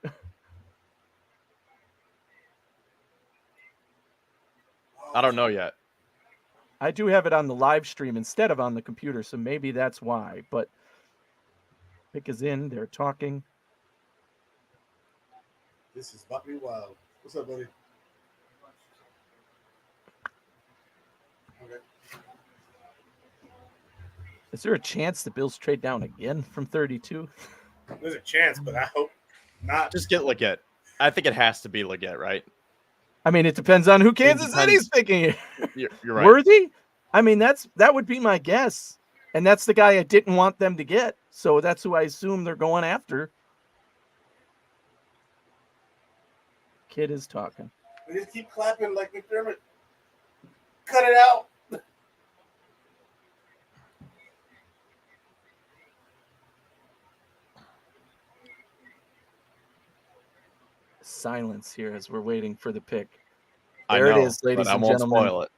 I don't know yet.
I do have it on the live stream instead of on the computer, so maybe that's why. But pick is in. They're talking.
This is about to be wild. What's up, buddy? Okay.
Is there a chance the Bills trade down again from 32?
There's a chance, but I hope not.
Just get Legette. I think it has to be Legette, right?
I mean, it depends on who Kansas City's picking.
You're right.
Worthy? I mean, that would be my guess. And that's the guy I didn't want them to get. So that's who I assume they're going after. Kid is talking.
They just keep clapping like McDermott. Cut it out.
Silence here as we're waiting for the pick.
There
it is, ladies and gentlemen.
Spoil it.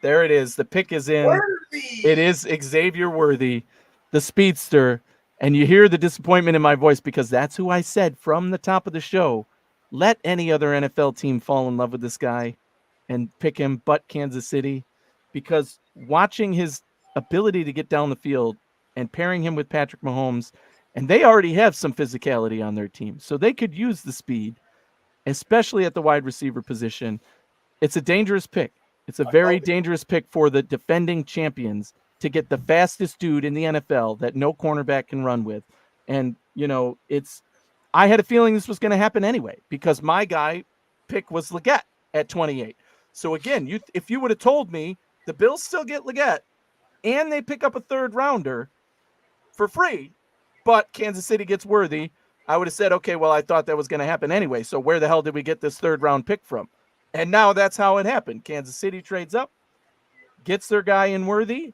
There it is. The pick is in.
Worthy.
It is Xavier Worthy, the speedster. And you hear the disappointment in my voice because that's who I said from the top of the show. Let any other NFL team fall in love with this guy and pick him but Kansas City, because watching his ability to get down the field and pairing him with Patrick Mahomes, and they already have some physicality on their team, so they could use the speed, especially at the wide receiver position. It's a dangerous pick. It's a very dangerous pick for the defending champions to get the fastest dude in the NFL that no cornerback can run with. And, you know, I had a feeling this was going to happen anyway, because my guy pick was Legette at 28. So again, if you would have told me the Bills still get Legette and they pick up a third rounder for free, but Kansas City gets Worthy, I would have said, okay, well, I thought that was going to happen anyway. So where the hell did we get this third round pick from? And now that's how it happened. Kansas City trades up, gets their guy in Worthy.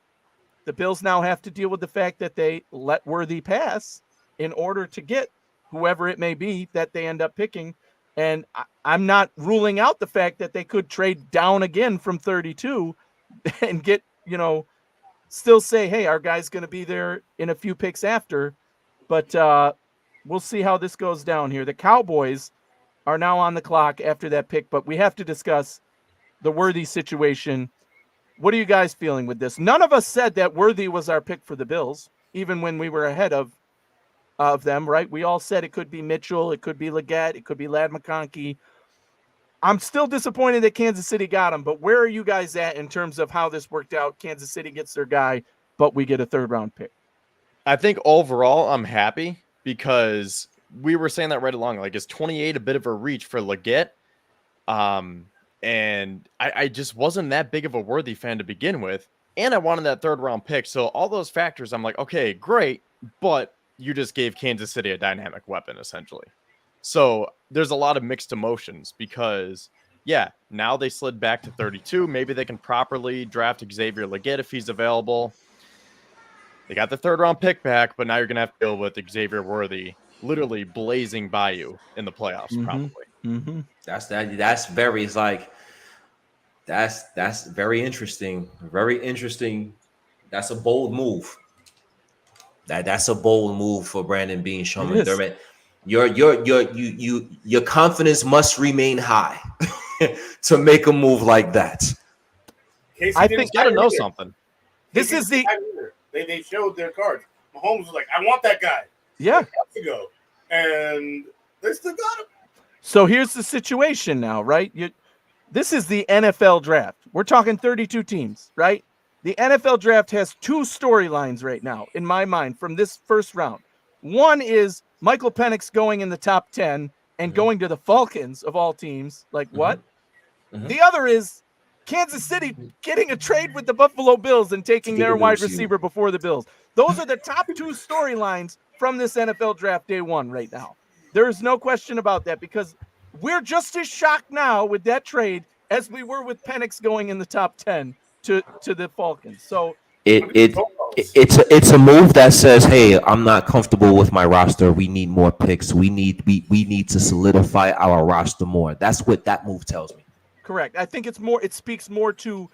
The Bills now have to deal with the fact that they let Worthy pass in order to get whoever it may be that they end up picking. And I'm not ruling out the fact that they could trade down again from 32 and get, you know, still say, hey, our guy's going to be there in a few picks after. But we'll see how this goes down here. The Cowboys are now on the clock after that pick, but we have to discuss the Worthy situation. What are you guys feeling with this? None of us said that Worthy was our pick for the Bills, even when we were ahead of them, right? We all said it could be Mitchell, it could be Legette, it could be Ladd McConkey. I'm still disappointed that Kansas City got him, but where are you guys at in terms of how this worked out? Kansas City gets their guy, but we get a third round pick.
I think overall I'm happy because we were saying that right along. Like, is 28 a bit of a reach for Legette? And I just wasn't that big of a Worthy fan to begin with. And I wanted that third round pick. So all those factors, I'm like, okay, great. But you just gave Kansas City a dynamic weapon, essentially. So there's a lot of mixed emotions because, yeah, now they slid back to 32. Maybe they can properly draft Xavier Legette if he's available. They got the third round pick back, but now you're going to have to deal with Xavier Worthy literally blazing by you in the playoffs, probably.
Mm-hmm.
That's very, it's like, that's very interesting. Very interesting. That's a bold move. That's a bold move for Brandon Bean, Sean McDermott. Your confidence must remain high to make a move like that.
I think
you got to know something.
This is the
they showed their cards. Mahomes was like, I want that guy.
Yeah.
To go. And they still got him.
So here's the situation now, right? This is the NFL draft. We're talking 32 teams, right? The NFL draft has two storylines right now, in my mind, from this first round. One is Michael Penix going in the top 10 and going to the Falcons of all teams. Like, what? The other is Kansas City getting a trade with the Buffalo Bills and taking their wide receiver before the Bills. Those are the top two storylines from this NFL draft day one right now. There is no question about that, because we're just as shocked now with that trade as we were with Penix going in the top 10 to the Falcons. So
it's a move that says, hey, I'm not comfortable with my roster. We need more picks. We need to solidify our roster more. That's what that move tells me.
Correct. I think it speaks more to,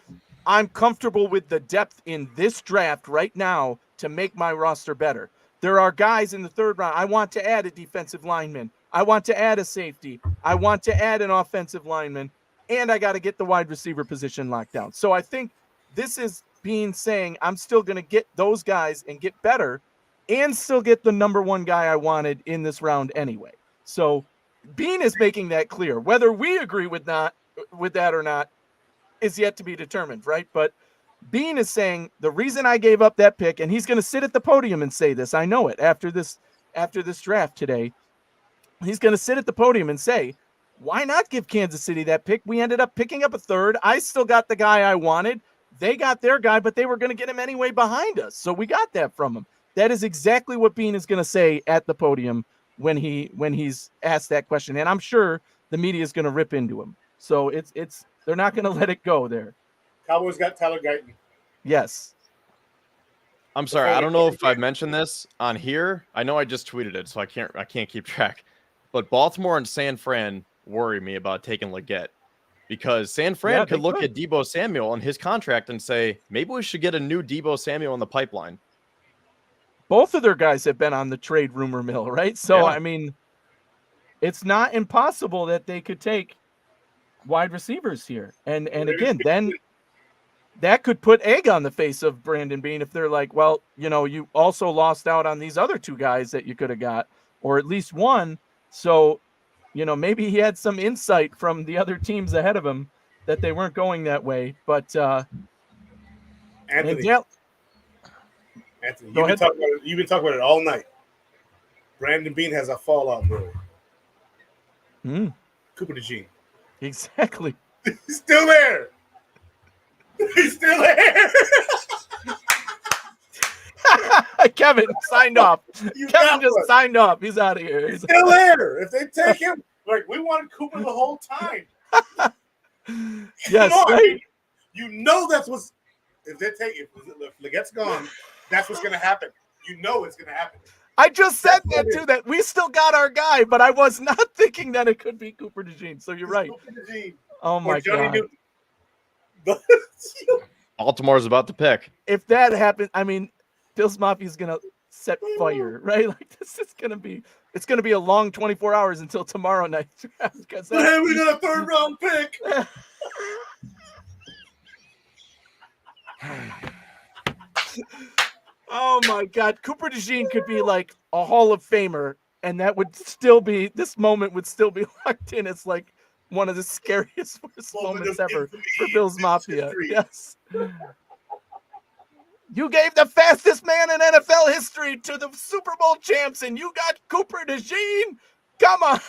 I'm comfortable with the depth in this draft right now to make my roster better. There are guys in the third round. I want to add a defensive lineman. I want to add a safety. I want to add an offensive lineman. And I got to get the wide receiver position locked down. So I think this is Bean saying, I'm still going to get those guys and get better and still get the number one guy I wanted in this round anyway. So Bean is making that clear. Whether we agree with that or not is yet to be determined, right? But Bean is saying the reason I gave up that pick, and he's going to sit at the podium and say this. I know it after this draft today. He's going to sit at the podium and say, why not give Kansas City that pick? We ended up picking up a third. I still got the guy I wanted. They got their guy, but they were going to get him anyway behind us. So we got that from him. That is exactly what Bean is going to say at the podium when he's asked that question. And I'm sure the media is going to rip into him. So they're not going to let it go there.
Cowboys got Tyler Guyton.
Yes.
I'm sorry. I don't know if I mentioned this on here. I know I just tweeted it, so I can't keep track. But Baltimore and San Fran worry me about taking Legette, because San Fran could look at Deebo Samuel and his contract and say, maybe we should get a new Deebo Samuel in the pipeline.
Both of their guys have been on the trade rumor mill, right? So, I mean, it's not impossible that they could take wide receivers here. And again, then that could put egg on the face of Brandon Bean if they're like, well, you also lost out on these other two guys that you could have got, or at least one. So, maybe he had some insight from the other teams ahead of him that they weren't going that way. But
Anthony, you've been talking about it all night. Brandon Bean has a fallout, bro. Cooper DeJean.
Exactly.
He's still there. He's still there.
Kevin signed off. Kevin just signed off. He's out of here.
He's still there. If they take him, we wanted Cooper the whole time.
Yes, right.
That's what's. If Legette's gone, that's what's going to happen. It's going to happen.
I just said that too. That we still got our guy, but I was not thinking that it could be Cooper DeJean. So you're right. Oh my God.
Baltimore's about to pick.
If that happens, I mean, Bills Mafia is gonna set fire, right? Like this is gonna be. It's gonna be a long 24 hours until tomorrow night.
Hey, we got a third round pick.
Oh my God, Cooper DeJean could be like a Hall of Famer, and that would still be. This moment would still be locked in. It's like one of the scariest worst moments ever for Bills Mafia. Yes. You gave the fastest man in NFL history to the Super Bowl champs, and you got Cooper DeJean? Come on.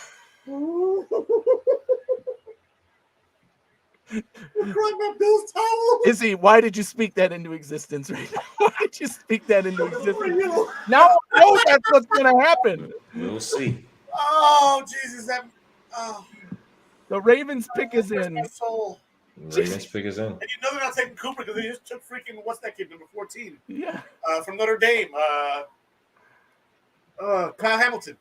Izzy, why did you speak that into existence right now? Why did you speak that into existence? Now I know that's what's going to happen.
We'll see.
Oh, Jesus.
The Ravens pick is in.
Ravens pick is in.
And they're not taking Cooper because they just took freaking, what's that kid, number 14?
Yeah.
From Notre Dame. Kyle Hamilton.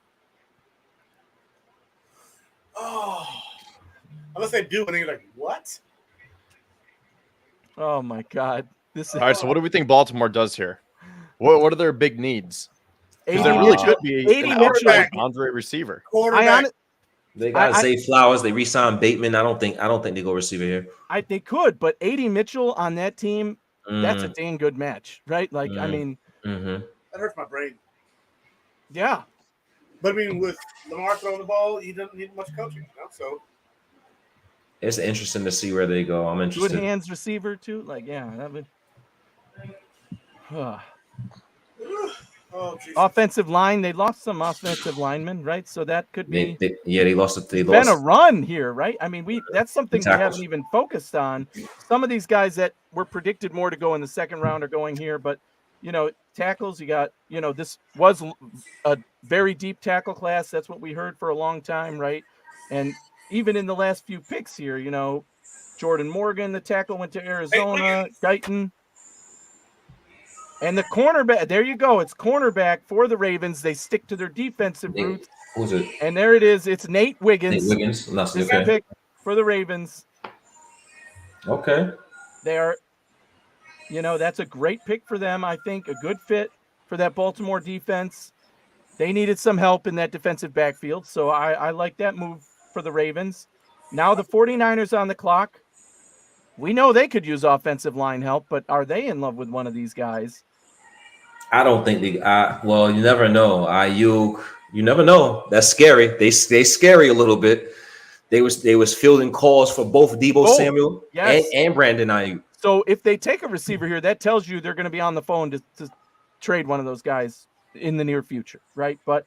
Oh. Unless they do, and then you're like, what?
Oh, my God. This is...
All right, so what do we think Baltimore does here? What are their big needs? Because there really could be an Andre receiver.
They got Zay Flowers. They re-signed Bateman. I don't think they go receiver here.
They could, but A.D. Mitchell on that team, that's a dang good match, right? Like, I mean,
that hurts my brain.
Yeah,
but I mean, with Lamar throwing the ball, he doesn't need much coaching, so
it's interesting to see where they go. I'm interested.
Good hands receiver too. Like, yeah, that would. Offensive line, they lost some offensive linemen, right? So that could be.
They lost. Been
a run here, right? I mean, that's something we haven't even focused on. Some of these guys that were predicted more to go in the second round are going here, but tackles, you got, this was a very deep tackle class. That's what we heard for a long time, right? And even in the last few picks here, Jordan Morgan, the tackle, went to Arizona. Guyton. And the cornerback, there you go. It's cornerback for the Ravens. They stick to their defensive roots.
Who's it?
And there it is. It's Nate Wiggins.
Nate Wiggins. That's
okay. Pick for the Ravens.
Okay.
They are, that's a great pick for them. I think a good fit for that Baltimore defense. They needed some help in that defensive backfield. So I like that move for the Ravens. Now the 49ers on the clock. We know they could use offensive line help, but are they in love with one of these guys?
I don't think well, you never know. You never know. That's scary. They scary a little bit. They was fielding calls for both Deebo Samuel and Brandon Ayuk.
So if they take a receiver here, that tells you they're going to be on the phone to trade one of those guys in the near future, right? But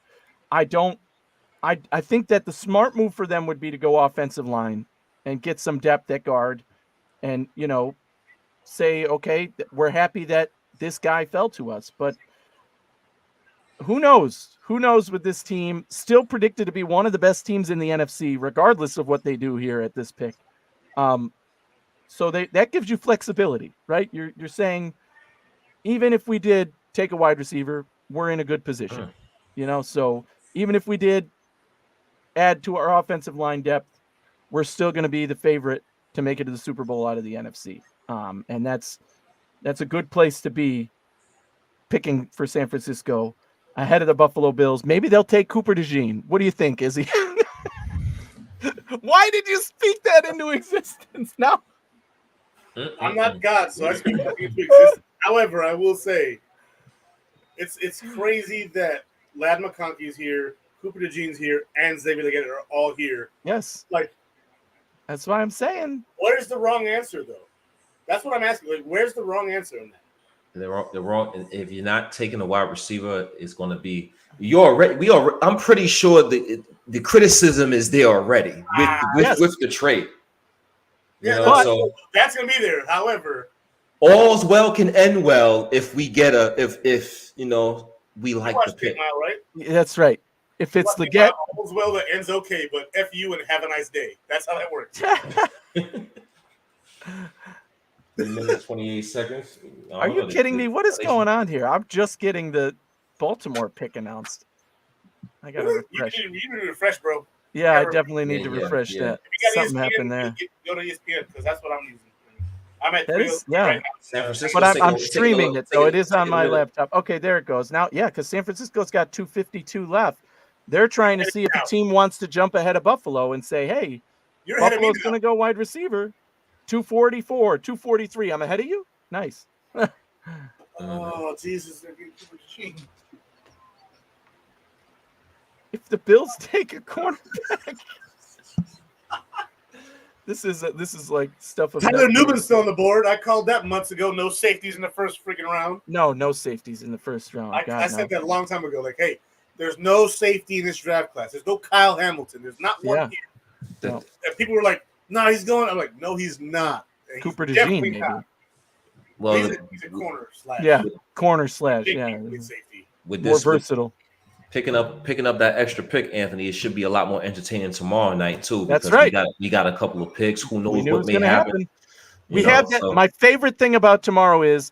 I think that the smart move for them would be to go offensive line and get some depth at guard and, say, okay, we're happy that this guy fell to us, but who knows? Who knows with this team still predicted to be one of the best teams in the NFC, regardless of what they do here at this pick. So that gives you flexibility, right? You're saying, even if we did take a wide receiver, we're in a good position, so even if we did add to our offensive line depth, we're still going to be the favorite to make it to the Super Bowl out of the NFC. And that's a good place to be picking for San Francisco ahead of the Buffalo Bills. Maybe they'll take Cooper DeJean. What do you think, Izzy? Why did you speak that into existence now?
I'm not God, so I speak that into existence. However, I will say it's crazy that Ladd McConkey is here, Cooper DeJean's here, and Xavier Legette are all here.
Yes.
That's
what I'm saying.
What is the wrong answer, though? That's what I'm asking. Where's the wrong answer in that?
They're wrong. If you're not taking a wide receiver, it's going to be I'm pretty sure the criticism is there already with the trade.
Yeah, so that's going to be there. However,
all's well can end well if we get if we like the pick.
Mile, right?
That's right. If it's Legette,
all's well that ends okay, but F you and have a nice day. That's how that works.
3 minutes, 28 seconds.
Are you kidding me? What is going on here? I'm just getting the Baltimore pick announced. I got to refresh.
You need to refresh, bro.
Yeah, I definitely need to refresh that. Something happened there.
Go to ESPN because that's what I'm using. I'm at
right
San Francisco.
But I'm streaming it, so it is on my laptop. Okay, there it goes. Now, because San Francisco's got 2:52 left. They're trying to see if the team wants to jump ahead of Buffalo and say, hey, Buffalo's going to go wide receiver. 244, 243. I'm ahead of you? Nice.
Oh, Jesus.
If the Bills take a cornerback. This is like stuff of
Tyler Newman's still on the board. I called that months ago. No safeties in the first freaking round.
No safeties in the first round.
I said that a long time ago. Like, hey, there's no safety in this draft class. There's no Kyle Hamilton. There's not one here. No. And people were like, no, he's going. I'm like, no, he's not. And
Cooper DeJean, maybe.
Well,
he's a corner slash.
Yeah, corner slash. Yeah,
safety.
With
this, more versatile.
Picking up that extra pick, Anthony, it should be a lot more entertaining tomorrow night too.
That's right.
We got a couple of picks. Who knows what may happen?
We have that. So. My favorite thing about tomorrow is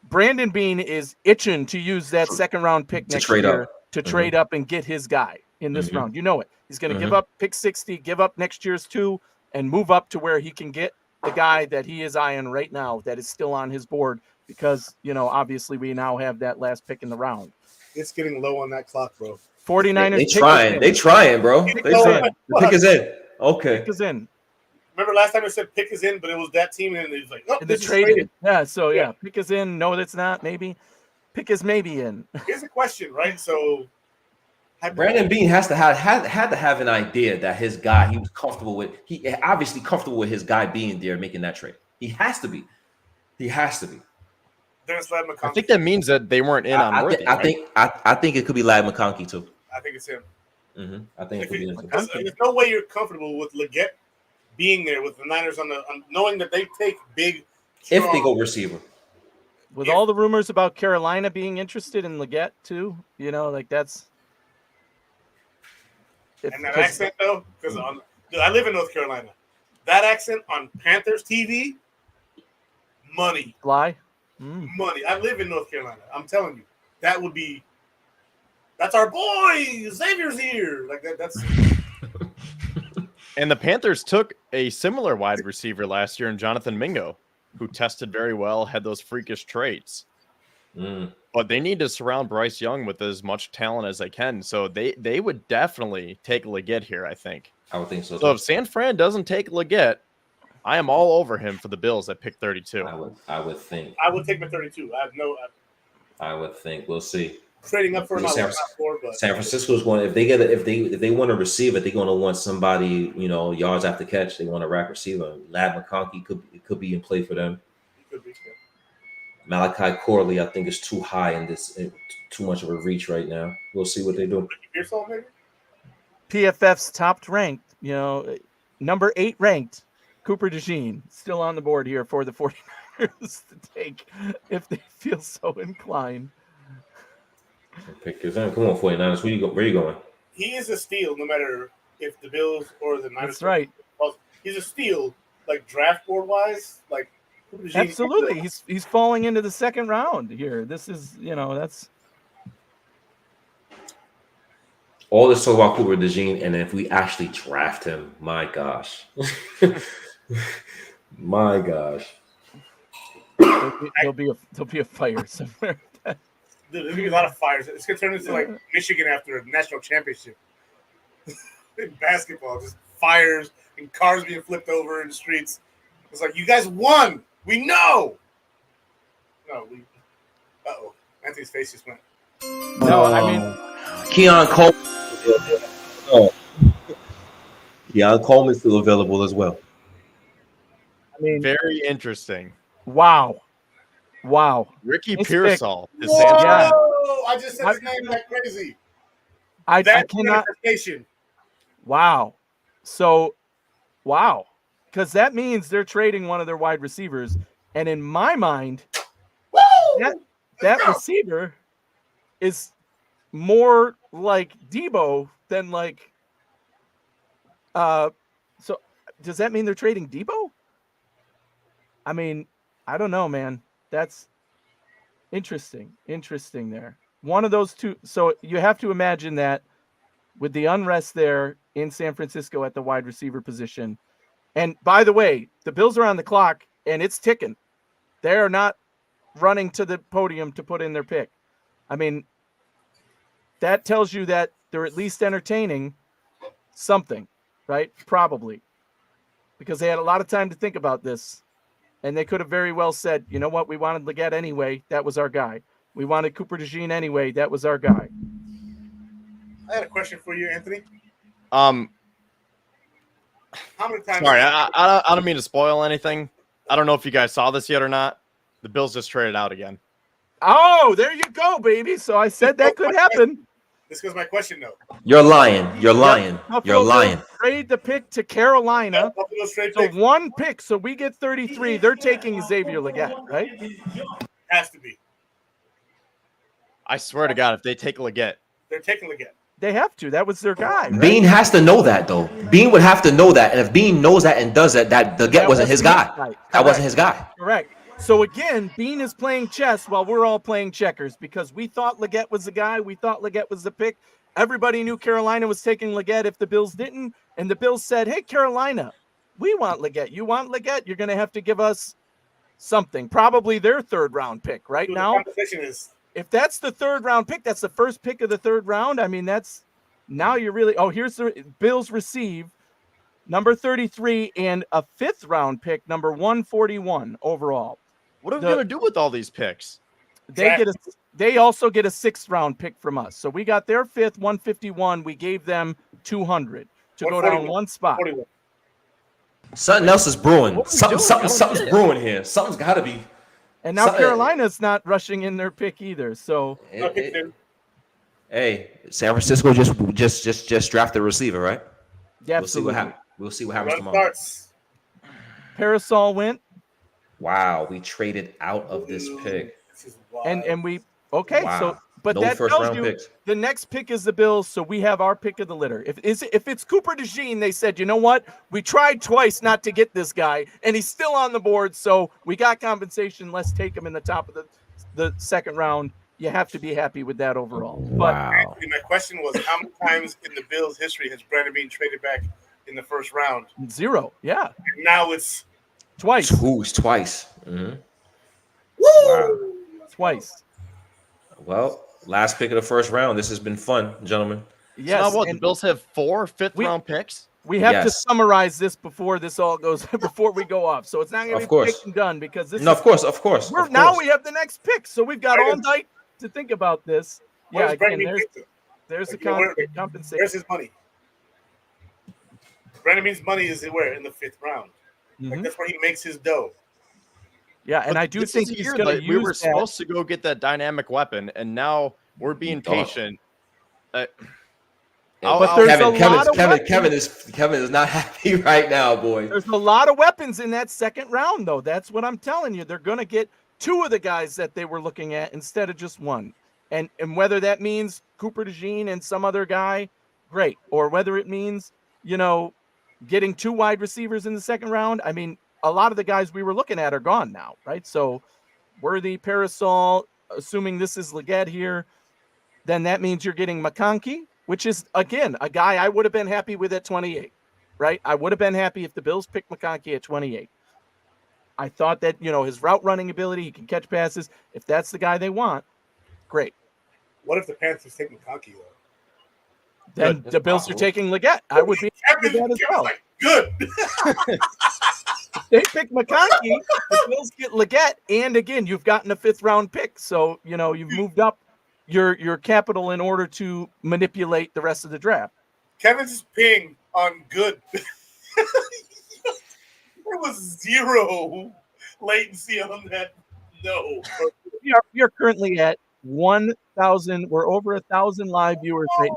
Brandon Beane is itching to use that second round pick next year to trade up and get his guy in this round. You know it. He's going to give up pick 60, give up next year's 2, and move up to where he can get the guy that he is eyeing right now that is still on his board because, obviously we now have that last pick in the round.
It's getting low on that clock, bro.
49ers.
They trying, bro. The pick is in. Okay.
Pick is in.
Remember last time I said pick is in, but it was that team, and it was like, oh,
this is traded. Yeah, so pick is in. No, that's not. Maybe. Pick is maybe in.
Here's a question, right? So
Brandon Beane had to have an idea that his guy he was comfortable with. He obviously comfortable with his guy being there making that trade. He has to be.
I think that means that they weren't in on Worthy.
I think it could be Ladd McConkey too.
I think it's him.
I think it could be him.
There's no way you're comfortable with Legette being there with the Niners on knowing that they take big.
If they go receiver.
With all the rumors about Carolina being interested in Legette too, that's.
And that accent though, because I live in North Carolina. That accent on Panthers TV, money.
Fly.
Money. I live in North Carolina. I'm telling you, that's our boy. Xavier's here. Like that's.
And the Panthers took a similar wide receiver last year in Jonathan Mingo, who tested very well, had those freakish traits. But they need to surround Bryce Young with as much talent as they can. So they would definitely take Legette here, I think.
I would think so.
So if San Fran doesn't take Legette, I am all over him for the Bills at pick 32.
I would think.
I would take him at 32.
I would think. We'll see.
Trading up for
San
San
Francisco's going, if they want to receive it, they're going to want somebody, yards after catch. They want a rack receiver. McCarthy could be in play for them. Malachi Corley, I think, is too high in this, too much of a reach right now. We'll see what they do.
PFF's top ranked, number 8 ranked, Cooper DeJean, still on the board here for the 49ers to take if they feel so inclined.
Pick your time. Come on, 49ers. Where are you going?
He is a steal no matter if the Bills or the Niners.
That's right.
He's a steal, like draft board wise. Like
absolutely. He's falling into the second round here. This is, that's
all this talk about Cooper DeJean, and if we actually draft him, my gosh. My gosh.
There'll be a fire somewhere.
There's gonna be a lot of fires. It's gonna turn into like Michigan after a national championship. In basketball, just fires and cars being flipped over in the streets. It's like, you guys won. We know. No, Anthony's face just went.
No, I mean,
Keon Coleman. Oh. Keon Coleman's still available as well.
I mean, very interesting.
Wow.
Ricky Pearsall.
Whoa! I just said his name like crazy.
I cannot. Wow. So, wow. Because that means they're trading one of their wide receivers. And in my mind, that receiver is more like Debo than like. So, does that mean they're trading Debo? I mean, I don't know, man. That's interesting there. One of those two. So you have to imagine that with the unrest there in San Francisco at the wide receiver position. And by the way, the Bills are on the clock and it's ticking. They're not running to the podium to put in their pick. I mean, that tells you that they're at least entertaining something, right? Probably. Because they had a lot of time to think about this. And they could have very well said, you know what, we wanted Legette anyway. That was our guy. We wanted Cooper DeJean anyway. That was our guy.
I had a question for you, Anthony.
How
many times?
Sorry, I don't mean to spoil anything. I don't know if you guys saw this yet or not. The Bills just traded out again.
Oh, there you go, baby. So I said that could happen.
This was my question, though.
You're lying. You're lying. You're lying.
Trade the pick to Carolina.
So
one pick. So we get 33. They're taking Xavier Legette, right?
Has to be.
I swear to God, if they take Legette.
They're taking Legette.
They have to. That was their guy. Right?
Bean has to know that, though. Bean would have to know that. And if Bean knows that and does that, that Legette wasn't his guy. That wasn't his guy.
Correct. So again, Bean is playing chess while we're all playing checkers because we thought Legette was the guy. We thought Legette was the pick. Everybody knew Carolina was taking Legette if the Bills didn't. And the Bills said, hey, Carolina, we want Legette. You want Legette? You're going to have to give us something. Probably their third round pick right now. If that's the third round pick, that's the first pick of the third round. I mean, that's now you're really. Oh, here's the Bills receive number 33 and a fifth round pick, number 141 overall.
What are we going to do with all these picks?
They also get a sixth round pick from us. So we got their fifth, 151. We gave them 200 to go down one spot.
41.
Something else is brewing. Something's brewing here. Something's got to be.
And now Carolina's not rushing in their pick either. So
hey, San Francisco just drafted a receiver, right?
Yeah,
We'll see what happens tomorrow.
Parasol went.
Wow, we traded out of this pick.
And we so but
no
that tells you
picks.
The next pick is the Bills, so we have our pick of the litter. If it's Cooper DeJean, they said, you know what? We tried twice not to get this guy, and he's still on the board, so we got compensation. Let's take him in the top of the second round. You have to be happy with that overall.
Wow.
But my question was, how many times in the Bills' history has Brandon Beane traded back in the first round?
0. Yeah.
And now it's
twice.
Twice. Mm-hmm.
Wow.
Twice.
Well, last pick of the first round. This has been fun, gentlemen.
Yes. So the Bills have 4 fifth-round picks?
We have to summarize this before this all goes before we go off. So it's not going to be picked and done because this.
No, of course.
Now we have the next pick, so we've got all night to think about this,
Where's
again,
Brandon Beane?
there's
Like,
the compensation.
Where's his money? Brandon Beane's money is where? In the 5th round. Like, that's where he makes his dough.
Yeah, and
But
I do
this
think
is a
he's
year
going to
that
use
we were
that.
supposed to go get that dynamic weapon, and now we're being patient.
But there's a lot of
Kevin is not happy right now, boy.
There's a lot of weapons in that second round, though. That's what I'm telling you. They're going to get 2 of the guys that they were looking at instead of just 1. And whether that means Cooper DeJean and some other guy, great. Or whether it means, getting 2 wide receivers in the second round. I mean, a lot of the guys we were looking at are gone now, right? So Worthy, Parasol, assuming this is Legette here, then that means you're getting McConkey, which is, again, a guy I would have been happy with at 28, right? I would have been happy if the Bills picked McConkey at 28. I thought that, his route running ability, he can catch passes. If that's the guy they want, great.
What if the Panthers take McConkey, though?
Then the Bills are taking Legette. I would be happy with that as well.
Good.
If they pick McConkey, the Bills get Legette, and again, you've gotten a 5th round pick. So, you've moved up your capital in order to manipulate the rest of the draft.
Kevin's ping on good. There was 0 latency on that. No.
You're currently at 1,000. We're over 1,000 live viewers right now.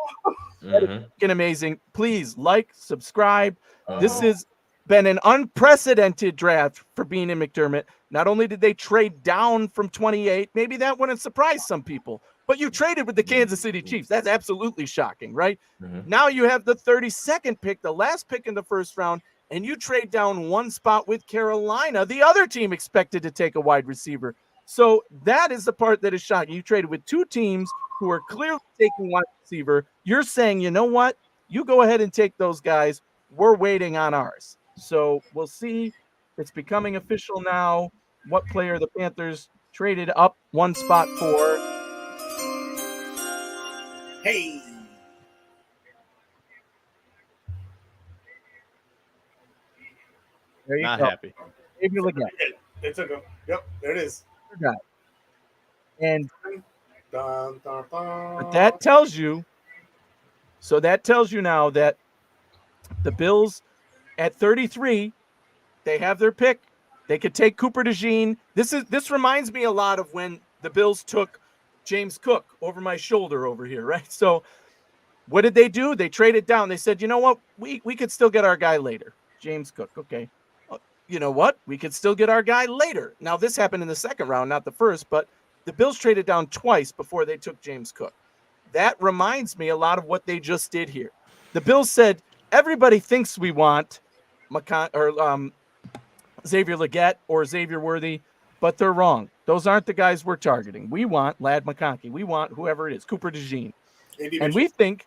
That is fucking amazing. Please subscribe. This has been an unprecedented draft for Beane and McDermott. Not only did they trade down from 28, maybe that wouldn't surprise some people, but you traded with the Kansas City Chiefs. That's absolutely shocking, right? Now you have the 32nd pick, the last pick in the first round, and you trade down 1 spot with Carolina, the other team expected to take a wide receiver. So that is the part that is shocking. You traded with 2 teams who are clearly taking wide receiver. You're saying, you know what? You go ahead and take those guys. We're waiting on ours. So we'll see. It's becoming official now. What player the Panthers traded up 1 spot for?
Hey.
There you
Not
go.
happy.
Xavier Legette.
They took him. Yep, there it is.
And
Dun, dun, dun.
but that tells you now that the Bills at 33, they have their pick. They could take Cooper DeJean. This reminds me a lot of when the Bills took James Cook over my shoulder over here, right? So what did they do? They traded down. They said, you know what? We could still get our guy later. James Cook. Okay. You know what? We could still get our guy later. Now, this happened in the second round, not the first, but the Bills traded down twice before they took James Cook. That reminds me a lot of what they just did here. The Bills said, everybody thinks we want Xavier Legette or Xavier Worthy, but they're wrong. Those aren't the guys we're targeting. We want Ladd McConkey. We want whoever it is, Cooper DeJean. And we think,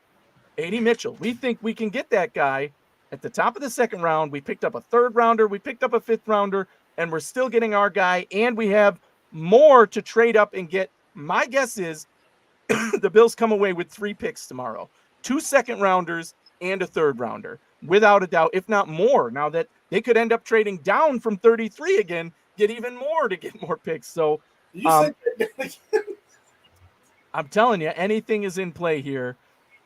A.D. Mitchell, we think we can get that guy at the top of the second round. We picked up a 3rd rounder. We picked up a 5th rounder, and we're still getting our guy, and we have more to trade up and get. My guess is the Bills come away with 3 picks tomorrow, 2 second rounders and a 3rd rounder, without a doubt, if not more. Now that they could end up trading down from 33 again, get even more to get more picks. So I'm telling you, anything is in play here.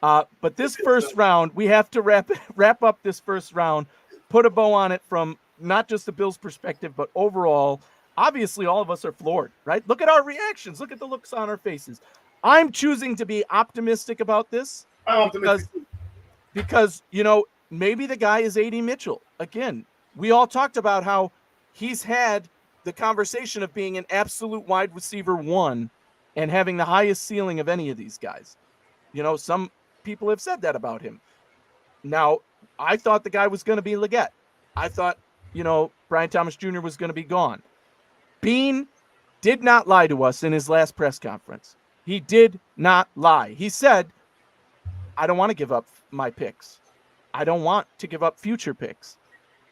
But this first round, we have to wrap up this first round, put a bow on it from not just the Bills' perspective, but overall. Obviously, all of us are floored, right? Look at our reactions. Look at the looks on our faces. I'm choosing to be optimistic about this because maybe the guy is A.D. Mitchell. Again, we all talked about how he's had the conversation of being an absolute wide receiver 1 and having the highest ceiling of any of these guys. Some people have said that about him. Now, I thought the guy was going to be Legette. I thought, Brian Thomas Jr. was going to be gone. Beane did not lie to us in his last press conference. He did not lie. He said, I don't want to give up my picks. I don't want to give up future picks.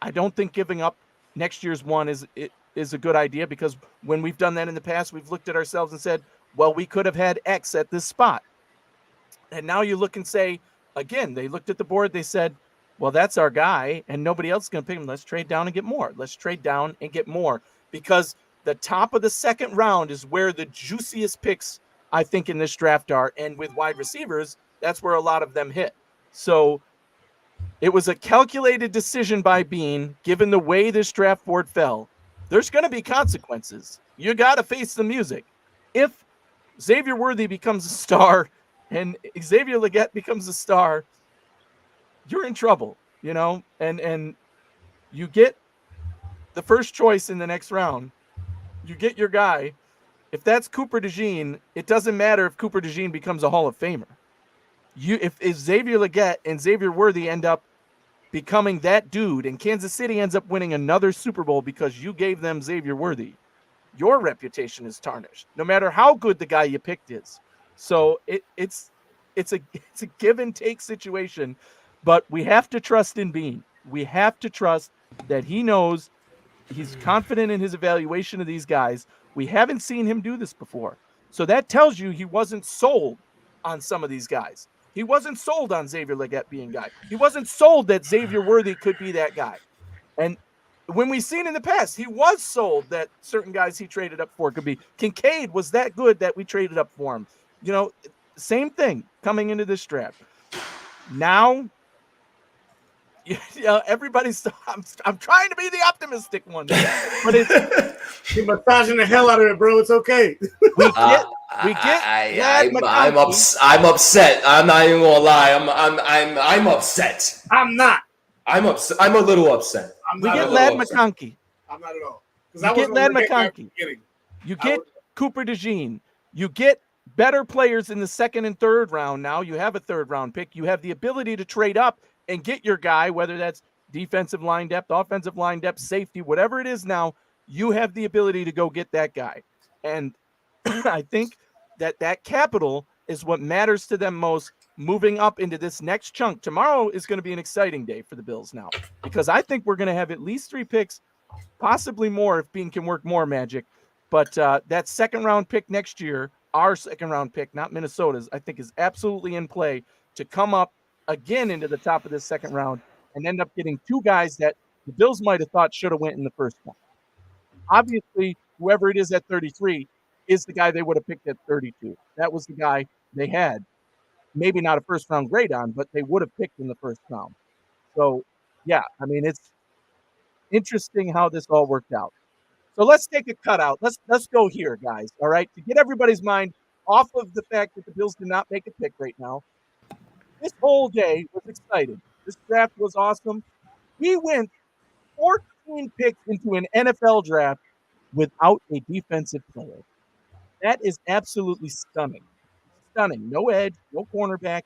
I don't think giving up next year's one is a good idea, because when we've done that in the past, we've looked at ourselves and said, well, we could have had X at this spot. And now you look and say, again, they looked at the board, they said, well, that's our guy, and nobody else is going to pick him. Let's trade down and get more. Let's trade down and get more, because the top of the second round is where the juiciest picks I think, in this draft are. And with wide receivers, that's where a lot of them hit. So it was a calculated decision by Bean, given the way this draft board fell. There's going to be consequences. You got to face the music. If Xavier Worthy becomes a star and Xavier Legette becomes a star, you're in trouble, and you get the first choice in the next round. You get your guy. If that's Cooper DeJean, it doesn't matter if Cooper DeJean becomes a Hall of Famer. If Xavier Legette and Xavier Worthy end up becoming that dude and Kansas City ends up winning another Super Bowl because you gave them Xavier Worthy, your reputation is tarnished, no matter how good the guy you picked is. So it's a give and take situation, but we have to trust in Bean. We have to trust that he knows, he's confident in his evaluation of these guys. We haven't seen him do this before. So that tells you he wasn't sold on some of these guys. He wasn't sold on Xavier Legette being guy. He wasn't sold that Xavier Worthy could be that guy. And when we've seen in the past, he was sold that certain guys he traded up for could be. Kincaid was that good that we traded up for him. Same thing coming into this draft. Now, everybody's. I'm trying to be the optimistic one, but
you're massaging the hell out of it, bro. It's okay.
I'm upset. I'm not even gonna lie. I'm upset.
I'm not.
I'm upset. I'm a little upset.
We get Lad McConkey.
I'm not at all.
You get Lad McConkey. You get Cooper DeJean. You get better players in the second and third round. Now you have a third round pick. You have the ability to trade up and get your guy, whether that's defensive line depth, offensive line depth, safety, whatever it is now, you have the ability to go get that guy. And I think that capital is what matters to them most moving up into this next chunk. Tomorrow is going to be an exciting day for the Bills now, because I think we're going to have at least 3 picks, possibly more if Bean can work more magic. But that second round pick next year, our second round pick, not Minnesota's, I think is absolutely in play to come up again into the top of this second round and end up getting 2 guys that the Bills might have thought should have went in the first one. Obviously, whoever it is at 33 is the guy they would have picked at 32. That was the guy they had. Maybe not a first round grade on, but they would have picked in the first round. So, yeah, I mean, it's interesting how this all worked out. So let's take a cutout. Let's go here, guys. All right, to get everybody's mind off of the fact that the Bills did not make a pick right now. This whole day was exciting. This draft was awesome. We went 14 picks into an NFL draft without a defensive player. That is absolutely stunning. Stunning. No edge, no cornerback.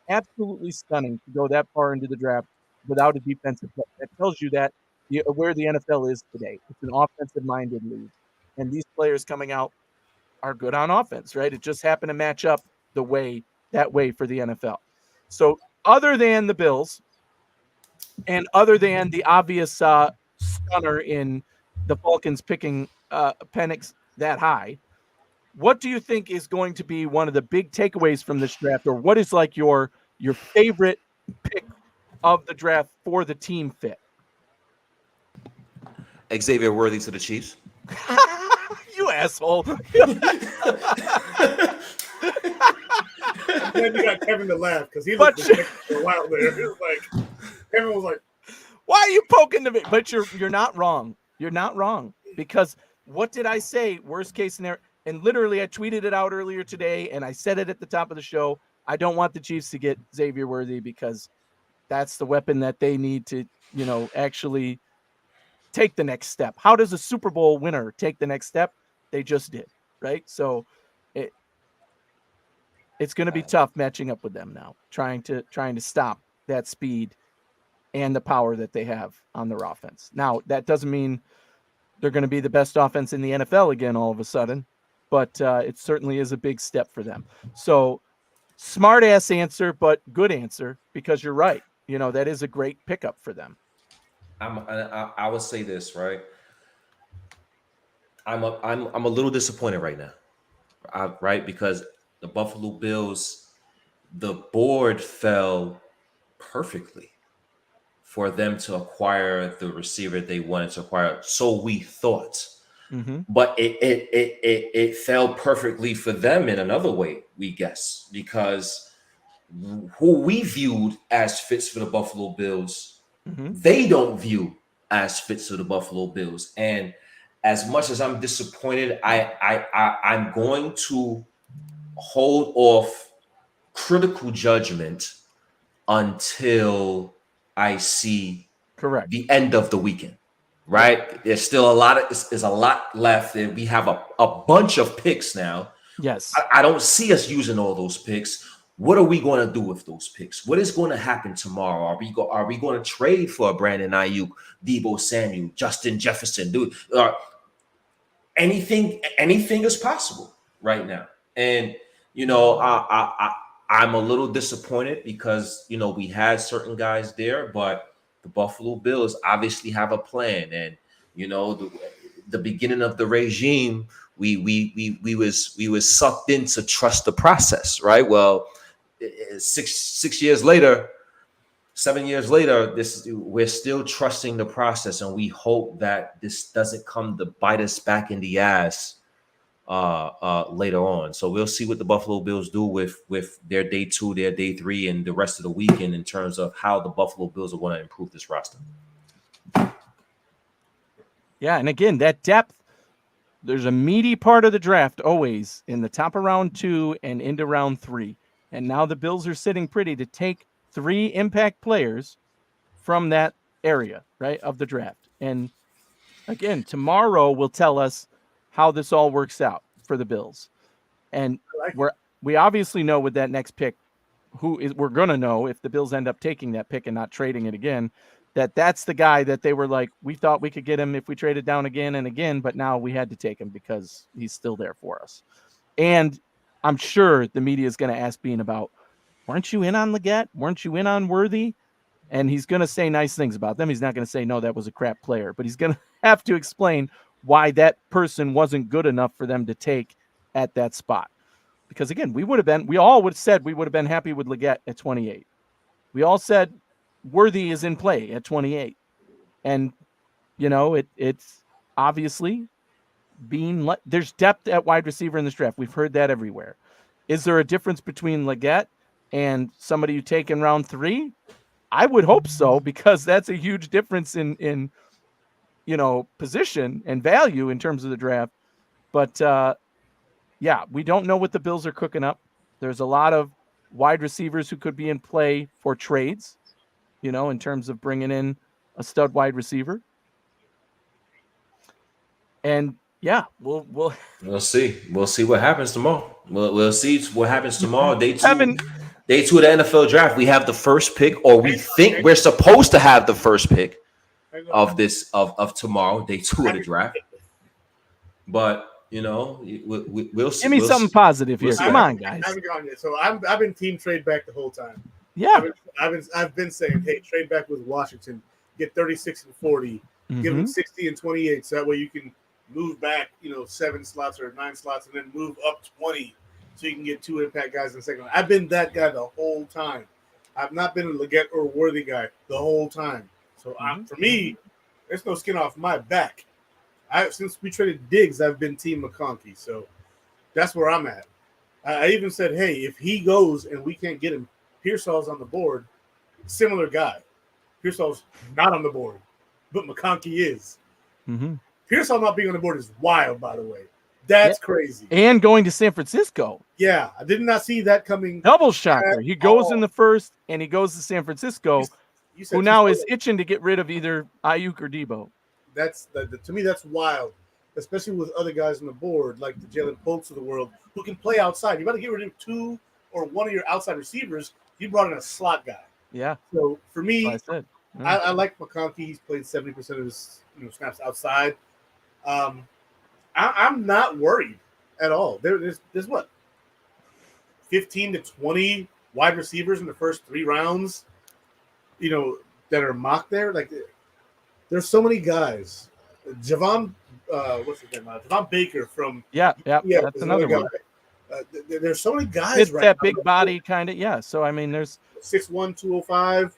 Absolutely stunning to go that far into the draft without a defensive player. That tells you that where the NFL is today. It's an offensive-minded league. And these players coming out are good on offense, right? It just happened to match up that way for the NFL. So other than the Bills and other than the obvious stunner in the Falcons picking Penix that high, what do you think is going to be one of the big takeaways from this draft, or what is like your favorite pick of the draft for the team fit?
Xavier Worthy to the Chiefs.
You asshole.
Then you got Kevin to laugh because he looked for a while there. It was like Kevin was like,
"Why are you poking the?" But you're not wrong. You're not wrong, because what did I say? Worst case scenario, and literally I tweeted it out earlier today, and I said it at the top of the show. I don't want the Chiefs to get Xavier Worthy because that's the weapon that they need to, actually take the next step. How does a Super Bowl winner take the next step? They just did, right? So it's going to be tough matching up with them now, trying to stop that speed and the power that they have on their offense. Now, that doesn't mean they're going to be the best offense in the NFL again all of a sudden, but it certainly is a big step for them. So smart ass answer, but good answer, because you're right. That is a great pickup for them.
I would say this, right? I'm a little disappointed right now, right? Because the Buffalo Bills, the board fell perfectly for them to acquire the receiver they wanted to acquire. So we thought. but it fell perfectly for them in another way, we guess, because who we viewed as fits for the Buffalo Bills, they don't view as fits for the Buffalo Bills. And as much as I'm disappointed, I'm going to hold off critical judgment until I see the end of the weekend. Right? There's still there's a lot left, and we have a bunch of picks now.
Yes.
I don't see us using all those picks. What are we going to do with those picks? What is going to happen tomorrow? Are we going to trade for Brandon Ayuk, Deebo Samuel, Justin Jefferson? Anything is possible right now. And I'm a little disappointed because we had certain guys there, but the Buffalo Bills obviously have a plan. And the beginning of the regime, we was sucked in to trust the process, right? Well, 7 years later, we're still trusting the process, and we hope that this doesn't come to bite us back in the ass later on. So we'll see what the Buffalo Bills do with their day 2, their day 3, and the rest of the weekend in terms of how the Buffalo Bills are going to improve this roster.
Yeah, and again, that depth, there's a meaty part of the draft always in the top of round 2 and into round 3. And now the Bills are sitting pretty to take 3 impact players from that area, right, of the draft. And again, tomorrow will tell us how this all works out for the Bills. And we obviously know with that next pick, we're going to know if the Bills end up taking that pick and not trading it again, that's the guy that they were like, we thought we could get him if we traded down again and again, but now we had to take him because he's still there for us. And I'm sure the media is going to ask Bean about, weren't you in on Legette? Weren't you in on Worthy? And he's going to say nice things about them. He's not going to say, no, that was a crap player, but he's going to have to explain why that person wasn't good enough for them to take at that spot. Because again, we all would have said we would have been happy with Legette at 28. We all said Worthy is in play at 28. And, it's obviously there's depth at wide receiver in this draft. We've heard that everywhere. Is there a difference between Legette and somebody you take in round 3? I would hope so, because that's a huge difference in position and value in terms of the draft. But we don't know what the Bills are cooking up. There's a lot of wide receivers who could be in play for trades, in terms of bringing in a stud wide receiver. And we'll
see. We'll see what happens tomorrow. We'll see what happens tomorrow. Day 2 of the NFL draft. We have the first pick, or we think we're supposed to have the first pick of tomorrow, day 2 of the draft. But we'll see.
Give me something positive here. Come on, guys.
I haven't gone yet. So I've been team trade back the whole time.
Yeah,
I've been saying, hey, trade back with Washington, get 36 and 40, give them 60 and 28, so that way you can move back, 7 slots or 9 slots, and then move up 20, so you can get 2 impact guys in the second round. I've been that guy the whole time. I've not been a Legette or Worthy guy the whole time. So for me, there's no skin off my back. Since we traded Diggs, I've been Team McCarthy. So that's where I'm at. I even said, hey, if he goes and we can't get him, Pearsall's on the board. Similar guy. Pearsall's not on the board, but McCarthy is. Pearsall not being on the board is wild, by the way. That's crazy.
And going to San Francisco.
Yeah, I did not see that coming.
Double shocker. He goes in the first, and he goes to San Francisco, who now is itching to get rid of either Ayuk or Deebo.
To me, that's wild, especially with other guys on the board, like the Jalen Polks of the world, who can play outside. You got to get rid of 2 or 1 of your outside receivers. You brought in a slot guy.
Yeah.
So for me,
I
like McCarthy. He's played 70% of his snaps outside. I'm not worried at all. There's what, 15 to 20 wide receivers in the first 3 rounds, that are mocked there. Like, there's so many guys. Javon, what's his name? Javon Baker from
that's another one.
There's so many guys.
It's that big body kind of So I mean, there's
6'1", 205.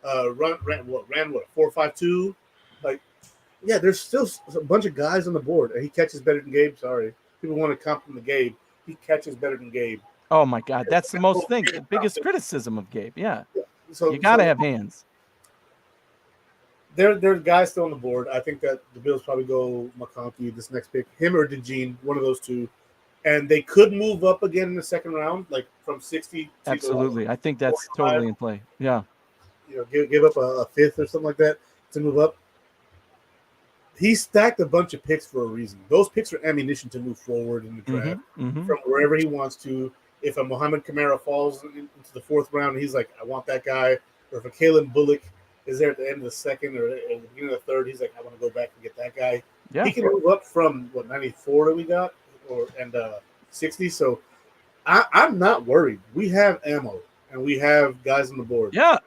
Ran 4.52. Like, Yeah, there's still a bunch of guys on the board, and he catches better than Gabe. Sorry, people want to compliment Gabe. He catches better than Gabe.
Oh my God, that's the most thing. The biggest criticism of Gabe. Yeah,
so
you got to have hands.
There's guys still on the board. I think that the Bills probably go McCarthy this next pick, him or DeJean, one of those two, and they could move up again in the second round, like from 60.
Absolutely, I think that's 45. Totally in play. Yeah,
give up a fifth or something like that to move up. He stacked a bunch of picks for a reason. Those picks are ammunition to move forward in the draft from wherever he wants to. If a Mohamed Kamara falls into the fourth round and he's like, I want that guy, or if a Kalen Bullock is there at the end of the second or at the beginning of the third, he's like, I want to go back and get that guy. Yeah. He can move up from 94 that we got and 60. So I'm not worried. We have ammo and we have guys on the board.
Yeah.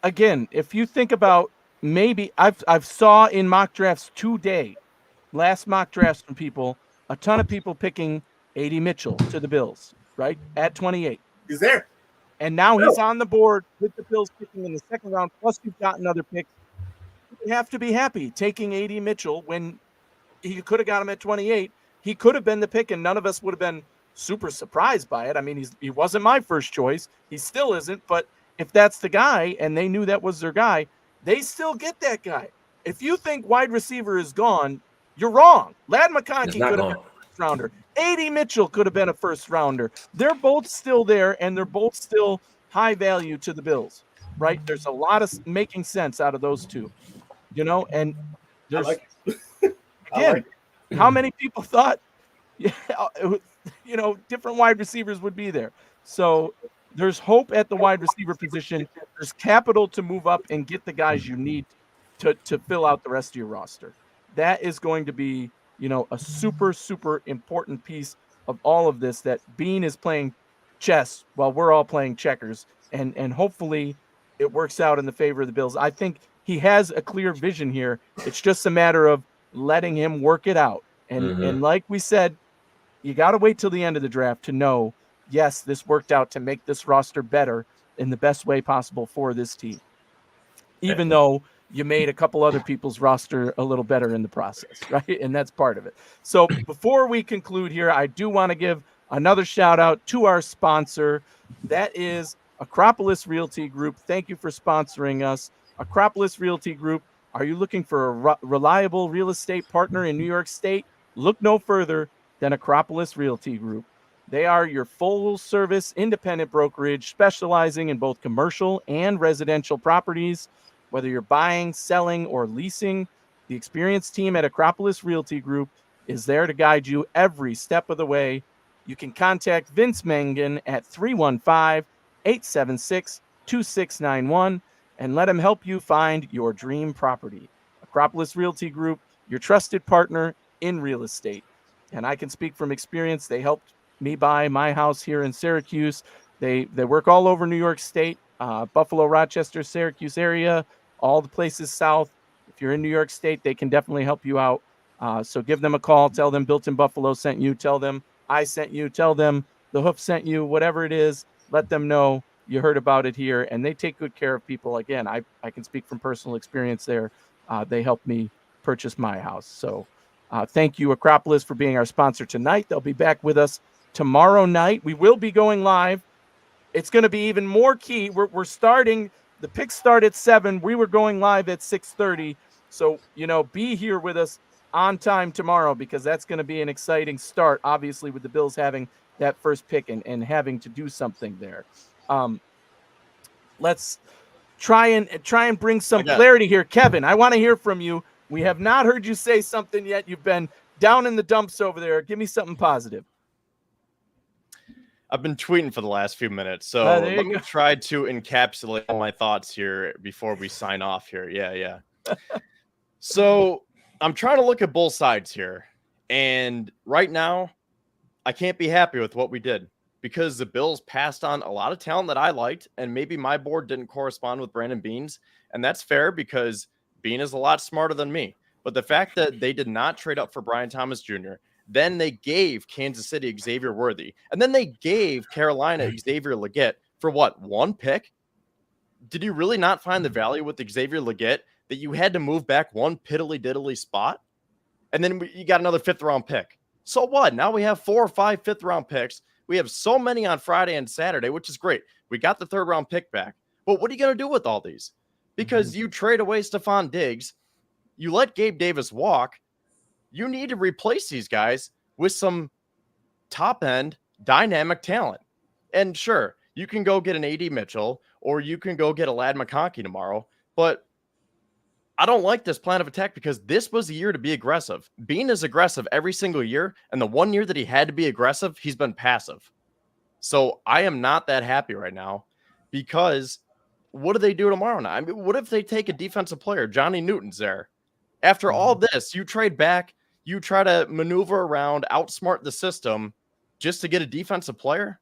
Again, if you think about maybe I've saw in mock drafts today, last mock drafts from people, a ton of people picking A.D. Mitchell to the Bills, right? At 28.
He's there.
And now he's on the board with the Bills picking in the second round, plus you've got another pick. You have to be happy taking A.D. Mitchell when he could have got him at 28. He could have been the pick, and none of us would have been super surprised by it. I mean, he wasn't my first choice. He still isn't, but if that's the guy and they knew that was their guy, they still get that guy. If you think wide receiver is gone, you're wrong. Ladd McConkey could have been a first rounder. A.D. Mitchell could have been a first rounder. They're both still there, and they're both still high value to the Bills, right? There's a lot of making sense out of those two, and there's, again, how many people thought, different wide receivers would be there. So there's hope at the wide receiver position. There's capital to move up and get the guys you need to fill out the rest of your roster. That is going to be, a super, super important piece of all of this, that Bean is playing chess while we're all playing checkers. And hopefully it works out in the favor of the Bills. I think he has a clear vision here. It's just a matter of letting him work it out. And like we said, you got to wait till the end of the draft to know, yes, this worked out to make this roster better in the best way possible for this team, even though you made a couple other people's roster a little better in the process, right? And that's part of it. So before we conclude here, I do want to give another shout out to our sponsor. That is Acropolis Realty Group. Thank you for sponsoring us. Acropolis Realty Group. Are you looking for a reliable real estate partner in New York State? Look no further than Acropolis Realty Group. They are your full-service independent brokerage specializing in both commercial and residential properties. Whether you're buying, selling, or leasing, the experienced team at Acropolis Realty Group is there to guide you every step of the way. You can contact Vince Mangan at 315-876-2691 and let him help you find your dream property. Acropolis Realty Group, your trusted partner in real estate. And I can speak from experience. They helped me buy my house here in Syracuse. They work all over New York State, Buffalo, Rochester, Syracuse area, all the places south. If you're in New York State, they can definitely help you out. So give them a call. Tell them Built in Buffalo sent you. Tell them I sent you. Tell them the Hoof sent you. Whatever it is, let them know you heard about it here. And they take good care of people. Again, I can speak from personal experience there. They helped me purchase my house. So thank you, Acropolis, for being our sponsor tonight. They'll be back with us tomorrow night. We will be going live. It's going to be even more key. We're starting. The picks start at 7. We were going live at 6:30. So, be here with us on time tomorrow, because that's going to be an exciting start, obviously, with the Bills having that first pick and having to do something there. Let's try and bring some clarity here. Kevin, I want to hear from you. We have not heard you say something yet. You've been down in the dumps over there. Give me something positive.
I've been tweeting for the last few minutes, so let me try to encapsulate all my thoughts here before we sign off here. Yeah. So I'm trying to look at both sides here, and right now I can't be happy with what we did, because the Bills passed on a lot of talent that I liked, and maybe my board didn't correspond with Brandon Bean's, and that's fair because Bean is a lot smarter than me. But the fact that they did not trade up for Brian Thomas Jr., then they gave Kansas City Xavier Worthy, and then they gave Carolina Xavier Legette for what, 1 pick? Did you really not find the value with Xavier Legette that you had to move back one piddly diddly spot, and then you got another 5th round pick. So what? Now we have 4 or 5 5th round picks. We have so many on Friday and Saturday, which is great. We got the 3rd round pick back. But what are you going to do with all these? Because you trade away Stephon Diggs, you let Gabe Davis walk, you need to replace these guys with some top-end dynamic talent. And sure, you can go get an A.D. Mitchell, or you can go get a Ladd McConkey tomorrow, but I don't like this plan of attack because this was a year to be aggressive. Bean is aggressive every single year, and the one year that he had to be aggressive, he's been passive. So I am not that happy right now because what do they do tomorrow night? I mean, what if they take a defensive player? Johnny Newton's there. After all this, you trade back, you try to maneuver around, outsmart the system just to get a defensive player?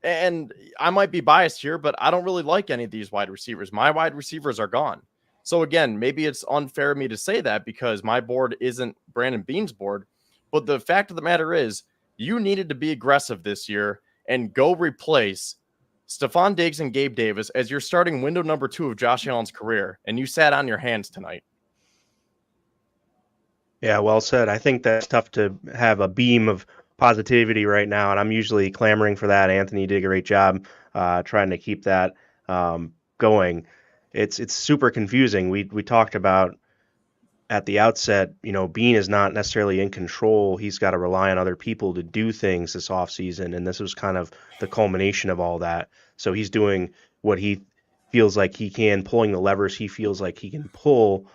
And I might be biased here, but I don't really like any of these wide receivers. My wide receivers are gone. So again, maybe it's unfair of me to say that because my board isn't Brandon Bean's board. But the fact of the matter is, you needed to be aggressive this year and go replace Stephon Diggs and Gabe Davis as your starting window number 2 of Josh Allen's career. And you sat on your hands tonight.
Yeah, well said. I think that's tough to have a beam of positivity right now, and I'm usually clamoring for that. Anthony did a great job trying to keep that going. It's super confusing. We talked about at the outset, Bean is not necessarily in control. He's got to rely on other people to do things this offseason, and this was kind of the culmination of all that. So he's doing what he feels like he can, pulling the levers he feels like he can pull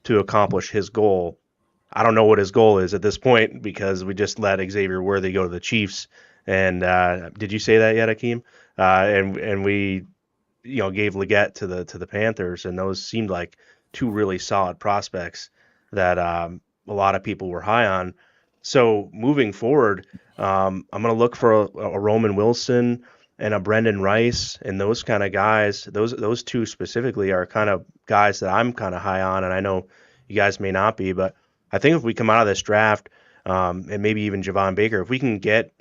to accomplish his goal. I don't know what his goal is at this point because we just let Xavier Worthy go to the Chiefs. And did you say that yet, Akeem? And we, gave Legette to the Panthers, and those seemed like 2 really solid prospects that a lot of people were high on. So moving forward, I'm going to look for a Roman Wilson and a Brendan Rice, and those kind of guys. Those 2 specifically are kind of guys that I'm kind of high on, and I know you guys may not be, but I think if we come out of this draft, and maybe even Javon Baker, if we can get,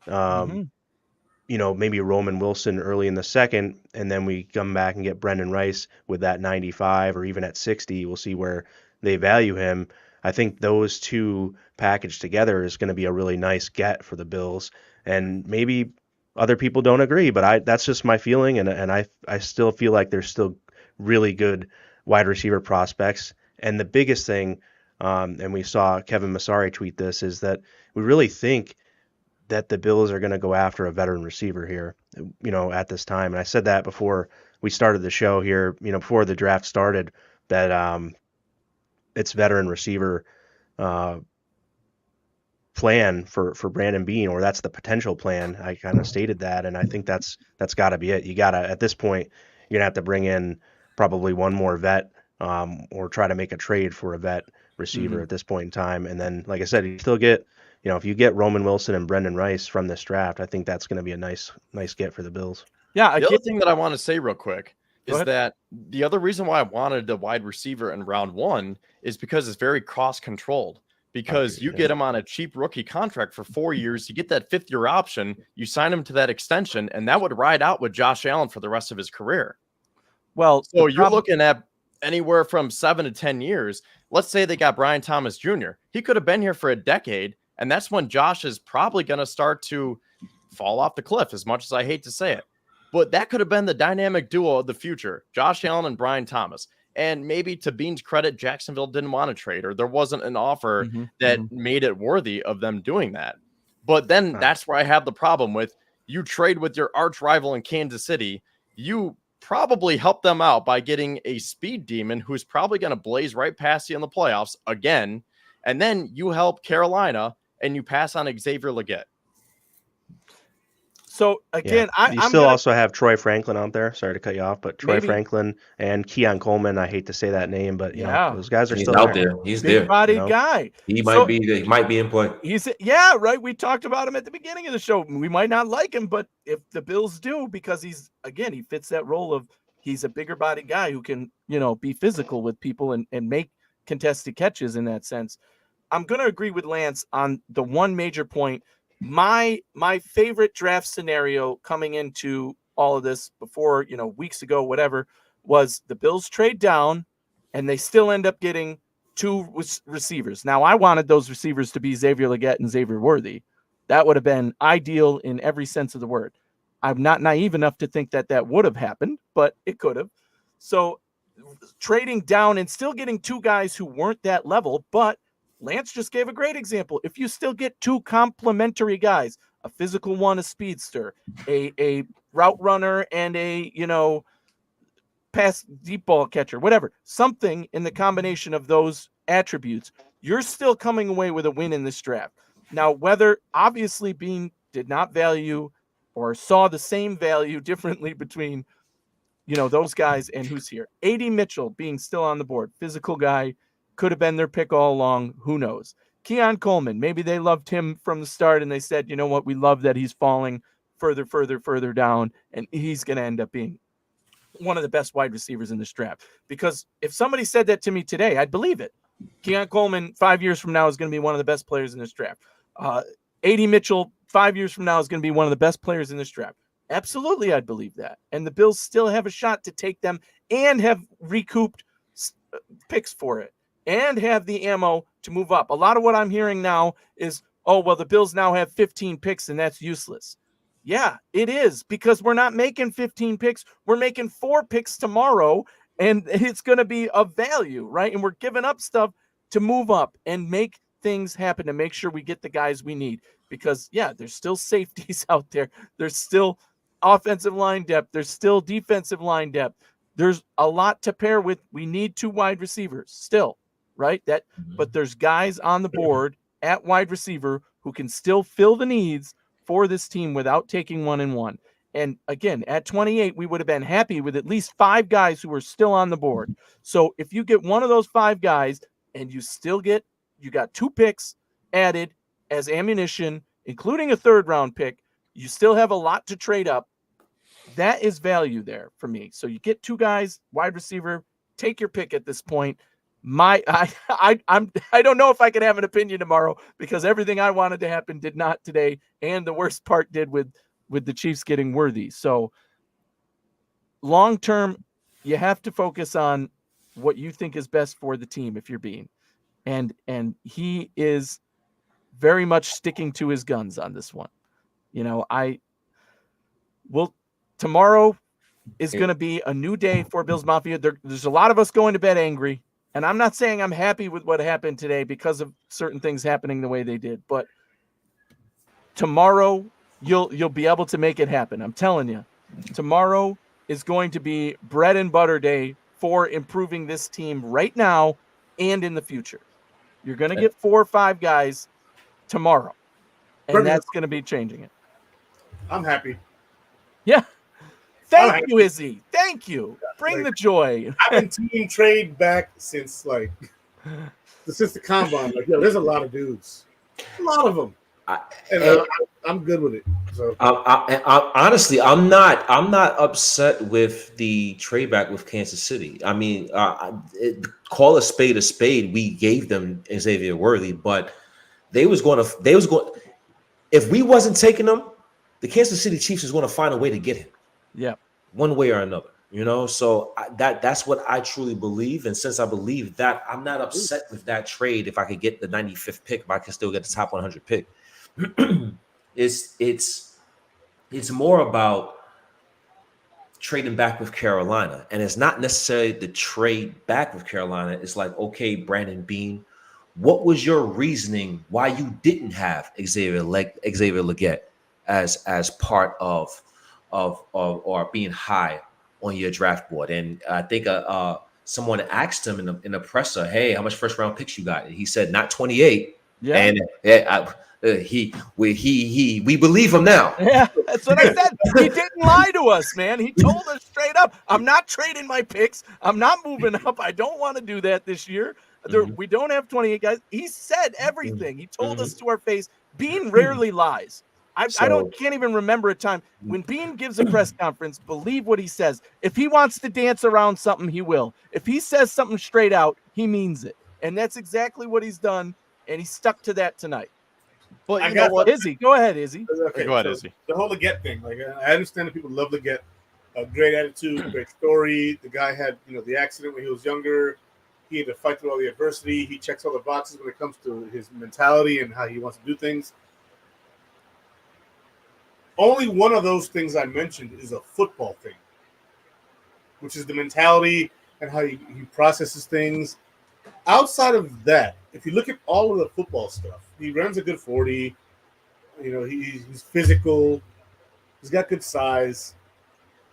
maybe Roman Wilson early in the second, and then we come back and get Brendan Rice with that 95 or even at 60, we'll see where they value him. I think those 2 packaged together is going to be a really nice get for the Bills. And maybe other people don't agree, but that's just my feeling, and I still feel like there's still really good wide receiver prospects. And the biggest thing, and we saw Kevin Masari tweet this, is that we really think that the Bills are going to go after a veteran receiver here, at this time. And I said that before we started the show here, before the draft started, that it's veteran receiver plan for Brandon Bean, or that's the potential plan. I kind of stated that, and I think that's got to be it. You got to, at this point, you're going to have to bring in probably one more vet, or try to make a trade for a vet receiver at this point in time. And then, like I said, you still get, if you get Roman Wilson and Brendan Rice from this draft, I think that's going to be a nice get for the Bills.
Yeah. The other thing that I want to say real quick is that the other reason why I wanted a wide receiver in round 1 is because it's very cost controlled, because you get him on a cheap rookie contract for 4 years. You get that 5th-year option, you sign him to that extension, and that would ride out with Josh Allen for the rest of his career.
Well,
so you're looking at anywhere from 7 to 10 years. Let's say they got Brian Thomas Jr. He could have been here for a decade, and that's when Josh is probably going to start to fall off the cliff, as much as I hate to say it. But that could have been the dynamic duo of the future, Josh Allen and Brian Thomas. And maybe to Bean's credit, Jacksonville didn't want to trade, or there wasn't an offer that made it worthy of them doing that. But then that's where I have the problem with, you trade with your arch rival in Kansas City. You probably help them out by getting a speed demon who's probably going to blaze right past you in the playoffs again. And then you help Carolina and you pass on Xavier Legette.
So again,
you still also have Troy Franklin out there. Sorry to cut you off, but Troy Franklin and Keon Coleman. I hate to say that name, but those guys are still
out there. He's
big body guy.
He might be in play.
Right. We talked about him at the beginning of the show. We might not like him, but if the Bills do, because he fits that role of, he's a bigger body guy who can, be physical with people and make contested catches in that sense. I'm going to agree with Lance on the one major point. My favorite draft scenario coming into all of this before, weeks ago, whatever, was the Bills trade down and they still end up getting 2 receivers. Now, I wanted those receivers to be Xavier Legette and Xavier Worthy. That would have been ideal in every sense of the word. I'm not naive enough to think that that would have happened, but it could have. So trading down and still getting 2 guys who weren't that level, but Lance just gave a great example. If you still get 2 complementary guys, a physical one, a speedster, a route runner, and a, pass deep ball catcher, whatever, something in the combination of those attributes, you're still coming away with a win in this draft. Now, whether obviously Bean did not value or saw the same value differently between, those guys and who's here. A.D. Mitchell being still on the board, physical guy, could have been their pick all along. Who knows? Keon Coleman, maybe they loved him from the start and they said, you know what, we love that he's falling further down, and he's going to end up being one of the best wide receivers in this draft. Because if somebody said that to me today, I'd believe it. Keon Coleman 5 years from now is going to be one of the best players in this draft. A.D. Mitchell 5 years from now is going to be one of the best players in this draft. Absolutely, I'd believe that. And the Bills still have a shot to take them and have recouped picks for it and have the ammo to move up. A lot of what I'm hearing now is, oh, well, the Bills now have 15 picks and that's useless. Yeah, it is, because we're not making 15 picks. We're making 4 picks tomorrow, and it's going to be of value, right? And we're giving up stuff to move up and make things happen to make sure we get the guys we need. Because, yeah, there's still safeties out there. There's still offensive line depth. There's still defensive line depth. There's a lot to pair with. We need 2 wide receivers still, right? But there's guys on the board at wide receiver who can still fill the needs for this team without taking 1-1. And again, at 28, we would have been happy with at least 5 guys who are still on the board. So if you get one of those 5 guys and you got 2 picks added as ammunition, including a 3rd round pick, you still have a lot to trade up. That is value there for me. So you get 2 guys, wide receiver, take your pick at this point. I don't know if I can have an opinion tomorrow, because everything I wanted to happen did not today, and the worst part did with the Chiefs getting Worthy. So long term, you have to focus on what you think is best for the team if you're Bean, and he is very much sticking to his guns on this one. Tomorrow is going to be a new day for Bills Mafia. There's a lot of us going to bed angry. And I'm not saying I'm happy with what happened today because of certain things happening the way they did, but tomorrow you'll be able to make it happen. I'm telling you, tomorrow is going to be bread and butter day for improving this team right now and in the future. You're going to get 4 or 5 guys tomorrow, and that's going to be changing it.
I'm happy.
Yeah. Thank you, Izzy. Thank you. Bring the joy.
I've been team trade back since the combine. There's a lot of dudes, a lot of them, and I'm good with it. So
honestly, I'm not upset with the trade back with Kansas City. I mean, call a spade. We gave them Xavier Worthy, but they was going. If we wasn't taking them, the Kansas City Chiefs is going to find a way to get him.
Yeah,
one way or another, So that's what I truly believe, and since I believe that, I'm not upset with that trade. If I could get the 95th pick, if I can still get the top 100 pick, it's more about trading back with Carolina, and it's not necessarily the trade back with Carolina. It's like, okay, Brandon Bean, what was your reasoning why you didn't have Xavier Legette as part of or being high on your draft board? And I think someone asked him in the presser, "Hey, how much first round picks you got?" And he said, "Not 28."
Yeah,
and we believe him now.
Yeah, that's what I said. He didn't lie to us, man. He told us straight up, "I'm not trading my picks. I'm not moving up. I don't want to do that this year. We don't have 28 guys." He said everything. He told us to our face. Bean rarely lies. I can't even remember a time when Bean gives a press conference. Believe what he says. If he wants to dance around something, he will. If he says something straight out, he means it, and that's exactly what he's done. And he stuck to that tonight.
But
you know what, Izzy? Go ahead, Izzy.
Okay,
go ahead, Izzy.
The whole Legette thing, I understand that people love Legette. A great attitude, great story. The guy had, the accident when he was younger. He had to fight through all the adversity. He checks all the boxes when it comes to his mentality and how he wants to do things. Only one of those things I mentioned is a football thing, which is the mentality and how he processes things. Outside of that, if you look at all of the football stuff, he runs a good 40. He's physical. He's got good size.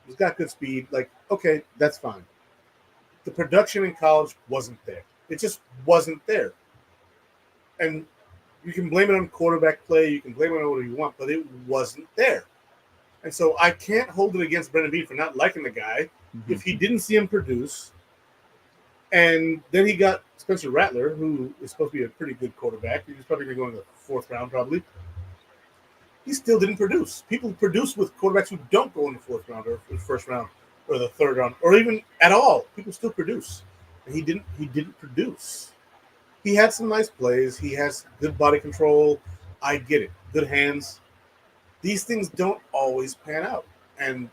He's got good speed. Like, okay, that's fine. The production in college wasn't there. It just wasn't there. And you can blame it on quarterback play. You can blame it on whatever you want, but it wasn't there. And so I can't hold it against Brendan Bean for not liking the guy if he didn't see him produce. And then he got Spencer Rattler, who is supposed to be a pretty good quarterback. He's probably going to go in the 4th round, probably. He still didn't produce. People produce with quarterbacks who don't go in the 4th round or the 1st round or the 3rd round or even at all. People still produce. And he didn't produce. He had some nice plays. He has good body control. I get it. Good hands. These things don't always pan out. And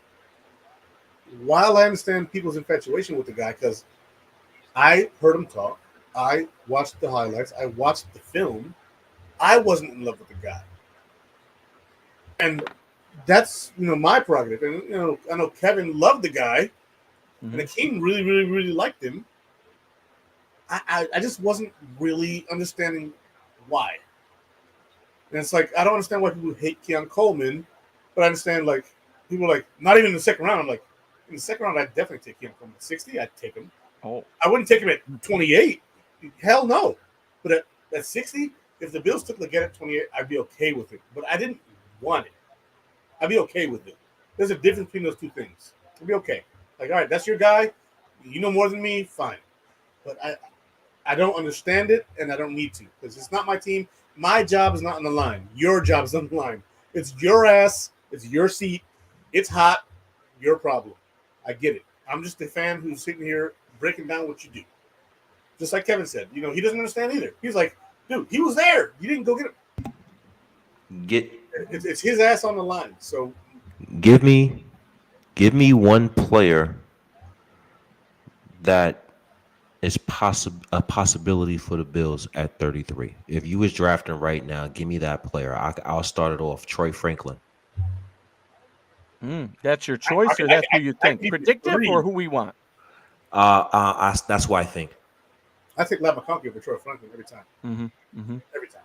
while I understand people's infatuation with the guy, because I heard him talk, I watched the highlights, I watched the film, I wasn't in love with the guy. And that's my prerogative. And I know Kevin loved the guy, and Akeem really, really, really liked him. I just wasn't really understanding why. And it's like I don't understand why people hate Keon Coleman, but I understand like people like not even in the 2nd round. I'm like, in the 2nd round, I'd definitely take Keon Coleman. At 60, I'd take him. Oh, I wouldn't take him at 28. Hell no. But at 60, if the Bills took Legette at 28, I'd be okay with it. But I didn't want it. I'd be okay with it. There's a difference between those two things. I'd be okay. Like, all right, that's your guy. You know more than me. Fine. But I don't understand it, and I don't need to because it's not my team. My job is not on the line. Your job is on the line. It's your ass. It's your seat. It's hot. Your problem. I get it. I'm just a fan who's sitting here breaking down what you do. Just like Kevin said. He doesn't understand either. He's like, dude, he was there. You didn't go get him. It's his ass on the line. So
give me one player that is a possibility for the Bills at 33. If you was drafting right now, give me that player. I'll start it off. Troy Franklin.
That's your choice, or that's who you think? Predictive or who we want?
That's who I think.
I take Latham over Troy Franklin every time. Every time.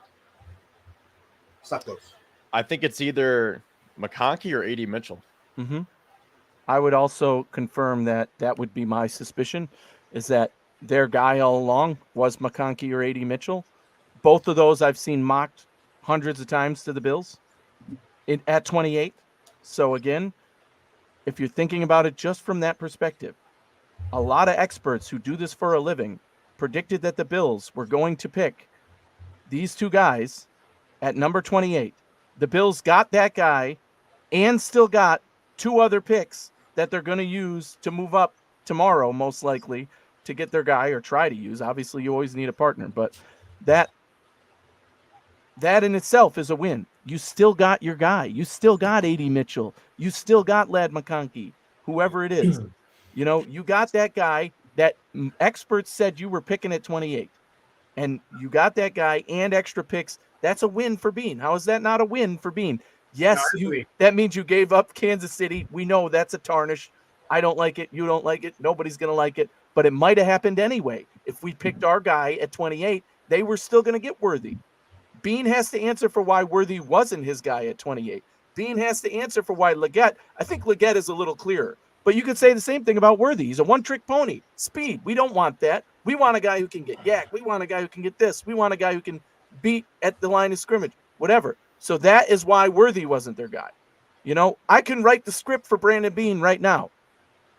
It's not close.
I think it's either McConkey or A.D. Mitchell.
I would also confirm that would be my suspicion, is that their guy all along was McConkey or A.D. Mitchell. Both of those I've seen mocked hundreds of times to the Bills at 28. So again, if you're thinking about it just from that perspective, a lot of experts who do this for a living predicted that the Bills were going to pick these two guys at number 28. The Bills got that guy and still got 2 other picks that they're going to use to move up tomorrow, most likely, to get their guy or try to use. Obviously, you always need a partner, but that in itself is a win. You still got your guy. You still got A.D. Mitchell. You still got Ladd McConkey, whoever it is. You got that guy that experts said you were picking at 28. And you got that guy and extra picks. That's a win for Bean. How is that not a win for Bean? Yes, that means you gave up Kansas City. We know that's a tarnish. I don't like it. You don't like it. Nobody's going to like it. But it might have happened anyway. If we picked our guy at 28, they were still going to get Worthy. Bean has to answer for why Worthy wasn't his guy at 28. Bean has to answer for why Legette. I think Legette is a little clearer. But you could say the same thing about Worthy. He's a one-trick pony. Speed. We don't want that. We want a guy who can get yak. We want a guy who can get this. We want a guy who can beat at the line of scrimmage. Whatever. So that is why Worthy wasn't their guy. I can write the script for Brandon Bean right now.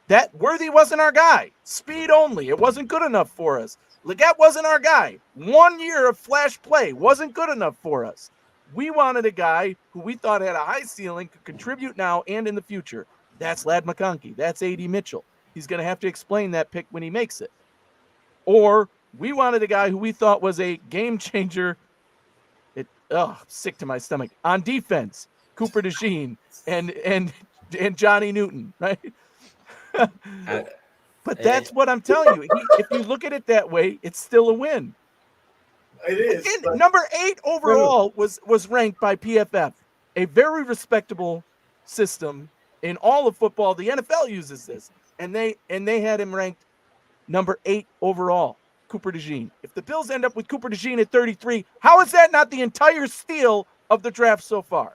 That Worthy wasn't our guy. Speed only. It wasn't good enough for us. Legette wasn't our guy. 1 year of flash play wasn't good enough for us. We wanted a guy who we thought had a high ceiling, could contribute now and in the future. That's Ladd McConkey. That's A.D. Mitchell. He's going to have to explain that pick when he makes it. Or we wanted a guy who we thought was a game changer. Sick to my stomach. On defense, Cooper DeJean and Johnny Newton, right? But that's what I'm telling you. If you look at it that way, it's still a win.
It is.
Again, number 8 overall was ranked by PFF, a very respectable system in all of football. The NFL uses this, and they had him ranked number 8 overall. Cooper DeJean. If the Bills end up with Cooper DeJean at 33, how is that not the entire steal of the draft so far?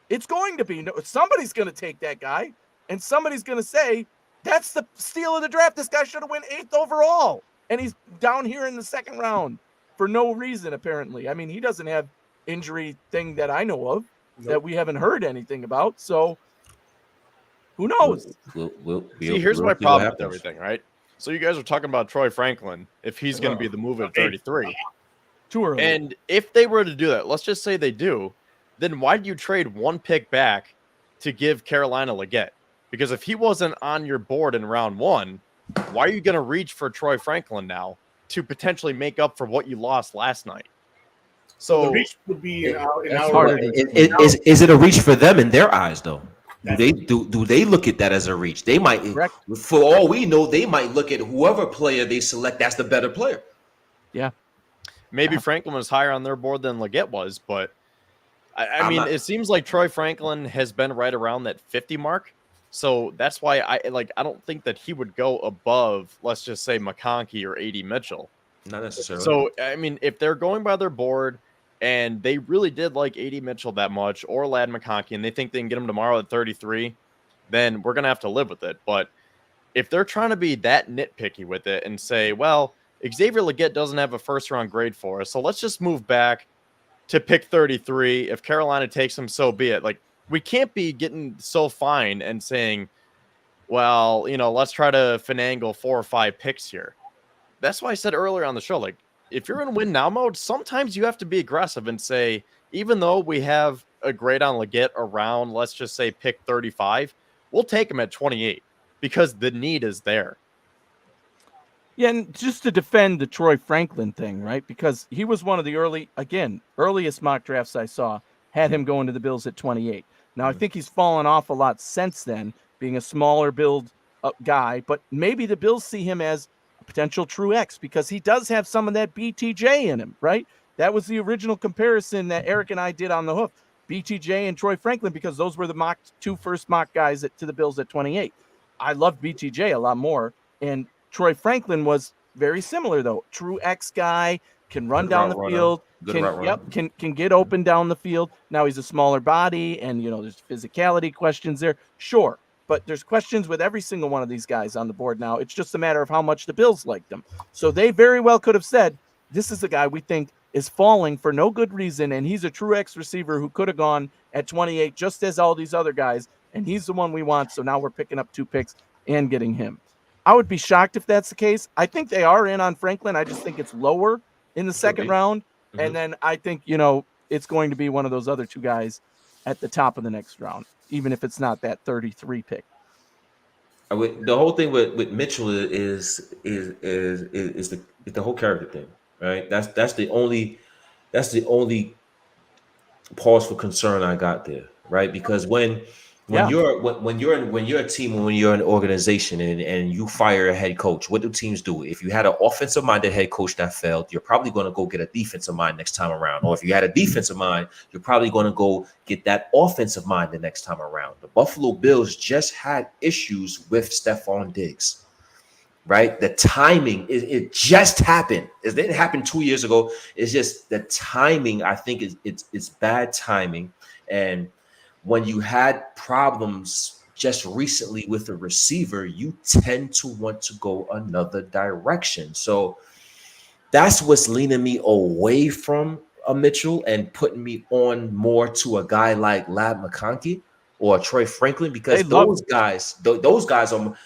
It's going to be. Somebody's going to take that guy, and somebody's going to say, that's the steal of the draft. This guy should have went 8th overall, and he's down here in the second round for no reason, apparently. I mean, he doesn't have injury thing that I know of that we haven't heard anything about, so who knows?
See, here's my problem with everything, right? So you guys are talking about Troy Franklin, if he's going to be the move at 33.
Too early.
And if they were to do that, let's just say they do, then why do you trade one pick back to give Carolina Legette? Because if he wasn't on your board in round 1, why are you going to reach for Troy Franklin now to potentially make up for what you lost last night? So
the reach would be
is it a reach for them in their eyes, though? Do they look at that as a reach? They might, for all we know, they might look at whoever player they select. That's the better player.
Yeah,
maybe Franklin was higher on their board than Legette was, but I mean, it seems like Troy Franklin has been right around that 50 mark. So that's why I don't think that he would go above, let's just say, McConkey or A.D. Mitchell.
Not necessarily.
So, I mean, if they're going by their board and they really did like A.D. Mitchell that much or Ladd McConkey and they think they can get him tomorrow at 33, then we're going to have to live with it. But if they're trying to be that nitpicky with it and say, well, Xavier Legette doesn't have a first-round grade for us, so let's just move back to pick 33. If Carolina takes him, so be it. Like, we can't be getting so fine and saying, well, let's try to finagle 4 or 5 picks here. That's why I said earlier on the show, like, if you're in win now mode, sometimes you have to be aggressive and say, even though we have a grade on Legette around, let's just say, pick 35, we'll take him at 28 because the need is there.
Yeah, and just to defend the Troy Franklin thing, right? Because he was one of the earliest mock drafts I saw had him going to the Bills at 28. Now, I think he's fallen off a lot since then, being a smaller build guy, but maybe the Bills see him as a potential true X because he does have some of that BTJ in him, right? That was the original comparison that Eric and I did on the hoof, BTJ and Troy Franklin, because those were the two first mock guys to the Bills at 28. I loved BTJ a lot more, and Troy Franklin was very similar, though. True X guy, can run down the field, can get open down the field. Now he's a smaller body, and there's physicality questions there. Sure, but there's questions with every single one of these guys on the board now. It's just a matter of how much the Bills like them. So they very well could have said, this is the guy we think is falling for no good reason, and he's a true X receiver who could have gone at 28 just as all these other guys, and he's the one we want, so now we're picking up 2 picks and getting him. I would be shocked if that's the case. I think they are in on Franklin. I just think it's lower in the second round. Mm-hmm. And then I think, it's going to be one of those other 2 guys at the top of the next round, even if it's not that 33 pick.
The whole thing with Mitchell is the whole character thing, right? That's the only pause for concern I got there, right? Because when you're a team, when you're an organization and you fire a head coach, what do teams do? If you had an offensive minded head coach that failed, you're probably going to go get a defensive mind next time around. Or if you had a defensive mind, you're probably going to go get that offensive mind the next time around. The Buffalo Bills just had issues with Stephon Diggs, right? The timing, it just happened. It didn't happen 2 years ago. It's just the timing, I think, it's bad timing. And when you had problems just recently with a receiver, you tend to want to go another direction. So that's what's leaning me away from a Mitchell and putting me on more to a guy like Ladd McConkey or Troy Franklin, because those guys are,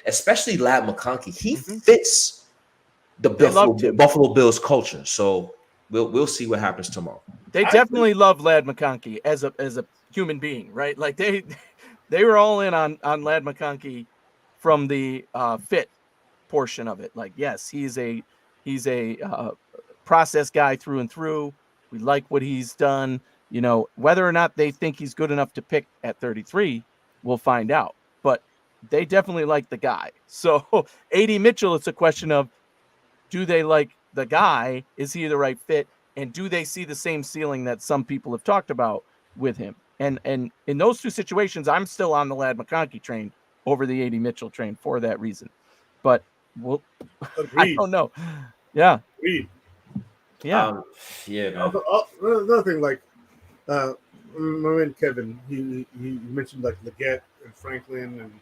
especially Ladd McConkey, he fits the Buffalo Bills culture. So we'll see what happens tomorrow.
They definitely love Ladd McConkey as a human being, right? Like they were all in on Ladd McConkey from the fit portion of it. Like, yes, he's a process guy through and through. We like what he's done. Whether or not they think he's good enough to pick at 33, we'll find out. But they definitely like the guy. So AD Mitchell, it's a question of, do they like the guy? Is he the right fit? And do they see the same ceiling that some people have talked about with him? And in those two situations, I'm still on the Ladd McConkey train over the AD Mitchell train for that reason. But I don't know. Yeah.
Agreed.
Yeah.
Yeah, man.
Another thing, like my man Kevin, he mentioned like Legette and Franklin, and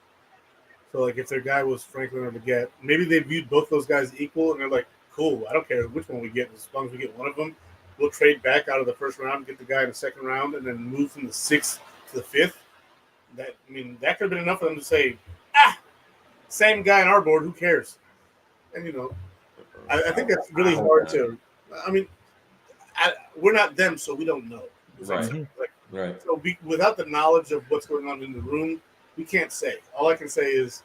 so like if their guy was Franklin or Legette, maybe they viewed both those guys equal, and they're like, cool, I don't care which one we get, as long as we get one of them, we'll trade back out of the first round, get the guy in the second round, and then move from the 6th to the 5th. That could have been enough for them to say, same guy on our board, who cares? And I think that's really hard to. I mean, we're not them, so we don't know.
Right.
So without the knowledge of what's going on in the room, we can't say. All I can say is,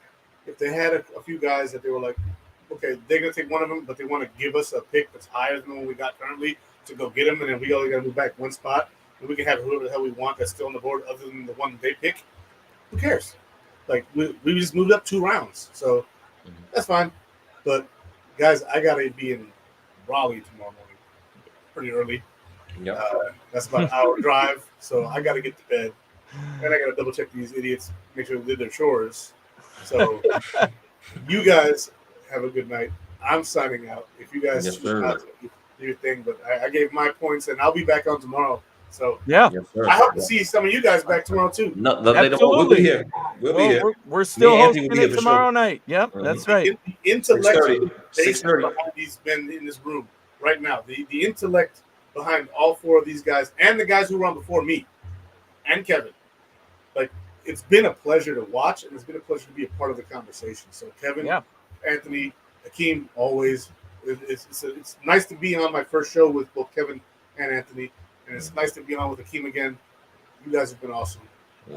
if they had a few guys that they were like, okay, they're going to take one of them, but they want to give us a pick that's higher than the one we got currently to go get them, and then we only got to move back one spot, and we can have whoever the hell we want that's still on the board other than the one they pick. Who cares? Like, we just moved up 2 rounds, so that's fine. But, guys, I got to be in Raleigh tomorrow morning pretty early.
Yep.
That's about an hour drive, so I got to get to bed. And I got to double check these idiots, make sure they did their chores. So, you guys have a good night. I'm signing out. If you guys do your thing, but I gave my points, and I'll be back on tomorrow. So,
yeah,
I hope to see some of you guys back tomorrow too.
No, we'll be here. We'll be here.
We're still hosting
will be
it tomorrow night. Yep, that's right.
The intellectual
6:30
behind these men in this room right now. The intellect behind all 4 of these guys and the guys who were on before me and Kevin. Like, it's been a pleasure to watch, and it's been a pleasure to be a part of the conversation. So, Kevin, Anthony, Hakeem, always. It's nice to be on my first show with both Kevin and Anthony, and it's nice to be on with Hakeem again. You guys have been awesome.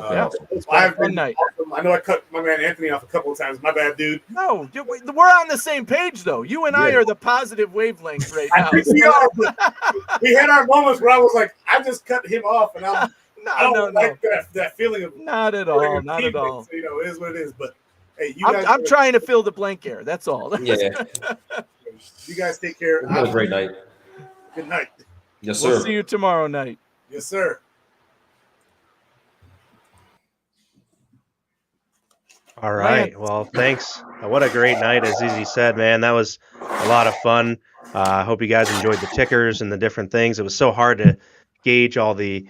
I've been awesome. I know I cut my man Anthony off a couple of times. My bad, dude.
No, we're on the same page, though. You and I are the positive wavelength right now.
I think we are, but we had our moments where I was like, I just cut him off, and I don't like that feeling of
not at all, not at all.
So, it is what it is. But hey,
I'm trying to fill the blank air. That's all.
Yeah.
You guys take care.
Have a great night.
Good night.
Yes, sir.
We'll see you tomorrow night.
Yes, sir.
All right. Well, thanks. What a great night, as Izzy said, man. That was a lot of fun. I hope you guys enjoyed the tickers and the different things. It was so hard to gauge all the,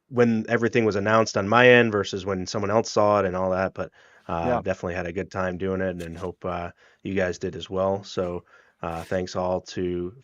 when everything was announced on my end versus when someone else saw it and all that. But definitely had a good time doing it, and hope you guys did as well. So thanks all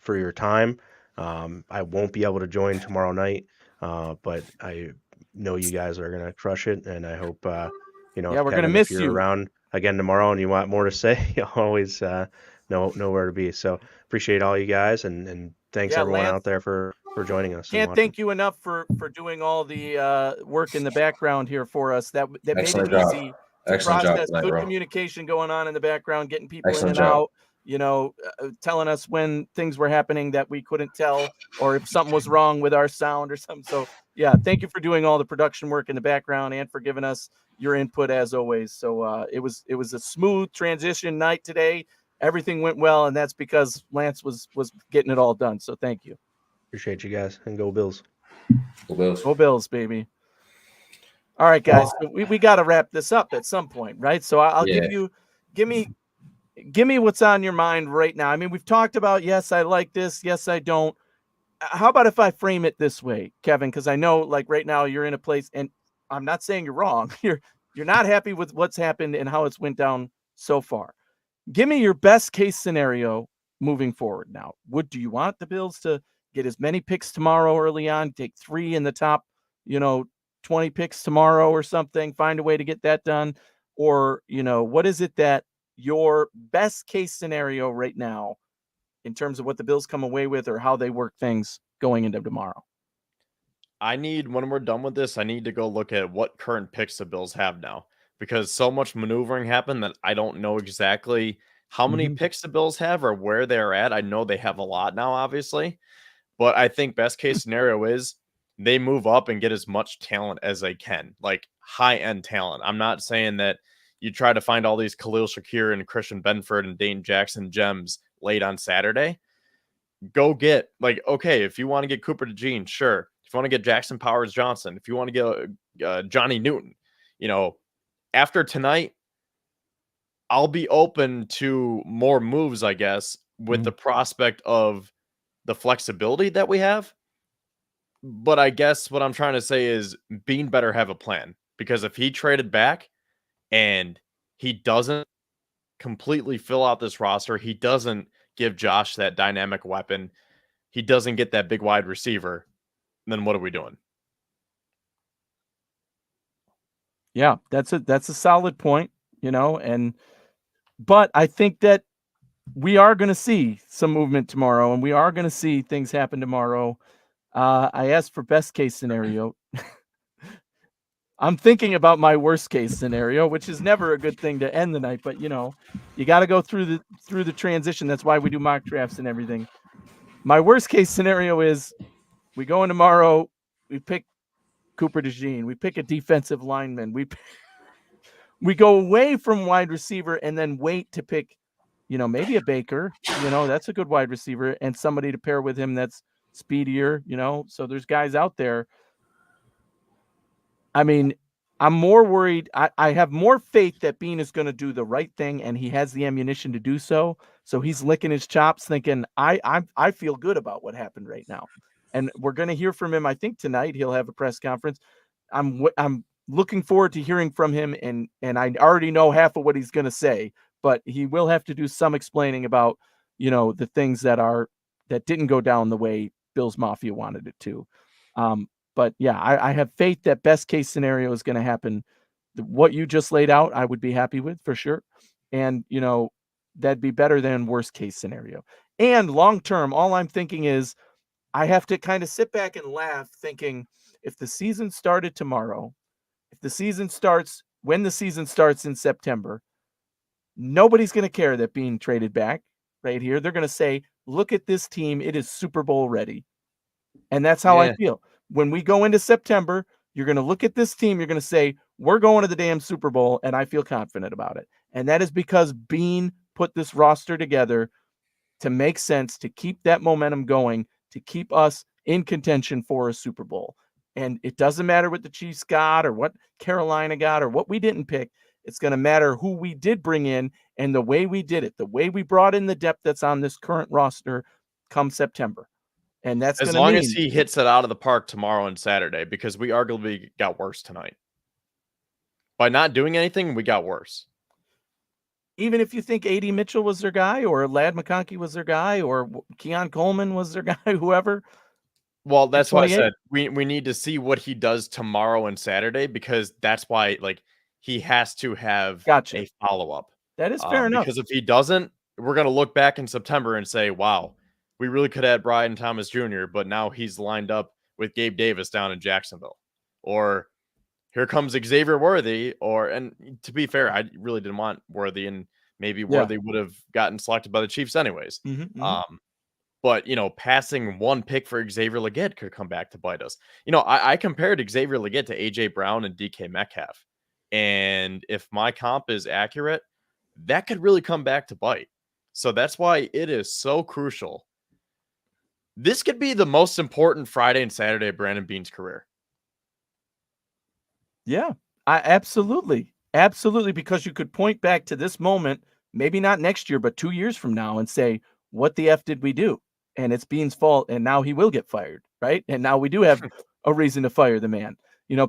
for your time. I won't be able to join tomorrow night, but I know you guys are going to crush it, and I hope,
we're
Kevin,
going to miss
if you're
you
around again tomorrow and you want more to say, you always know where to be. So appreciate all you guys, and thanks everyone out there for joining us.
Can't thank you enough for doing all the work in the background here for us. That made it easy to process. Good communication going on in the background, getting people in and out. Telling us when things were happening that we couldn't tell, or if something was wrong with our sound or something. So thank you for doing all the production work in the background and for giving us your input as always. So it was a smooth transition night today. Everything went well, and that's because Lance was getting it all done. So thank you.
Appreciate you guys, and go Bills.
Go Bills.
Go Bills, baby. All right, guys. So we got to wrap this up at some point, right? So I'll give me what's on your mind right now. I mean, we've talked about, yes, I like this. Yes, I don't. How about if I frame it this way, Kevin? Because I know, like, right now you're in a place, and I'm not saying you're wrong. You're not happy with what's happened and how it's went down so far. Give me your best case scenario moving forward now. Do you want the Bills to get as many picks tomorrow early on, take 3 in the top, 20 picks tomorrow or something, find a way to get that done? Or, what is it that your best case scenario right now in terms of what the Bills come away with or how they work things going into tomorrow?
When we're done with this, I need to go look at what current picks the Bills have now, because so much maneuvering happened that I don't know exactly how many picks the Bills have or where they're at. I know they have a lot now, obviously, but I think best case scenario is they move up and get as much talent as they can, like high-end talent. I'm not saying that you try to find all these Khalil Shakir and Christian Benford and Dane Jackson gems late on Saturday. Go get, like, okay, if you want to get Cooper DeJean, sure. If you want to get Jackson Powers Johnson, if you want to get Johnny Newton, after tonight, I'll be open to more moves, I guess, with the prospect of the flexibility that we have. But I guess what I'm trying to say is Bean better have a plan, because if he traded back and he doesn't completely fill out this roster, he doesn't give Josh that dynamic weapon, he doesn't get that big wide receiver, then what are we doing?
Yeah, that's a solid point, but I think that we are going to see some movement tomorrow, and we are going to see things happen tomorrow. I asked for best case scenario. I'm thinking about my worst case scenario, which is never a good thing to end the night, but you got to go through the transition. That's why we do mock drafts and everything. My worst case scenario is we go in tomorrow, we pick Cooper DeJean, we pick a defensive lineman, we go away from wide receiver and then wait to pick, maybe a Baker, that's a good wide receiver, and somebody to pair with him that's speedier, so there's guys out there. I mean, I'm more worried. I have more faith that Bean is going to do the right thing, and he has the ammunition to do so. So he's licking his chops thinking, I feel good about what happened right now. And we're going to hear from him. I think tonight he'll have a press conference. I'm looking forward to hearing from him, and I already know half of what he's going to say, but he will have to do some explaining about, the things that didn't go down the way Bills Mafia wanted it to. But yeah, I have faith that best case scenario is going to happen. What you just laid out, I would be happy with for sure. And, that'd be better than worst case scenario. And long term, all I'm thinking is I have to kind of sit back and laugh thinking, if the season started tomorrow, when the season starts in September, nobody's going to care that being traded back right here. They're going to say, look at this team. It is Super Bowl ready. And that's how I feel. When we go into September, you're going to look at this team. You're going to say, we're going to the damn Super Bowl, and I feel confident about it. And that is because Bean put this roster together to make sense, to keep that momentum going, to keep us in contention for a Super Bowl. And it doesn't matter what the Chiefs got or what Carolina got or what we didn't pick. It's going to matter who we did bring in and the way we did it, the way we brought in the depth that's on this current roster come September. And that's
as long as he hits it out of the park tomorrow and Saturday, because we arguably got worse tonight. By not doing anything, we got worse.
Even if you think A.D. Mitchell was their guy, or Ladd McConkey was their guy, or Keon Coleman was their guy, whoever.
Well, that's why I said we need to see what he does tomorrow and Saturday, because that's why he has to have a follow-up.
That is fair enough.
Because if he doesn't, we're going to look back in September and say, wow, we really could have had Brian Thomas Jr., but now he's lined up with Gabe Davis down in Jacksonville. Or here comes Xavier Worthy. And to be fair, I really didn't want Worthy, and maybe Worthy would have gotten selected by the Chiefs anyways. But, passing one pick for Xavier Legette could come back to bite us. I compared Xavier Legette to A.J. Brown and DK Metcalf. And if my comp is accurate, that could really come back to bite. So that's why it is so crucial. This could be the most important Friday and Saturday of Brandon Beane's career.
Yeah, absolutely. Absolutely. Because you could point back to this moment, maybe not next year, but 2 years from now, and say, what the F did we do? And it's Beane's fault. And now he will get fired. Right. And now we do have a reason to fire the man.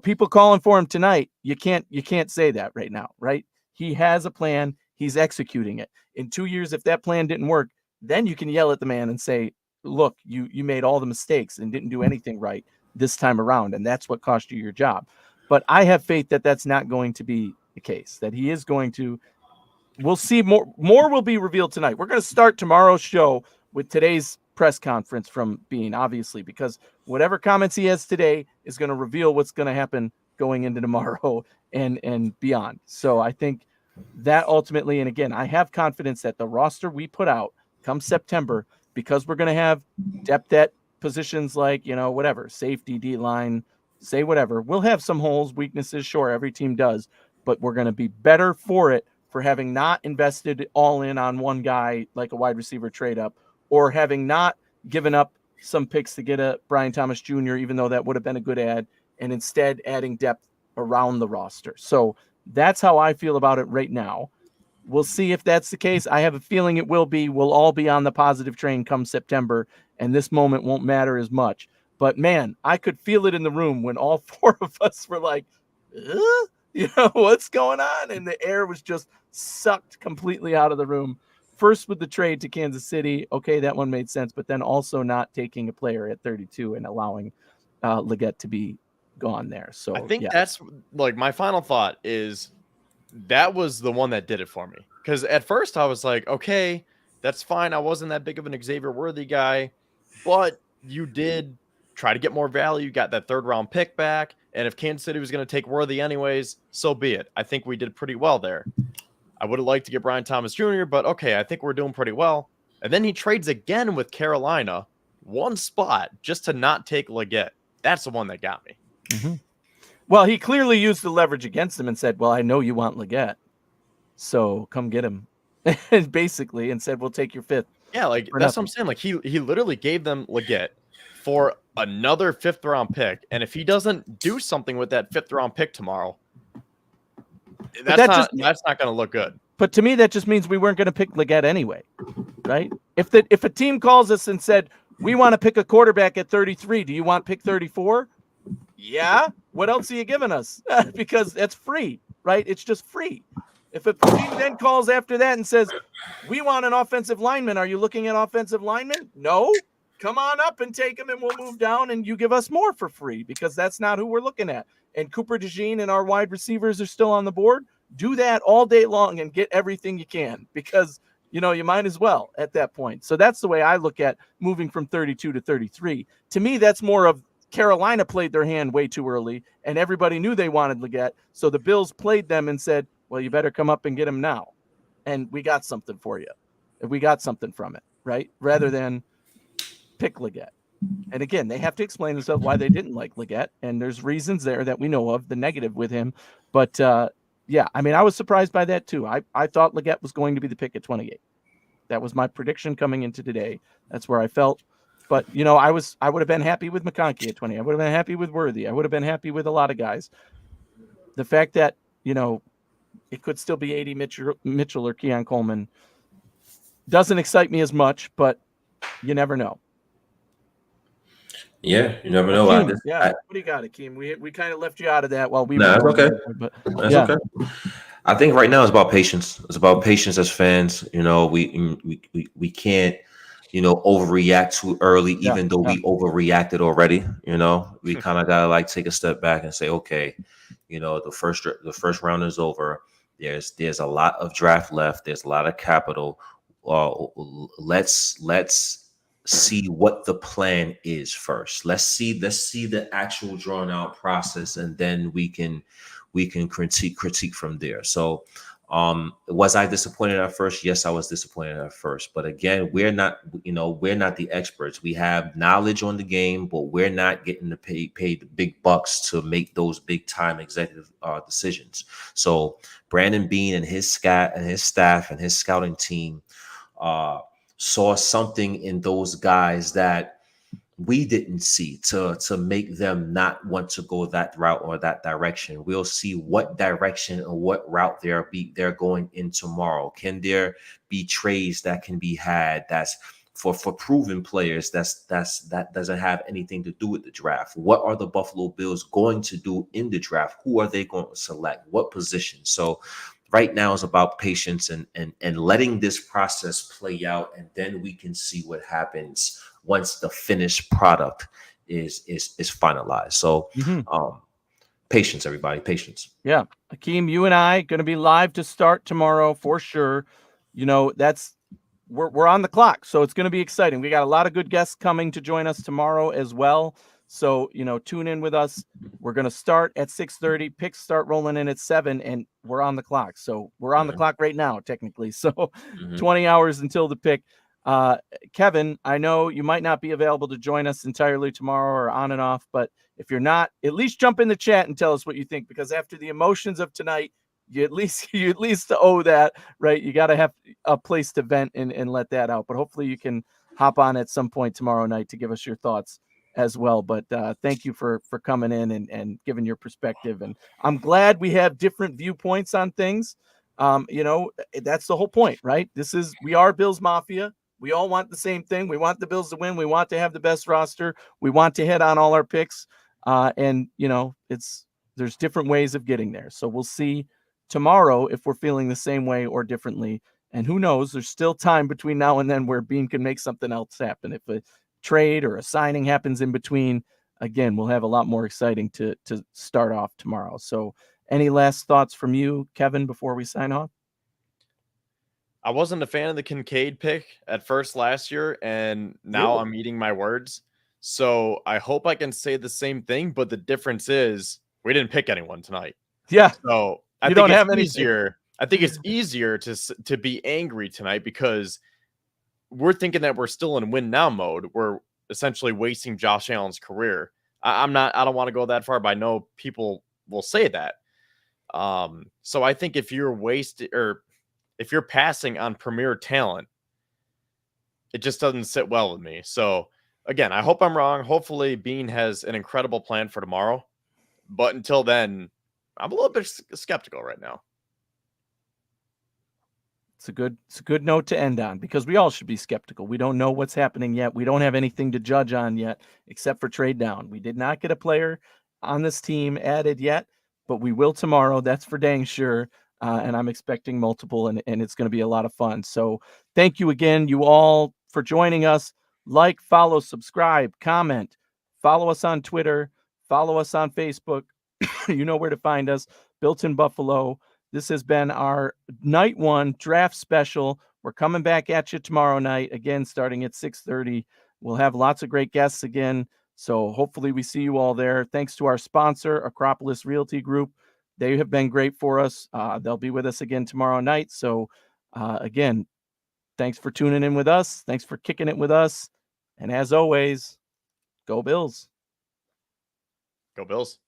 People calling for him tonight. You can't say that right now. Right. He has a plan. He's executing it. In 2 years, if that plan didn't work, then you can yell at the man and say, look, you made all the mistakes and didn't do anything right this time around, and that's what cost you your job. But I have faith that that's not going to be the case, that he is going to – we'll see more will be revealed tonight. We're going to start tomorrow's show with today's press conference from Bean, obviously, because whatever comments he has today is going to reveal what's going to happen going into tomorrow and beyond. So I think that ultimately – and again, I have confidence that the roster we put out come September – because we're going to have depth at positions like, whatever, safety, D-line, say whatever. We'll have some holes, weaknesses, sure, every team does, but we're going to be better for it for having not invested all in on one guy like a wide receiver trade up, or having not given up some picks to get a Brian Thomas Jr., even though that would have been a good ad, and instead adding depth around the roster. So that's how I feel about it right now. We'll see if that's the case. I have a feeling it will be. We'll all be on the positive train come September, and this moment won't matter as much. But, man, I could feel it in the room when all four of us were like, what's going on? And the air was just sucked completely out of the room. First with the trade to Kansas City. Okay, that one made sense. But then also not taking a player at 32 and allowing Legette to be gone there. So
I think that's like my final thought is that was the one that did it for me. Because at first I was like, okay, that's fine. I wasn't that big of an Xavier Worthy guy, but you did try to get more value. You got that 3rd round pick back. And if Kansas City was going to take Worthy anyways, so be it. I think we did pretty well there. I would have liked to get Brian Thomas Jr., but okay, I think we're doing pretty well. And then he trades again with Carolina, one spot just to not take Legette. That's the one that got me.
Mm-hmm. Well, he clearly used the leverage against him and said, well, I know you want Legette, so come get him. Basically, and said, we'll take your 5th.
Yeah, like that's what I'm saying. Like he literally gave them Legette for another 5th round pick. And if he doesn't do something with that 5th round pick tomorrow, that's not going to look good.
But to me, that just means we weren't going to pick Legette anyway, right? If a team calls us and said, we want to pick a quarterback at 33, do you want pick 34? Yeah. What else are you giving us? Because that's free, right? It's just free. If a team then calls after that and says, we want an offensive lineman, are you looking at offensive linemen? No. Come on up and take him, and we'll move down, and you give us more for free, because that's not who we're looking at. And Cooper DeJean and our wide receivers are still on the board. Do that all day long and get everything you can, because you might as well at that point. So that's the way I look at moving from 32 to 33. To me, that's more of Carolina played their hand way too early, and everybody knew they wanted Legette. So the Bills played them and said, well, you better come up and get him now. And we got something for you. We got something from it, right? Rather than pick Legette. And again, they have to explain themselves why they didn't like Legette. And there's reasons there that we know of, the negative with him. But yeah, I mean, I was surprised by that too. I thought Legette was going to be the pick at 28. That was my prediction coming into today. That's where I felt. But, I would have been happy with McCarthy at 20. I would have been happy with Worthy. I would have been happy with a lot of guys. The fact that, it could still be 80 Mitchell or Keon Coleman doesn't excite me as much, but you never know.
Yeah, you never know.
Akeem, what do you got, Akeem? We kind of left you out of that while we were.
That's okay.
But,
that's okay. I think right now it's about patience. It's about patience as fans. We can't, overreact too early, even though we overreacted already. We kind of gotta take a step back and say, okay, the first round is over. There's a lot of draft left. There's a lot of capital. Let's see what the plan is first. Let's see the actual drawn out process, and then we can critique from there. So was I disappointed at first? Yes, I was disappointed at first. But again, we're not the experts. We have knowledge on the game, but we're not getting to pay the big bucks to make those big time executive decisions. So Brandon Beane and his staff and his scouting team saw something in those guys that we didn't see to make them not want to go that route or that direction. We'll see what direction or what route they're going in tomorrow. Can there be trades that can be had that's for proven players that doesn't have anything to do with the draft? What are the Buffalo Bills going to do in the draft? Who are they going to select? What position? So right now is about patience and letting this process play out, and then we can see what happens once the finished product is finalized. So patience, everybody, patience.
Yeah. Akeem, you and I going to be live to start tomorrow for sure. We're on the clock, so it's going to be exciting. We got a lot of good guests coming to join us tomorrow as well. So, tune in with us. We're going to start at 6:30. Picks start rolling in at 7, and we're on the clock. So we're on the clock right now, technically. So 20 hours until the pick. Kevin, I know you might not be available to join us entirely tomorrow or on and off, but if you're not, at least jump in the chat and tell us what you think, because after the emotions of tonight, you at least owe that, right? You got to have a place to vent and let that out. But hopefully you can hop on at some point tomorrow night to give us your thoughts as well. But thank you for coming in and giving your perspective. And I'm glad we have different viewpoints on things. That's the whole point, right? We are Bills Mafia. We all want the same thing. We want the Bills to win. We want to have the best roster. We want to hit on all our picks. There's different ways of getting there. So we'll see tomorrow if we're feeling the same way or differently. And who knows, there's still time between now and then where Bean can make something else happen. If a trade or a signing happens in between, again, we'll have a lot more exciting to start off tomorrow. So any last thoughts from you, Kevin, before we sign off?
I wasn't a fan of the Kincaid pick at first last year, and now I'm eating my words. So I hope I can say the same thing, but the difference is we didn't pick anyone tonight.
Yeah.
So I think it's easier to be angry tonight because we're thinking that we're still in win now mode. We're essentially wasting Josh Allen's career. I don't want to go that far, but I know people will say that. So I think if you're passing on premier talent, it just doesn't sit well with me. So again, I hope I'm wrong. Hopefully Bean has an incredible plan for tomorrow, but until then, I'm a little bit skeptical right now.
It's a good note to end on, because we all should be skeptical. We don't know what's happening yet. We don't have anything to judge on yet, except for trade down. We did not get a player on this team added yet, but we will tomorrow. That's for dang sure. And I'm expecting multiple, and it's going to be a lot of fun. So thank you again, you all, for joining us. Like, follow, subscribe, comment, follow us on Twitter, follow us on Facebook. You know where to find us. Built in Buffalo. This has been our night one draft special. We're coming back at you tomorrow night, again, starting at 6:30. We'll have lots of great guests again. So hopefully we see you all there. Thanks to our sponsor, Acropolis Realty Group. They have been great for us. They'll be with us again tomorrow night. So again, thanks for tuning in with us. Thanks for kicking it with us. And as always, go Bills.
Go Bills.